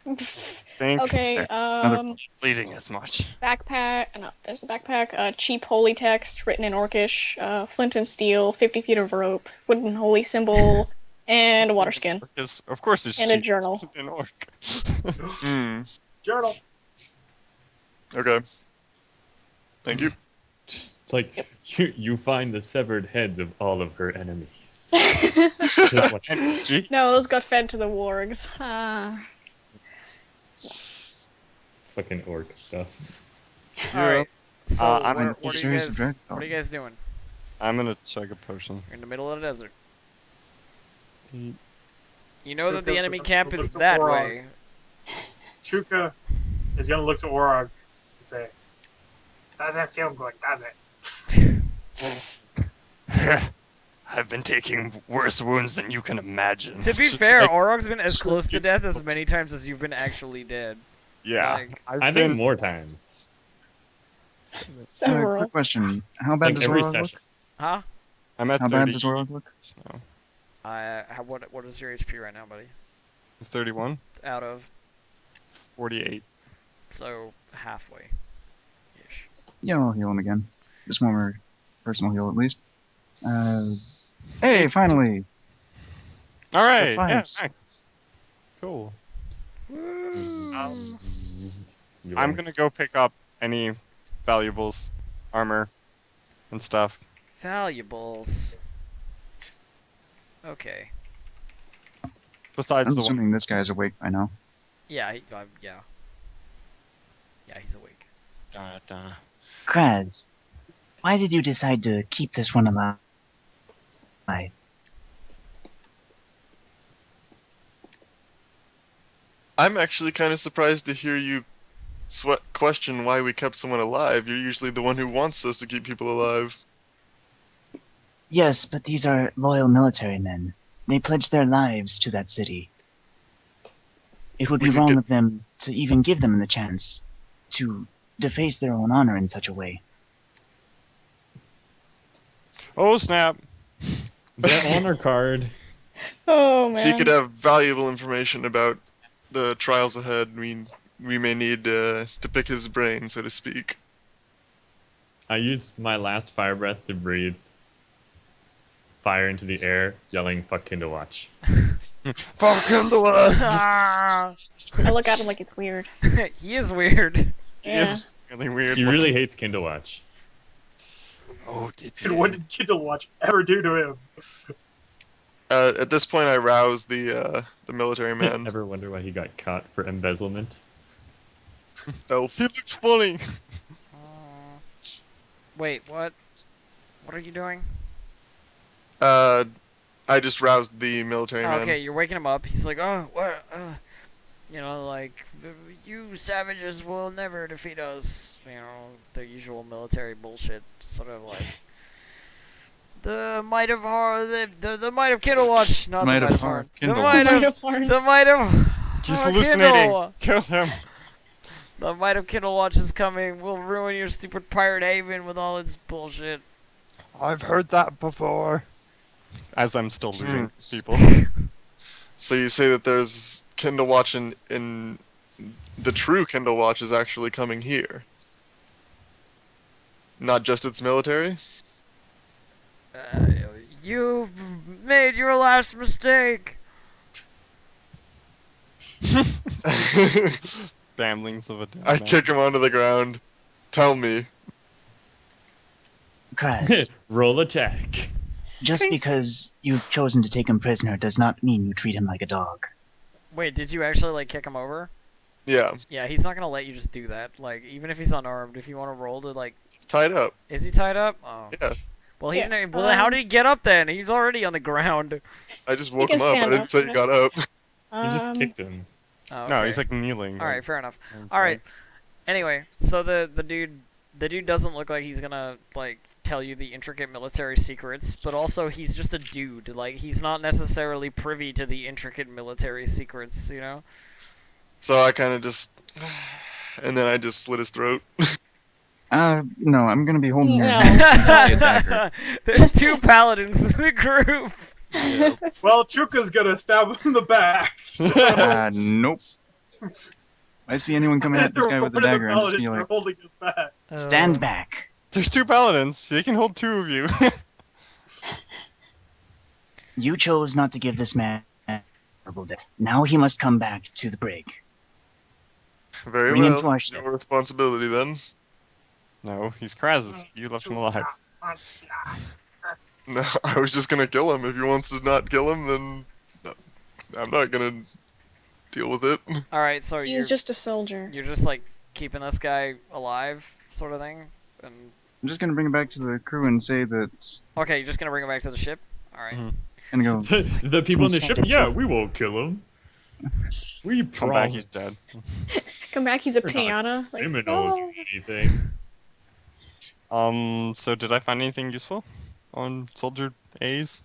[SPEAKER 7] Think
[SPEAKER 3] Okay,
[SPEAKER 7] they're bleeding as much.
[SPEAKER 3] backpack. No, there's a backpack. Cheap holy text written in Orcish. Flint and steel. 50 feet of rope. Wooden holy symbol. And a water skin.
[SPEAKER 7] Because of course it's
[SPEAKER 3] And a
[SPEAKER 7] cheap.
[SPEAKER 3] journal.
[SPEAKER 7] An orc.
[SPEAKER 5] Hmm.
[SPEAKER 6] Journal.
[SPEAKER 5] Okay. Thank you.
[SPEAKER 4] Just like you find the severed heads of all of her enemies. Just like,
[SPEAKER 7] Jeez.
[SPEAKER 3] No, those got fed to the wargs.
[SPEAKER 4] fucking orc stuffs.
[SPEAKER 1] All right. So
[SPEAKER 7] I'm in
[SPEAKER 1] what are you
[SPEAKER 2] series of
[SPEAKER 1] guys?
[SPEAKER 2] Dragon
[SPEAKER 1] What are you guys doing?
[SPEAKER 7] I'm gonna chug a potion.
[SPEAKER 1] You're in the middle of the desert.
[SPEAKER 7] Mm.
[SPEAKER 1] You know that the
[SPEAKER 6] Chuka
[SPEAKER 1] enemy
[SPEAKER 6] is
[SPEAKER 1] camp
[SPEAKER 6] gonna
[SPEAKER 1] is
[SPEAKER 6] look to
[SPEAKER 1] that
[SPEAKER 6] Orog.
[SPEAKER 1] way.
[SPEAKER 6] Chuka is gonna look to Orog and say, "Doesn't feel good, does it?"
[SPEAKER 7] I've been taking worse wounds than you can imagine.
[SPEAKER 1] To be
[SPEAKER 7] Just
[SPEAKER 1] fair,
[SPEAKER 7] like-
[SPEAKER 1] Orog's been as close to death as many times as you've been actually dead.
[SPEAKER 7] yeah,
[SPEAKER 1] like,
[SPEAKER 7] I've
[SPEAKER 4] I
[SPEAKER 7] been
[SPEAKER 4] think more times.
[SPEAKER 3] Several.
[SPEAKER 2] Quick question. How
[SPEAKER 4] It's
[SPEAKER 2] bad
[SPEAKER 4] like
[SPEAKER 2] does
[SPEAKER 4] every
[SPEAKER 2] Orog look?
[SPEAKER 4] session.
[SPEAKER 1] Huh?
[SPEAKER 7] I'm at
[SPEAKER 2] How
[SPEAKER 7] 30.
[SPEAKER 2] bad does Orog look?
[SPEAKER 7] now.
[SPEAKER 1] What is your HP right now, buddy?
[SPEAKER 7] 31,
[SPEAKER 1] Out of
[SPEAKER 7] 48.
[SPEAKER 1] so halfway. Ish.
[SPEAKER 2] Yeah, I'll heal him again. Just one more personal heal at least. Hey, finally!
[SPEAKER 7] All right,
[SPEAKER 2] Got
[SPEAKER 7] yeah,
[SPEAKER 2] fives.
[SPEAKER 7] thanks. Cool.
[SPEAKER 4] You
[SPEAKER 7] I'm
[SPEAKER 4] like-
[SPEAKER 7] gonna go pick up any valuables, armor, and stuff.
[SPEAKER 1] Valuables. Okay.
[SPEAKER 7] Besides
[SPEAKER 2] I'm
[SPEAKER 7] the one.
[SPEAKER 2] assuming this guy's awake by now.
[SPEAKER 1] Yeah. Yeah. Yeah, he's awake.
[SPEAKER 8] Kraz, why did you decide to keep this one alive?
[SPEAKER 5] I'm actually kind of surprised to hear you question why we kept someone alive. You're usually the one who wants us to keep people alive.
[SPEAKER 8] Yes, but these are loyal military men. They pledged their lives to that city. It would
[SPEAKER 5] We
[SPEAKER 8] be
[SPEAKER 5] could
[SPEAKER 8] wrong
[SPEAKER 5] get-
[SPEAKER 8] of them to even give them the chance to deface their own honor in such a way.
[SPEAKER 7] Oh snap!
[SPEAKER 4] That honor card.
[SPEAKER 3] Oh
[SPEAKER 5] If he
[SPEAKER 3] man.
[SPEAKER 5] could have valuable information about the trials ahead, we may need to pick his brain, so to speak.
[SPEAKER 4] I use my last fire breath to breathe fire into the air, yelling "Fuck Kindle Watch."
[SPEAKER 7] Fuck him to us!
[SPEAKER 1] Ah,
[SPEAKER 3] I look at him like he's weird.
[SPEAKER 1] he is weird.
[SPEAKER 7] He
[SPEAKER 3] Yeah.
[SPEAKER 7] is really weird.
[SPEAKER 4] He really hates Kindle Watch.
[SPEAKER 7] Oh, did
[SPEAKER 6] Dude, what did Kindle Watch ever do to him?
[SPEAKER 5] At this point, I rouse the military man.
[SPEAKER 4] Ever wonder why he got caught for embezzlement?
[SPEAKER 5] Elf.
[SPEAKER 7] He looks funny.
[SPEAKER 1] Wait, what? What are you doing?
[SPEAKER 5] I just roused the military man.
[SPEAKER 1] Okay, you're waking him up. He's like, oh, what? You know, like, you savages will never defeat us. You know, the usual military bullshit. Sort of like, the might of the might of Kindle Watch, not
[SPEAKER 2] Might
[SPEAKER 1] the
[SPEAKER 2] of
[SPEAKER 1] might of
[SPEAKER 2] Har-
[SPEAKER 1] Harn. The
[SPEAKER 2] Kindle
[SPEAKER 1] might
[SPEAKER 3] Might
[SPEAKER 1] of,
[SPEAKER 3] have learned.
[SPEAKER 1] the might of
[SPEAKER 7] He's
[SPEAKER 1] Kindle.
[SPEAKER 7] hallucinating. Kill him.
[SPEAKER 1] The might of Kindle Watch is coming. We'll ruin your stupid pirate haven with all its bullshit.
[SPEAKER 7] I've heard that before. As I'm still looting people.
[SPEAKER 5] So you say that there's Kindle Watch in the true Kindle Watch is actually coming here. Not just its military?
[SPEAKER 1] You've made your last mistake.
[SPEAKER 7] Famblings of a dead
[SPEAKER 5] I
[SPEAKER 7] man.
[SPEAKER 5] kick him onto the ground. Tell me.
[SPEAKER 8] Kraz,
[SPEAKER 4] Roll attack.
[SPEAKER 8] just because you've chosen to take him prisoner does not mean you treat him like a dog.
[SPEAKER 1] Wait, did you actually like kick him over?
[SPEAKER 5] Yeah,
[SPEAKER 1] Yeah, he's not gonna let you just do that. Like, even if he's unarmed, if you want to roll to like,
[SPEAKER 5] it's tied up.
[SPEAKER 1] is he tied up? Oh.
[SPEAKER 5] Yeah.
[SPEAKER 1] Well, he
[SPEAKER 3] Yeah,
[SPEAKER 1] didn't. Well, then how did he get up then? He's already on the ground.
[SPEAKER 5] I just woke
[SPEAKER 3] can
[SPEAKER 5] him up. I
[SPEAKER 3] stand
[SPEAKER 5] didn't
[SPEAKER 3] up,
[SPEAKER 5] say he
[SPEAKER 3] yes.
[SPEAKER 5] got up.
[SPEAKER 4] He just kicked him.
[SPEAKER 1] Oh,
[SPEAKER 7] No,
[SPEAKER 1] okay.
[SPEAKER 7] he's like kneeling.
[SPEAKER 1] All right, fair enough.
[SPEAKER 7] on
[SPEAKER 1] All right.
[SPEAKER 7] flags.
[SPEAKER 1] Anyway, so the dude doesn't look like he's gonna like tell you the intricate military secrets, but also he's just a dude. Like, he's not necessarily privy to the intricate military secrets, you know?
[SPEAKER 5] So I kind of just, and then I just slit his throat.
[SPEAKER 2] No, I'm gonna be holding your
[SPEAKER 3] No.
[SPEAKER 2] hand since I see a dagger.
[SPEAKER 1] There's two paladins in the group.
[SPEAKER 6] Well, Chuka's gonna stab him in the back. So
[SPEAKER 2] Nope. I see anyone coming at this guy with a
[SPEAKER 6] one of the
[SPEAKER 2] dagger, I'm just
[SPEAKER 6] paladins
[SPEAKER 2] gonna be
[SPEAKER 6] are
[SPEAKER 2] like,
[SPEAKER 6] holding his back.
[SPEAKER 8] Stand back.
[SPEAKER 7] There's two paladins. They can hold two of you.
[SPEAKER 8] You chose not to give this man a horrible death. Now he must come back to the brig.
[SPEAKER 5] Very
[SPEAKER 8] Bring him
[SPEAKER 5] well.
[SPEAKER 8] to our
[SPEAKER 5] Your
[SPEAKER 8] ship.
[SPEAKER 5] responsibility then.
[SPEAKER 7] No, he's Kraz's. You left him alive.
[SPEAKER 5] No, I was just gonna kill him. If he wants to not kill him, then I'm not gonna deal with it.
[SPEAKER 1] All right, so
[SPEAKER 3] He's just a soldier.
[SPEAKER 1] you're just like keeping this guy alive, sort of thing. And
[SPEAKER 2] I'm just gonna bring it back to the crew and say that,
[SPEAKER 1] okay, you're just gonna bring him back to the ship. All right.
[SPEAKER 7] Mhm.
[SPEAKER 2] and go,
[SPEAKER 4] The people on the ship,
[SPEAKER 8] Someone
[SPEAKER 4] yeah,
[SPEAKER 8] said
[SPEAKER 4] we won't kill him. We
[SPEAKER 7] Come back, he's dead.
[SPEAKER 3] Come back, he's a
[SPEAKER 4] We're not
[SPEAKER 3] piñata. Like,
[SPEAKER 4] Him knows
[SPEAKER 3] oh.
[SPEAKER 4] anything.
[SPEAKER 7] So did I find anything useful on Soldier A's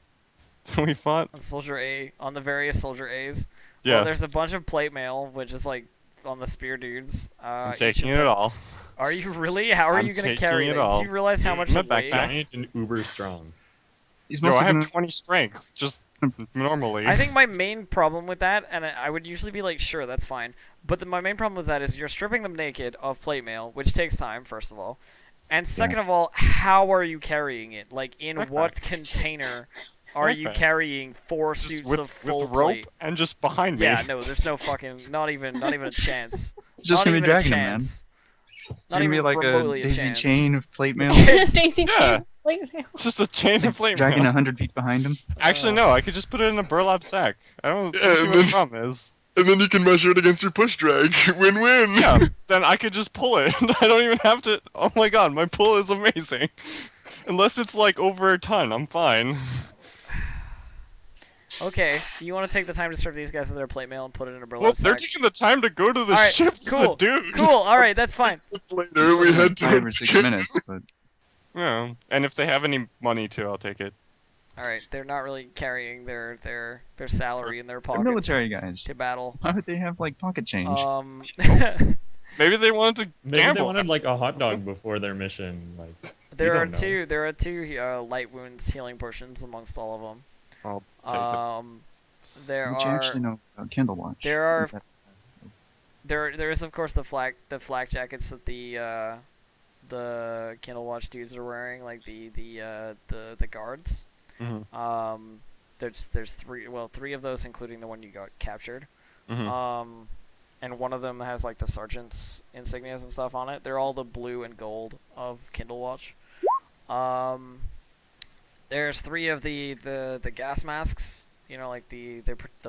[SPEAKER 7] that we fought?
[SPEAKER 1] On Soldier A, on the various Soldier A's.
[SPEAKER 7] Yeah,
[SPEAKER 1] Well, there's a bunch of plate mail, which is like on the spear dudes.
[SPEAKER 7] I'm
[SPEAKER 1] each
[SPEAKER 7] taking
[SPEAKER 1] of
[SPEAKER 7] it
[SPEAKER 1] them-
[SPEAKER 7] all.
[SPEAKER 1] Are you really? How are
[SPEAKER 7] I'm
[SPEAKER 1] you gonna
[SPEAKER 7] taking
[SPEAKER 1] carry
[SPEAKER 7] it
[SPEAKER 1] that?
[SPEAKER 7] all.
[SPEAKER 1] Do you realize how much
[SPEAKER 7] My
[SPEAKER 1] it weighs?
[SPEAKER 7] backpack.
[SPEAKER 4] Giant and uber strong.
[SPEAKER 2] he's
[SPEAKER 7] Yo,
[SPEAKER 2] mostly
[SPEAKER 7] I have
[SPEAKER 2] gonna,
[SPEAKER 7] 20 strength, just normally.
[SPEAKER 1] I think my main problem with that, and I would usually be like, sure, that's fine. But my main problem with that is you're stripping them naked of plate mail, which takes time, first of all. And second of all, how are you carrying it? Like, in
[SPEAKER 7] Backpack.
[SPEAKER 1] what container are you
[SPEAKER 7] Backpack.
[SPEAKER 1] carrying 4
[SPEAKER 7] just
[SPEAKER 1] suits
[SPEAKER 7] with,
[SPEAKER 1] of full
[SPEAKER 7] with rope
[SPEAKER 1] plate?
[SPEAKER 7] and just behind me.
[SPEAKER 1] Yeah, no, there's no fucking, not even a chance.
[SPEAKER 2] It's just
[SPEAKER 1] Not
[SPEAKER 2] gonna be
[SPEAKER 1] even a
[SPEAKER 2] dragging him, man.
[SPEAKER 1] chance.
[SPEAKER 2] It's
[SPEAKER 1] Not
[SPEAKER 2] gonna be
[SPEAKER 1] even
[SPEAKER 2] like a
[SPEAKER 1] remotely
[SPEAKER 2] daisy
[SPEAKER 1] chance.
[SPEAKER 2] chain of plate mail,
[SPEAKER 3] Daisy
[SPEAKER 7] Yeah.
[SPEAKER 3] chain. Plate mail.
[SPEAKER 7] It's just a chain of flame.
[SPEAKER 2] dragging 100 feet behind him.
[SPEAKER 7] Actually, no. I could just put it in a burlap sack. I don't
[SPEAKER 5] Yeah,
[SPEAKER 7] see
[SPEAKER 5] and
[SPEAKER 7] what the
[SPEAKER 5] then-
[SPEAKER 7] problem is.
[SPEAKER 5] And then you can measure it against your push drag. Win-win.
[SPEAKER 7] Yeah, then I could just pull it. I don't even have to. Oh my god, my pull is amazing. Unless it's like over a ton, I'm fine.
[SPEAKER 1] Okay, you want to take the time to strip these guys of their plate mail and put it in a burlap
[SPEAKER 7] Well, they're
[SPEAKER 1] sack?
[SPEAKER 7] taking the time to go to the
[SPEAKER 1] Alright,
[SPEAKER 7] ship,
[SPEAKER 1] cool,
[SPEAKER 7] dude.
[SPEAKER 1] Cool, alright, that's fine.
[SPEAKER 5] It's later. We head to
[SPEAKER 2] 5 or 6 minutes, but
[SPEAKER 7] Yeah, and if they have any money too, I'll take it.
[SPEAKER 1] All right, they're not really carrying their salary in their
[SPEAKER 2] They're
[SPEAKER 1] pockets
[SPEAKER 2] military guys.
[SPEAKER 1] to battle.
[SPEAKER 2] Why would they have like pocket change?
[SPEAKER 7] Maybe they wanted to
[SPEAKER 4] Maybe
[SPEAKER 7] gamble.
[SPEAKER 4] they wanted like a hot dog before their mission. Like
[SPEAKER 1] there are
[SPEAKER 4] don't know.
[SPEAKER 1] two. There are two light wounds healing potions amongst all of them.
[SPEAKER 7] I'll take it.
[SPEAKER 1] There
[SPEAKER 2] What you
[SPEAKER 1] are
[SPEAKER 2] actually know about Candle Watch?
[SPEAKER 1] there are-
[SPEAKER 2] is that-
[SPEAKER 1] there is of course the flak jackets that the Candle Watch dudes are wearing, like the guards.
[SPEAKER 7] Mhm.
[SPEAKER 1] There's three of those, including the one you got captured.
[SPEAKER 7] Mhm.
[SPEAKER 1] And one of them has like the sergeant's insignias and stuff on it. They're all the blue and gold of Kindle Watch. There's three of the gas masks, you know, like the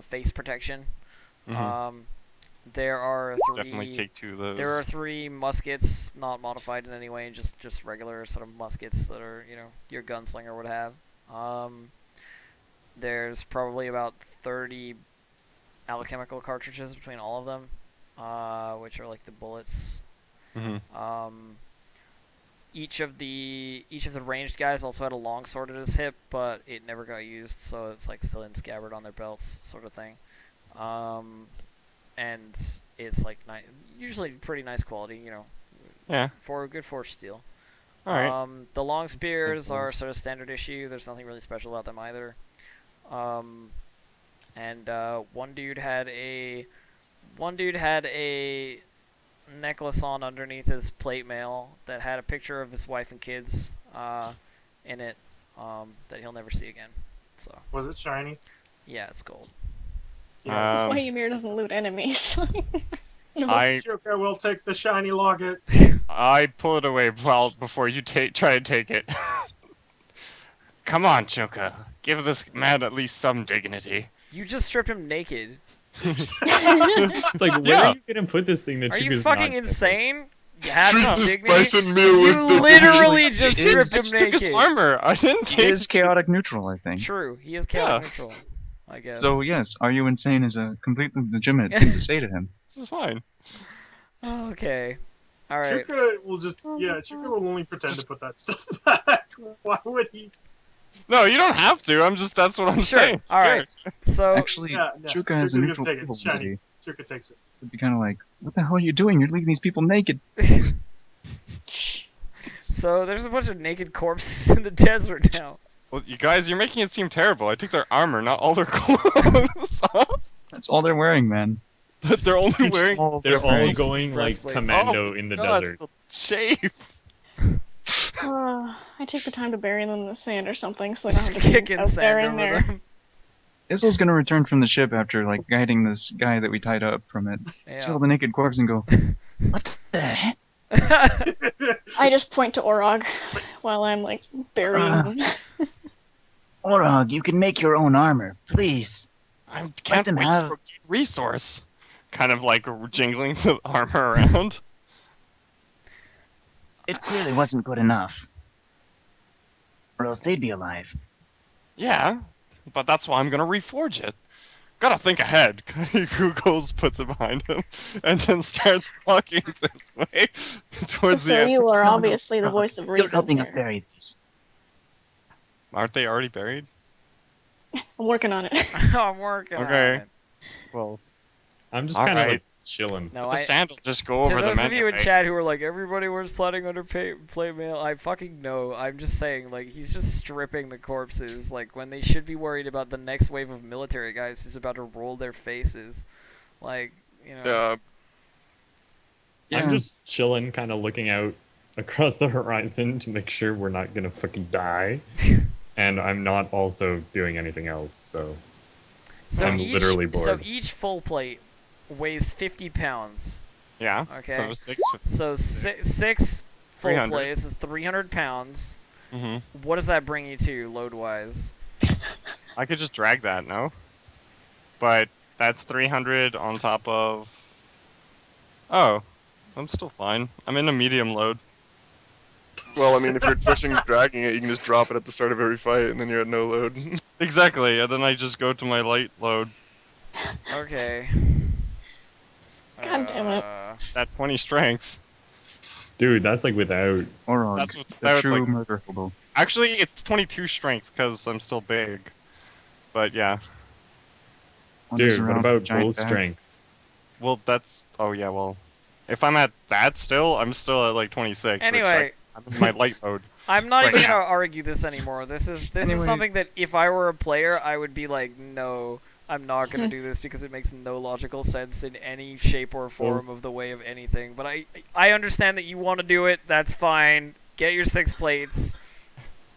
[SPEAKER 1] face protection.
[SPEAKER 7] Mhm.
[SPEAKER 1] There are three.
[SPEAKER 7] Definitely take 2 of those.
[SPEAKER 1] There are 3 muskets, not modified in any way, just regular sort of muskets that are, you know, your gunslinger would have. There's probably about 30 alchemical cartridges between all of them, which are like the bullets.
[SPEAKER 7] Mhm.
[SPEAKER 1] Each of the ranged guys also had a long sword at his hip, but it never got used, so it's like still in scabbard on their belts, sort of thing. And it's like usually pretty nice quality, you know.
[SPEAKER 7] Yeah.
[SPEAKER 1] For good forged steel.
[SPEAKER 7] All right.
[SPEAKER 1] The long spears are
[SPEAKER 7] those.
[SPEAKER 1] sort of standard issue. There's nothing really special about them either. And one dude had a necklace on underneath his plate mail that had a picture of his wife and kids in it that he'll never see again. So
[SPEAKER 6] Was it shiny?
[SPEAKER 1] yeah, it's gold.
[SPEAKER 6] Yeah.
[SPEAKER 3] This is why Ymir doesn't loot enemies.
[SPEAKER 7] I
[SPEAKER 6] Joker will take the shiny locket.
[SPEAKER 7] pull it away before you try to take it. Come on, Choka. Give this man at least some dignity.
[SPEAKER 1] You just stripped him naked.
[SPEAKER 4] It's like, where
[SPEAKER 7] Yeah.
[SPEAKER 4] are you gonna put this thing that
[SPEAKER 1] Are you
[SPEAKER 4] Chuka's
[SPEAKER 1] fucking
[SPEAKER 4] not-
[SPEAKER 1] insane? You have
[SPEAKER 5] Treat
[SPEAKER 1] some
[SPEAKER 5] this
[SPEAKER 1] dignity.
[SPEAKER 5] bison meal with
[SPEAKER 1] You
[SPEAKER 5] dignity.
[SPEAKER 1] literally just
[SPEAKER 2] It is-
[SPEAKER 1] stripped
[SPEAKER 7] I
[SPEAKER 1] him
[SPEAKER 7] just took his
[SPEAKER 1] naked.
[SPEAKER 7] armor. I didn't take
[SPEAKER 2] It is chaotic neutral, I think.
[SPEAKER 1] True, he is chaotic
[SPEAKER 7] Yeah.
[SPEAKER 1] neutral, I guess.
[SPEAKER 2] So yes, are you insane is a completely legitimate thing to say to him.
[SPEAKER 7] This is fine.
[SPEAKER 1] Okay. All right.
[SPEAKER 6] Chuka will just Chuka will only pretend to put that stuff back. Why would he?
[SPEAKER 7] No, you don't have to. that's what I'm
[SPEAKER 1] Sure.
[SPEAKER 7] saying.
[SPEAKER 1] All right. So
[SPEAKER 2] Actually,
[SPEAKER 6] Yeah,
[SPEAKER 2] Chuka has a
[SPEAKER 6] Chuka's
[SPEAKER 2] neutral
[SPEAKER 6] gonna take it.
[SPEAKER 2] people
[SPEAKER 6] It's shiny.
[SPEAKER 2] ability.
[SPEAKER 6] Chuka takes it.
[SPEAKER 2] It'd be kind of like, what the hell are you doing? You're leaving these people naked.
[SPEAKER 1] so there's a bunch of naked corpses in the desert now.
[SPEAKER 7] Well, you guys, you're making it seem terrible. I took their armor, not all their clothes off.
[SPEAKER 2] That's all they're wearing, man.
[SPEAKER 7] They're only
[SPEAKER 2] Each
[SPEAKER 7] wearing.
[SPEAKER 2] all
[SPEAKER 4] They're
[SPEAKER 2] their
[SPEAKER 4] all
[SPEAKER 2] wearing.
[SPEAKER 4] going like
[SPEAKER 1] Breastplates.
[SPEAKER 4] commando in the
[SPEAKER 7] God,
[SPEAKER 4] desert.
[SPEAKER 7] Shave.
[SPEAKER 3] I take the time to bury them in the sand or something, so they don't
[SPEAKER 1] Just
[SPEAKER 3] have to be
[SPEAKER 1] kicking
[SPEAKER 3] out there
[SPEAKER 1] sand
[SPEAKER 3] in
[SPEAKER 1] over
[SPEAKER 3] there.
[SPEAKER 1] them.
[SPEAKER 2] Issel's gonna return from the ship after like guiding this guy that we tied up from it. See all
[SPEAKER 1] Yeah.
[SPEAKER 2] the naked corpse and go, what the heck?
[SPEAKER 3] I just point to Orog while I'm like burying them.
[SPEAKER 8] Orog, you can make your own armor, please.
[SPEAKER 7] I can't
[SPEAKER 8] them
[SPEAKER 7] waste
[SPEAKER 8] have-
[SPEAKER 7] a resource. Kind of like jingling the armor around.
[SPEAKER 8] It clearly wasn't good enough. Or else they'd be alive.
[SPEAKER 7] Yeah, but that's why I'm gonna reforge it. Gotta think ahead. Who goes, puts it behind him, and then starts walking this way towards the
[SPEAKER 3] So
[SPEAKER 7] end.
[SPEAKER 3] you are obviously the voice of
[SPEAKER 8] You're
[SPEAKER 3] reason
[SPEAKER 8] helping us
[SPEAKER 3] here.
[SPEAKER 8] bury these.
[SPEAKER 7] Aren't they already buried?
[SPEAKER 3] I'm working on it.
[SPEAKER 1] I'm working on
[SPEAKER 7] Okay.
[SPEAKER 1] it.
[SPEAKER 7] Well,
[SPEAKER 4] I'm just kind of
[SPEAKER 7] Alright.
[SPEAKER 4] like chilling.
[SPEAKER 1] No,
[SPEAKER 7] the
[SPEAKER 1] I.
[SPEAKER 7] sandals just go
[SPEAKER 1] To
[SPEAKER 7] over
[SPEAKER 1] those
[SPEAKER 7] them
[SPEAKER 1] of you in
[SPEAKER 7] anyway.
[SPEAKER 1] chat who are like, everybody wears plotting under plate mail, I fucking know. I'm just saying, like, he's just stripping the corpses, like, when they should be worried about the next wave of military guys who's about to roll their faces. Like, you know.
[SPEAKER 5] Yeah,
[SPEAKER 2] Yeah.
[SPEAKER 4] I'm just chilling, kind of looking out across the horizon to make sure we're not gonna fucking die. And I'm not also doing anything else, so
[SPEAKER 1] So
[SPEAKER 4] I'm literally
[SPEAKER 1] So
[SPEAKER 4] bored.
[SPEAKER 1] each full plate weighs 50 pounds.
[SPEAKER 7] Yeah.
[SPEAKER 1] Okay.
[SPEAKER 7] So 6.
[SPEAKER 1] So six full
[SPEAKER 7] 300.
[SPEAKER 1] plates is 300 pounds.
[SPEAKER 7] Mm-hmm.
[SPEAKER 1] What does that bring you to, load-wise?
[SPEAKER 7] I could just drag that, no? But that's 300 on top of. Oh, I'm still fine. I'm in a medium load.
[SPEAKER 5] well, I mean, if you're pushing, dragging it, you can just drop it at the start of every fight, and then you're at no load.
[SPEAKER 7] Exactly, and then I just go to my light load.
[SPEAKER 1] Okay.
[SPEAKER 3] God damn it.
[SPEAKER 7] That 20 strength.
[SPEAKER 4] dude, that's like without.
[SPEAKER 2] Orog,
[SPEAKER 7] That's
[SPEAKER 2] the
[SPEAKER 7] without,
[SPEAKER 2] true
[SPEAKER 7] like-
[SPEAKER 2] murder hobo.
[SPEAKER 7] Actually, it's 22 strength because I'm still big. But yeah.
[SPEAKER 2] Wanders
[SPEAKER 4] Dude, what
[SPEAKER 2] around with a
[SPEAKER 4] about bull
[SPEAKER 2] giant bag.
[SPEAKER 4] strength?
[SPEAKER 7] Well, that's. Oh yeah. Well, if I'm at that still, I'm still at like 26,
[SPEAKER 1] Anyway,
[SPEAKER 7] I'm in my light mode.
[SPEAKER 1] I'm not
[SPEAKER 7] Right
[SPEAKER 1] even
[SPEAKER 7] now.
[SPEAKER 1] gonna argue this anymore. This is
[SPEAKER 2] Anyway.
[SPEAKER 1] something that if I were a player, I would be like, no, I'm not gonna do this because it makes no logical sense in any shape or form of the way of anything. But I understand that you want to do it. That's fine. Get your 6 plates.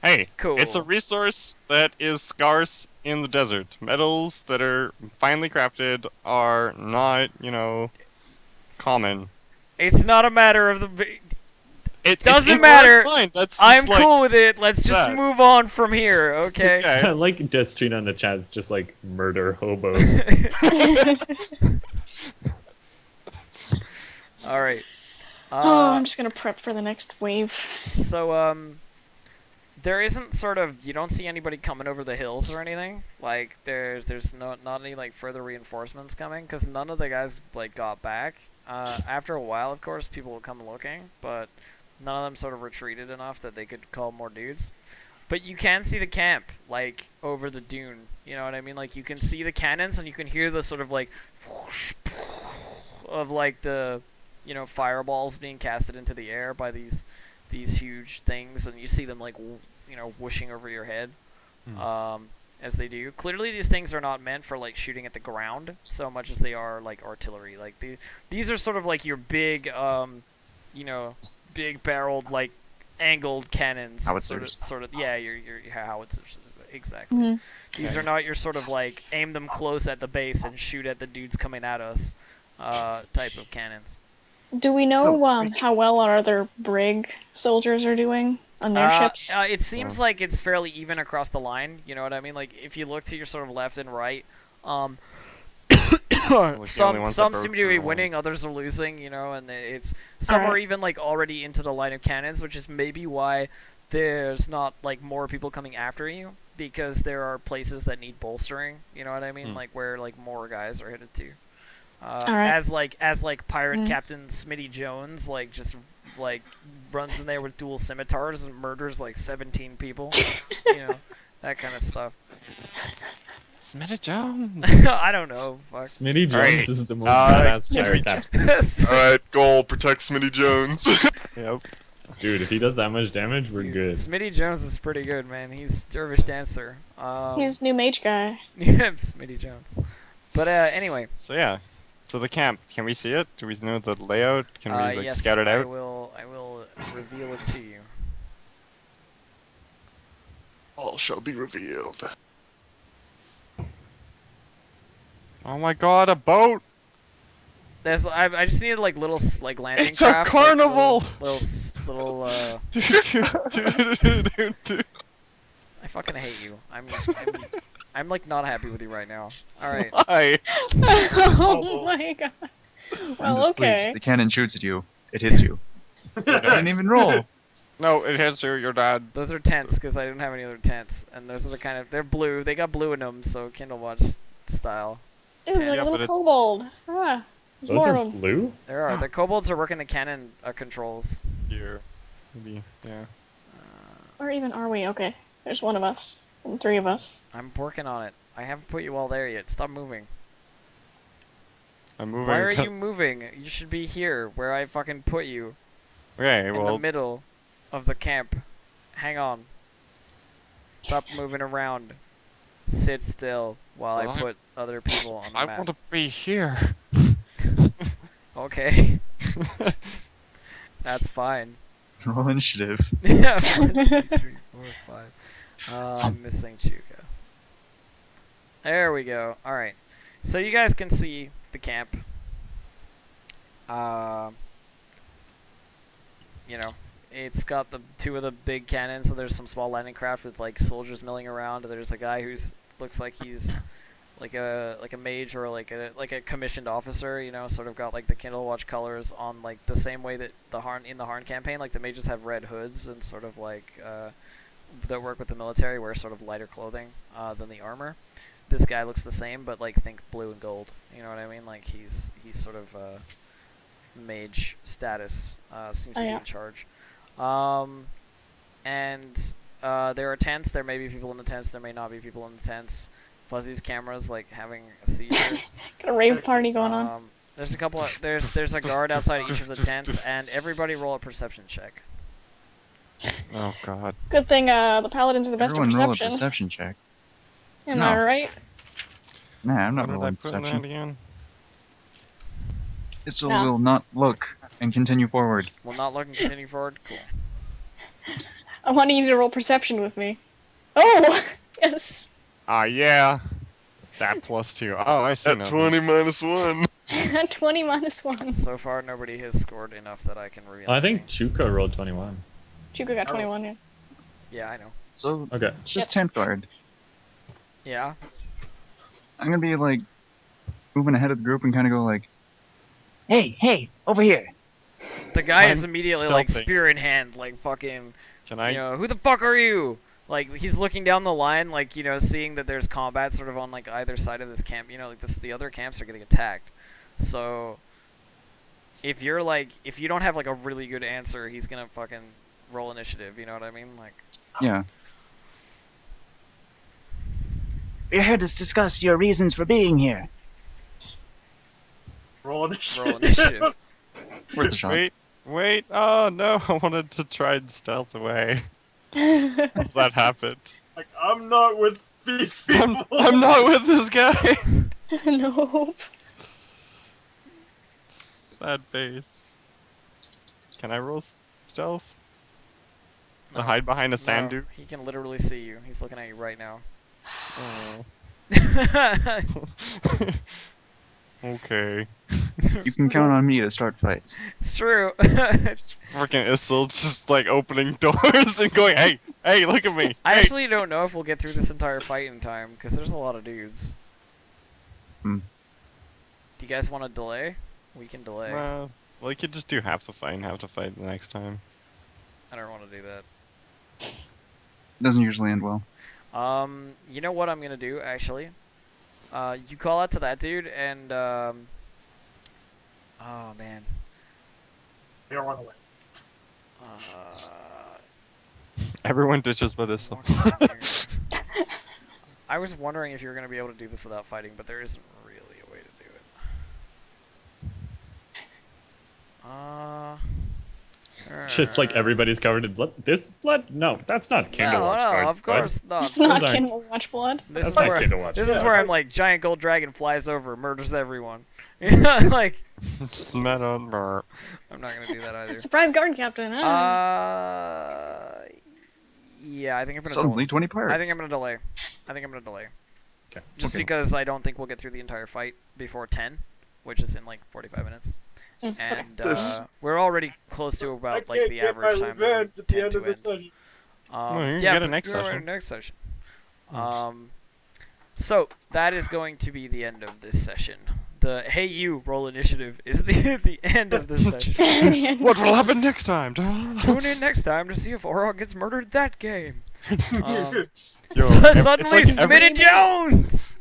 [SPEAKER 7] Hey,
[SPEAKER 1] Cool.
[SPEAKER 7] it's a resource that is scarce in the desert. Metals that are finely crafted are not, common.
[SPEAKER 1] It's not a matter of the.
[SPEAKER 7] It
[SPEAKER 1] Doesn't
[SPEAKER 7] it's
[SPEAKER 1] matter.
[SPEAKER 7] Fine. That's
[SPEAKER 1] I'm
[SPEAKER 7] just like,
[SPEAKER 1] cool with it. Let's just
[SPEAKER 7] that.
[SPEAKER 1] move on from here, okay?
[SPEAKER 4] I
[SPEAKER 7] Okay.
[SPEAKER 4] like Destrine on the chat. It's just like murder hobos.
[SPEAKER 1] All right.
[SPEAKER 3] Oh, I'm just gonna prep for the next wave.
[SPEAKER 1] So there isn't sort of, you don't see anybody coming over the hills or anything. Like there's not any like further reinforcements coming because none of the guys like got back. After a while, of course, people will come looking, but none of them sort of retreated enough that they could call more dudes. But you can see the camp like over the dune. You know what I mean? Like you can see the cannons and you can hear the sort of like whoosh, of like the fireballs being casted into the air by these huge things, and you see them like whooshing over your head as they do. Clearly, these things are not meant for like shooting at the ground so much as they are like artillery. Like these are sort of like your big, big barreled like angled cannons.
[SPEAKER 2] Howitzers.
[SPEAKER 1] Sort of, yeah, your howitzers. Exactly.
[SPEAKER 3] Mhm.
[SPEAKER 1] These are not your sort of like aim them close at the base and shoot at the dudes coming at us type of cannons.
[SPEAKER 3] Do we know how well our other Brig soldiers are doing on their ships?
[SPEAKER 1] It seems like it's fairly even across the line. You know what I mean? Like if you look to your sort of left and right,
[SPEAKER 7] Like the only
[SPEAKER 1] some
[SPEAKER 7] ones that
[SPEAKER 1] seem
[SPEAKER 7] broke
[SPEAKER 1] to be
[SPEAKER 7] through
[SPEAKER 1] winning,
[SPEAKER 7] lines.
[SPEAKER 1] others are losing. And it's some are
[SPEAKER 3] Alright.
[SPEAKER 1] even like already into the line of cannons, which is maybe why there's not like more people coming after you because there are places that need bolstering. You know what I mean? Like where like more guys are headed to.
[SPEAKER 3] Alright.
[SPEAKER 1] As pirate Captain Smitty Jones just runs in there with dual scimitars and murders like 17 people, that kind of stuff.
[SPEAKER 7] Smitty Jones.
[SPEAKER 1] I don't know. Fuck.
[SPEAKER 4] Smitty Jones
[SPEAKER 7] Alright,
[SPEAKER 4] is the most
[SPEAKER 7] uh,
[SPEAKER 4] badass pirate captain.
[SPEAKER 5] Alright, goal, protect Smitty Jones.
[SPEAKER 7] Yep.
[SPEAKER 4] Dude, if he does that much damage, we're good.
[SPEAKER 1] Smitty Jones is pretty good, man. He's dervish dancer.
[SPEAKER 3] He's new mage guy.
[SPEAKER 1] Smitty Jones. But anyway.
[SPEAKER 7] So yeah. So the camp, can we see it? Do we know the layout? Can we
[SPEAKER 1] Yes,
[SPEAKER 7] scout it out?
[SPEAKER 1] I will reveal it to you.
[SPEAKER 5] All shall be revealed.
[SPEAKER 7] Oh my god, a boat!
[SPEAKER 1] I just needed like little like landing
[SPEAKER 7] It's a
[SPEAKER 1] craft.
[SPEAKER 7] carnival!
[SPEAKER 1] Little
[SPEAKER 7] Dude.
[SPEAKER 1] I fucking hate you. I'm like not happy with you right now. All right.
[SPEAKER 7] Why?
[SPEAKER 3] Oh my god.
[SPEAKER 2] I'm
[SPEAKER 3] Well,
[SPEAKER 2] displeased.
[SPEAKER 3] okay.
[SPEAKER 2] The cannon shoots at you. It hits you. I didn't even roll.
[SPEAKER 7] No, it hits you, you're dead.
[SPEAKER 1] Those are tents because I don't have any other tents, and those are they're blue. They got blue in them, so Kindle Watch style.
[SPEAKER 3] It was like
[SPEAKER 7] Yeah,
[SPEAKER 3] a
[SPEAKER 7] but
[SPEAKER 3] little
[SPEAKER 7] it's-
[SPEAKER 3] kobold. Ah, there's
[SPEAKER 4] Those
[SPEAKER 3] more
[SPEAKER 4] are
[SPEAKER 3] of them.
[SPEAKER 4] blue?
[SPEAKER 1] There are. The kobolds are working the cannon controls.
[SPEAKER 7] Here. Maybe, yeah.
[SPEAKER 3] Or even are we? Okay. There's one of us. And 3 of us.
[SPEAKER 1] I'm working on it. I haven't put you all there yet. Stop moving.
[SPEAKER 7] I'm moving.
[SPEAKER 1] Why are you
[SPEAKER 7] 'cause-
[SPEAKER 1] moving? You should be here, where I fucking put you,
[SPEAKER 7] Okay,
[SPEAKER 1] in the
[SPEAKER 7] well,
[SPEAKER 1] middle of the camp. Hang on. Stop moving around. Sit still while
[SPEAKER 7] Well,
[SPEAKER 1] I put other people on the
[SPEAKER 7] I
[SPEAKER 1] map.
[SPEAKER 7] want to be here.
[SPEAKER 1] Okay. That's fine.
[SPEAKER 2] Roll initiative.
[SPEAKER 1] Yeah. 1, 2, 3, 4, 5. I'm missing Chuka. There we go. All right. So you guys can see the camp. It's got the 2 of the big cannons. So there's some small landing craft with like soldiers milling around. There's a guy who's looks like he's like a mage or like a commissioned officer. Sort of got like the Kindle Watch colors on like the same way that in the Harn campaign, like the mages have red hoods and sort of like that work with the military wear sort of lighter clothing than the armor. This guy looks the same, but like think blue and gold. You know what I mean? Like he's sort of mage status, seems to be
[SPEAKER 3] yeah.
[SPEAKER 1] in charge. And There are tents. There may be people in the tents. There may not be people in the tents. Fuzzy's camera's like having a seizure.
[SPEAKER 3] Got a rave party going on.
[SPEAKER 1] There's a couple of there's a guard outside each of the tents, and everybody roll a perception check.
[SPEAKER 7] Oh god.
[SPEAKER 3] Good thing the paladins are the best at
[SPEAKER 2] Everyone roll a
[SPEAKER 3] perception.
[SPEAKER 2] perception check.
[SPEAKER 3] Am
[SPEAKER 2] No.
[SPEAKER 3] I right?
[SPEAKER 2] Nah, I'm not
[SPEAKER 7] What did I
[SPEAKER 2] rolling
[SPEAKER 7] put in that
[SPEAKER 2] perception.
[SPEAKER 7] again?
[SPEAKER 2] Issel
[SPEAKER 3] No.
[SPEAKER 2] will not look and continue forward.
[SPEAKER 1] Will not look and continue forward. Cool.
[SPEAKER 3] I want you to roll perception with me. Oh! Yes!
[SPEAKER 7] Ah, yeah. That +2. Oh, I see
[SPEAKER 5] At
[SPEAKER 7] nothing.
[SPEAKER 5] 20 minus 1.
[SPEAKER 3] 20 minus 1.
[SPEAKER 1] So far, nobody has scored enough that I can reveal.
[SPEAKER 4] I think
[SPEAKER 1] anything.
[SPEAKER 4] Chuka rolled 21.
[SPEAKER 3] Chuka got 21, yeah.
[SPEAKER 1] Yeah, I know.
[SPEAKER 2] So,
[SPEAKER 4] Okay.
[SPEAKER 2] just
[SPEAKER 3] Shit.
[SPEAKER 2] tent guard.
[SPEAKER 1] Yeah.
[SPEAKER 2] I'm gonna be like moving ahead of the group and kind of go like,
[SPEAKER 8] Hey, over here.
[SPEAKER 1] The guy
[SPEAKER 7] I'm
[SPEAKER 1] is immediately like
[SPEAKER 7] stealthy.
[SPEAKER 1] spear in hand, like fucking.
[SPEAKER 7] Can I?
[SPEAKER 1] You know, who the fuck are you? Like he's looking down the line, like seeing that there's combat sort of on like either side of this camp. Like the other camps are getting attacked. So if you don't have like a really good answer, he's gonna fucking roll initiative. You know what I mean? Like.
[SPEAKER 2] yeah.
[SPEAKER 8] We're here to discuss your reasons for being here.
[SPEAKER 6] Roll initiative.
[SPEAKER 1] Roll initiative.
[SPEAKER 2] Worth a shot.
[SPEAKER 7] Wait. Oh no, I wanted to try and stealth away. That happened.
[SPEAKER 6] Like, I'm not with these people.
[SPEAKER 7] I'm not with this guy.
[SPEAKER 3] Nope.
[SPEAKER 7] Sad face. Can I roll stealth?
[SPEAKER 1] No.
[SPEAKER 7] Hide behind a sand
[SPEAKER 1] No,
[SPEAKER 7] dude?
[SPEAKER 1] he can literally see you. He's looking at you right now.
[SPEAKER 7] Oh. Okay.
[SPEAKER 2] You can count on me to start fights.
[SPEAKER 1] It's true.
[SPEAKER 7] Freaking Issel just like opening doors and going, hey, look at me.
[SPEAKER 1] I
[SPEAKER 7] Hey.
[SPEAKER 1] actually don't know if we'll get through this entire fight in time, because there's a lot of dudes.
[SPEAKER 2] Hmm.
[SPEAKER 1] Do you guys want to delay? We can delay.
[SPEAKER 7] Well, we could just do half the fight and half the fight the next time.
[SPEAKER 1] I don't want to do that.
[SPEAKER 2] Doesn't usually end well.
[SPEAKER 1] You know what I'm gonna do, actually? You call out to that dude, and, oh, man.
[SPEAKER 6] Yeah, run away.
[SPEAKER 7] Everyone ditches but Issel.
[SPEAKER 1] walking here. I was wondering if you were gonna be able to do this without fighting, but there isn't really a way to do it.
[SPEAKER 4] Just like everybody's covered in blood. This blood? No, that's not Candle
[SPEAKER 1] No,
[SPEAKER 4] Watch
[SPEAKER 1] no,
[SPEAKER 4] cards.
[SPEAKER 1] of course not.
[SPEAKER 3] It's not
[SPEAKER 4] Those aren't-
[SPEAKER 3] Kindle Watch Blood.
[SPEAKER 1] This is
[SPEAKER 4] That's not
[SPEAKER 1] where,
[SPEAKER 4] Candle Watch.
[SPEAKER 1] this is
[SPEAKER 6] Yeah,
[SPEAKER 1] where I'm
[SPEAKER 6] that's-
[SPEAKER 1] like, giant gold dragon flies over, murders everyone. Like,
[SPEAKER 7] Just met on burr.
[SPEAKER 1] I'm not gonna do that either.
[SPEAKER 3] Surprise guard captain, huh?
[SPEAKER 1] Yeah, I think I'm gonna
[SPEAKER 2] Suddenly 20 pirates.
[SPEAKER 1] I think I'm gonna delay.
[SPEAKER 4] Okay.
[SPEAKER 1] Just
[SPEAKER 2] Okay.
[SPEAKER 1] because I don't think we'll get through the entire fight before 10, which is in like 45 minutes. And
[SPEAKER 5] This-
[SPEAKER 1] we're already close to about
[SPEAKER 6] I
[SPEAKER 1] like
[SPEAKER 6] can't
[SPEAKER 1] the
[SPEAKER 6] get
[SPEAKER 1] average
[SPEAKER 6] my
[SPEAKER 1] time
[SPEAKER 6] revenge
[SPEAKER 1] that
[SPEAKER 6] at the
[SPEAKER 1] tend
[SPEAKER 6] end
[SPEAKER 1] to
[SPEAKER 6] of the
[SPEAKER 1] end.
[SPEAKER 6] session.
[SPEAKER 7] Well, you can
[SPEAKER 1] Yeah,
[SPEAKER 7] get it
[SPEAKER 1] but
[SPEAKER 7] next
[SPEAKER 1] we're in
[SPEAKER 7] session.
[SPEAKER 1] next session. So that is going to be the end of this session. The hey you roll initiative is the end of this session.
[SPEAKER 7] What will happen next time?
[SPEAKER 1] Tune in next time to see if Orog gets murdered that game.
[SPEAKER 7] Yo,
[SPEAKER 1] Suddenly,
[SPEAKER 7] it's like
[SPEAKER 1] Smith Jones.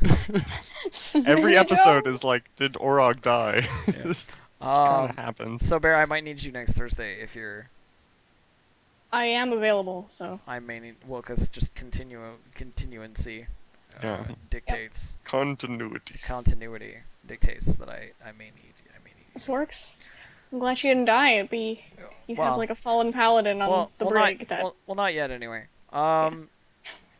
[SPEAKER 7] every episode is like, did Orog die? This kind
[SPEAKER 1] Um,
[SPEAKER 7] of happens.
[SPEAKER 1] So Bear, I might need you next Thursday if you're.
[SPEAKER 3] I am available, so.
[SPEAKER 1] I may need because just continuancy
[SPEAKER 7] Yeah.
[SPEAKER 1] dictates
[SPEAKER 5] Continuity.
[SPEAKER 1] continuity dictates that I may need
[SPEAKER 3] This works. I'm glad you didn't die. It'd be. You
[SPEAKER 1] Well-
[SPEAKER 3] have like a fallen paladin on the brig.
[SPEAKER 1] Not,
[SPEAKER 3] that...
[SPEAKER 1] well, not yet anyway.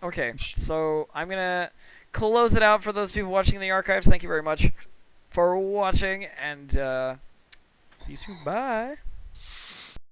[SPEAKER 1] Okay, so I'm gonna close it out for those people watching the archives. Thank you very much for watching, and see you soon. Bye.